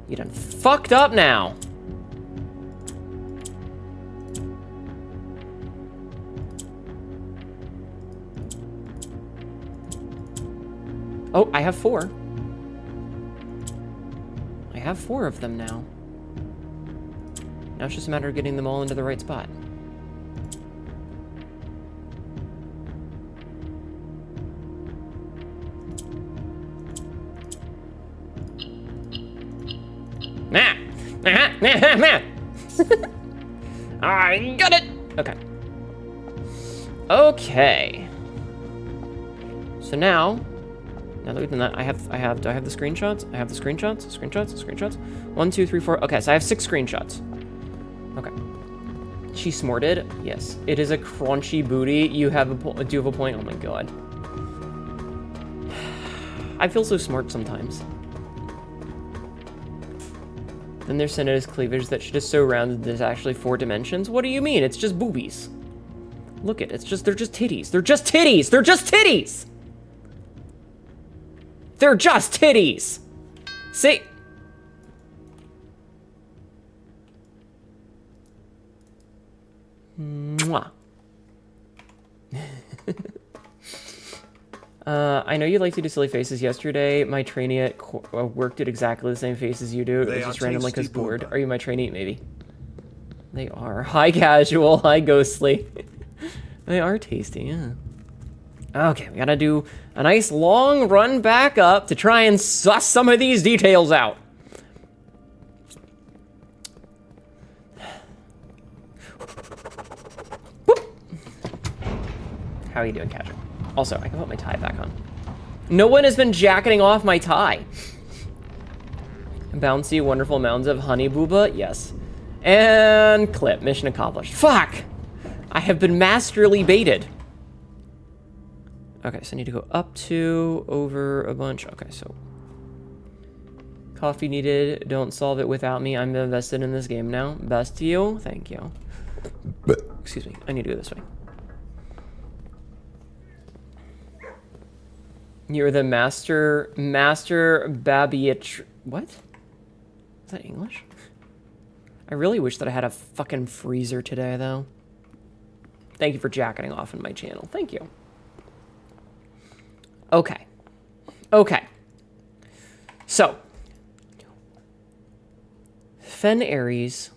You done fucked up now. Oh, I have 4. I have 4 of them now. Now it's just a matter of getting them all into the right spot. I got it! Okay. Okay. So now that we've done that, do I have the screenshots? I have the screenshots. 1, 2, 3, 4. Okay, so I have 6 screenshots. Okay. She snorted. Yes. It is a crunchy booty. You have do you have a point? Oh my god. I feel so smart sometimes. Then there's Senator's cleavage that shit is so rounded there's actually 4 dimensions. What do you mean? It's just boobies. Look at it. They're just titties. They're just titties. They're just titties. They're just titties. See? Mwah. I know you like to do silly faces yesterday. My trainee at work did exactly the same face as you do. It was just random like his board. Are you my trainee? Maybe. They are. Hi, casual. Hi, ghostly. They are tasty, yeah. Okay, we gotta do a nice long run back up to try and suss some of these details out. How are you doing, Catcher? Also, I can put my tie back on. No one has been jacketing off my tie. Bouncy, wonderful mounds of honey booba. Yes. And clip. Mission accomplished. Fuck! I have been masterly baited. Okay, so I need to go up to, over a bunch. Okay, so... Coffee needed. Don't solve it without me. I'm invested in this game now. Best to you. Thank you. Excuse me. I need to go this way. You're the master Babiatr... What? Is that English? I really wish that I had a fucking freezer today, though. Thank you for jacketing off on my channel. Thank you. Okay. Okay. So. Fen Ares.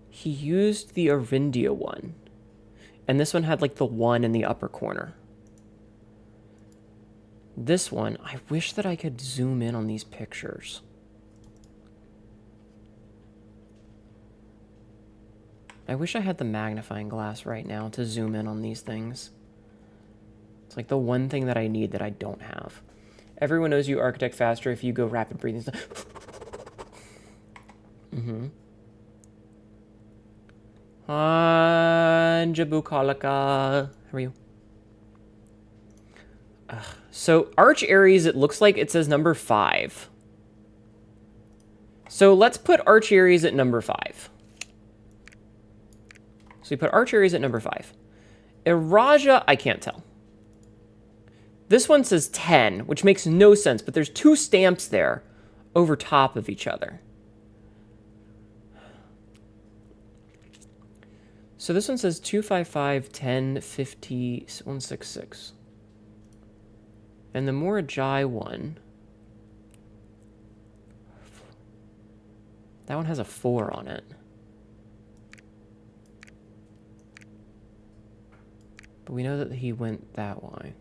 He used the Arindia one. And this one had, like, the 1 in the upper corner. This one, I wish that I could zoom in on these pictures. I wish I had the magnifying glass right now to zoom in on these things. It's like the one thing that I need that I don't have. Everyone knows you architect faster if you go rapid breathing. Mm-hmm. Jabukalaka. How are you? So Arch Ares, it looks like it says number 5. So let's put Arch Ares at number 5. So we put Arch Ares at number 5. Iraja, I can't tell. This one says 10, which makes no sense, but there's 2 stamps there over top of each other. So this one says 255, 10, 50, 166. And the Morajai one, that one has a 4 on it. But we know that he went that way.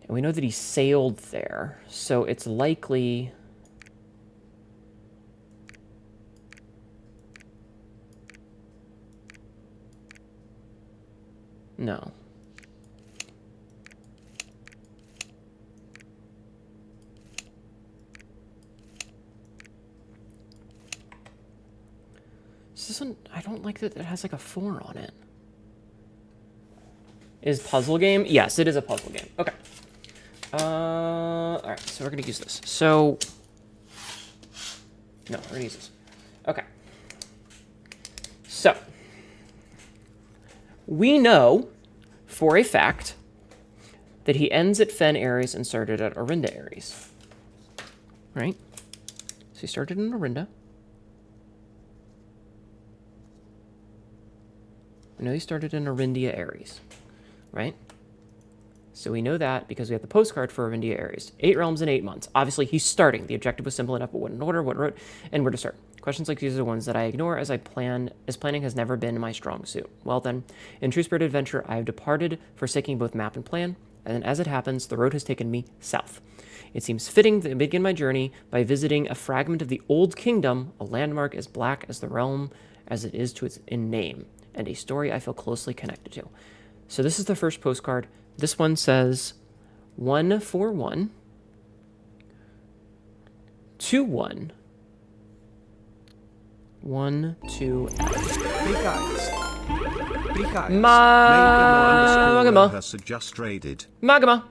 And we know that he sailed there. So it's likely... No. This one, I don't like that it has like a 4 on it. Is puzzle game? Yes, it is a puzzle game. Okay. All right, so we're gonna use this. So, no, we're gonna use this. Okay. So, we know for a fact that he ends at Fen Ares and started at Arinda Ares. Right? So he started in Arinda. We know he started in Arindia Ares, right? So we know that because we have the postcard for Arindia Ares. 8 realms in 8 months. Obviously, he's starting. The objective was simple enough, but what in order, what route, and where to start. Questions like these are the ones that I ignore as planning has never been my strong suit. Well then, in True Spirit Adventure, I have departed, forsaking both map and plan, and as it happens, the road has taken me south. It seems fitting to begin my journey by visiting a fragment of the Old Kingdom, a landmark as black as the realm as it is to its in name, and a story I feel closely connected to. So this is the first postcard. This one says 141 21 1 2 Magma just raided. Magma.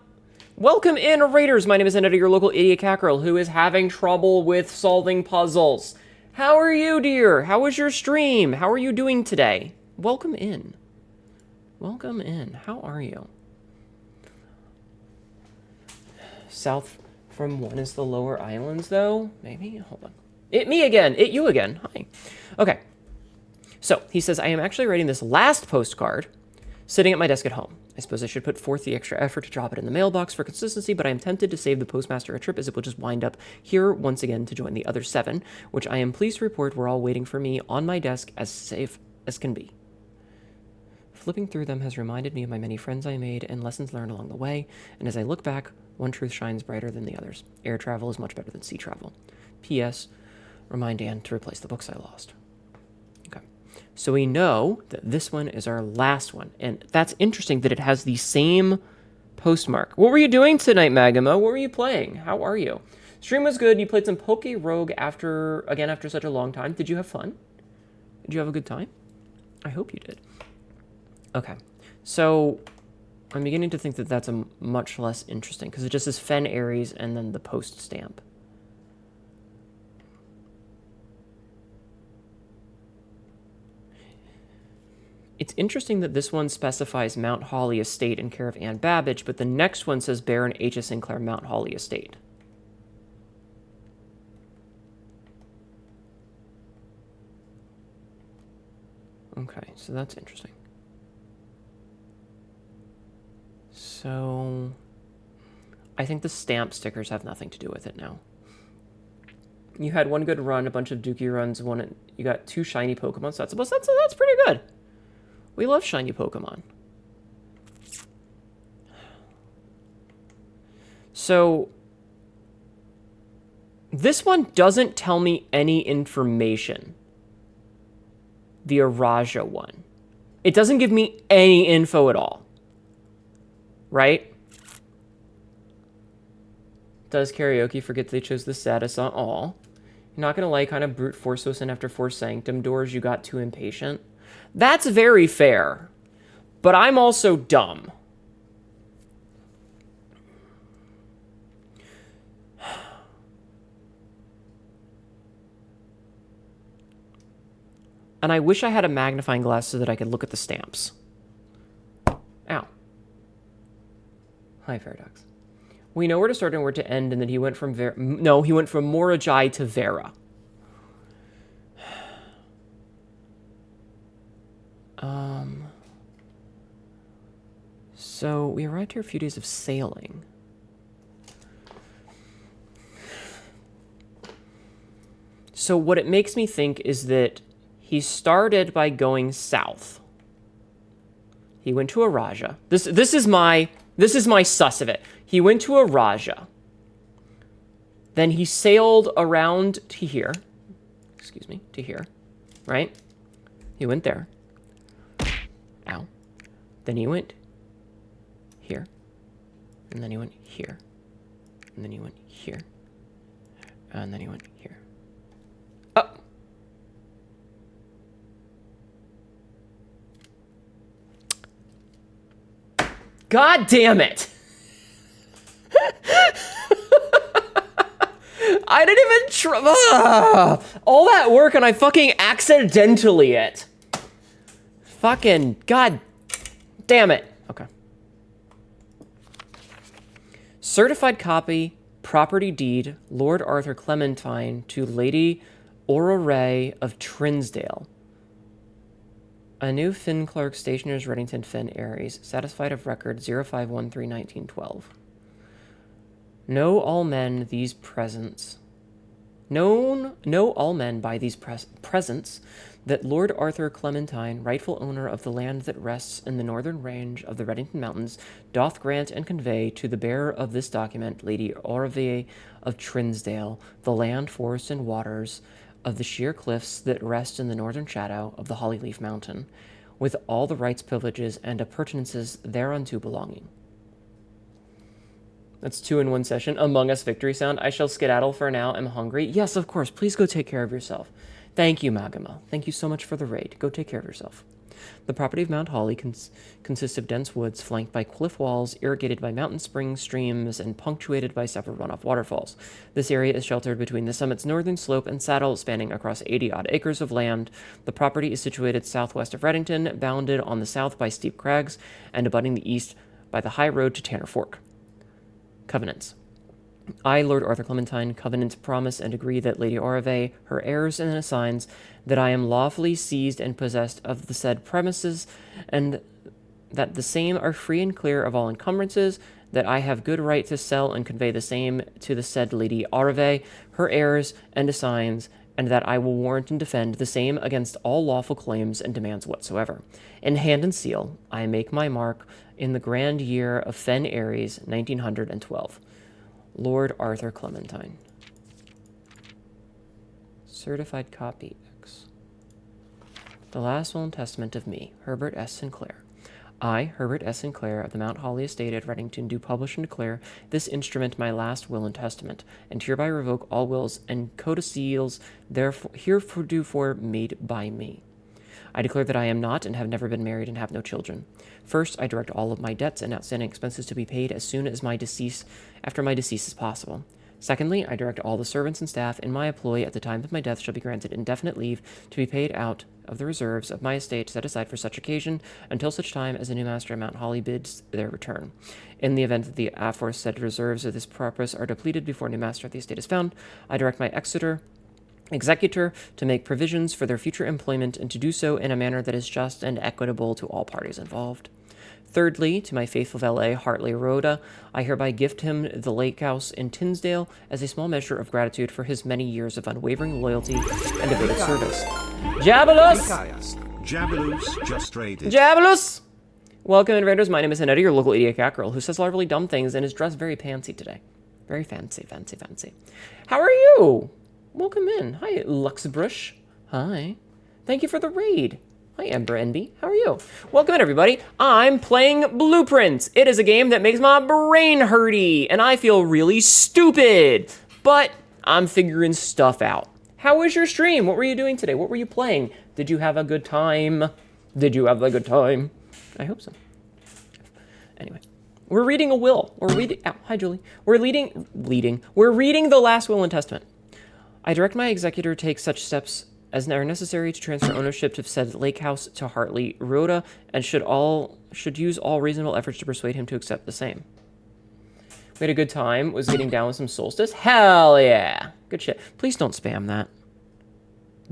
Welcome in, Raiders. My name is Hnetu, your local idiot cackerel who is having trouble with solving puzzles. How are you, dear? How was your stream? How are you doing today? Welcome in. Welcome in. How are you? South from 1 is the lower islands, though? Maybe? Hold on. Me again. You again. Hi. Okay. So, he says, I am actually writing this last postcard sitting at my desk at home. I suppose I should put forth the extra effort to drop it in the mailbox for consistency, but I am tempted to save the postmaster a trip as it will just wind up here once again to join the other 7, which I am pleased to report were all waiting for me on my desk as safe as can be. Flipping through them has reminded me of my many friends I made and lessons learned along the way, and as I look back, one truth shines brighter than the others. Air travel is much better than sea travel. P.S. Remind Anne to replace the books I lost. Okay. So we know that this one is our last one. And that's interesting that it has the same postmark. What were you doing tonight, Magma? What were you playing? How are you? Stream was good. You played some Poke Rogue after such a long time. Did you have fun? Did you have a good time? I hope you did. Okay. So I'm beginning to think that that's a much less interesting because it just says Fen Aries and then the post stamp. It's interesting that this one specifies Mount Holly Estate in care of Anne Babbage, but the next one says Baron H. Sinclair, Mount Holly Estate. Okay, so that's interesting. So I think the stamp stickers have nothing to do with it now. You had one good run, a bunch of Dookie runs, you got 2 shiny Pokemon sets. That's pretty good. We love shiny Pokemon. So this one doesn't tell me any information. The Araja one. It doesn't give me any info at all. Right? Does Karaoke forget they chose the saddest on all? You're not gonna kind of brute force us in after 4 Sanctum doors, you got too impatient. That's very fair. But I'm also dumb. And I wish I had a magnifying glass so that I could look at the stamps. Ow. Hi, Paradox. We know where to start and where to end, and that he went from he went from Morajai to Vera. So we arrived here a few days of sailing. So what it makes me think is that he started by going south. He went to Araja. This is my sus of it. He went to Araja. Then he sailed around to here. Excuse me, to here. Right? He went there. Ow. Then he went here. And then he went here. And then he went here. And then he went here. Oh! God damn it! I didn't even try. All that work and I fucking accidentally it. Fucking god damn it. Okay. Certified copy, property deed, Lord Arthur Clementine to Lady Aurora of Trinsdale. A new Finn Clark, Stationers, Reddington, Finn, Aries. Satisfied of record 0513-1912. Know all men these presents. Know all men by these presents that Lord Arthur Clementine, rightful owner of the land that rests in the northern range of the Reddington Mountains, doth grant and convey to the bearer of this document, Lady Aurora of Trinsdale, the land, forest, and waters of the sheer cliffs that rest in the northern shadow of the Hollyleaf Mountain, with all the rights, privileges, and appurtenances thereunto belonging. That's 2 in 1 session. Among Us victory sound. I shall skedaddle for now. I'm hungry. Yes, of course. Please go take care of yourself. Thank you, Magama. Thank you so much for the raid. Go take care of yourself. The property of Mount Holly consists of dense woods flanked by cliff walls, irrigated by mountain springs, streams, and punctuated by several runoff waterfalls. This area is sheltered between the summit's northern slope and saddle, spanning across 80-odd acres of land. The property is situated southwest of Reddington, bounded on the south by steep crags, and abutting the east by the high road to Tanner Fork. Covenants. I, Lord Arthur Clementine, covenant, promise, and agree that Lady Aurora, her heirs and assigns, that I am lawfully seized and possessed of the said premises, and that the same are free and clear of all encumbrances, that I have good right to sell and convey the same to the said Lady Aurora, her heirs and assigns, and that I will warrant and defend the same against all lawful claims and demands whatsoever. In hand and seal, I make my mark in the grand year of Fen Aries, 1912. Lord Arthur Clementine. Certified copy X. The last will and testament of me, Herbert S. Sinclair. I, Herbert S. Sinclair, of the Mount Holly Estate at Reddington, do publish and declare this instrument my last will and testament, and hereby revoke all wills and codicils heretofore made by me. I declare that I am not and have never been married and have no children. First, I direct all of my debts and outstanding expenses to be paid as soon as after my decease is possible. Secondly, I direct all the servants and staff in my employ at the time of my death shall be granted indefinite leave to be paid out of the reserves of my estate set aside for such occasion until such time as the new master of Mount Holly bids their return. In the event that the aforesaid reserves of this purpose are depleted before a new master of the estate is found, I direct my executor to make provisions for their future employment and to do so in a manner that is just and equitable to all parties involved. Thirdly, to my faithful valet, Hartley Rhoda, I hereby gift him the lake house in Tinsdale as a small measure of gratitude for his many years of unwavering loyalty and devoted service. Jabalus! Jabalus just raided. Jabalus! Welcome, invaders. My name is Hnetu, your local idiot cat girl, who says larvely dumb things and is dressed very fancy today. Very fancy, fancy, fancy. How are you? Welcome in. Hi, Luxbrush. Hi. Thank you for the raid. Hi, Ember Envy. How are you? Welcome in, everybody. I'm playing Blueprints. It is a game that makes my brain hurty, and I feel really stupid. But I'm figuring stuff out. How was your stream? What were you doing today? What were you playing? Did you have a good time? Did you have a good time? I hope so. Anyway, we're reading a will. Hi, Julie. We're reading the last will and testament. I direct my executor to take such steps as are necessary to transfer ownership to said lake house to Hartley Rhoda, and should use all reasonable efforts to persuade him to accept the same. We had a good time. Was getting down with some solstice. Hell yeah! Good shit. Please don't spam that.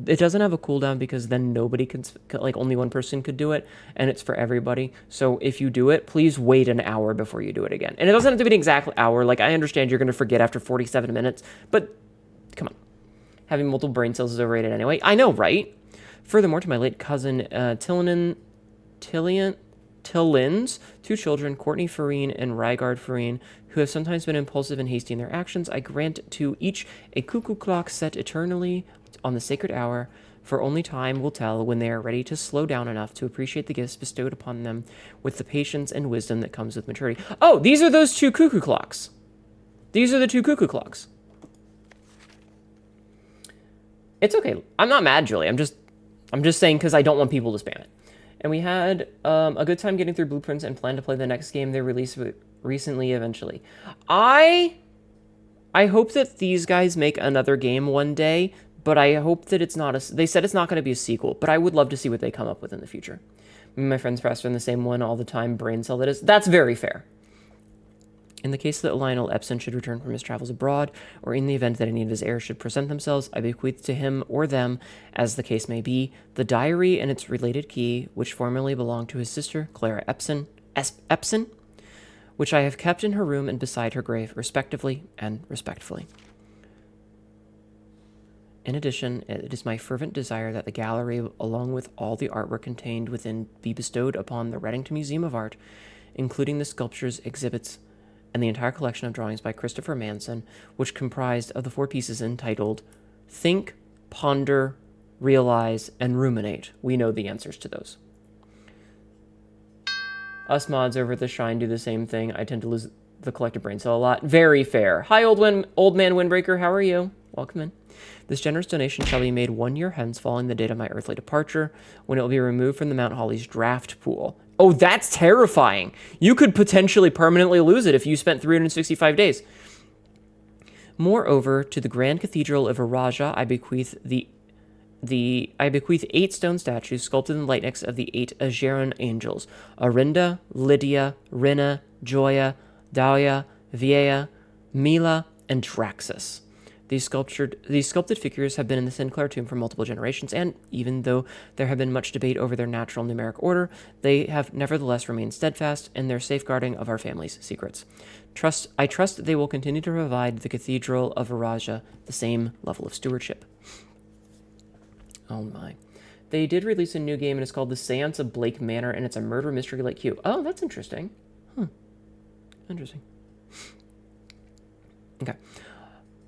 It doesn't have a cooldown because then nobody can, like only one person could do it, and it's for everybody. So if you do it, please wait an hour before you do it again. And it doesn't have to be an exact hour. Like, I understand you're going to forget after 47 minutes, but come on. Having multiple brain cells is overrated anyway. I know, right? Furthermore, to my late cousin Tillin's 2 children, Courtney Farine and Rygard Farine, who have sometimes been impulsive and hasty in their actions, I grant to each a cuckoo clock set eternally on the sacred hour, for only time will tell when they are ready to slow down enough to appreciate the gifts bestowed upon them with the patience and wisdom that comes with maturity. Oh, these are those 2 cuckoo clocks. These are the 2 cuckoo clocks. It's okay. I'm not mad, Julie. I'm just saying because I don't want people to spam it. And we had a good time getting through Blueprints and plan to play the next game they released recently eventually. I hope that these guys make another game one day, but I hope that it's not they said it's not going to be a sequel, but I would love to see what they come up with in the future. Me and my friends press on the same one all the time, brain cell that is. That's very fair. In the case that Lionel Epson should return from his travels abroad, or in the event that any of his heirs should present themselves, I bequeath to him or them, as the case may be, the diary and its related key, which formerly belonged to his sister, Clara Epson, which I have kept in her room and beside her grave, respectively and respectfully. In addition, it is my fervent desire that the gallery, along with all the artwork contained within, be bestowed upon the Reddington Museum of Art, including the sculptures, exhibits, and the entire collection of drawings by Christopher Manson, which comprised of the 4 pieces entitled Think, Ponder, Realize, and Ruminate. We know the answers to those. Us mods over at the Shrine do the same thing. I tend to lose the collective brain cell a lot. Very fair. Hi, old man Windbreaker. How are you? Welcome in. This generous donation shall be made 1 year hence following the date of my earthly departure, when it will be removed from the Mount Holly's draft pool. Oh, that's terrifying. You could potentially permanently lose it if you spent 365 days. Moreover, to the Grand Cathedral of Araja, I bequeath I bequeath 8 stone statues sculpted in the likeness of the 8 Ajeron angels: Arinda, Lydia, Rina, Joya, Dalia, Viea, Mila, and Draxus. These sculpted figures have been in the Sinclair tomb for multiple generations, and even though there have been much debate over their natural numeric order, they have nevertheless remained steadfast in their safeguarding of our family's secrets. I trust they will continue to provide the Cathedral of Araja the same level of stewardship. Oh my. They did release a new game, and it's called The Seance of Blake Manor, and it's a murder mystery like Q. Oh, that's interesting. Interesting. Okay.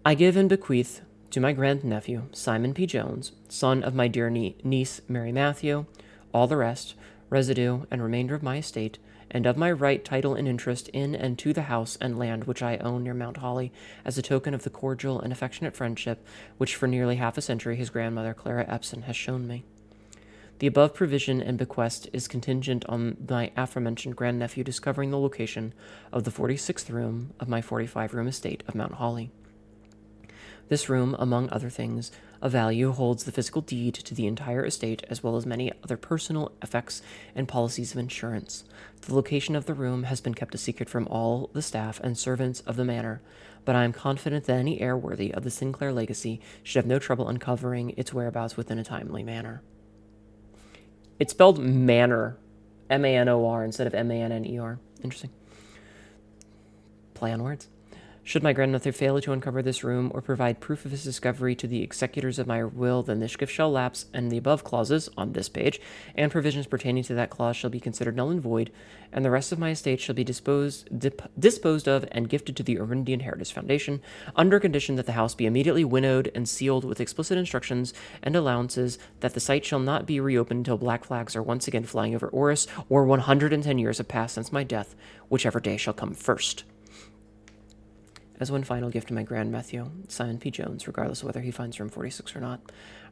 I give and bequeath To my grandnephew, Simon P. Jones, son of my dear niece, Mary Matthew, all the rest, residue, and remainder of my estate, and of my right, title, and interest in and to the house and land which I own near Mount Holly, as a token of the cordial and affectionate friendship which for nearly half a century his grandmother, Clara Epson, has shown me. The above provision and bequest is contingent on my aforementioned grandnephew discovering the location of the 46th room of my 45-room estate of Mount Holly. This room, among other things of value, holds the physical deed to the entire estate, as well as many other personal effects and policies of insurance. The location of the room has been kept a secret from all the staff and servants of the manor, but I am confident that any heir worthy of the Sinclair legacy should have no trouble uncovering its whereabouts within a timely manner. It's spelled manor, M-A-N-O-R, instead of M-A-N-N-E-R. Interesting. Play on words. Should my grandmother fail to uncover this room or provide proof of his discovery to the executors of my will, then this gift shall lapse, and the above clauses on this page and provisions pertaining to that clause shall be considered null and void, and the rest of my estate shall be disposed of and gifted to the Indian Heritage Foundation, under condition that the house be immediately winnowed and sealed with explicit instructions and allowances that the site shall not be reopened until black flags are once again flying over Oris, or 110 years have passed since my death, whichever day shall come first. As one final gift to my grandnephew, Simon P. Jones, regardless of whether he finds room 46 or not,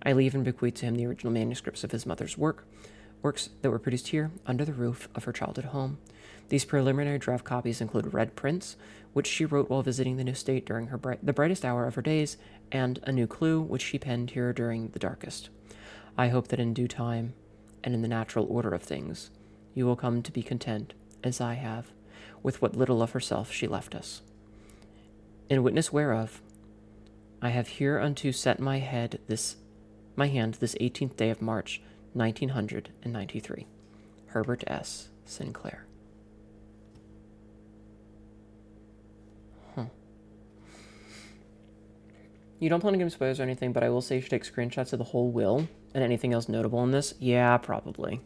I leave and bequeath to him the original manuscripts of his mother's works that were produced here under the roof of her childhood home. These preliminary draft copies include red prints, which she wrote while visiting the new state during the brightest hour of her days, and a new clue, which she penned here during the darkest. I hope that in due time, and in the natural order of things, you will come to be content, as I have, with what little of herself she left us. In witness whereof, I have hereunto set my hand this 18th day of March, 1993. Herbert S. Sinclair. You don't plan on giving spoilers or anything, but I will say you should take screenshots of the whole will and anything else notable in this. Yeah, probably.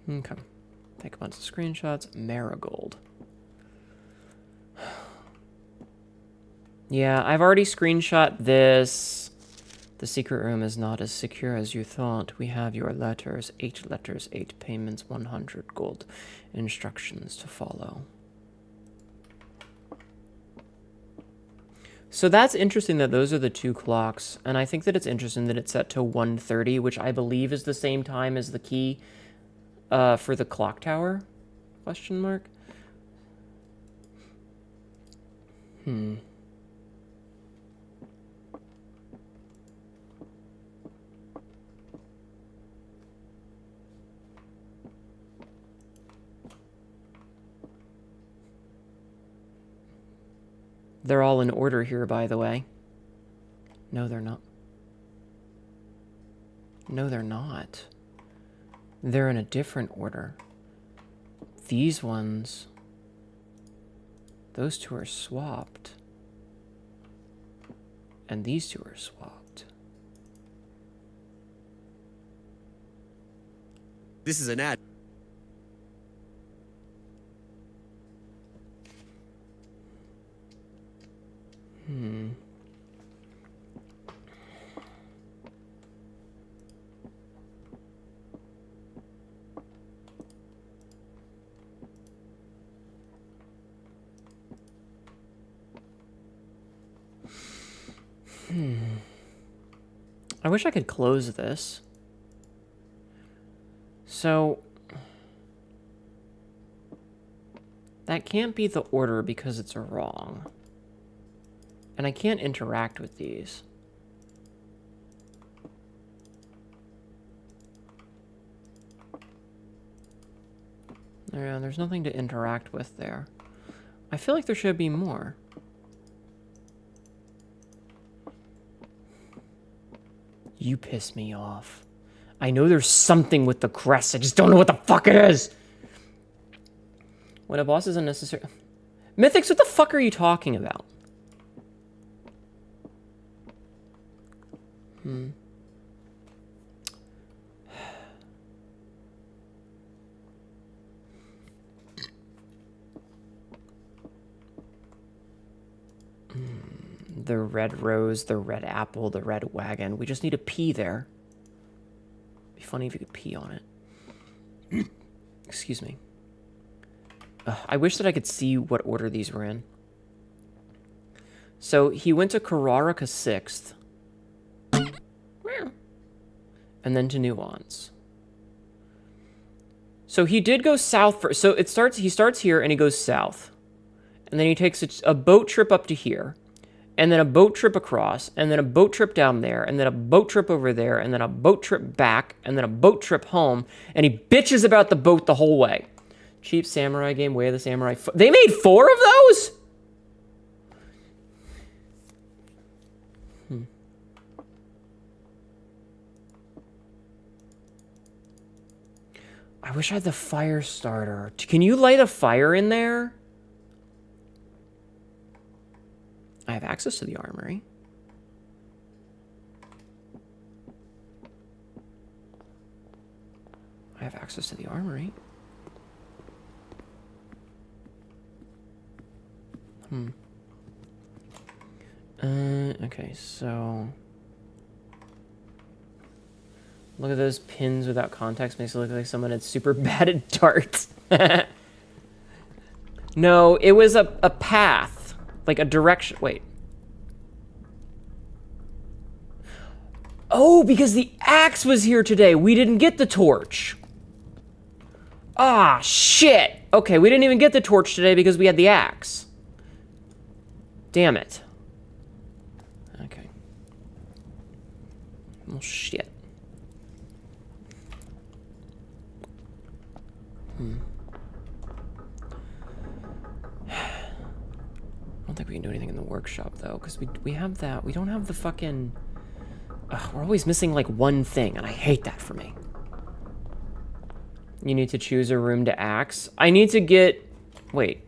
Okay. Take a bunch of screenshots. Marigold. Yeah, I've already screenshot this. The secret room is not as secure as you thought. We have your letters. 8 letters, 8 payments, 100 gold. Instructions to follow. So that's interesting that those are the 2 clocks. And I think that it's interesting that it's set to 1:30, which I believe is the same time as the key for the clock tower? Question mark. They're all in order here, by the way. No, they're not. No, they're not. They're in a different order. These ones... Those 2 are swapped. And these 2 are swapped. This is an ad. I wish I could close this. So... That can't be the order because it's wrong. And I can't interact with these. Yeah, there's nothing to interact with there. I feel like there should be more. You piss me off. I know there's something with the crest. I just don't know what the fuck it is. When a boss is unnecessary... Mythics, what the fuck are you talking about? The red rose, the red apple, the red wagon. We just need a P there. Be funny if you could pee on it. Excuse me. I wish that I could see what order these were in. So he went to Carrarica 6th. And then to Nuance. So he did go south first. So he starts here and he goes south. And then he takes a boat trip up to here. And then a boat trip across. And then a boat trip down there. And then a boat trip over there. And then a boat trip back. And then a boat trip home. And he bitches about the boat the whole way. Cheap samurai game, Way of the Samurai. They made 4 of those? I wish I had the fire starter. Can you light a fire in there? I have access to the armory. I have access to the armory. Okay, so... Look at those pins without context. Makes it look like someone had super bad at darts. No, it was a path. Like a direction. Wait. Oh, because the axe was here today. We didn't get the torch. Ah, shit. Okay, we didn't even get the torch today because we had the axe. Damn it. Okay. Well, shit. I don't think we can do anything in the workshop, though, because we have that. We don't have the fucking... Ugh, we're always missing, like, one thing, and I hate that for me. You need to choose a room to axe. I need to get... Wait.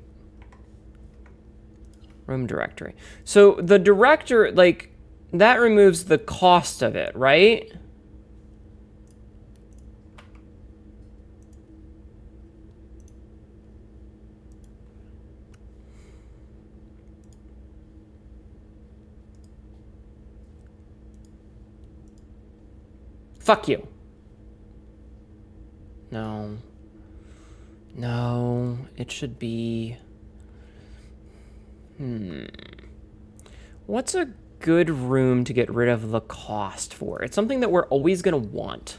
Room directory. So, the director, like, that removes the cost of it, right? Fuck you. No. No, it should be... What's a good room to get rid of the cost for? It's something that we're always gonna want.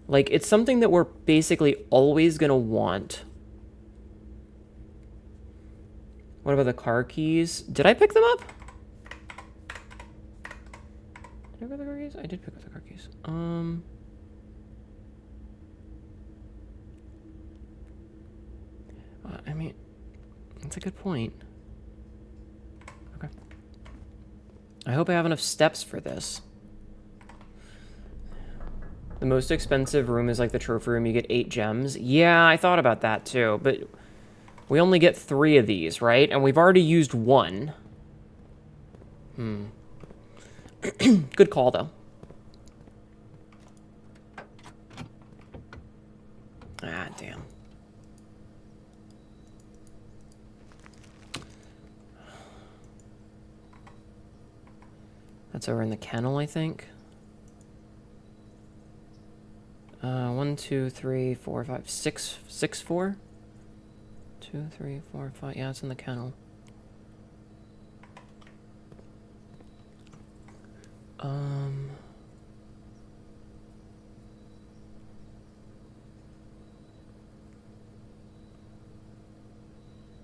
Like, it's something that we're basically always gonna want. What about the car keys? Did I pick them up? Did I pick up the car keys? I did pick up the car keys. I mean, that's a good point. Okay. I hope I have enough steps for this. The most expensive room is like the trophy room. You get 8 gems. Yeah, I thought about that too, but we only get 3 of these, right? And we've already used 1. Good call, though. Ah, damn. That's over in the kennel, I think. 1, 2, 3, 4, 5, 6, 6, 4. 2, 3, 4, 5. Yeah, it's in the kennel.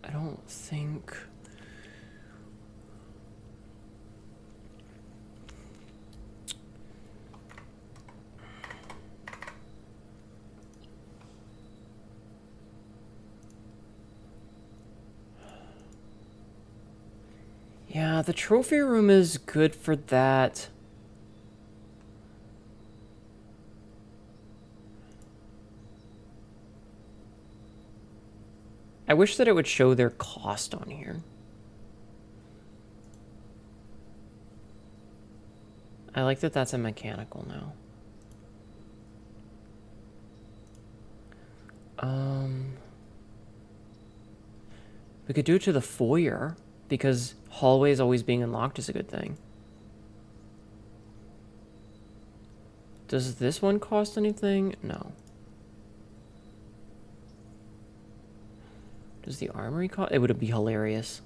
I don't think... Yeah, the trophy room is good for that. I wish that it would show their cost on here. I like that that's a mechanical now. We could do it to the foyer. because hallways always being unlocked is a good thing. Does this one cost anything? No. Does the armory cost? It would be hilarious.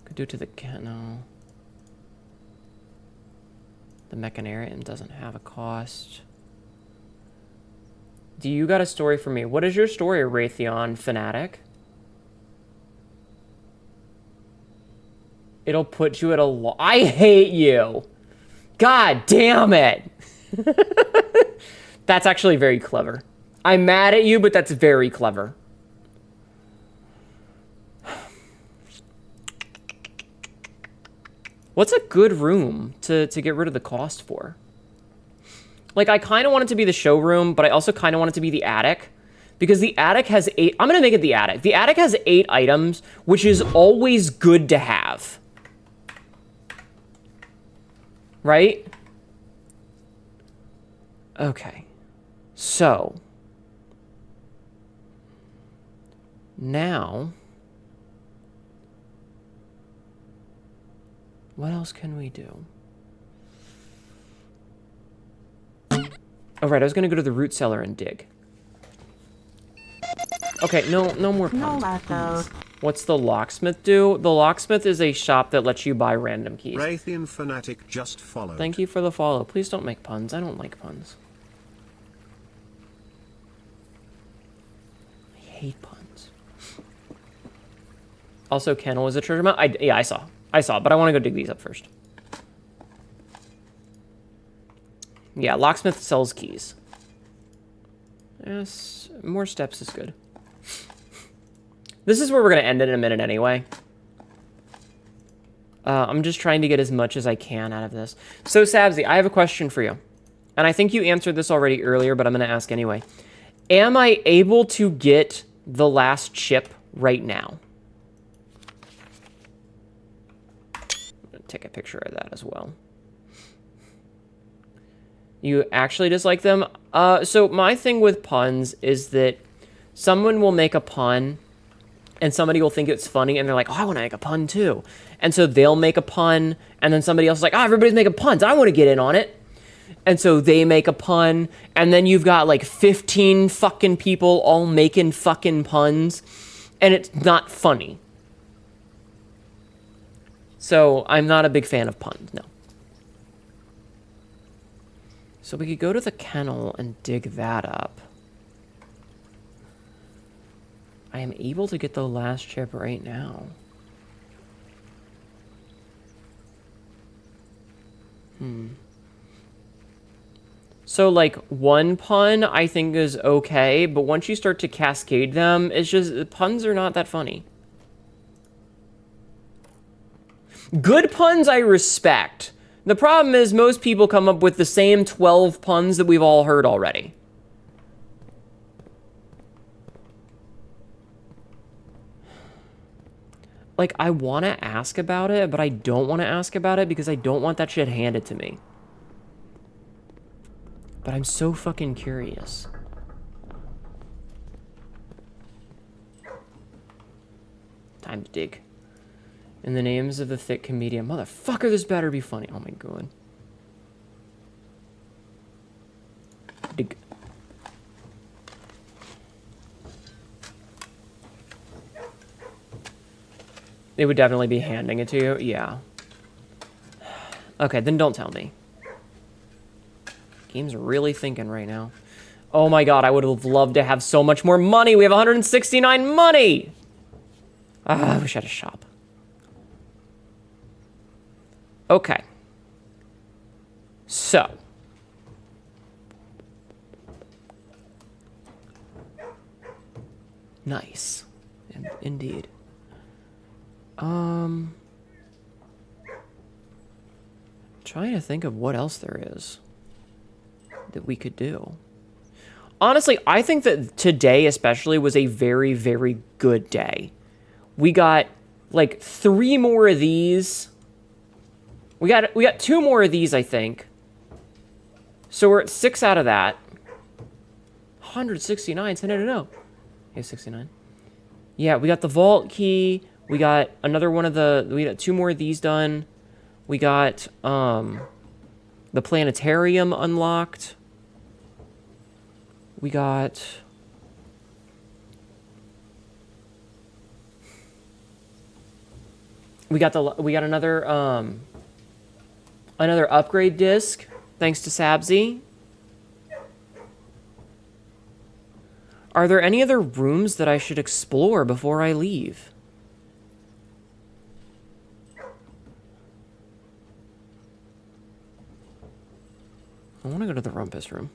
Could do it to the no. The mechanarium doesn't have a cost. Do you got a story for me? What is your story, Raytheon Fanatic? It'll put you at a I hate you. God damn it. That's actually very clever. I'm mad at you, but that's very clever. What's a good room to get rid of the cost for? Like, I kind of want it to be the showroom, but I also kind of want it to be the attic. Because the attic has 8... I'm going to make it the attic. The attic has 8 items, which is always good to have. Right? Okay. So. Now. What else can we do? Oh, right, I was going to go to the root cellar and dig. Okay, no more puns, No leftovers. please. What's the locksmith do? The locksmith is a shop that lets you buy random keys. Raytheon Fanatic just followed. Thank you for the follow. Please don't make puns. I don't like puns. I hate puns. Also, kennel is a treasure map. Yeah, I saw, but I want to go dig these up first. Yeah, locksmith sells keys. Yes, more steps is good. This is where we're going to end it in a minute anyway. I'm just trying to get as much as I can out of this. So, Sabzi, I have a question for you. And I think you answered this already earlier, but I'm going to ask anyway. Am I able to get the last chip right now? I'm going to take a picture of that as well. You actually dislike them? So my thing with puns is that someone will make a pun and somebody will think it's funny and they're like, oh, I want to make a pun too. And so they'll make a pun and then somebody else is like, oh, everybody's making puns. I want to get in on it. And so they make a pun and then you've got like 15 fucking people all making fucking puns and it's not funny. So I'm not a big fan of puns, no. So we could go to the kennel and dig that up. I am able to get the last chip right now. So, like, one pun I think is okay, but once you start to cascade them, it's just, puns are not that funny. Good puns I respect. The problem is most people come up with the same 12 puns that we've all heard already. Like, I want to ask about it, but I don't want to ask about it because I don't want that shit handed to me. But I'm so fucking curious. Time to dig. In the names of the thick comedian. Motherfucker, this better be funny. Oh my god. Dig. They would definitely be handing it to you? Yeah. Okay, then don't tell me. Game's really thinking right now. Oh my god, I would have loved to have so much more money. We have 169 money! Ah, I wish I had a shop. Okay. So. Nice. Indeed. Trying to think of what else there is that we could do. Honestly, I think that today especially was a very, very good day. We got like 3 more of these. We got 2 more of these, I think. So we're at 6 out of that. 169, so no. Okay, 69. Yeah, we got the vault key. We got another one of the... We got 2 more of these done. We got the planetarium unlocked. We got... We got another another upgrade disc, thanks to Sabzi. Are there any other rooms that I should explore before I leave? I want to go to the rumpus room.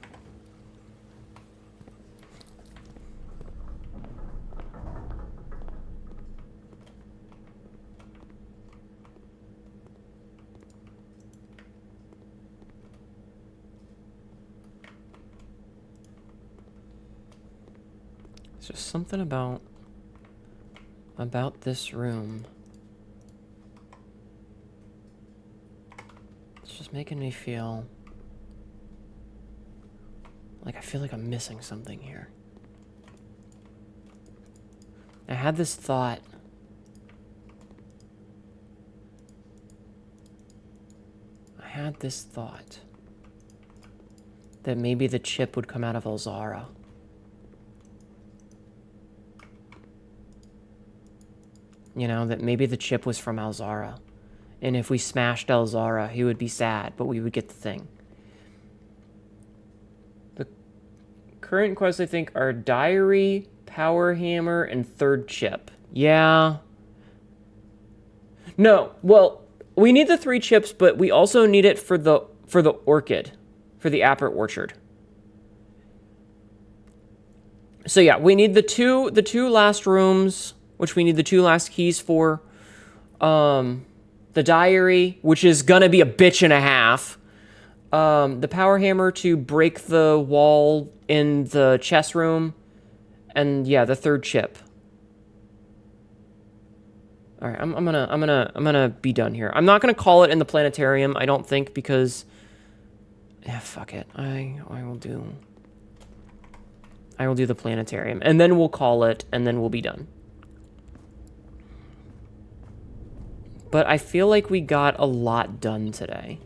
There's just something about this room. It's just making me feel like I feel like I'm missing something here. I had this thought. That maybe the chip would come out of Elzara. You know, that maybe the chip was from Elzara. And if we smashed Elzara, he would be sad, but we would get the thing. The current quests, I think, are Diary, Power Hammer, and Third Chip. Yeah. No, well, we need the 3 chips, but we also need it for the orchid. For the apple orchard. So yeah, we need the two last rooms, which we need the 2 last keys for. The diary, which is gonna be a bitch and a half. The power hammer to break the wall in the chess room, and yeah, the 3rd chip. All right, I'm gonna be done here. I'm not gonna call it in the planetarium, I don't think, because yeah, fuck it. I will do the planetarium, and then we'll call it, and then we'll be done. But I feel like we got a lot done today.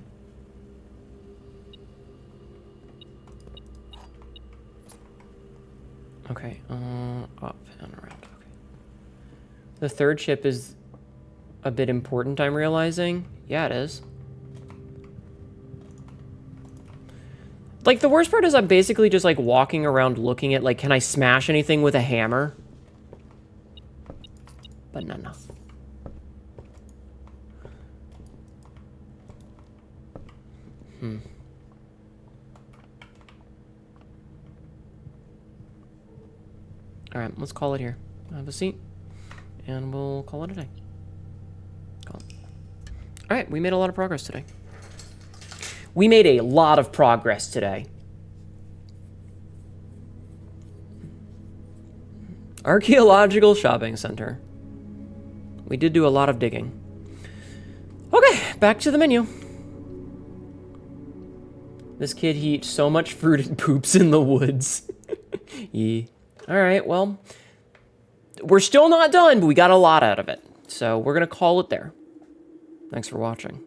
Okay, up and around. Okay. The 3rd chip is a bit important, I'm realizing. Yeah, it is. Like, the worst part is I'm basically just, like, walking around looking at, like, can I smash anything with a hammer? But no. Alright, let's call it here. Have a seat. And we'll call it a day. Alright, we made a lot of progress today. We made a lot of progress today. Archaeological shopping center. We did do a lot of digging. Okay, back to the menu. This kid he eats so much fruit and poops in the woods. Yeah. Alright, well, we're still not done, but we got a lot out of it. So we're going to call it there. Thanks for watching.